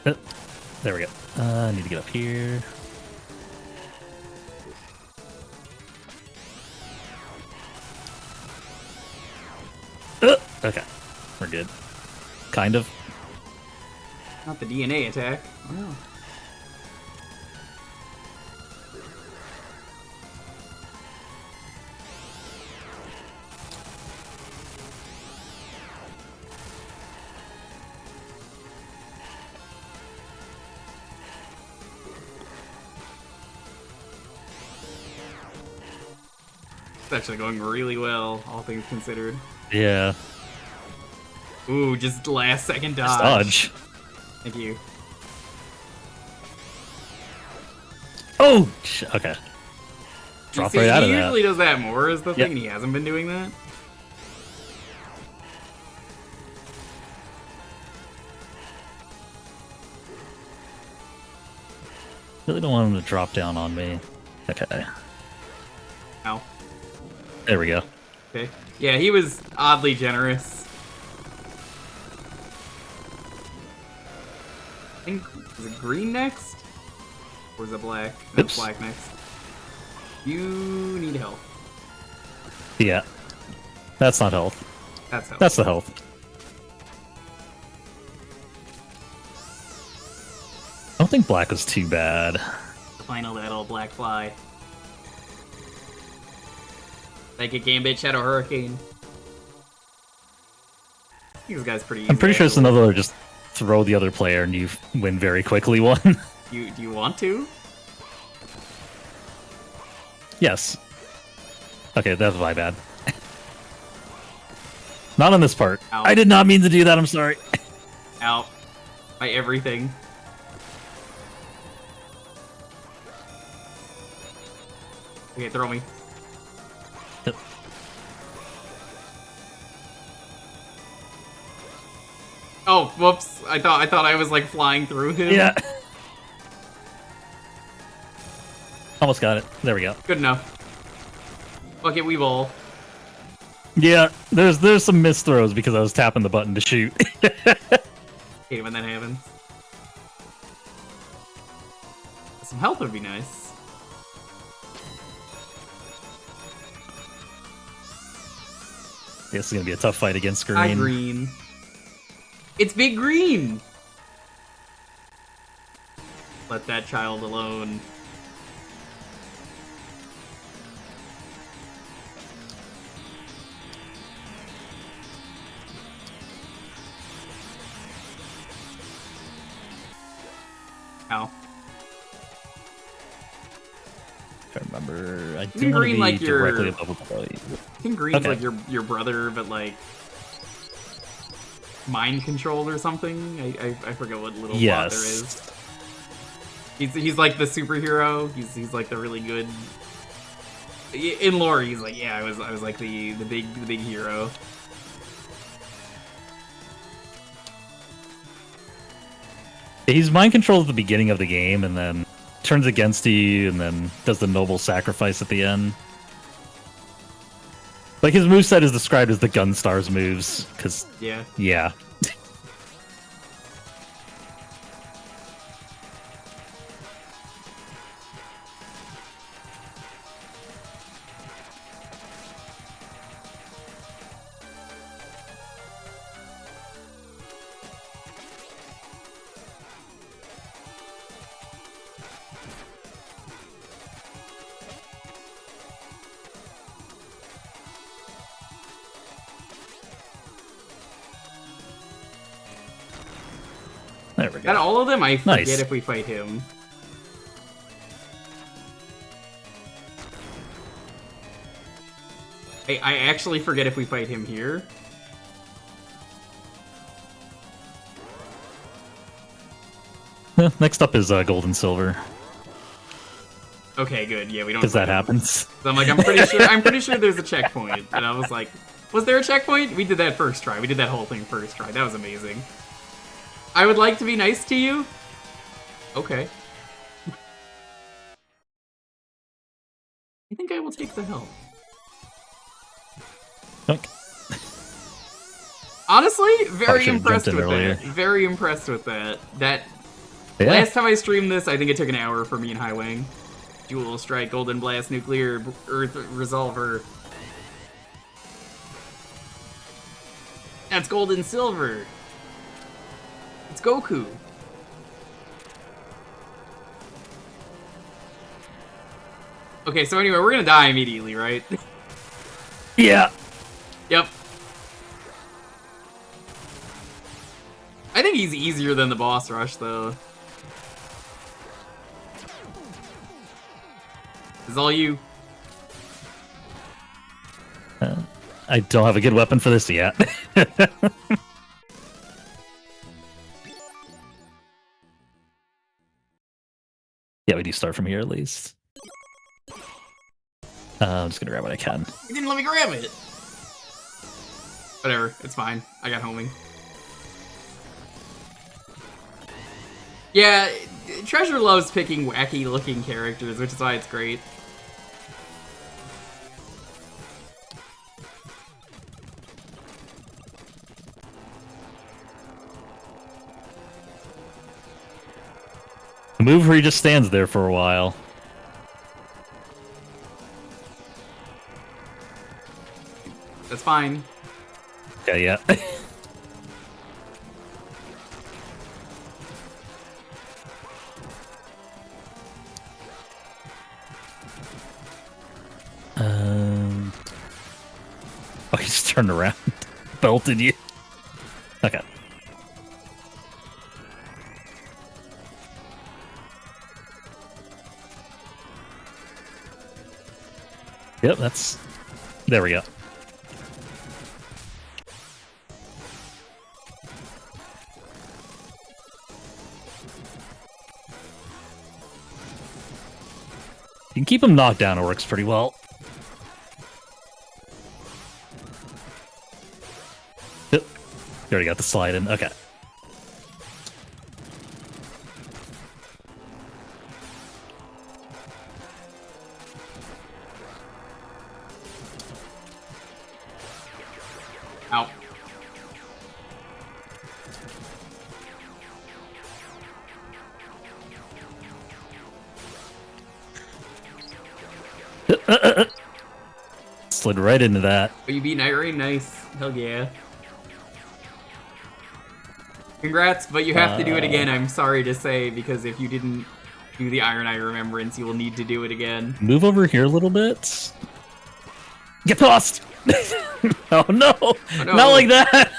There we go. I need to get up here. Okay, we're good. Kind of. Not the DNA attack. Wow. It's actually going really well, all things considered. Yeah. Ooh, just last second dodge. Dodge. Thank you. Oh! Okay. Drop See, right out of he that. usually does that more is the Yep. thing, and he hasn't been doing that. Really don't want him to drop down on me. Okay. Ow. There we go. Okay. Yeah, he was oddly generous. I think, is it green next? Or is it black? No, it's Oops. black next. You need help. Yeah. That's not health. That's help. That's the health. I don't think black was too bad. The final battle, black fly. Like a Gambit, Shadow Hurricane. I think this guy's pretty easy. I'm pretty sure it's actually. another just throw the other player and you win very quickly one. Do you want to? Yes. Okay, that's my bad. Not on this part. Ow. I did not mean to do that, I'm sorry. Out. By everything. Okay, throw me. Yep. Oh, whoops. I thought I was like flying through him. Yeah. Almost got it. There we go. Good enough. Fuck it, we ball. Yeah, there's some missed throws because I was tapping the button to shoot. Hate it when that happens. Some health would be nice. This is gonna be a tough fight against green. Hi, green. It's Big Green! Let that child alone. Ow. If I remember, I Isn't do want to green be like your- directly above the belly. I think Green's Okay. like your brother, but like mind controlled or something. I forget what little plot there is. He's like the superhero. He's like the really good. In lore, he's like, yeah, I was like the big hero. He's mind controlled at the beginning of the game and then turns against you and then does the noble sacrifice at the end. Like his moveset is described as the Gunstar's moves, because Yeah. yeah. There we Got go. all of them? I forget Nice. if we fight him. I actually forget if we fight him here. Next up is gold and silver, Okay, good. Yeah, we don't. because that fight him. happens. So I'm like, I'm pretty sure there's a checkpoint. And I was like, was there a checkpoint? We did that first try. We did that whole thing first try. That was amazing. I would like to be nice to you. Okay. I think I will take the help. Okay. Honestly, very should've impressed jumped with in earlier. that. Very impressed with that. Yeah. Last time I streamed this, I think it took an hour for me and Highwing. Jewel, Strike, Golden Blast, Nuclear, Earth Resolver. That's Gold and Silver. It's Goku. Okay, so anyway, we're gonna die immediately, right? Yeah. Yep. I think he's easier than the boss rush, though. This is all you. I don't have a good weapon for this yet. Yeah, we do start from here at least. I'm just gonna grab what I can. You didn't let me grab it. Whatever, it's fine. I got homing. Yeah, Treasure loves picking wacky-looking characters, which is why it's great. The move where he just stands there for a while. That's fine. Okay, yeah. Oh, he just turned around. Belted you. Okay. Yep, that's... There we go. You can keep him knocked down, it works pretty well. Yep. You already got the slide in, okay. Ow. Slid right into that. Oh, you beat Night Rain? Nice. Hell yeah. Congrats, but you have to do it again, I'm sorry to say, because if you didn't do the Iron Eye Remembrance, you will need to do it again. Move over here a little bit. Get tossed! Oh no! no. Not like that!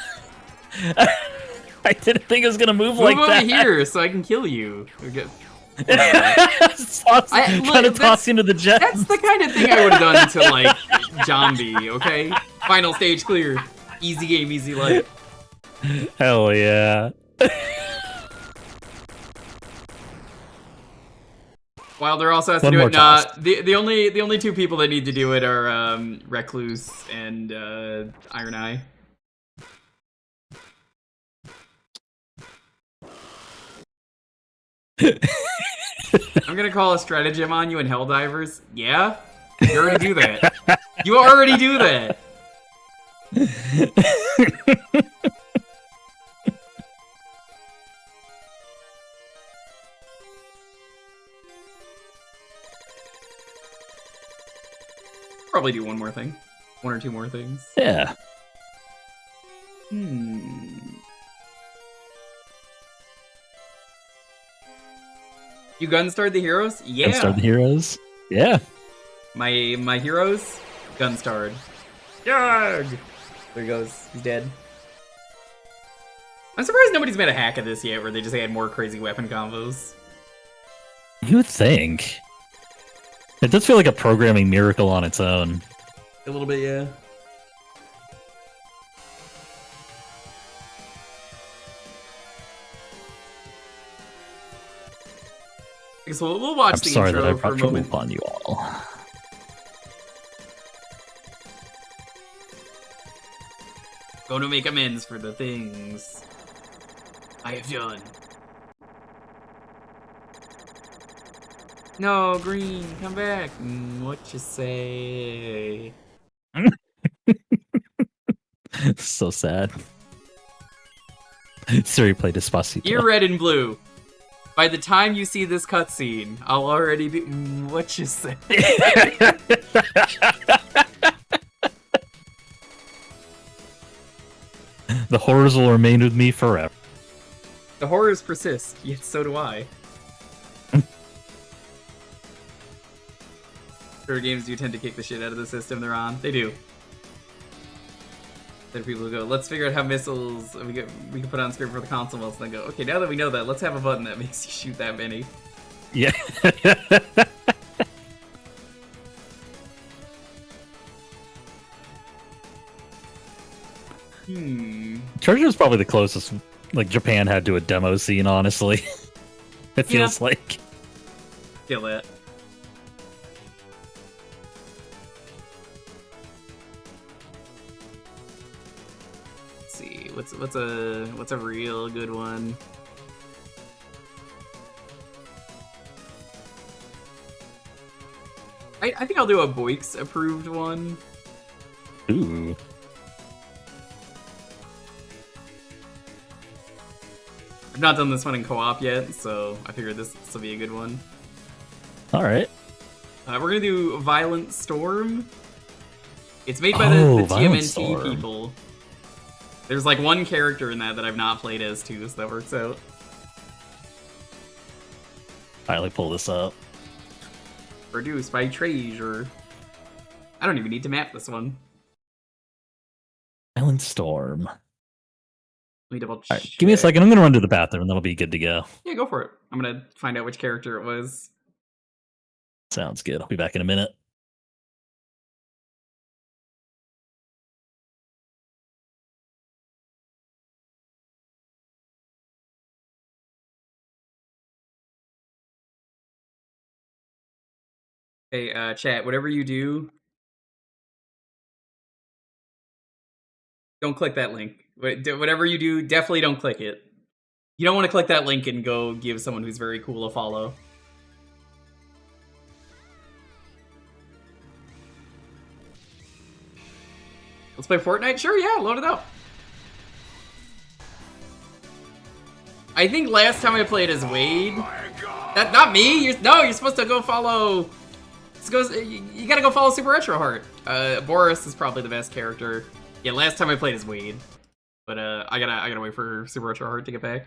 I didn't think it was gonna move like Move that. over here so I can kill you. Or get... Trying to look, toss you into the jet. That's the kind of thing I would have done to, like, Zombie, okay? Final stage clear. Easy game, easy life. Hell yeah. Wilder also has to One do more it. Nah, toss. the only two people that need to do it are Recluse and Iron Eye. I'm gonna call a stratagem on you in Helldivers. Yeah? You already do that. You already do that! Probably do one more thing. One or two more things. Yeah. You gunstarred the heroes? Yeah. Start the heroes. Yeah. My heroes, gunstarred. Yarg! There he goes. He's dead. I'm surprised nobody's made a hack of this yet, where they just add more crazy weapon combos. You would think. It does feel like a programming miracle on its own. A little bit, yeah. Okay, so we'll watch I'm the sorry that I intro for a brought trouble moment. upon you all. Going to make amends for the things I have done. No, Green, come back. What you say? So sad. Siri played Despacito. You're red and blue. By the time you see this cutscene, I'll already be. What you say? The horrors will remain with me forever. The horrors persist, yet so do I. Horror games do tend to kick the shit out of the system they're on. They do. Then people go, let's figure out how missiles we can put on screen for the console missiles. And then go, okay, now that we know that, let's have a button that makes you shoot that many. Yeah. Treasure is probably the closest like Japan had to a demo scene, honestly. It feels like. Feel that. Let's see, what's a real good one? I think I'll do a Boix approved one. Ooh. I've not done this one in co-op yet, so I figured this will be a good one. Alright. We're gonna do Violent Storm. It's made by Oh, the Violent TMNT Storm. people. There's like one character in that I've not played as too, so that works out. Alright, let me pull this up. Produced by Treasure. I don't even need to map this one. Violent Storm. Let me double check. Alright, give me a second. I'm gonna run to the bathroom and then I'll be good to go. Yeah, go for it. I'm gonna find out which character it was. Sounds good. I'll be back in a minute. Hey, chat, whatever you do, don't click that link. Whatever you do, definitely don't click it. You don't want to click that link and go give someone who's very cool a follow. Let's play Fortnite? Sure, yeah, load it up. I think last time I played as Wade... That not me. You're supposed to go follow... You gotta go follow superretroheart. Boris is probably the best character. Yeah, last time I played as Wade. But I gotta wait for superretroheart to get back.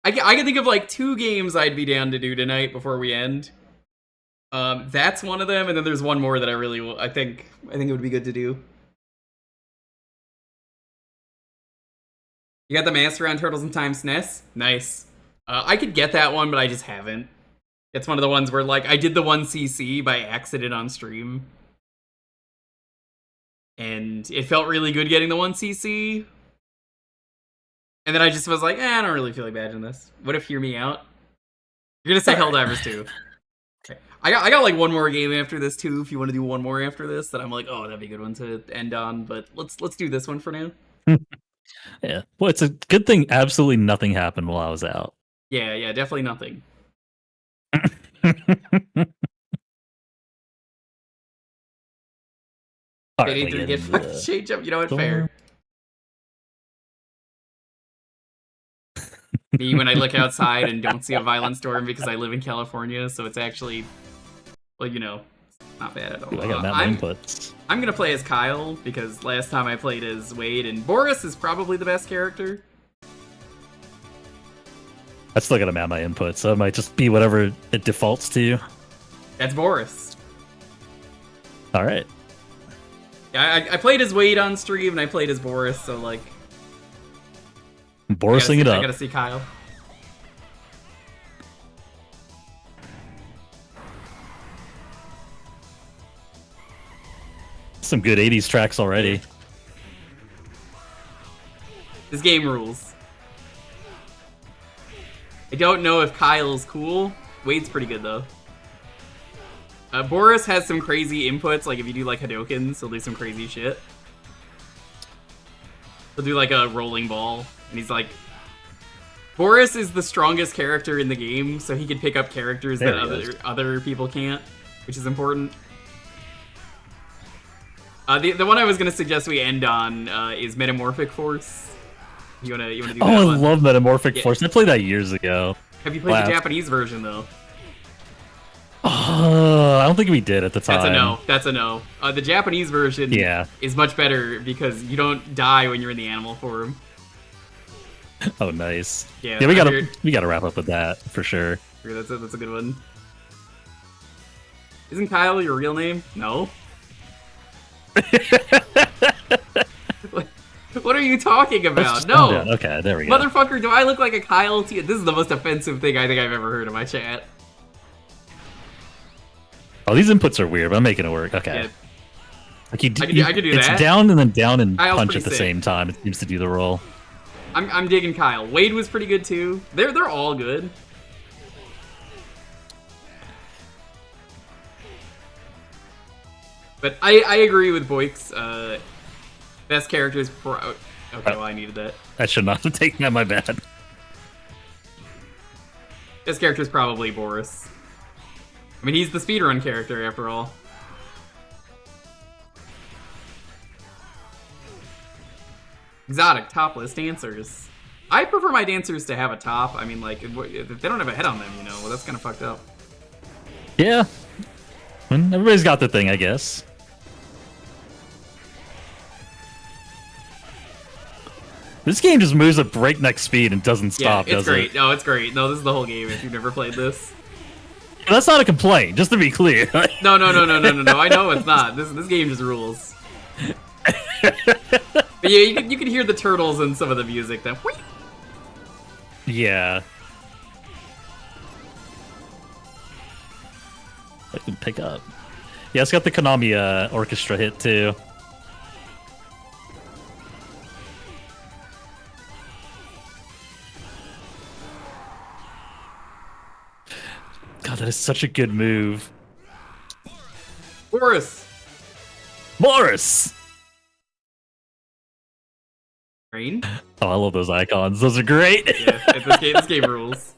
I can think of like 2 games I'd be down to do tonight before we end. That's one of them, and then there's one more that I think it would be good to do. You got the Master on Turtles in Time SNES? Nice. I could get that one, but I just haven't. It's one of the ones where, like, I did the 1cc by accident on stream. And it felt really good getting the 1cc. And then I just was like, I don't really feel like badging this. What if Hear Me Out? You're gonna say Helldivers 2. Okay. I got like one more game after this too, if you want to do one more after this, that I'm like, oh, that'd be a good one to end on, but let's do this one for now. Yeah. Well, it's a good thing absolutely nothing happened while I was out. Yeah, definitely nothing. All They right, need to get fucking change up. You know what? Fair. Me when I look outside and don't see a violent storm because I live in California, so it's actually, well, you know, not bad at all. Ooh, I got map inputs. I'm gonna play as Kyle because last time I played as Wade, and Boris is probably the best character. I still gotta map my inputs, so it might just be whatever it defaults to. That's Boris. All right. Yeah, I played as Wade on stream, and I played as Boris, so, like... Borising it I up. gotta see Kyle. Some good 80s tracks already. This game rules. I don't know if Kyle's cool. Wade's pretty good, though. Boris has some crazy inputs, like if you do, like, Hadokens, he'll do some crazy shit. He'll do, like, a rolling ball, and he's like... Boris is the strongest character in the game, so he can pick up characters that other people can't, which is important. The one I was gonna suggest we end on is Metamorphic Force. You wanna do that one? I love Metamorphic Force. I played that years ago. Have you played the Japanese version though? I don't think we did at the time. That's a no. The Japanese version is much better because you don't die when you're in the animal form. Oh, nice. Yeah, we gotta wrap up with that for sure. That's a good one. Isn't Kyle your real name? No. What are you talking about? No. Okay, there we go. Motherfucker, do I look like a Kyle to you? This is the most offensive thing I think I've ever heard in my chat. Oh, these inputs are weird, but I'm making it work. Okay. Yeah. Like I could do it's that. down and then down and Kyle's punch at the pretty same time. It seems to do the roll. I'm digging Kyle. Wade was pretty good too. They're all good. But I agree with Boyk's. Best characters. Okay, well I needed that. I should not have taken that. My bad. Best character is probably Boris. I mean, he's the speedrun character after all. Exotic topless dancers. I prefer my dancers to have a top. I mean, like, if they don't have a head on them, you know, well, that's kind of fucked up. Yeah. Everybody's got their thing, I guess. This game just moves at breakneck speed and doesn't stop, it's does great. it? No, it's great. No, this is the whole game if you've never played this. That's not a complaint, just to be clear. No. I know it's not. This game just rules. But yeah, you can hear the turtles in some of the music. That yeah. I can pick up. Yeah, it's got the Konami orchestra hit too. God, that is such a good move. Morris! Rain? Oh, I love those icons. Those are great. Yeah, this game rules.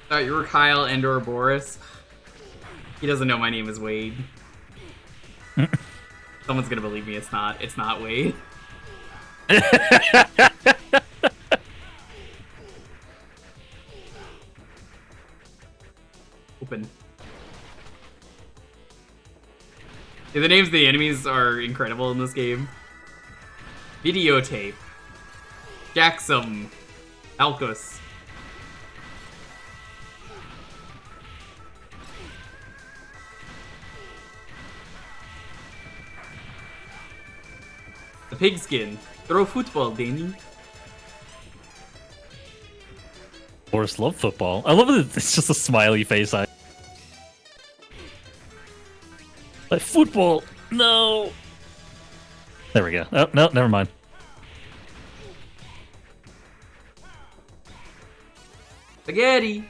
Thought you were Kyle and/or Boris. He doesn't know my name is Wade. Someone's gonna believe me. It's not. It's not Wade. Open. Yeah, the names of the enemies are incredible in this game. Videotape. Jackson. Alcus. The pigskin. Throw football, Danny. Boris love football. I love it. It's just a smiley face. Like football. No. There we go. Oh, no, never mind. Spaghetti.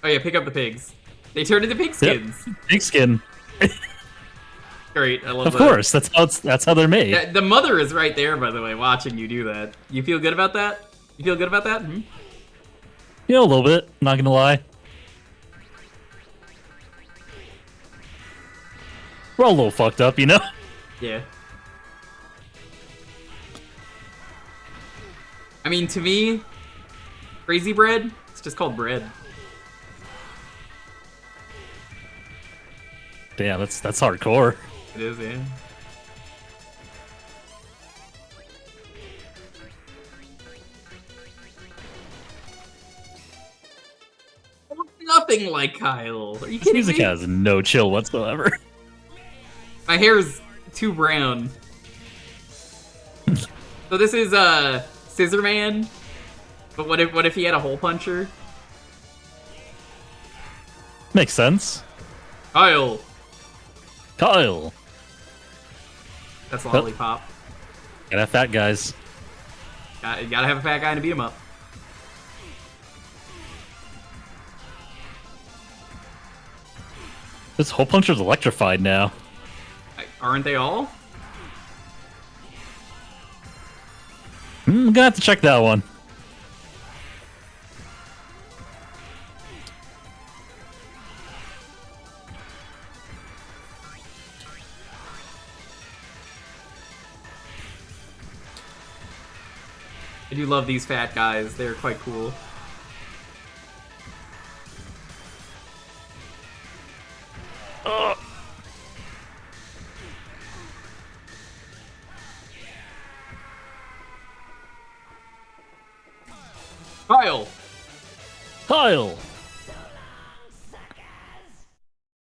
Oh yeah, pick up the pigs. They turn into pigskins. Yep. Pigskin. Great, I love that. Of course, that's how they're made. The mother is right there, by the way, watching you do that. You feel good about that? You feel good about that? Mm-hmm. Yeah, a little bit. Not gonna lie. We're all a little fucked up, you know? Yeah. I mean, to me, crazy bread, it's just called bread. Damn, that's hardcore. It is, yeah. Nothing like Kyle. Are you This kidding music me? has no chill whatsoever. My hair's too brown. So this is Scissor Man. But what if he had a hole puncher? Makes sense. Kyle. Kyle. That's Lollipop. Gotta have fat guys. You gotta have a fat guy to beat him up. This hole puncher's electrified now. Aren't they all? I'm gonna have to check that one. I do love these fat guys. They're quite cool. Kyle! Kyle!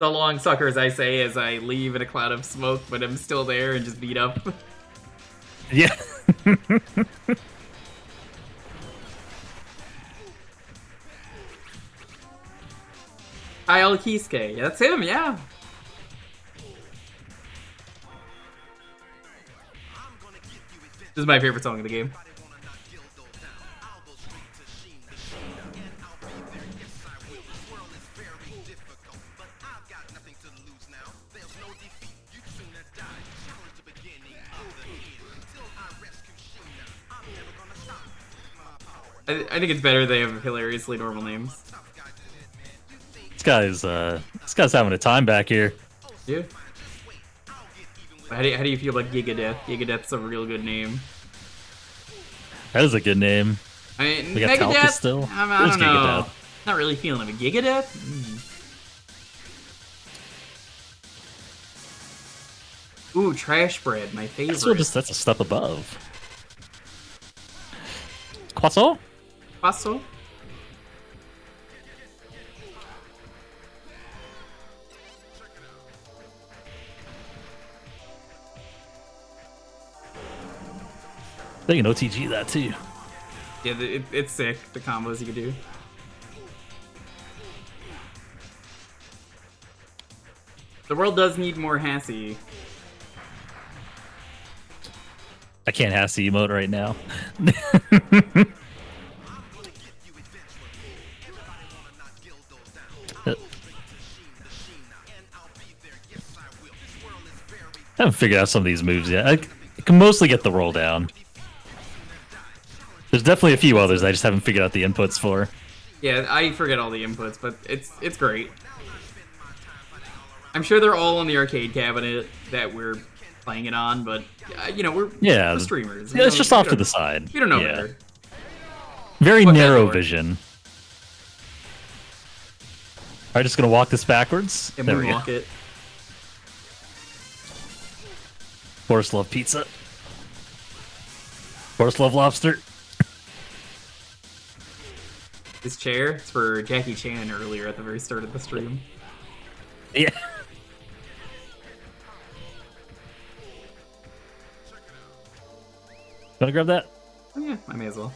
So long, suckers, I say as I leave in a cloud of smoke, but I'm still there and just beat up. Yeah. Kyle Kisuke. Yeah, that's him, yeah. This is my favorite song of the game. I think it's better they have hilariously normal names. This guy's having a time back here. Yeah. How do you feel about Gigadeath? Gigadeath's a real good name. That is a good name. I mean, We got Talcus Megadeth? still. I Where's don't know. Gigadeath? Not really feeling it. Gigadeath? Ooh, Trash Bread, my favorite. That's a step above. Quasso? Paso? They can OTG that too. Yeah, it's sick, the combos you can do. The world does need more Hassie. I can't have the emote right now. I haven't figured out some of these moves yet. I can mostly get the roll down. There's definitely a few others I just haven't figured out the inputs for. Yeah, I forget all the inputs, but it's great. I'm sure they're all on the arcade cabinet that we're playing it on, but you know, we're the streamers. Yeah, it's just off to the side. We don't know yeah. better. Very What narrow category? vision. Alright, just gonna walk this backwards. And There we go. moonwalk it. Forrest love pizza. Forrest love lobster. This chair, it's for Jackie Chan earlier at the very start of the stream. Yeah. Wanna grab that? Oh yeah, I may as well.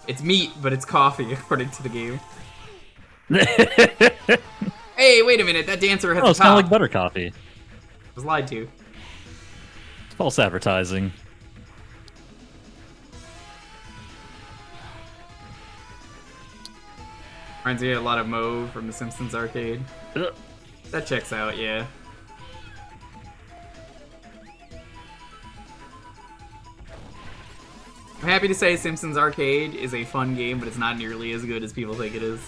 It's meat, but it's coffee, according to the game. Hey, wait a minute, that dancer has Oh, a it's kind top. of like butter coffee. I was lied to. False advertising. Reminds me a lot of Mo from The Simpsons arcade. Ugh. That checks out, yeah. I'm happy to say Simpsons Arcade is a fun game, but it's not nearly as good as people think it is.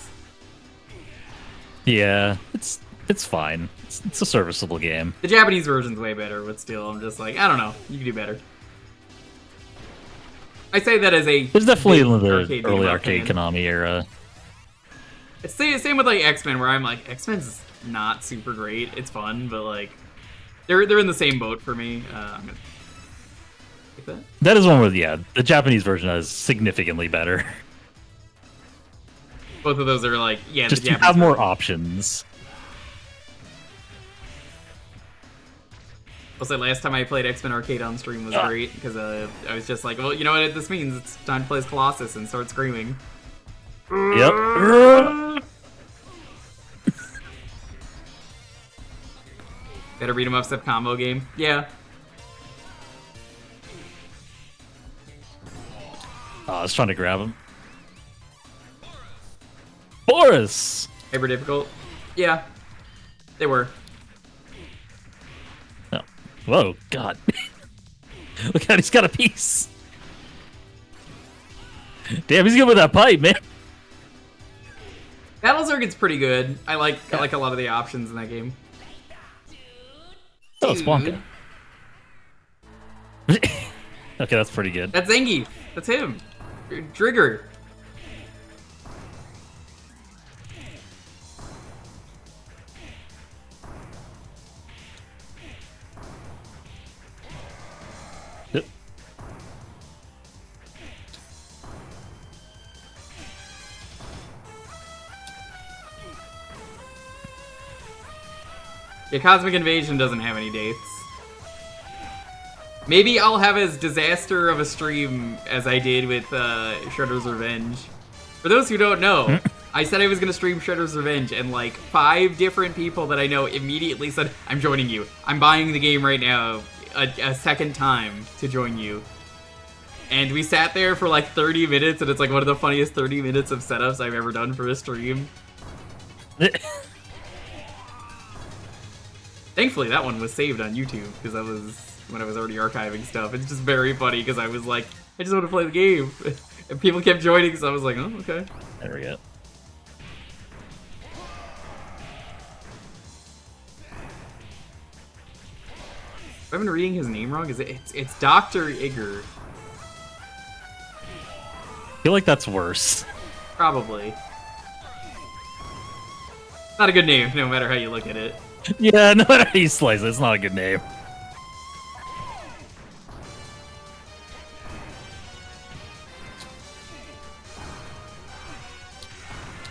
Yeah, it's fine. It's a serviceable game. The Japanese version's way better, but still, I'm just like, I don't know. You can do better. I say that as a There's definitely big the arcade early beat-em-up arcade fan. Konami era. It's the same with like X-Men, where I'm like, X-Men's not super great. It's fun, but like they're in the same boat for me. I'm gonna take that. That is one where, yeah, the Japanese version is significantly better. Both of those are like, yeah, Just the you Japanese have more version. options. I'll say last time I played X-Men Arcade on stream was great because I was just like, well, you know what this means? It's time to play as Colossus and start screaming. Yep. Better beat 'em up step combo game. Yeah. Oh, I was trying to grab him. Boris! Hyper difficult. Yeah. They were. Oh. Whoa, God. Look out, he's got a piece. Damn, he's good with that pipe, man. Battle Circuit's pretty good. I like a lot of the options in that game. Oh, it's Wonka. Okay, that's pretty good. That's Zangief. That's him. Trigger. Yep. Yeah, Cosmic Invasion doesn't have any dates. Maybe I'll have as disaster of a stream as I did with Shredder's Revenge. For those who don't know, I said I was going to stream Shredder's Revenge, and like 5 different people that I know immediately said, I'm joining you. I'm buying the game right now a second time to join you. And we sat there for like 30 minutes, and it's like one of the funniest 30 minutes of setups I've ever done for a stream. Thankfully, that one was saved on YouTube, because that was when I was already archiving stuff. It's just very funny, because I was like, I just want to play the game. And people kept joining, so I was like, oh, okay. There we go. If I've been reading his name wrong, it's Dr. Igor. I feel like that's worse. Probably. Not a good name, no matter how you look at it. Yeah, no matter how you slice it, it's not a good name.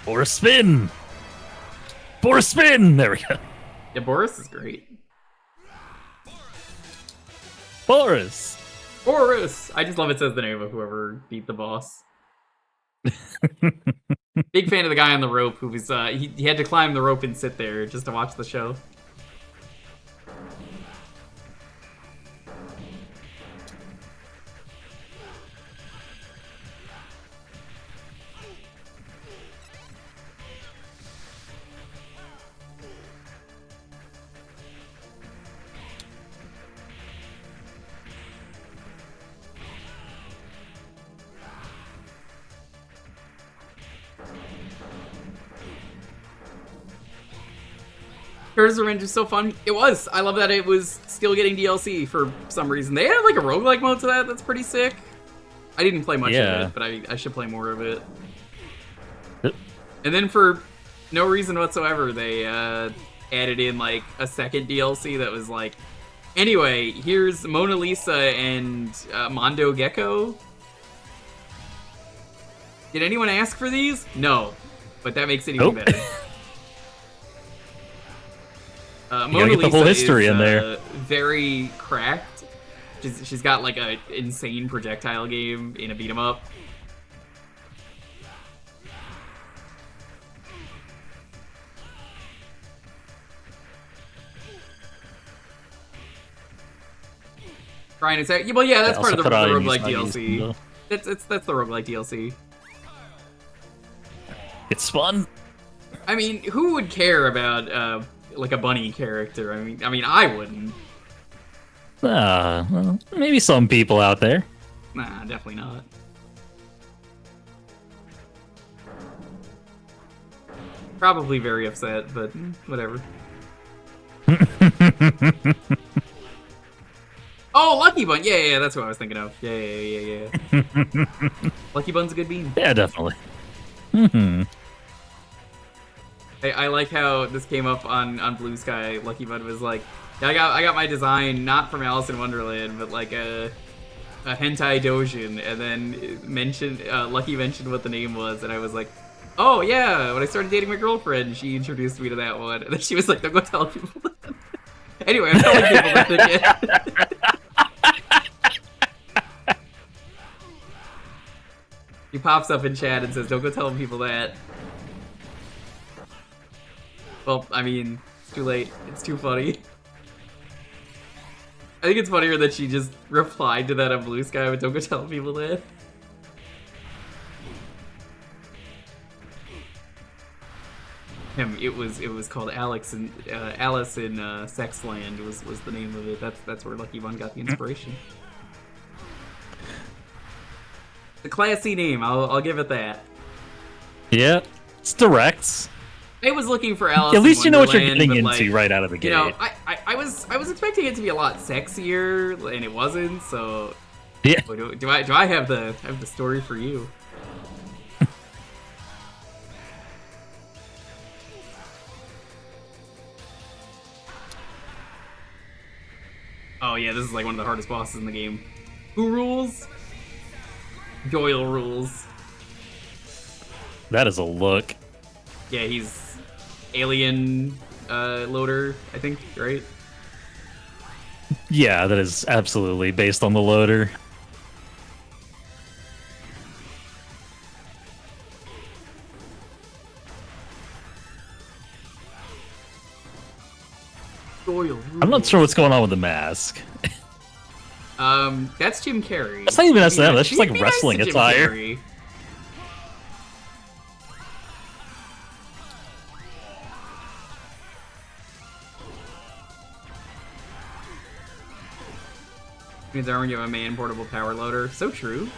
Or a spin! For a spin! There we go. Yeah, Boris is great. Boris! Boris! I just love it says the name of whoever beat the boss. Big fan of the guy on the rope who was, he had to climb the rope and sit there just to watch the show. Shredder's Revenge is so fun. It was. I love that it was still getting DLC for some reason. They had like a roguelike mode to that. That's pretty sick. I didn't play much of it, but I should play more of it. And then for no reason whatsoever, they added in like a second DLC that was like, anyway, here's Mona Lisa and Mondo Gecko. Did anyone ask for these? No, but that makes it even better. Mona get the whole Lisa history is, in there. Very cracked. She's got like an insane projectile game in a beat 'em up. Trying to say, well, yeah, that's part of the roguelike DLC. That's the roguelike DLC. It's fun. I mean, who would care about like a bunny character? I mean, I wouldn't. Well, maybe some people out there. Nah, definitely not. Probably very upset, but whatever. Oh, Lucky Bun! Yeah, that's what I was thinking of. Yeah. Lucky Bun's a good bean. Yeah, definitely. I I like how this came up on Blue Sky. Lucky Bud was like, yeah, I got my design not from Alice in Wonderland, but like a hentai dojin, and then Lucky mentioned what the name was, and I was like, oh yeah, when I started dating my girlfriend, she introduced me to that one, and then she was like, don't go tell people that. Anyway, I'm telling people that again. He pops up in chat and says, don't go telling people that. Well, I mean, it's too late. It's too funny. I think it's funnier that she just replied to that on Blue Sky, but don't go telling people that. It was called Alice in Sexland was the name of it. That's where Lucky One got the inspiration. The classy name, I'll give it that. Yeah, it's direct. I was looking for Alice. At least in you know what you're Wonderland, getting but, into right out of the gate. You know, I was expecting it to be a lot sexier, and it wasn't. So, yeah. Do I have the story for you? Oh yeah, this is like one of the hardest bosses in the game. Who rules? Doyle rules. That is a look. Yeah, he's alien loader, I think, right? Yeah, that is absolutely based on the loader. Doyle. I'm not sure what's going on with the mask. That's Jim Carrey. It's not even S&M, that's just like Be wrestling nice to Jim attire. Carrey. Means I give a man portable power loader. So true.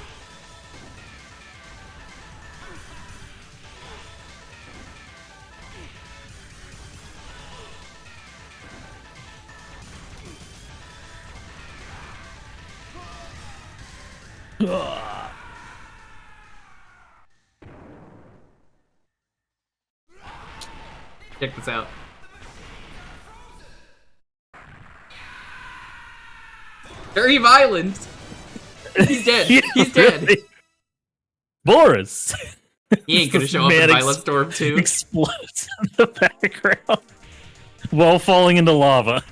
Check this out. Very violent. He's dead. Yeah, He's dead. really. Boris. He ain't gonna This show up in man Violent Storm 2. Explodes in the background while falling into lava.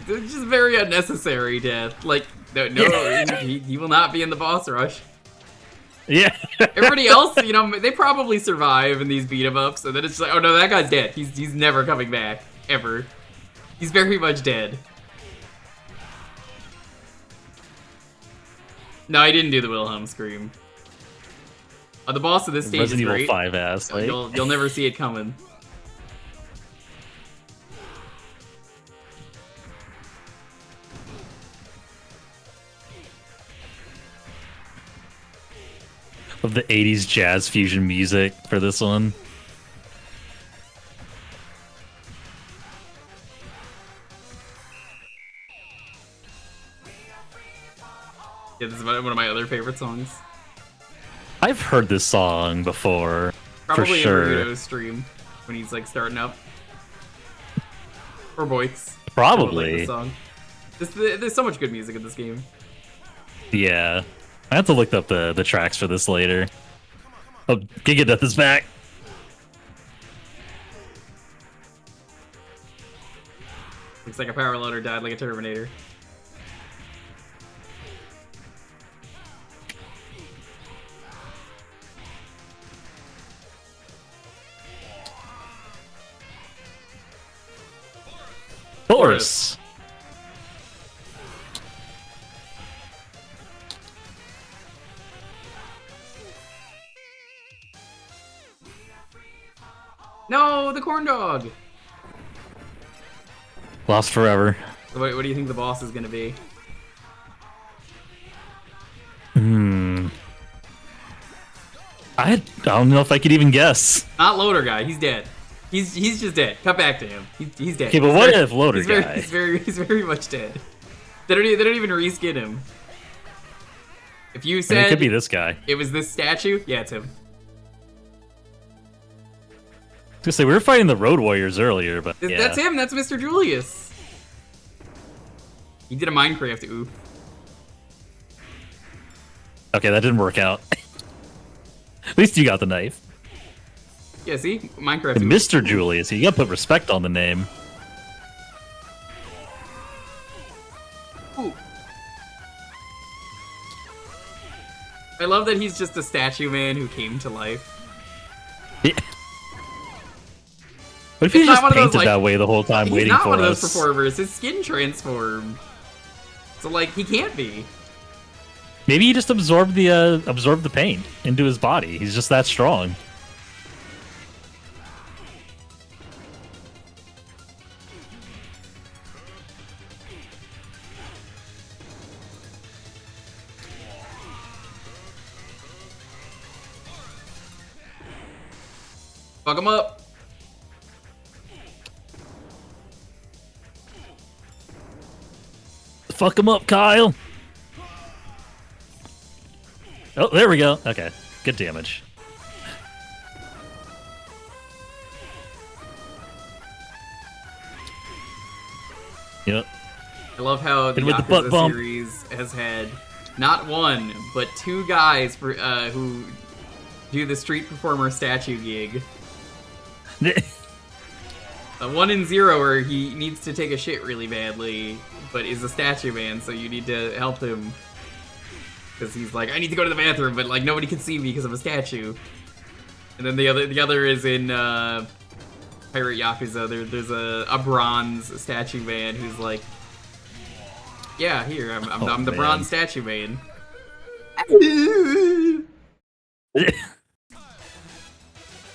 It's just very unnecessary death. Like, no, he will not be in the boss rush. Yeah. Everybody else, you know, they probably survive in these beat 'em ups, and then it's just like, oh no, that guy's dead. He's never coming back ever. He's very much dead. No, I didn't do the Wilhelm scream. The boss of this stage Resident is Evil great. 5 ass. Like. You'll never see it coming. Of the 80s jazz fusion music for this one. Yeah, this is one of my other favorite songs. I've heard this song before, Probably for sure. in Naruto's stream when he's like starting up. Or Boyk's. Probably. Like the song. There's so much good music in this game. Yeah. I have to look up the tracks for this later. Oh, Gigadeath is back. Looks like a power loader died like a Terminator. Boris. No, the corn dog. Lost forever. What do you think the boss is gonna be? I don't know if I could even guess. Not loader guy. He's dead. He's just dead. Cut back to him. He's dead. Okay, but He's what very- if loader he's very, guy? He's very much dead. They don't even reskin him. If you I mean, said it could be this guy. it was this statue, yeah, it's him. to say we were fighting the Road Warriors earlier, but yeah. That's him. That's Mr. Julius. He did a Minecraft oof. Okay, that didn't work out. At least you got the knife. Yeah, see? Minecraft And oof. Mr. Julius, you gotta put respect on the name. Ooh. I love that he's just a statue man who came to life. Yeah. What if he It's just not one of those, painted like- that way the whole time, He's waiting not for one of us? those performers. His skin transformed. So, like, he can't be. Maybe he just absorbed the paint into his body. He's just that strong. Fuck him up. Fuck him up, Kyle. Oh, there we go. Okay, good damage. Yep. I love how the And with the butt Yakuza bump. series has had not one, but two guys who do the street performer statue gig. One in Zero where he needs to take a shit really badly, but is a statue man, so you need to help him. Because he's like, I need to go to the bathroom, but like nobody can see me because I'm a statue. And then the other is in Pirate Yakuza. There's a bronze statue man who's like, yeah, here I'm the man. bronze statue man.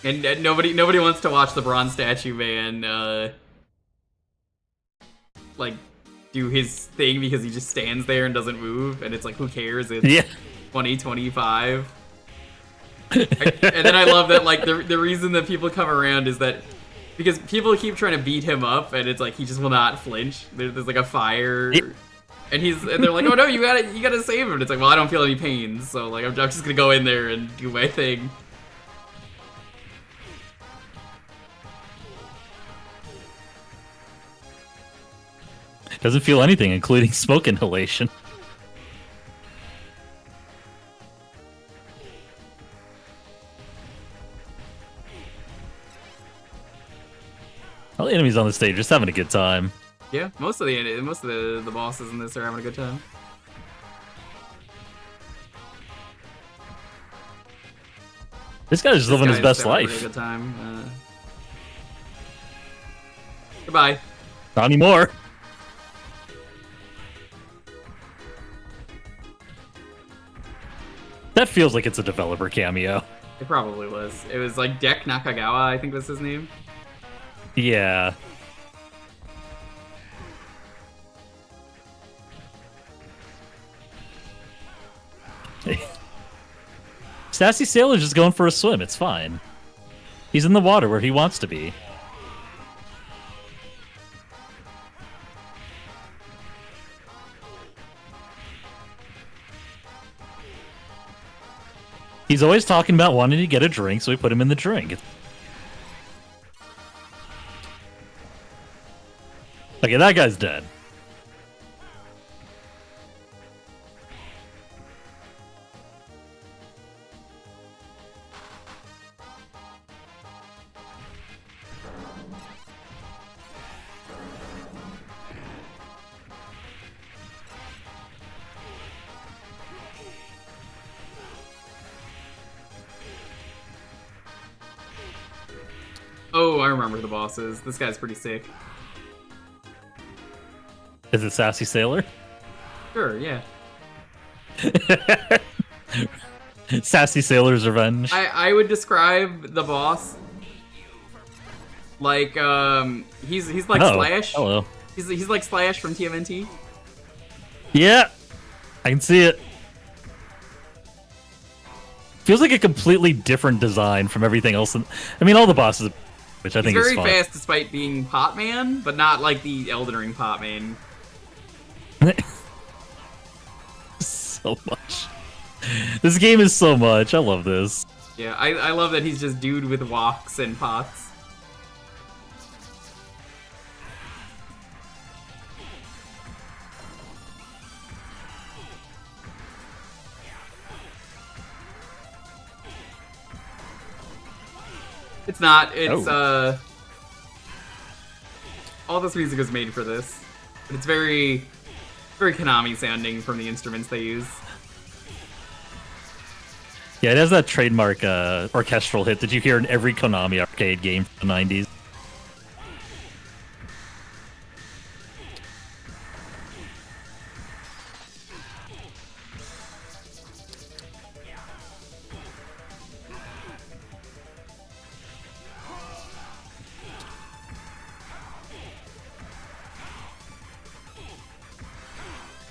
And nobody wants to watch the bronze statue man like do his thing because he just stands there and doesn't move, and it's like, who cares? It's Yeah. 2025. And then I love that, like, the reason that people come around is that because people keep trying to beat him up, and it's like he just will not flinch. There's like a fire, and they're like, oh no, you gotta save him. And it's like, well, I don't feel any pain, so like I'm just gonna go in there and do my thing. Doesn't feel anything, including smoke inhalation. All the enemies on the stage just having a good time. Yeah, most of the bosses in this are having a good time. This guy's just living his best having a life. really good time. Goodbye. Not anymore. That feels like it's a developer cameo. It probably was. It was like Dek Nakagawa, I think was his name. Yeah. Sassy Sailor's just going for a swim. It's fine. He's in the water where he wants to be. He's always talking about wanting to get a drink, so we put him in the drink. Okay, that guy's dead. Oh, I remember the bosses. This guy's pretty sick. Is it Sassy Sailor? Sure, yeah. Sassy Sailor's Revenge. I would describe the boss like he's like Slash. Hello. He's like Slash from TMNT. Yeah, I can see it. Feels like a completely different design from everything else. I mean, all the bosses, which I He's think is very fun. fast despite being Pot Man, but not like the Elden Ring Pot Man. So much. This game is so much. I love this. Yeah, I love that he's just dude with walks and pots. It's not. It's Oh. all this music was made for this, but it's very, very Konami sounding from the instruments they use. Yeah, it has that trademark orchestral hit that you hear in every Konami arcade game from the 90s.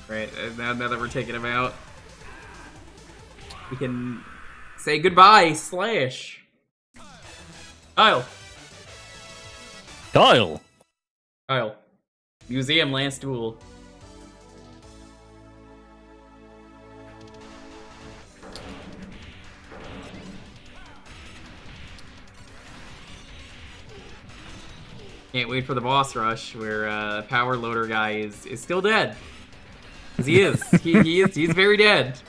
Right, now that we're taking him out, we can say goodbye, Slash. Kyle. Kyle! Kyle. Museum last duel. Can't wait for the boss rush where Power Loader guy is still dead. 'Cause he is. He's very dead.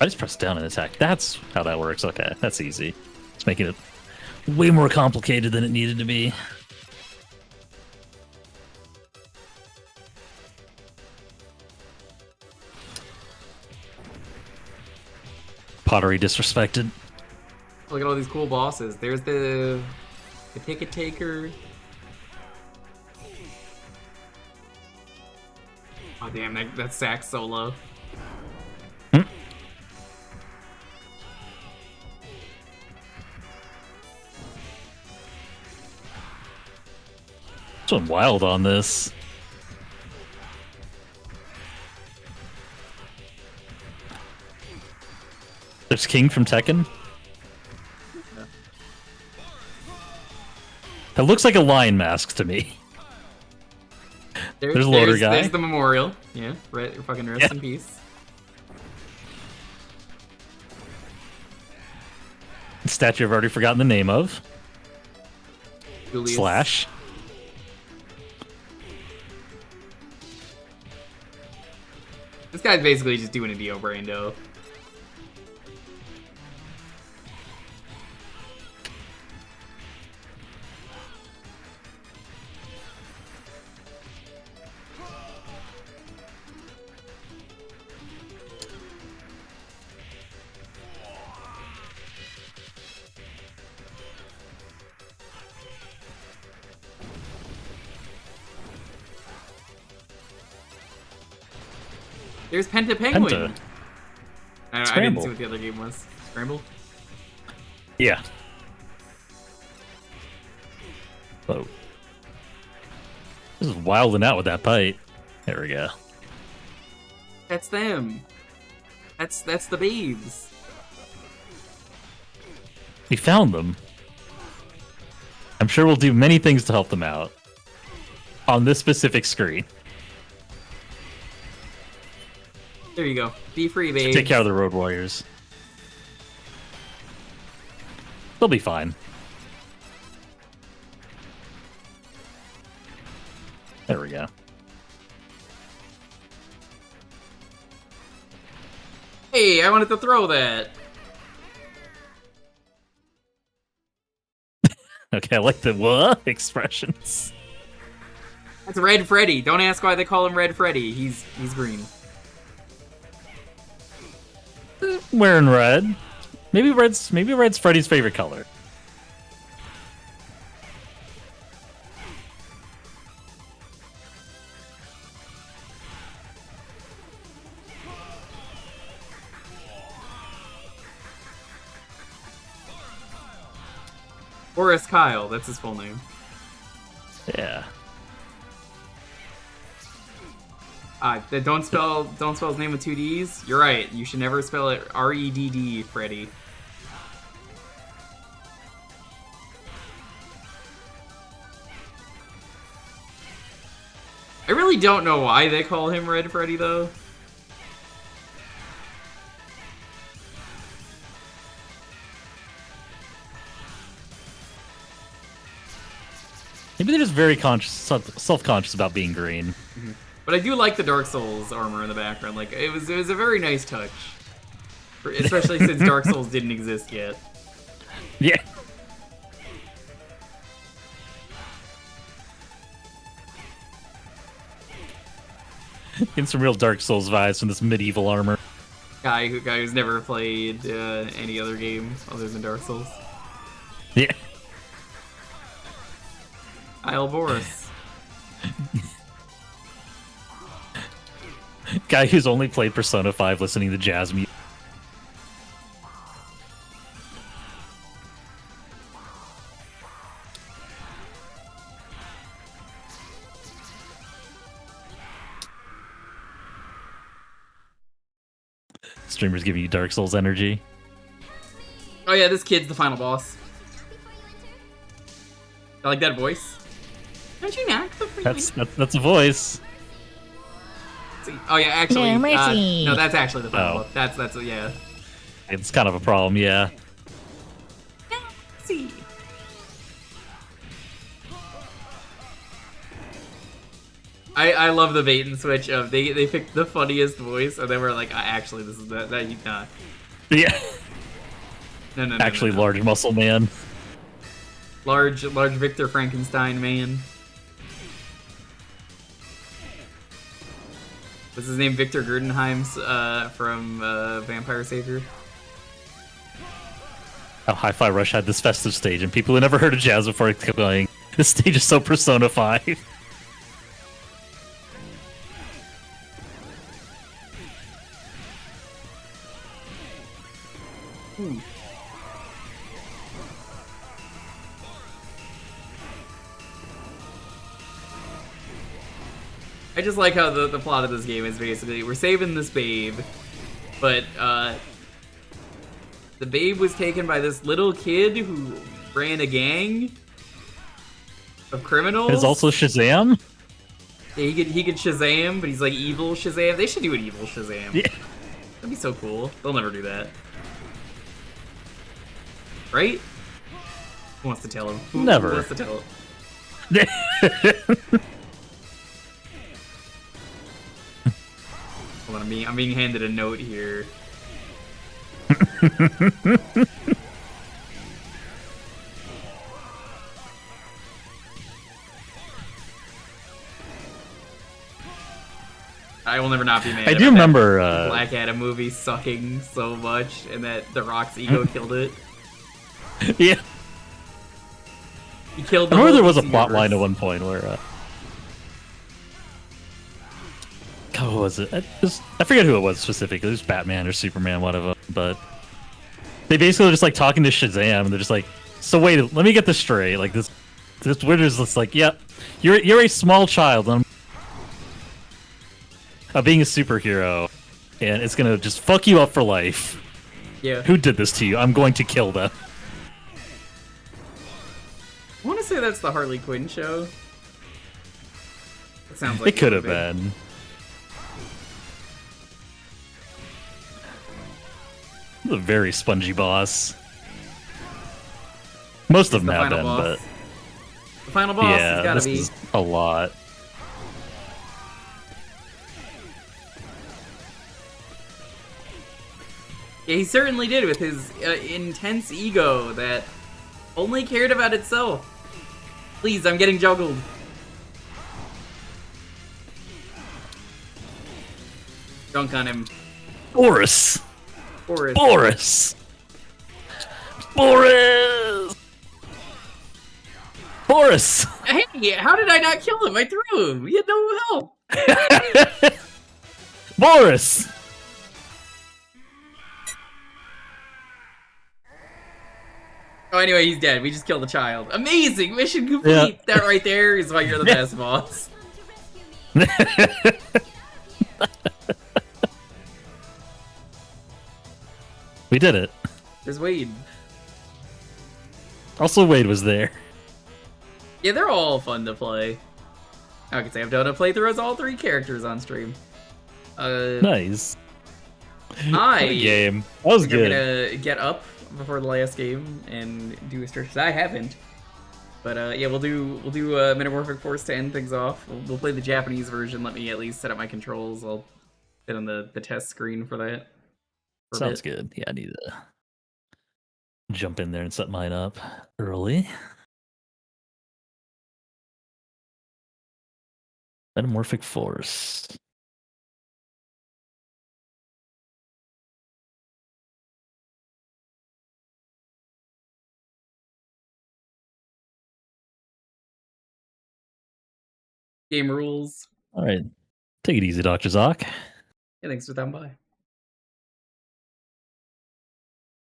I just press down and attack. That's how that works. Okay, that's easy. It's making it way more complicated than it needed to be. Pottery disrespected. Look at all these cool bosses. There's the ticket taker. Oh damn, that sax solo. Went wild on this. There's King from Tekken. Yeah. That looks like a lion mask to me. There's Loader guy. There's the memorial. Yeah, fucking rest in peace. Statue I've already forgotten the name of. Julius. Slash. This guy's basically just doing a Dio Brando. There's Penta Penguin. Penta. I didn't Scramble. see what the other game was. Scramble? Yeah. Whoa. This is wilding out with that bite. There we go. That's them. That's the babes. We found them. I'm sure we'll do many things to help them out. On this specific screen. There you go. Be free, babes. Take care of the Road Warriors. They'll be fine. There we go. Hey, I wanted to throw that. Okay, I like the what expressions. That's Red Freddy. Don't ask why they call him Red Freddy. He's green. Wearing red. Maybe red's Freddy's favorite color. Boris Kyle, that's his full name. Yeah. Don't spell his name with two D's. You're right. You should never spell it R-E-D-D, Freddy. I really don't know why they call him Red Freddy though. Maybe they're just very conscious, self-conscious about being green. But I do like the Dark Souls armor in the background. Like it was a very nice touch, especially since Dark Souls didn't exist yet. Yeah. Getting some real Dark Souls vibes from this medieval armor. Guy who's never played any other game other than Dark Souls. Yeah. Isle Boris. Guy who's only played Persona 5 listening to jazz music. Streamers giving you Dark Souls energy. Oh yeah, this kid's the final boss. I like that voice. Don't you knock before you win? That's a voice. Oh yeah, actually, No mercy. no, that's actually the final Oh. boss. That's yeah. It's kind of a problem, yeah. See. I love the bait and switch of they picked the funniest voice and then we're like, actually this is that he's not. Yeah. No. Actually, large muscle man. Large Victor Frankenstein man. What's his name? Victor Gurdenheim's from Vampire Savior. How Hi-Fi Rush had this festive stage, and people who never heard of jazz before kept going, this stage is so Persona 5. I just like how the plot of this game is basically we're saving this babe, but the babe was taken by this little kid who ran a gang of criminals. There's also Shazam. Yeah, he could Shazam, but he's like evil Shazam. They should do an evil Shazam. Yeah. That'd be so cool. They'll never do that. Right? Who wants to tell him? Who Never. wants to tell him? Hold on, I'm being handed a note here. I will never not be mad. I about do that remember Black Adam movie sucking so much, and that The Rock's ego killed it. Yeah. He killed. I remember there was a DC plot line at universe. one point where God, what was it? I forget who it was specifically. It was Batman or Superman, one of them. But they basically were just like talking to Shazam, and they're just like, "So wait, let me get this straight. Like this Witter's just like, yeah, you're a small child of being a superhero, and it's gonna just fuck you up for life. Yeah. Who did this to you? I'm going to kill them." I want to say that's the Harley Quinn show. It sounds like It could have would be. been. A very spongy boss. Most of them The have final been, boss. but The final boss yeah, has gotta this be. is a lot. Yeah, he certainly did with his intense ego that only cared about itself. Please, I'm getting juggled. Dunk on him. Boris! Boris. Boris! Boris! Boris! Hey, how did I not kill him? I threw him. He had no help. Boris! Oh, anyway, he's dead. We just killed a child. Amazing! Mission complete! Yeah. That right there is why you're the best boss. We did it. There's Wade. Also, Wade was there. Yeah, they're all fun to play. I could say I've done a playthrough as all three characters on stream. Nice. I What a game. That was think I'm good. gonna get up before the last game and do a search. I haven't. But yeah, we'll do Metamorphic Force to end things off. We'll play the Japanese version. Let me at least set up my controls. I'll sit on the test screen for that. For a Sounds bit. good. Yeah, I need to jump in there and set mine up early. Metamorphic Force. Game rules. All right. Take it easy, Dr. Zoc. Yeah, thanks for stopping by.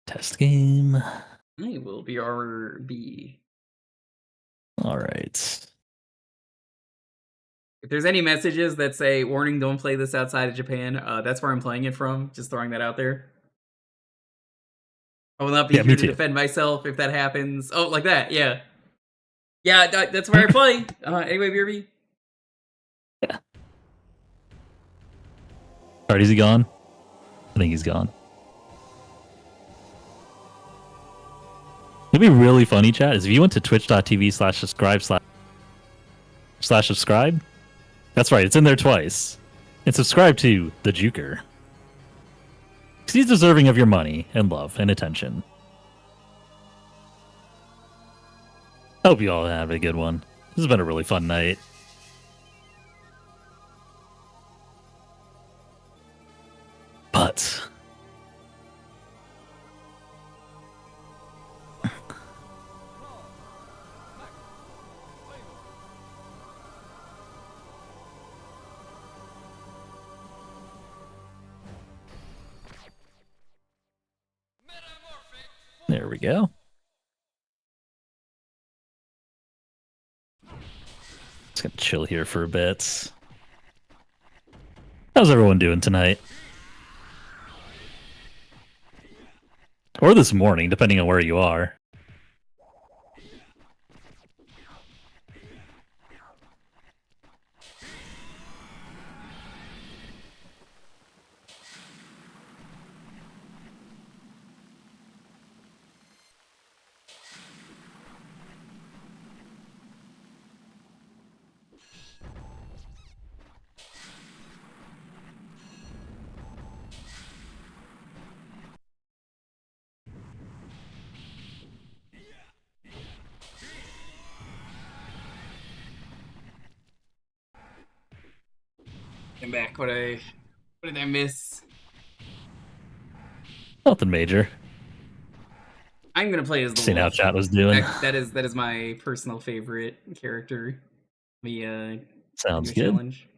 Test game. I will BRB. All right. If there's any messages that say "Warning: Don't play this outside of Japan," that's where I'm playing it from. Just throwing that out there. I will not be Yeah, here me to too. defend myself if that happens. Oh, like that, yeah. Yeah, that's where I play. Anyway, BRB. Yeah. All right, is he gone? I think he's gone. It'd be really funny, chat, is if you went to twitch.tv/subscribe/subscribe. That's right, it's in there twice. And subscribe to the Jewker. Because he's deserving of your money and love and attention. I hope you all have a good one. This has been a really fun night. But there we go. Just gonna chill here for a bit. How's everyone doing tonight? Or this morning, depending on where you are. I'm back. What did I miss? Nothing major. I'm gonna play as the Seeing how wolf. chat was doing. That is my personal favorite character. Sounds a good. challenge.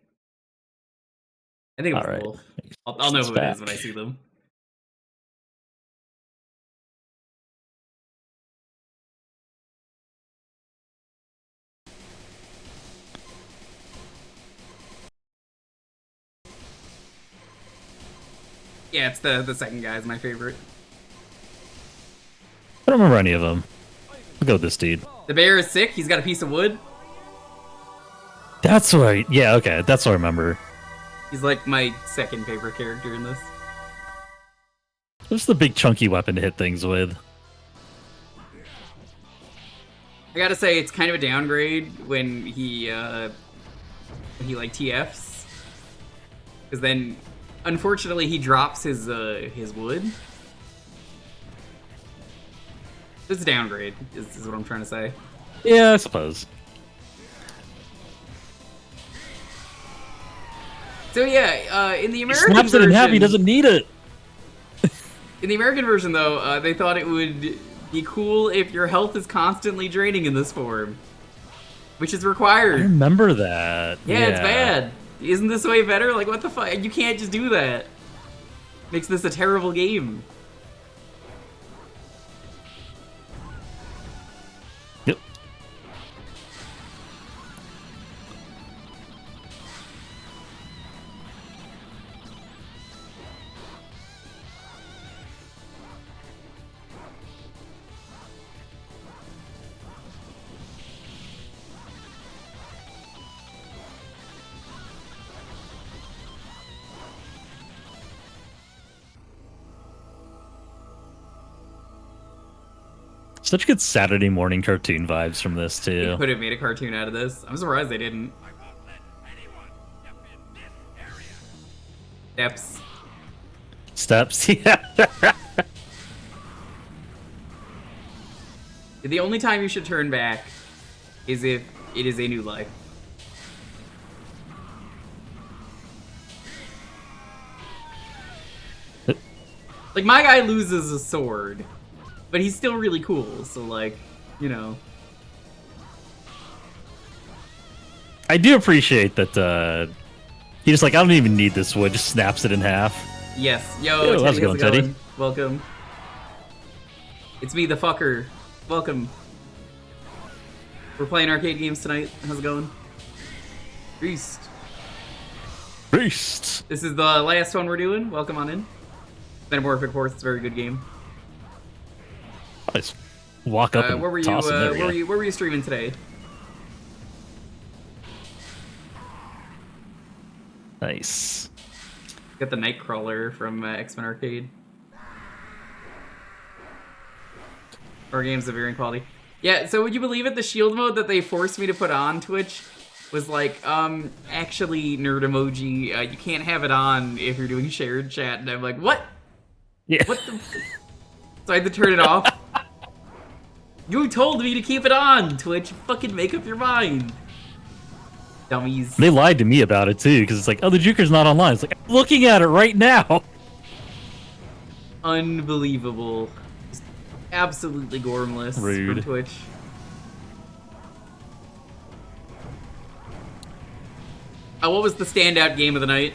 I think it was All the right. wolf. I'll know who it is when I Back. see them. Yeah, it's the second guy is my favorite. I don't remember any of them. I'll go with this dude. The bear is sick. He's got a piece of wood. That's right. Yeah, okay. That's what I remember. He's like my second favorite character in this. What's the big chunky weapon to hit things with? I gotta say, it's kind of a downgrade when he like TFs, because then, unfortunately, he drops his wood. It's a downgrade, is what I'm trying to say. Yeah, I suppose. So yeah, in the He American snaps version, it in half. He doesn't need it. in the American version, though, they thought it would be cool if your health is constantly draining in this form, which is I required. remember that. Yeah, it's bad. Isn't this way better? Like, what the fuck? You can't just do that. Makes this a terrible game. Yep. Such good Saturday morning cartoon vibes from this They too. could have made a cartoon out of this. I'm surprised they didn't. I won't let anyone step in this area. Steps. Steps, yeah. The only time you should turn back is if it is a new life. Like, my guy loses a sword, but he's still really cool, so, like, you know. I do appreciate that he just like, I don't even need this wood, just snaps it in half. Yes. Yo, Yo, Teddy, how's it going, Teddy? Welcome. It's me, the fucker. Welcome. We're playing arcade games tonight. How's it going? Beast. Beast! This is the last one we're doing. Welcome on in. Metamorphic Horse, it's a very good game. I just walk up and Where were you? toss him. There we go. Where were you streaming today? Nice. Got the Nightcrawler from X-Men Arcade. Our games of varying quality. Yeah, so would you believe it? The shield mode that they forced me to put on Twitch was like, actually, nerd emoji, you can't have it on if you're doing shared chat. And I'm like, what? Yeah. What the? So I had to turn it off. You told me to keep it on, Twitch. Fucking make up your mind. Dummies. They lied to me about it too, because it's like, oh, the Jewker's not online. It's like, I'm looking at it right now. Unbelievable. Just absolutely gormless Rude. from Twitch. What was the standout game of the night?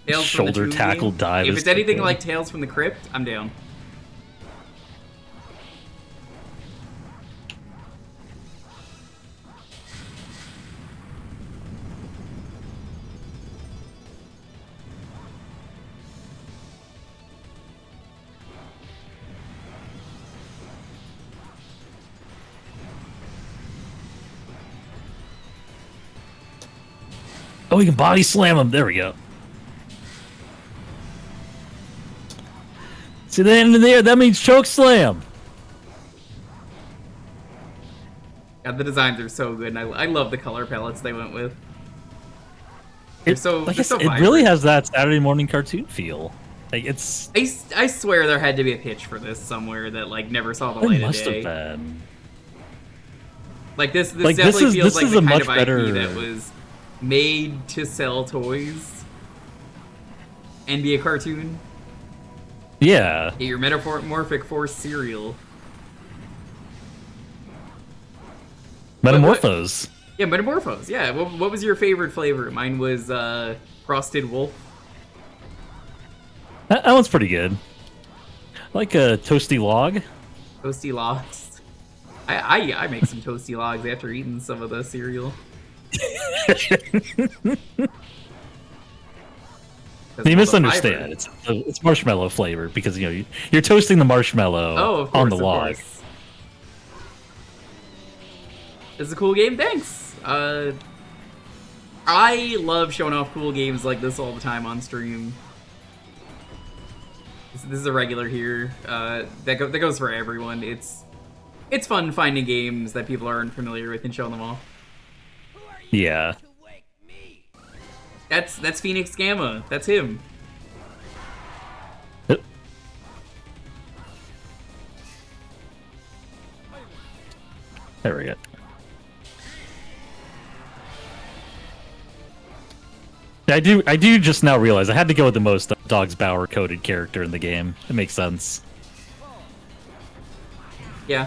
Tales from the Shoulder Tomb tackle game? dive. If is it's anything good. like Tales from the Crypt, I'm down. Oh, we can body slam him. There we go. See the end of there? That means choke slam. God, the designs are so good, and I love the color palettes they went with. They're so, Like they're I so said, it vibrant. really has that Saturday morning cartoon feel. Like it's. I swear there had to be a pitch for this somewhere that like never saw the It light of must have day. been. Like this Like, this definitely is- feels this like is the a kind much of IP better- that was made to sell toys and be a cartoon. Yeah. Get your Metamorphic Force cereal. Metamorphose. Yeah, Metamorphose. Yeah. What was your favorite flavor? Mine was Frosted Wolf. That one's pretty good. I like a toasty log. Toasty logs. I make some toasty logs after eating some of the cereal. You misunderstand. It's marshmallow flavor because you're toasting the marshmallow Of course, on the of log. course. It's a cool game. Thanks. I love showing off cool games like this all the time on stream. This is a regular here. That goes for everyone. It's fun finding games that people aren't familiar with and showing them off. Yeah. That's Phoenix Gamma. That's him. Yep. There we go. I do just now realize I had to go with the most Dog's Bower coded character in the game. It makes sense. Yeah.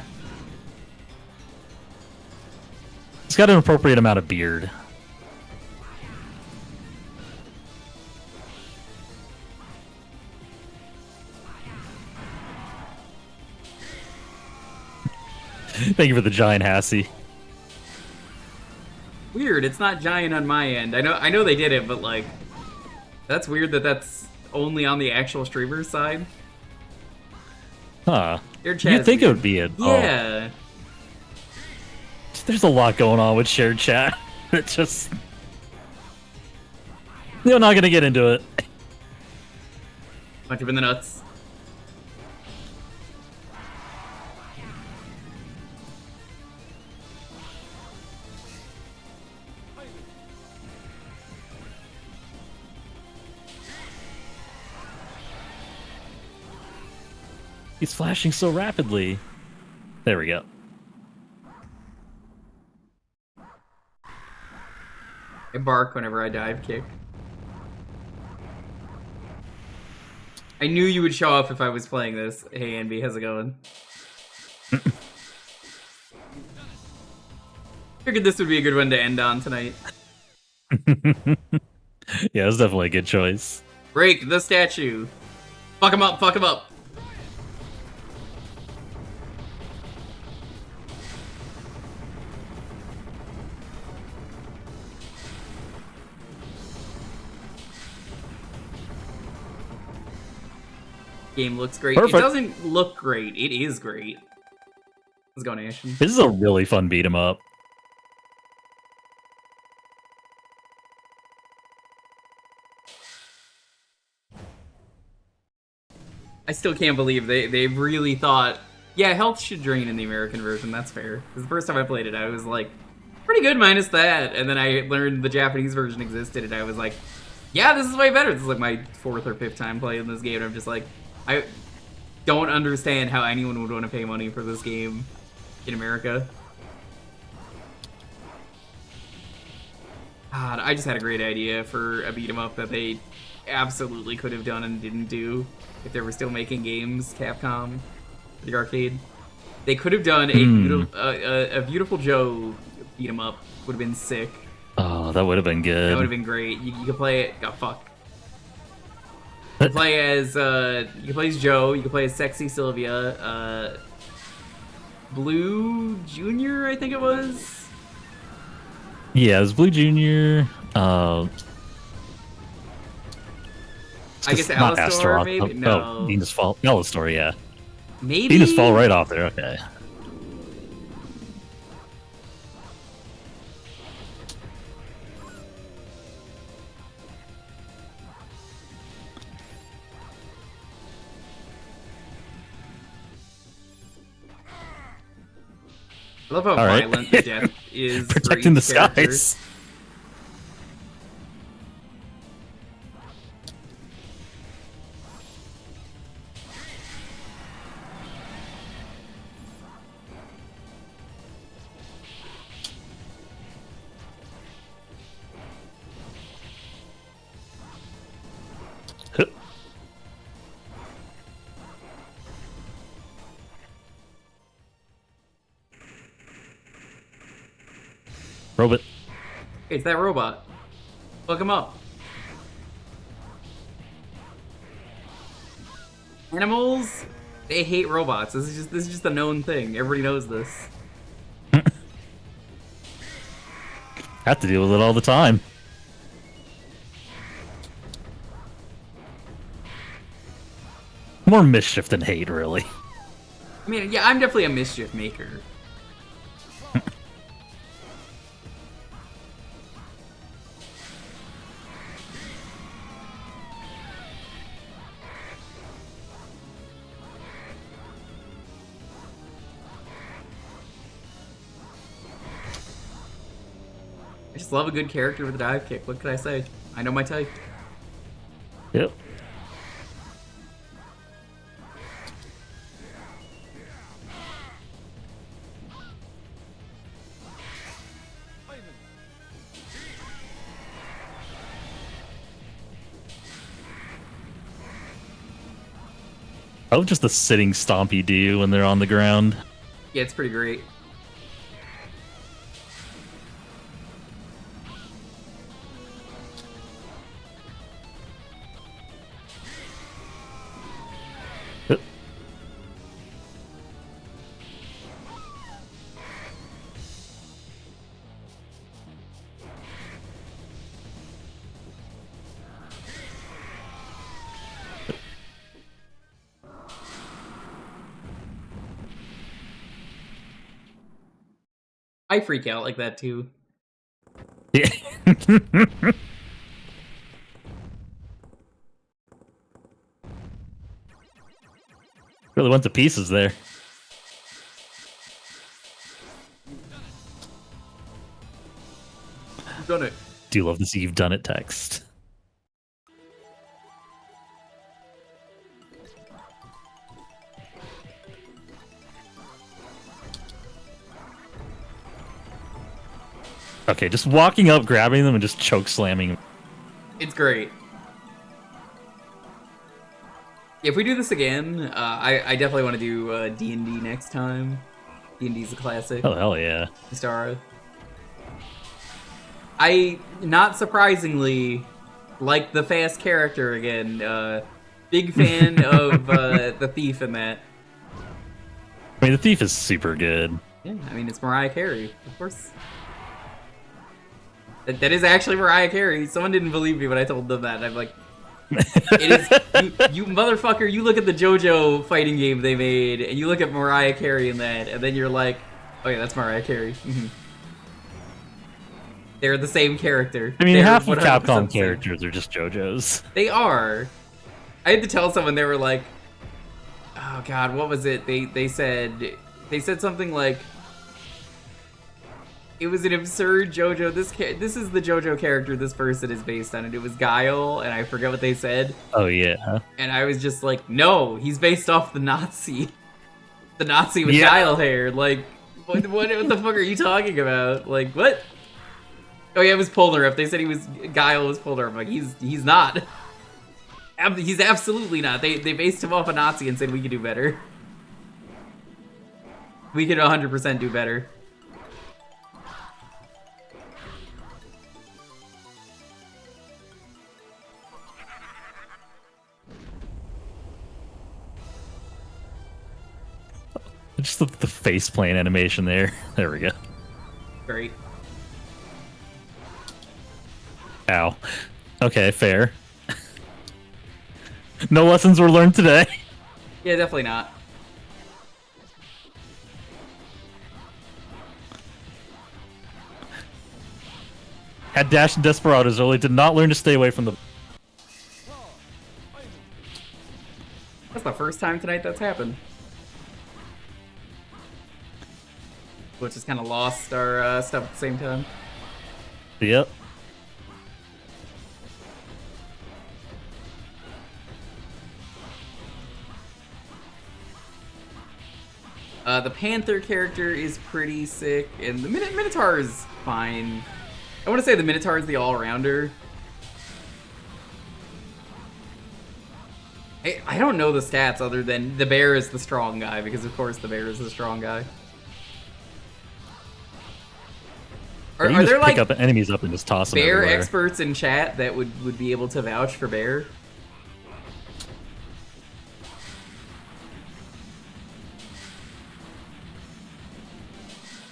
He's got an appropriate amount of beard. Thank you for the giant Hassie. Weird. It's not giant on my end. I know they did it, but like, that's weird that that's only on the actual streamer's side. Huh. Your chat's You'd think it weird. would be it. Yeah. there's a lot going on with shared chat. It just... You're not gonna get into it. Punch him in the nuts. He's flashing so rapidly. There we go. I bark whenever I dive kick. I knew you would show up if I was playing this. Hey, Anby, how's it going? Figured this would be a good one to end on tonight. Yeah, it's definitely a good choice. Break the statue. Fuck him up, fuck him up. Game looks great. Perfect. It doesn't look great. It is great. Let's go, Nation. This is a really fun beat 'em up. I still can't believe they really thought, yeah, health should drain in the American version. That's fair. Because the first time I played it, I was like, pretty good minus that. And then I learned the Japanese version existed, and I was like, yeah, this is way better. This is like my 4th or 5th time playing this game, and I'm just like, I don't understand how anyone would want to pay money for this game in America. God, I just had a great idea for a beat 'em up that they absolutely could have done and didn't do if they were still making games, Capcom, for the arcade. They could have done a Beautiful Joe beat 'em up. Would have been sick. Oh, that would have been good. That would have been great. You could play it. Oh, fuck. You could play as Joe. You could play as Sexy Sylvia. Blue Junior, I think it was. Yeah, it was Blue Junior. I guess not Alistar, Astaroth. maybe? No. No. Venus Fall. Alistar, yeah. Maybe. Venus Fall right off there. Okay. I love how All right. violent the death is. for Protecting the each character. skies. Robot. It's that robot. Look him up. Animals, they hate robots. This is just a known thing. Everybody knows this. Have to deal with it all the time. More mischief than hate, really. I mean, yeah, I'm definitely a mischief maker. I just love a good character with a dive kick. What could I say? I know my type. Yep. I love just the sitting stomp you do when they're on the ground. Yeah, it's pretty great. I freak out like that too. Yeah. Really went to pieces there. You've done it. Do love this "you've done it" text. Okay, just walking up, grabbing them, and just choke slamming. It's great. If we do this again, I definitely want to do D&D next time. D&D's a classic. Oh hell yeah! Stara. I, not surprisingly, like the fast character again. Big fan of the thief in that. I mean, the thief is super good. Yeah, I mean, it's Mariah Carey, of course. That is actually Mariah Carey. Someone didn't believe me when I told them that. I'm like, it is you motherfucker. You look at the JoJo fighting game they made, and you look at Mariah Carey in that, and then you're like, oh yeah, that's Mariah Carey. They're the same character. I mean, They're half of 100% Capcom the same. characters are just JoJo's. They are. I had to tell someone. They were like, oh god, what was it? They said something like, it was an absurd JoJo. This is the JoJo character this person is based on, and it was Guile, and I forget what they said. Oh yeah. And I was just like, no, he's based off the Nazi with Yeah. Guile hair. Like, what the fuck are you talking about? Like, what? Oh yeah, it was Polnareff. They said Guile was Polnareff. I'm like, he's not. He's absolutely not. They based him off a Nazi and said we could do better. We could 100% do better. Just the face plane animation there. There we go. Great. Ow. Okay, fair. No lessons were learned today. Yeah, definitely not. Had Dash and Desperados early, did not learn to stay away from the... That's the first time tonight that's happened. Which has kind of lost our stuff at the same time. Yep. The Panther character is pretty sick, and the Minotaur is fine. I want to say the Minotaur is the all-rounder. I don't know the stats other than the bear is the strong guy, because of course the bear is the strong guy. You can Are just there pick like up enemies up and just toss them bear everywhere. experts in chat that would be able to vouch for bear?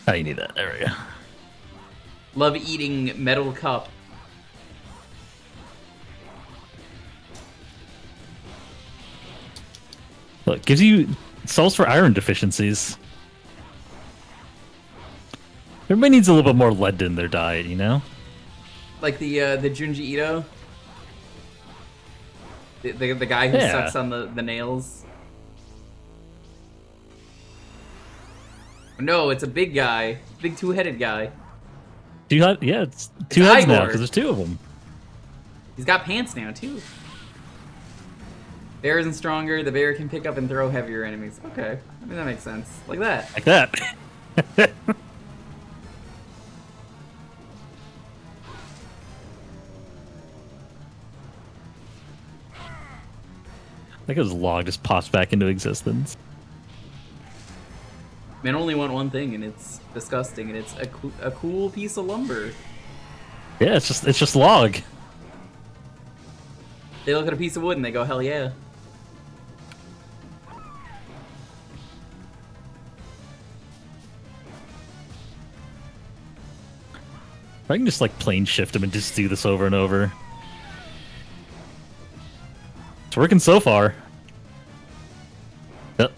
Oh, you need that. There we go. Love eating metal cup. Look, gives you solves for iron deficiencies. Everybody needs a little bit more lead in their diet, you know? Like the Junji Ito? The guy who Yeah. sucks on the nails? No, it's a big guy. Big two-headed guy. Yeah, it's two heads now, Igor. because there's two of them. He's got pants now, too. Bear isn't stronger. The bear can pick up and throw heavier enemies. Okay. I mean, that makes sense. Like that. Like that. Like his log just pops back into existence. Men only want one thing, and it's disgusting, and it's a cool piece of lumber. Yeah, it's just log. They look at a piece of wood and they go, hell yeah. I can just like plane shift him and just do this over and over. It's working so far. Yep.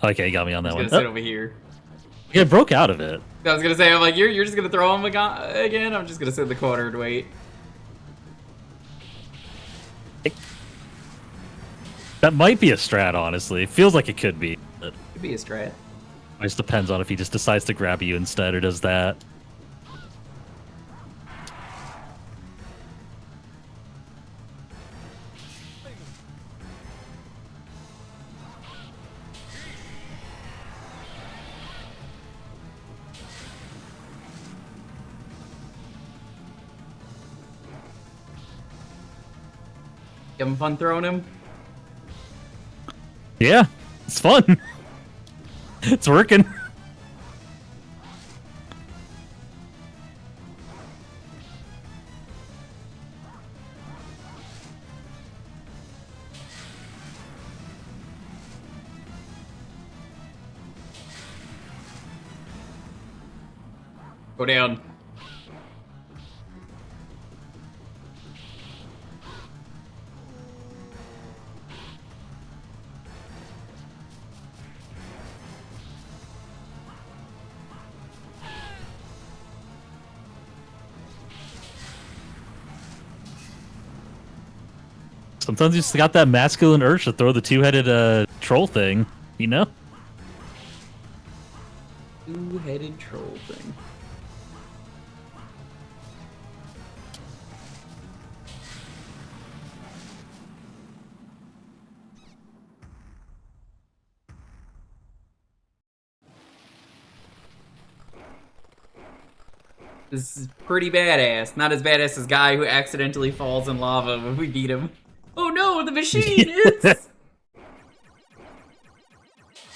Okay, you got me on that He's one. gonna sit Oh, over here. yeah, it broke out of it. I was gonna say, I'm like, you're just gonna throw him again? I'm just gonna sit in the corner and wait. That might be a strat, honestly. It feels like it could be. But Could be a strat. it just depends on if he just decides to grab you instead or does that. Having fun throwing him? Yeah, it's fun. It's working. Go down. Sometimes you just got that masculine urge to throw the two-headed troll thing, you know? Two-headed troll thing. This is pretty badass. Not as badass as guy who accidentally falls in lava when we beat him. Oh no, the machine! It's... What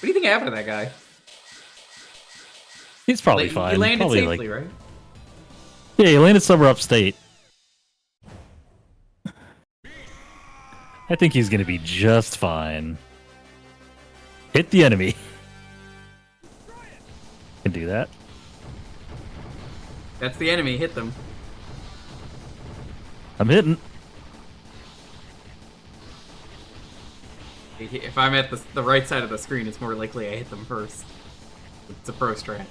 do you think happened to that guy? He's probably He fine. landed Probably safely, right? Yeah, he landed somewhere upstate. I think he's gonna be just fine. Hit the enemy. Can do that. That's the enemy. Hit them. I'm hitting. If I'm at the right side of the screen, it's more likely I hit them first. It's a pro strat.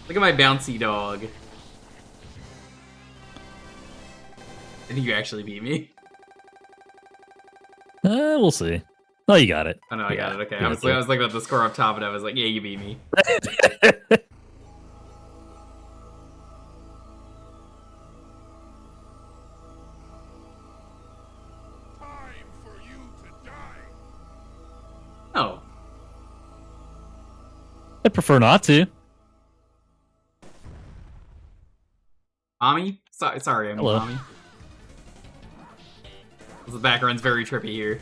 Look at my bouncy dog. I think you actually beat me. We'll see. Oh, you got it. Oh no, I got it. Okay, Yeah, I was looking at the score up top, and I was like, yeah, you beat me. Time for you to die. Oh, I prefer not to. mommy? Sorry, I'm Hello. mommy. The background's very trippy here.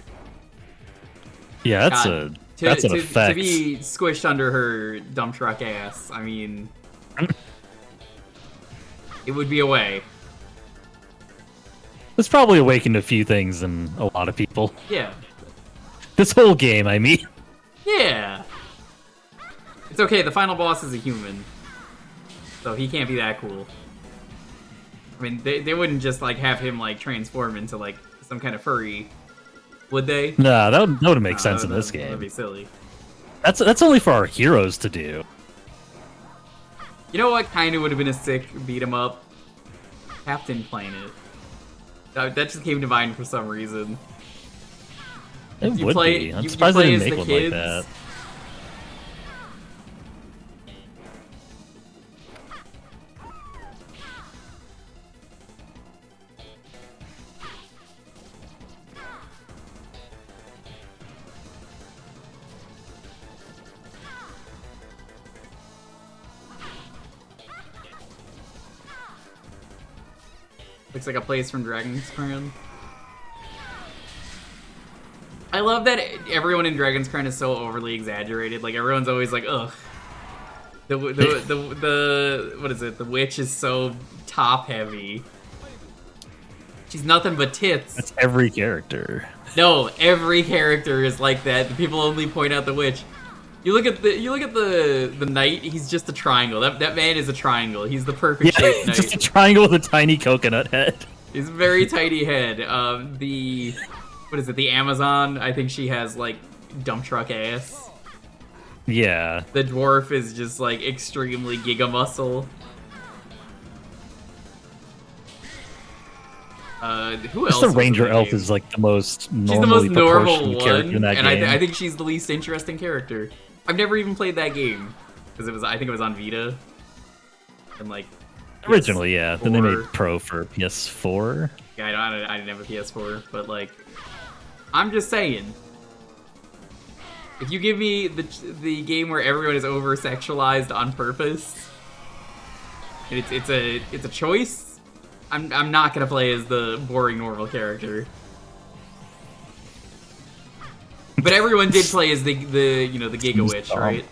Yeah, that's God, that's an to effect. be squished under her dump truck ass, I mean... it would be a way. It's probably awakened a few things in a lot of people. Yeah. This whole game, I mean. Yeah! It's okay, the final boss is a human. So he can't be that cool. I mean, they wouldn't just, like, have him, like, transform into, like, some kind of furry, would they? Nah, that would make sense in this That'd game. be silly. That's only for our heroes to do. You know what kind of would have been a sick beat 'em up? Captain Planet. That just came to mind for some reason. It You would play- be. I'm you surprised play they as didn't the make one like kids. that. Looks like a place from Dragon's Crown. I love that everyone in Dragon's Crown is so overly exaggerated. Like, everyone's always like, ugh. The what is it? The witch is so top heavy. She's nothing but tits. That's every character. No, every character is like that. The people only point out the witch. You look at the knight. He's just a triangle. That man is a triangle. He's the perfect Yeah, shaped knight. just a triangle with a tiny coconut head. He's a very tiny head. What is it? The Amazon. I think she has like dump truck ass. Yeah. The dwarf is just like extremely giga muscle. Who else? Just the was ranger in the elf game? is like the most She's the most normally normal proportioned character one, in that and game. I think she's the least interesting character. I've never even played that game because I think it was on Vita, and like Originally, yeah. Then they made PS4. Pro for PS4. Yeah, I didn't have a PS4, but like, I'm just saying, if you give me the game where everyone is over sexualized on purpose, and it's a choice, I'm not gonna play as the boring normal character. But everyone did play as the Giga Witch, right?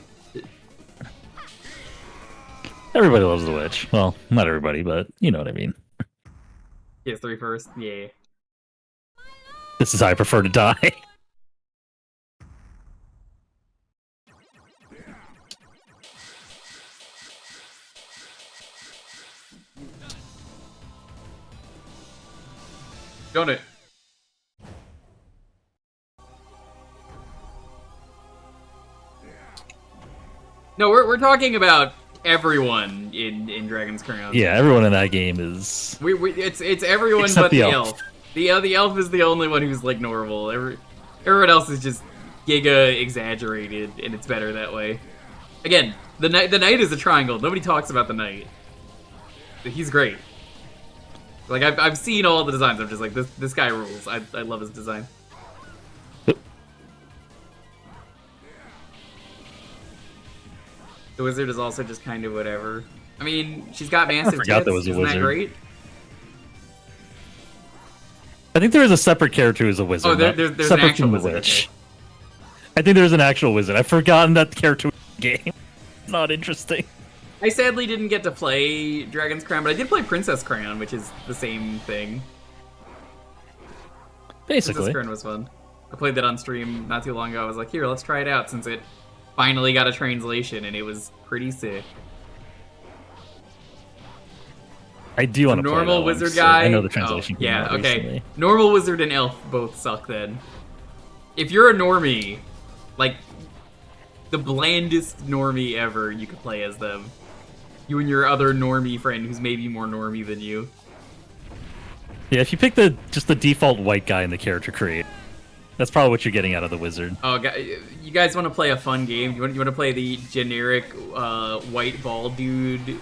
Everybody loves the witch. Well, not everybody, but you know what I mean. PS3 first, yeah. This is how I prefer to die. Got it. No, we're talking about everyone in Dragon's Crown. Yeah, everyone in that game is... It's everyone Except but the the elf. elf. The elf is the only one who's like normal. Everyone else is just giga exaggerated, and it's better that way. Again, the knight is a triangle. Nobody talks about the knight. He's great. Like I've seen all the designs. I'm just like this guy rules. I love his design. The wizard is also just kind of whatever. I mean, she's got massive forgot tits. there was a Isn't that wizard. great? I think there is a separate character who's a wizard. Oh, not there's an separate actual from the wizard, witch. okay. I think there's an actual wizard. I've forgotten that character was in the game. Not interesting. I sadly didn't get to play Dragon's Crown, but I did play Princess Crown, which is the same thing. Basically. Princess Crown was fun. I played that on stream not too long ago. I was like, here, let's try it out, since it finally got a translation, and it was pretty sick. I do want to play Normal that one, wizard so guy. I know the translation came yeah, out okay. recently. Normal wizard and elf both suck then. If you're a normie, like the blandest normie ever, you could play as them. You and your other normie friend who's maybe more normie than you. Yeah, if you pick just the default white guy in the character create, that's probably what you're getting out of the wizard. Oh, you guys want to play a fun game? You want to play the generic white bald dude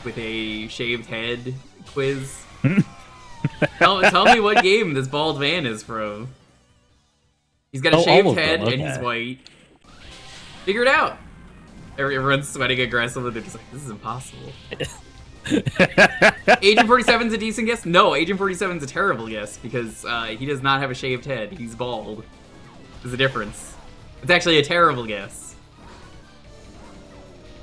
with a shaved head quiz? tell me what game this bald man is from. He's got a all shaved of them, head and okay. he's white. Figure it out. Everyone's sweating aggressively. They're just like, this is impossible. Agent 47's a decent guess? No, Agent 47's a terrible guess because he does not have a shaved head. He's bald. There's a difference. It's actually a terrible guess.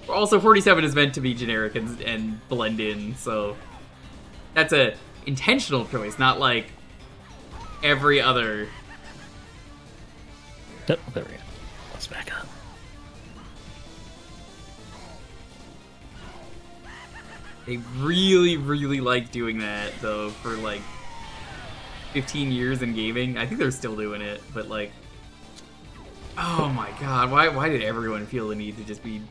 Also, 47 is meant to be generic and blend in, so that's a intentional choice, not like every other. Yep, there we go. Let's back up. They really, really like doing that, though, for like 15 years in gaming. I think they're still doing it, but like, oh my god, why did everyone feel the need to just be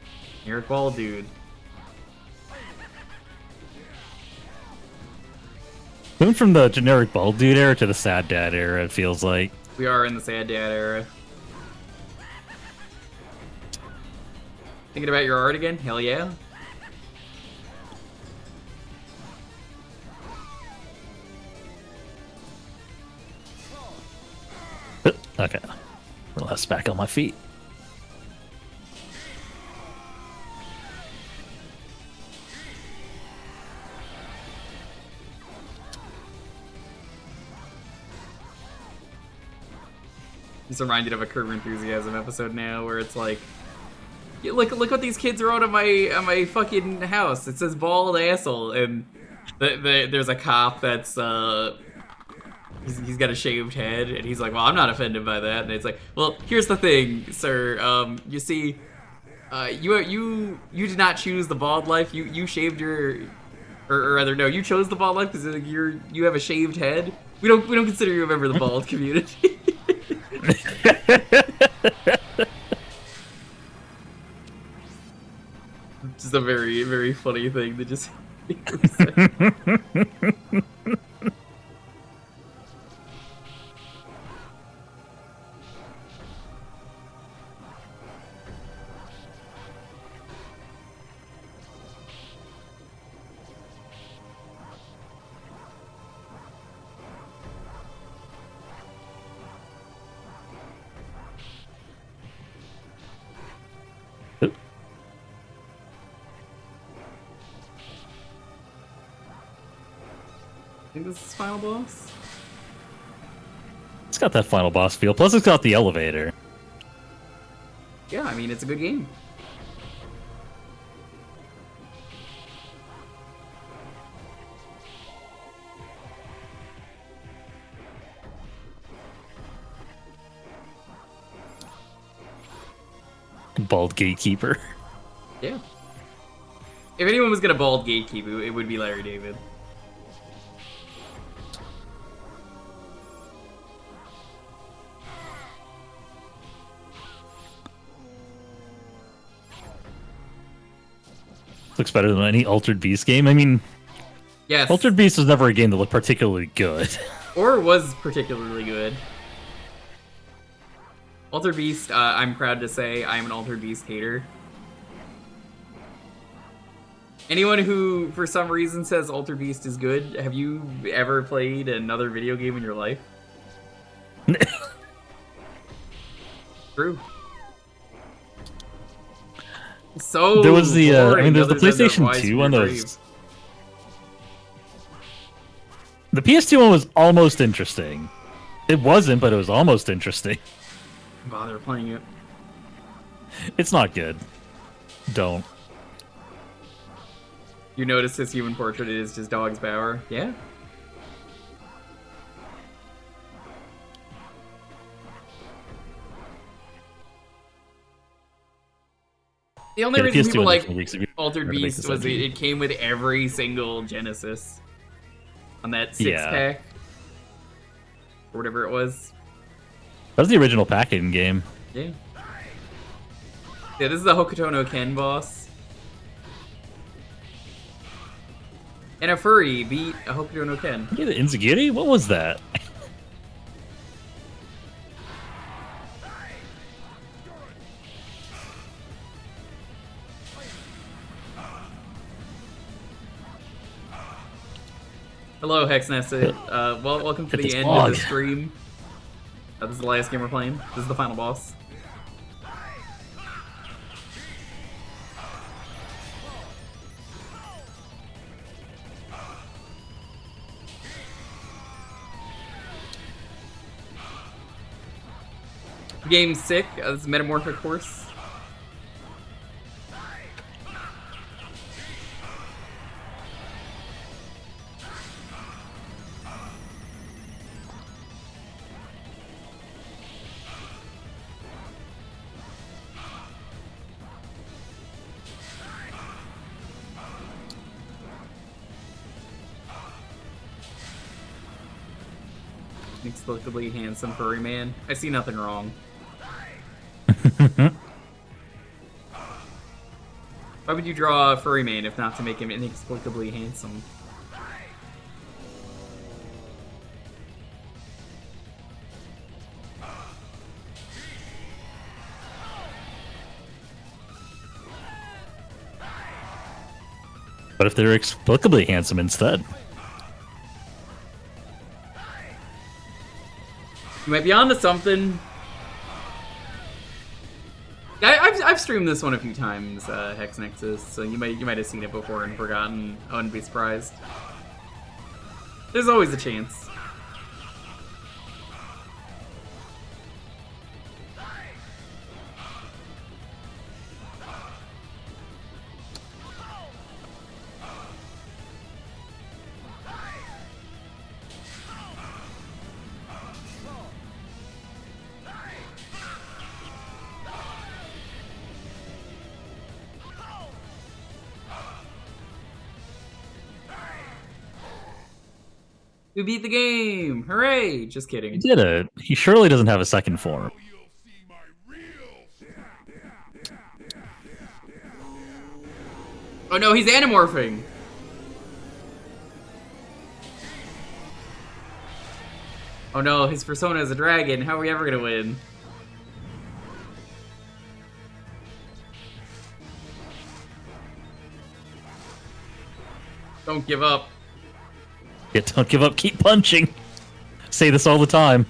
generic bald dude? Moving from the generic bald dude era to the sad dad era, it feels like. We are in the sad dad era. Thinking about your art again? Hell yeah. Okay. Let's back on my feet. Just reminded of a Curb Your Enthusiasm episode now where it's like, yeah, look what these kids wrote on my fucking house. It says bald asshole, and there's a cop that's he's got a shaved head, and he's like, well, I'm not offended by that. And it's like, well, here's the thing, sir. You see, you did not choose the bald life. You shaved your, or rather, no, you chose the bald life because you have a shaved head. We don't consider you a member of the bald community. Just a very, very funny thing to just. I think this is final boss. It's got that final boss feel. Plus, it's got the elevator. Yeah, I mean, it's a good game. Bald gatekeeper. Yeah. If anyone was gonna bald gatekeep, it would be Larry David. Looks better than any Altered Beast game. I mean, Yes. Altered Beast was never a game that looked particularly good. Or was particularly good. Altered Beast, I'm proud to say I'm an Altered Beast hater. Anyone who, for some reason, says Altered Beast is good, have you ever played another video game in your life? True. So There was the, I mean, there's the boring other than PlayStation Rise 2 from one Your that Grave. was... The PS2 one was almost interesting. It wasn't, but it was almost interesting. Bother playing it. It's not good. Don't. You notice his human portrait is just Dog's Bower? Yeah. The only Yeah, the reason PS2 people one like definitely makes it- Altered makes Beast this was edgy. it came with every single Genesis on that six Yeah. pack or whatever it was. That was the original packaging game. Yeah. Yeah, this is the Hokuto no Ken boss. And a furry beat a Hokuto no Ken. Yeah, the Inzagiri? What was that? Hello, Hexness. Welcome to Hit the this end log. of the stream. This is the last game we're playing. This is the final boss. Game's sick. This is Metamorphic Horse. Inexplicably handsome furry man. I see nothing wrong. Why would you draw a furry man if not to make him inexplicably handsome? But if they're explicably handsome instead? You might be onto something. I've streamed this one a few times, Hex Nexus, so you might have seen it before and forgotten. I wouldn't be surprised. There's always a chance. We beat the game! Hooray! Just He kidding. did it. He surely doesn't have a second form. You'll see my real Oh no, he's anamorphing! Oh no, his persona is a dragon. How are we ever gonna win? Don't give up. Yeah, don't give up, keep punching. Say this all the time.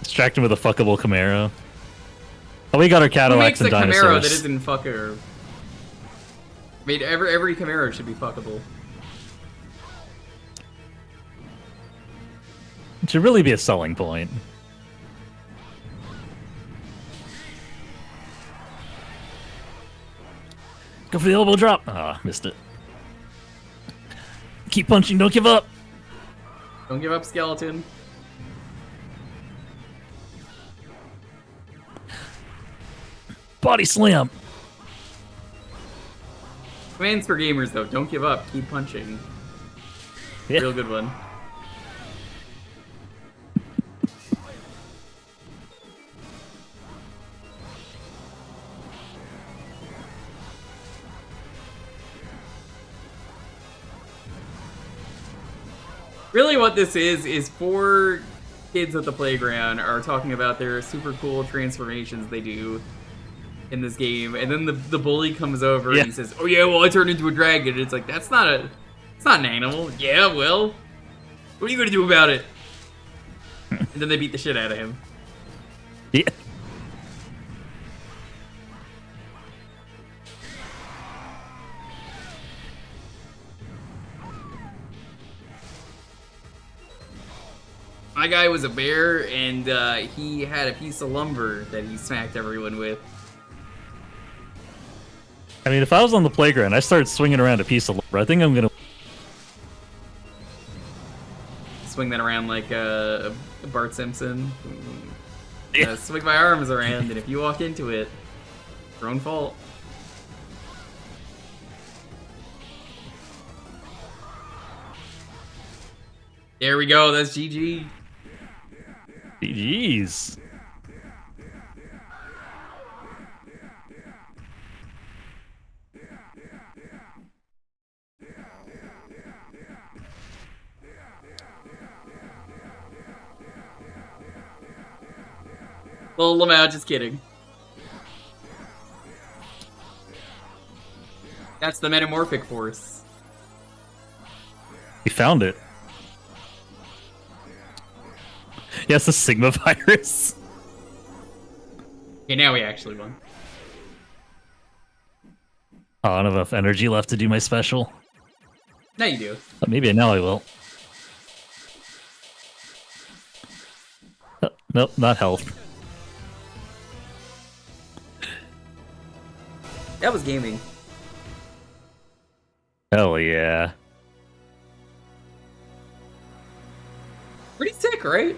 Distract him with a fuckable Camaro. Oh, we got our Who Cadillacs makes a and Camaro dinosaurs. that isn't fucker? I mean, every Camaro should be fuckable. It should really be a selling point. Go for the elbow drop. Ah, missed it. Keep punching, don't give up. Don't give up, skeleton. Body slam. Commands for gamers, though. Don't give up. Keep punching. Yeah. Real good one. Really what this is 4 kids at the playground are talking about their super cool transformations they do in this game, and then the bully comes over and he says, "Oh yeah, well I turned into a dragon." And it's like, it's not an animal. Yeah, well, what are you gonna do about it? And then they beat the shit out of him. Yeah. My guy was a bear, and he had a piece of lumber that he smacked everyone with. I mean, if I was on the playground, I started swinging around a piece of lumber. I think I'm gonna. Swing that around like Bart Simpson. Yeah. Swing my arms around, and if you walk into it, your own fault. There we go, that's GG. Jeez. Little Lamau, just kidding. That's the metamorphic force. We found it. Yes, the Sigma virus. Okay, now we actually won. Oh, I don't have enough energy left to do my special. Now you do. But maybe now I will. Oh, nope, not health. That was gaming. Hell yeah. Pretty sick, right?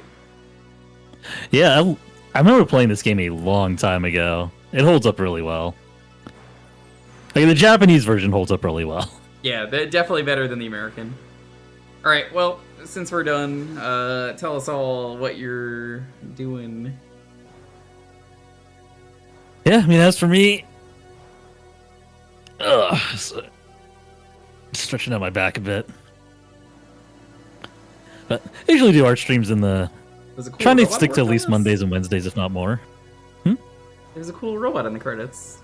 Yeah, I remember playing this game a long time ago. It holds up really well. Like, the Japanese version holds up really well. Yeah, definitely better than the American. Alright, well, since we're done, tell us all what you're doing. Yeah, I mean, as for me... stretching out my back a bit. But I usually do art streams in the... There's a cool Trying to robot stick to at working least on this? Mondays and Wednesdays, if not more. There's a cool robot in the credits.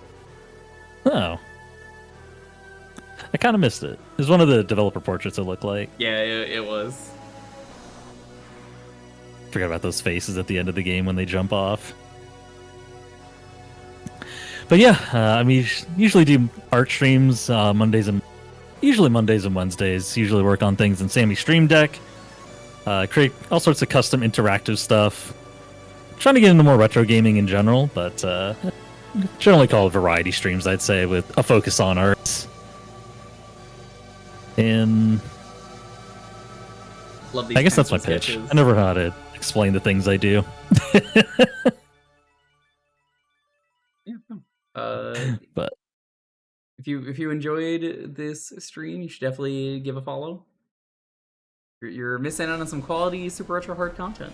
Oh. I kind of missed it. It was one of the developer portraits it looked like. Yeah, it was. Forgot about those faces at the end of the game when they jump off. But yeah, I mean, usually do art streams usually Mondays and Wednesdays. Usually work on things in Sammy's Stream Deck. Create all sorts of custom interactive stuff. Trying to get into more retro gaming in general, but generally call it variety streams, I'd say, with a focus on art. And Love these. I guess that's my pencil pitch. sketches. I never know how to explain the things I do. Yeah. No. But If you enjoyed this stream, you should definitely give a follow. You're missing out on some quality Super Retro Heart content.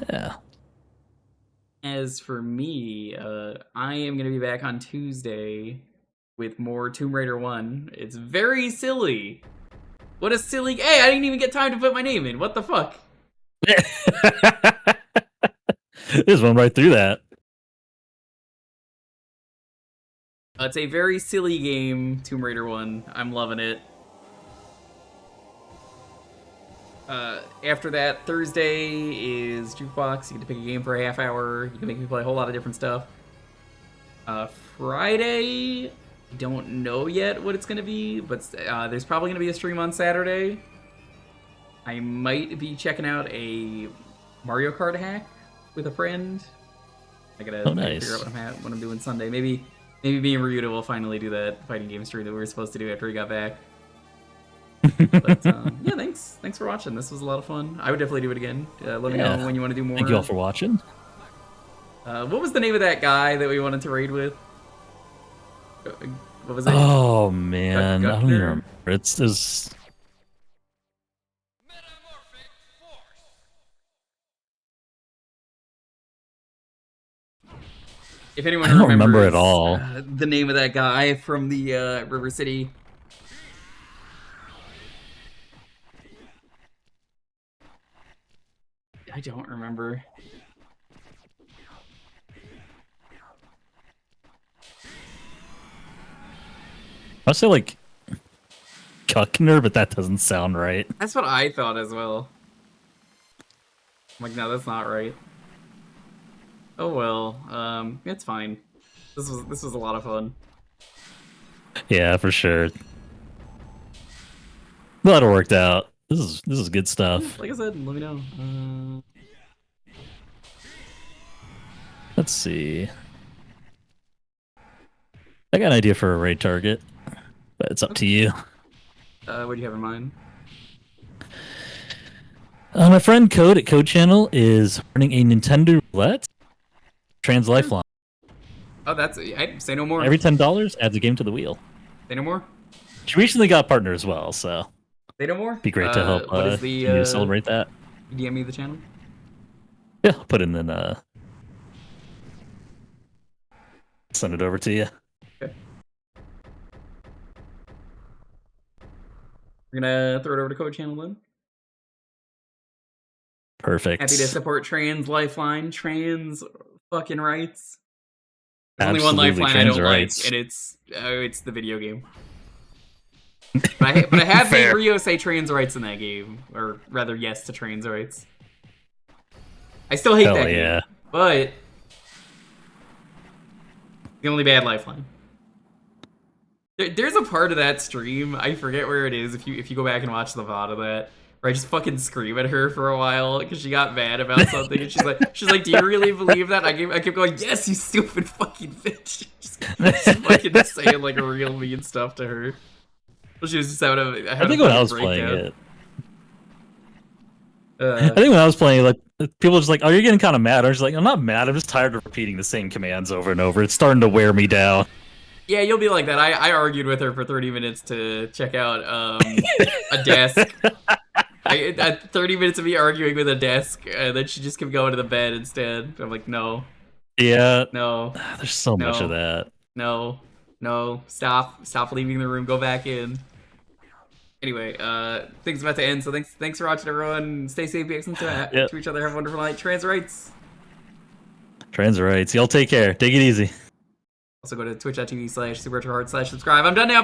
yeah. As for me, I am going to be back on Tuesday with more Tomb Raider 1. It's very silly. What a silly... Hey, I didn't even get time to put my name in. What the fuck? Just went right through that. It's a very silly game, Tomb Raider 1. I'm loving it. After that, Thursday is Jukebox. You get to pick a game for a half hour. You can make me play a whole lot of different stuff. Friday, I don't know yet what it's going to be, but there's probably going to be a stream on Saturday. I might be checking out a Mario Kart hack with a friend. I gotta figure out what I'm doing Sunday. Maybe me and Ryuta will finally do that fighting game stream that we were supposed to do after he got back. But yeah, thanks for watching. This was a lot of fun. I would definitely do it again. Let me know when you want to do more. Thank you all for watching. What was the name of that guy that we wanted to raid with? What was it? Oh man, I don't even Guckner? remember. It's If anyone I don't remember remembers, at all. The name of that guy from the River City. I don't remember. I'll say like Guckner, but that doesn't sound right. That's what I thought as well. I'm like, no, that's not right. Oh well, it's fine. This was a lot of fun. Yeah, for sure. Glad it worked out. This is good stuff. Like I said, let me know. Let's see. I got an idea for a raid target, but it's up to you. What do you have in mind? My friend Code at Code Channel is running a Nintendo Roulette Trans Lifeline. Oh, that's say no more. Every $10 adds a game to the wheel. Say no more. She recently got a partner as well, so Say no more. be great to help What is the continue to celebrate that. you DM me the channel? Yeah, I'll put it in send it over to you. Okay. We're gonna throw it over to Code Channel then. Perfect. Happy to support Trans Lifeline. Trans fucking rights. There's only one Absolutely, lifeline I trans don't rights. like, and it's the video game. But I have made Fair. Rio say trans rights in that game, or rather, yes to trans rights. I still hate Hell that yeah. game, but the only bad lifeline. There's a part of that stream, I forget where it is. If you go back and watch the VOD of that, where I just fucking scream at her for a while because she got mad about something, and she's like, "Do you really believe that?" I kept going, "Yes, you stupid fucking bitch." Just fucking saying like real mean stuff to her. She was just having I think when I was playing breakdown. it, I think when I was playing, like people were just like, "Oh, you're getting kind of mad." I was just like, "I'm not mad. I'm just tired of repeating the same commands over and over. It's starting to wear me down." Yeah, you'll be like that. I argued with her for 30 minutes to check out a desk. 30 minutes of me arguing with a desk, and then she just kept going to the bed instead. I'm like, no, Yeah. no, There's so much No. of that. no, stop leaving the room, go back in. Anyway, things about to end, so thanks for watching, everyone. Stay safe, be excellent to each other. Have a wonderful night. Trans rights. Trans rights. Y'all take care. Take it easy. Also go to twitch.tv/superretroheart/subscribe. I'm done now.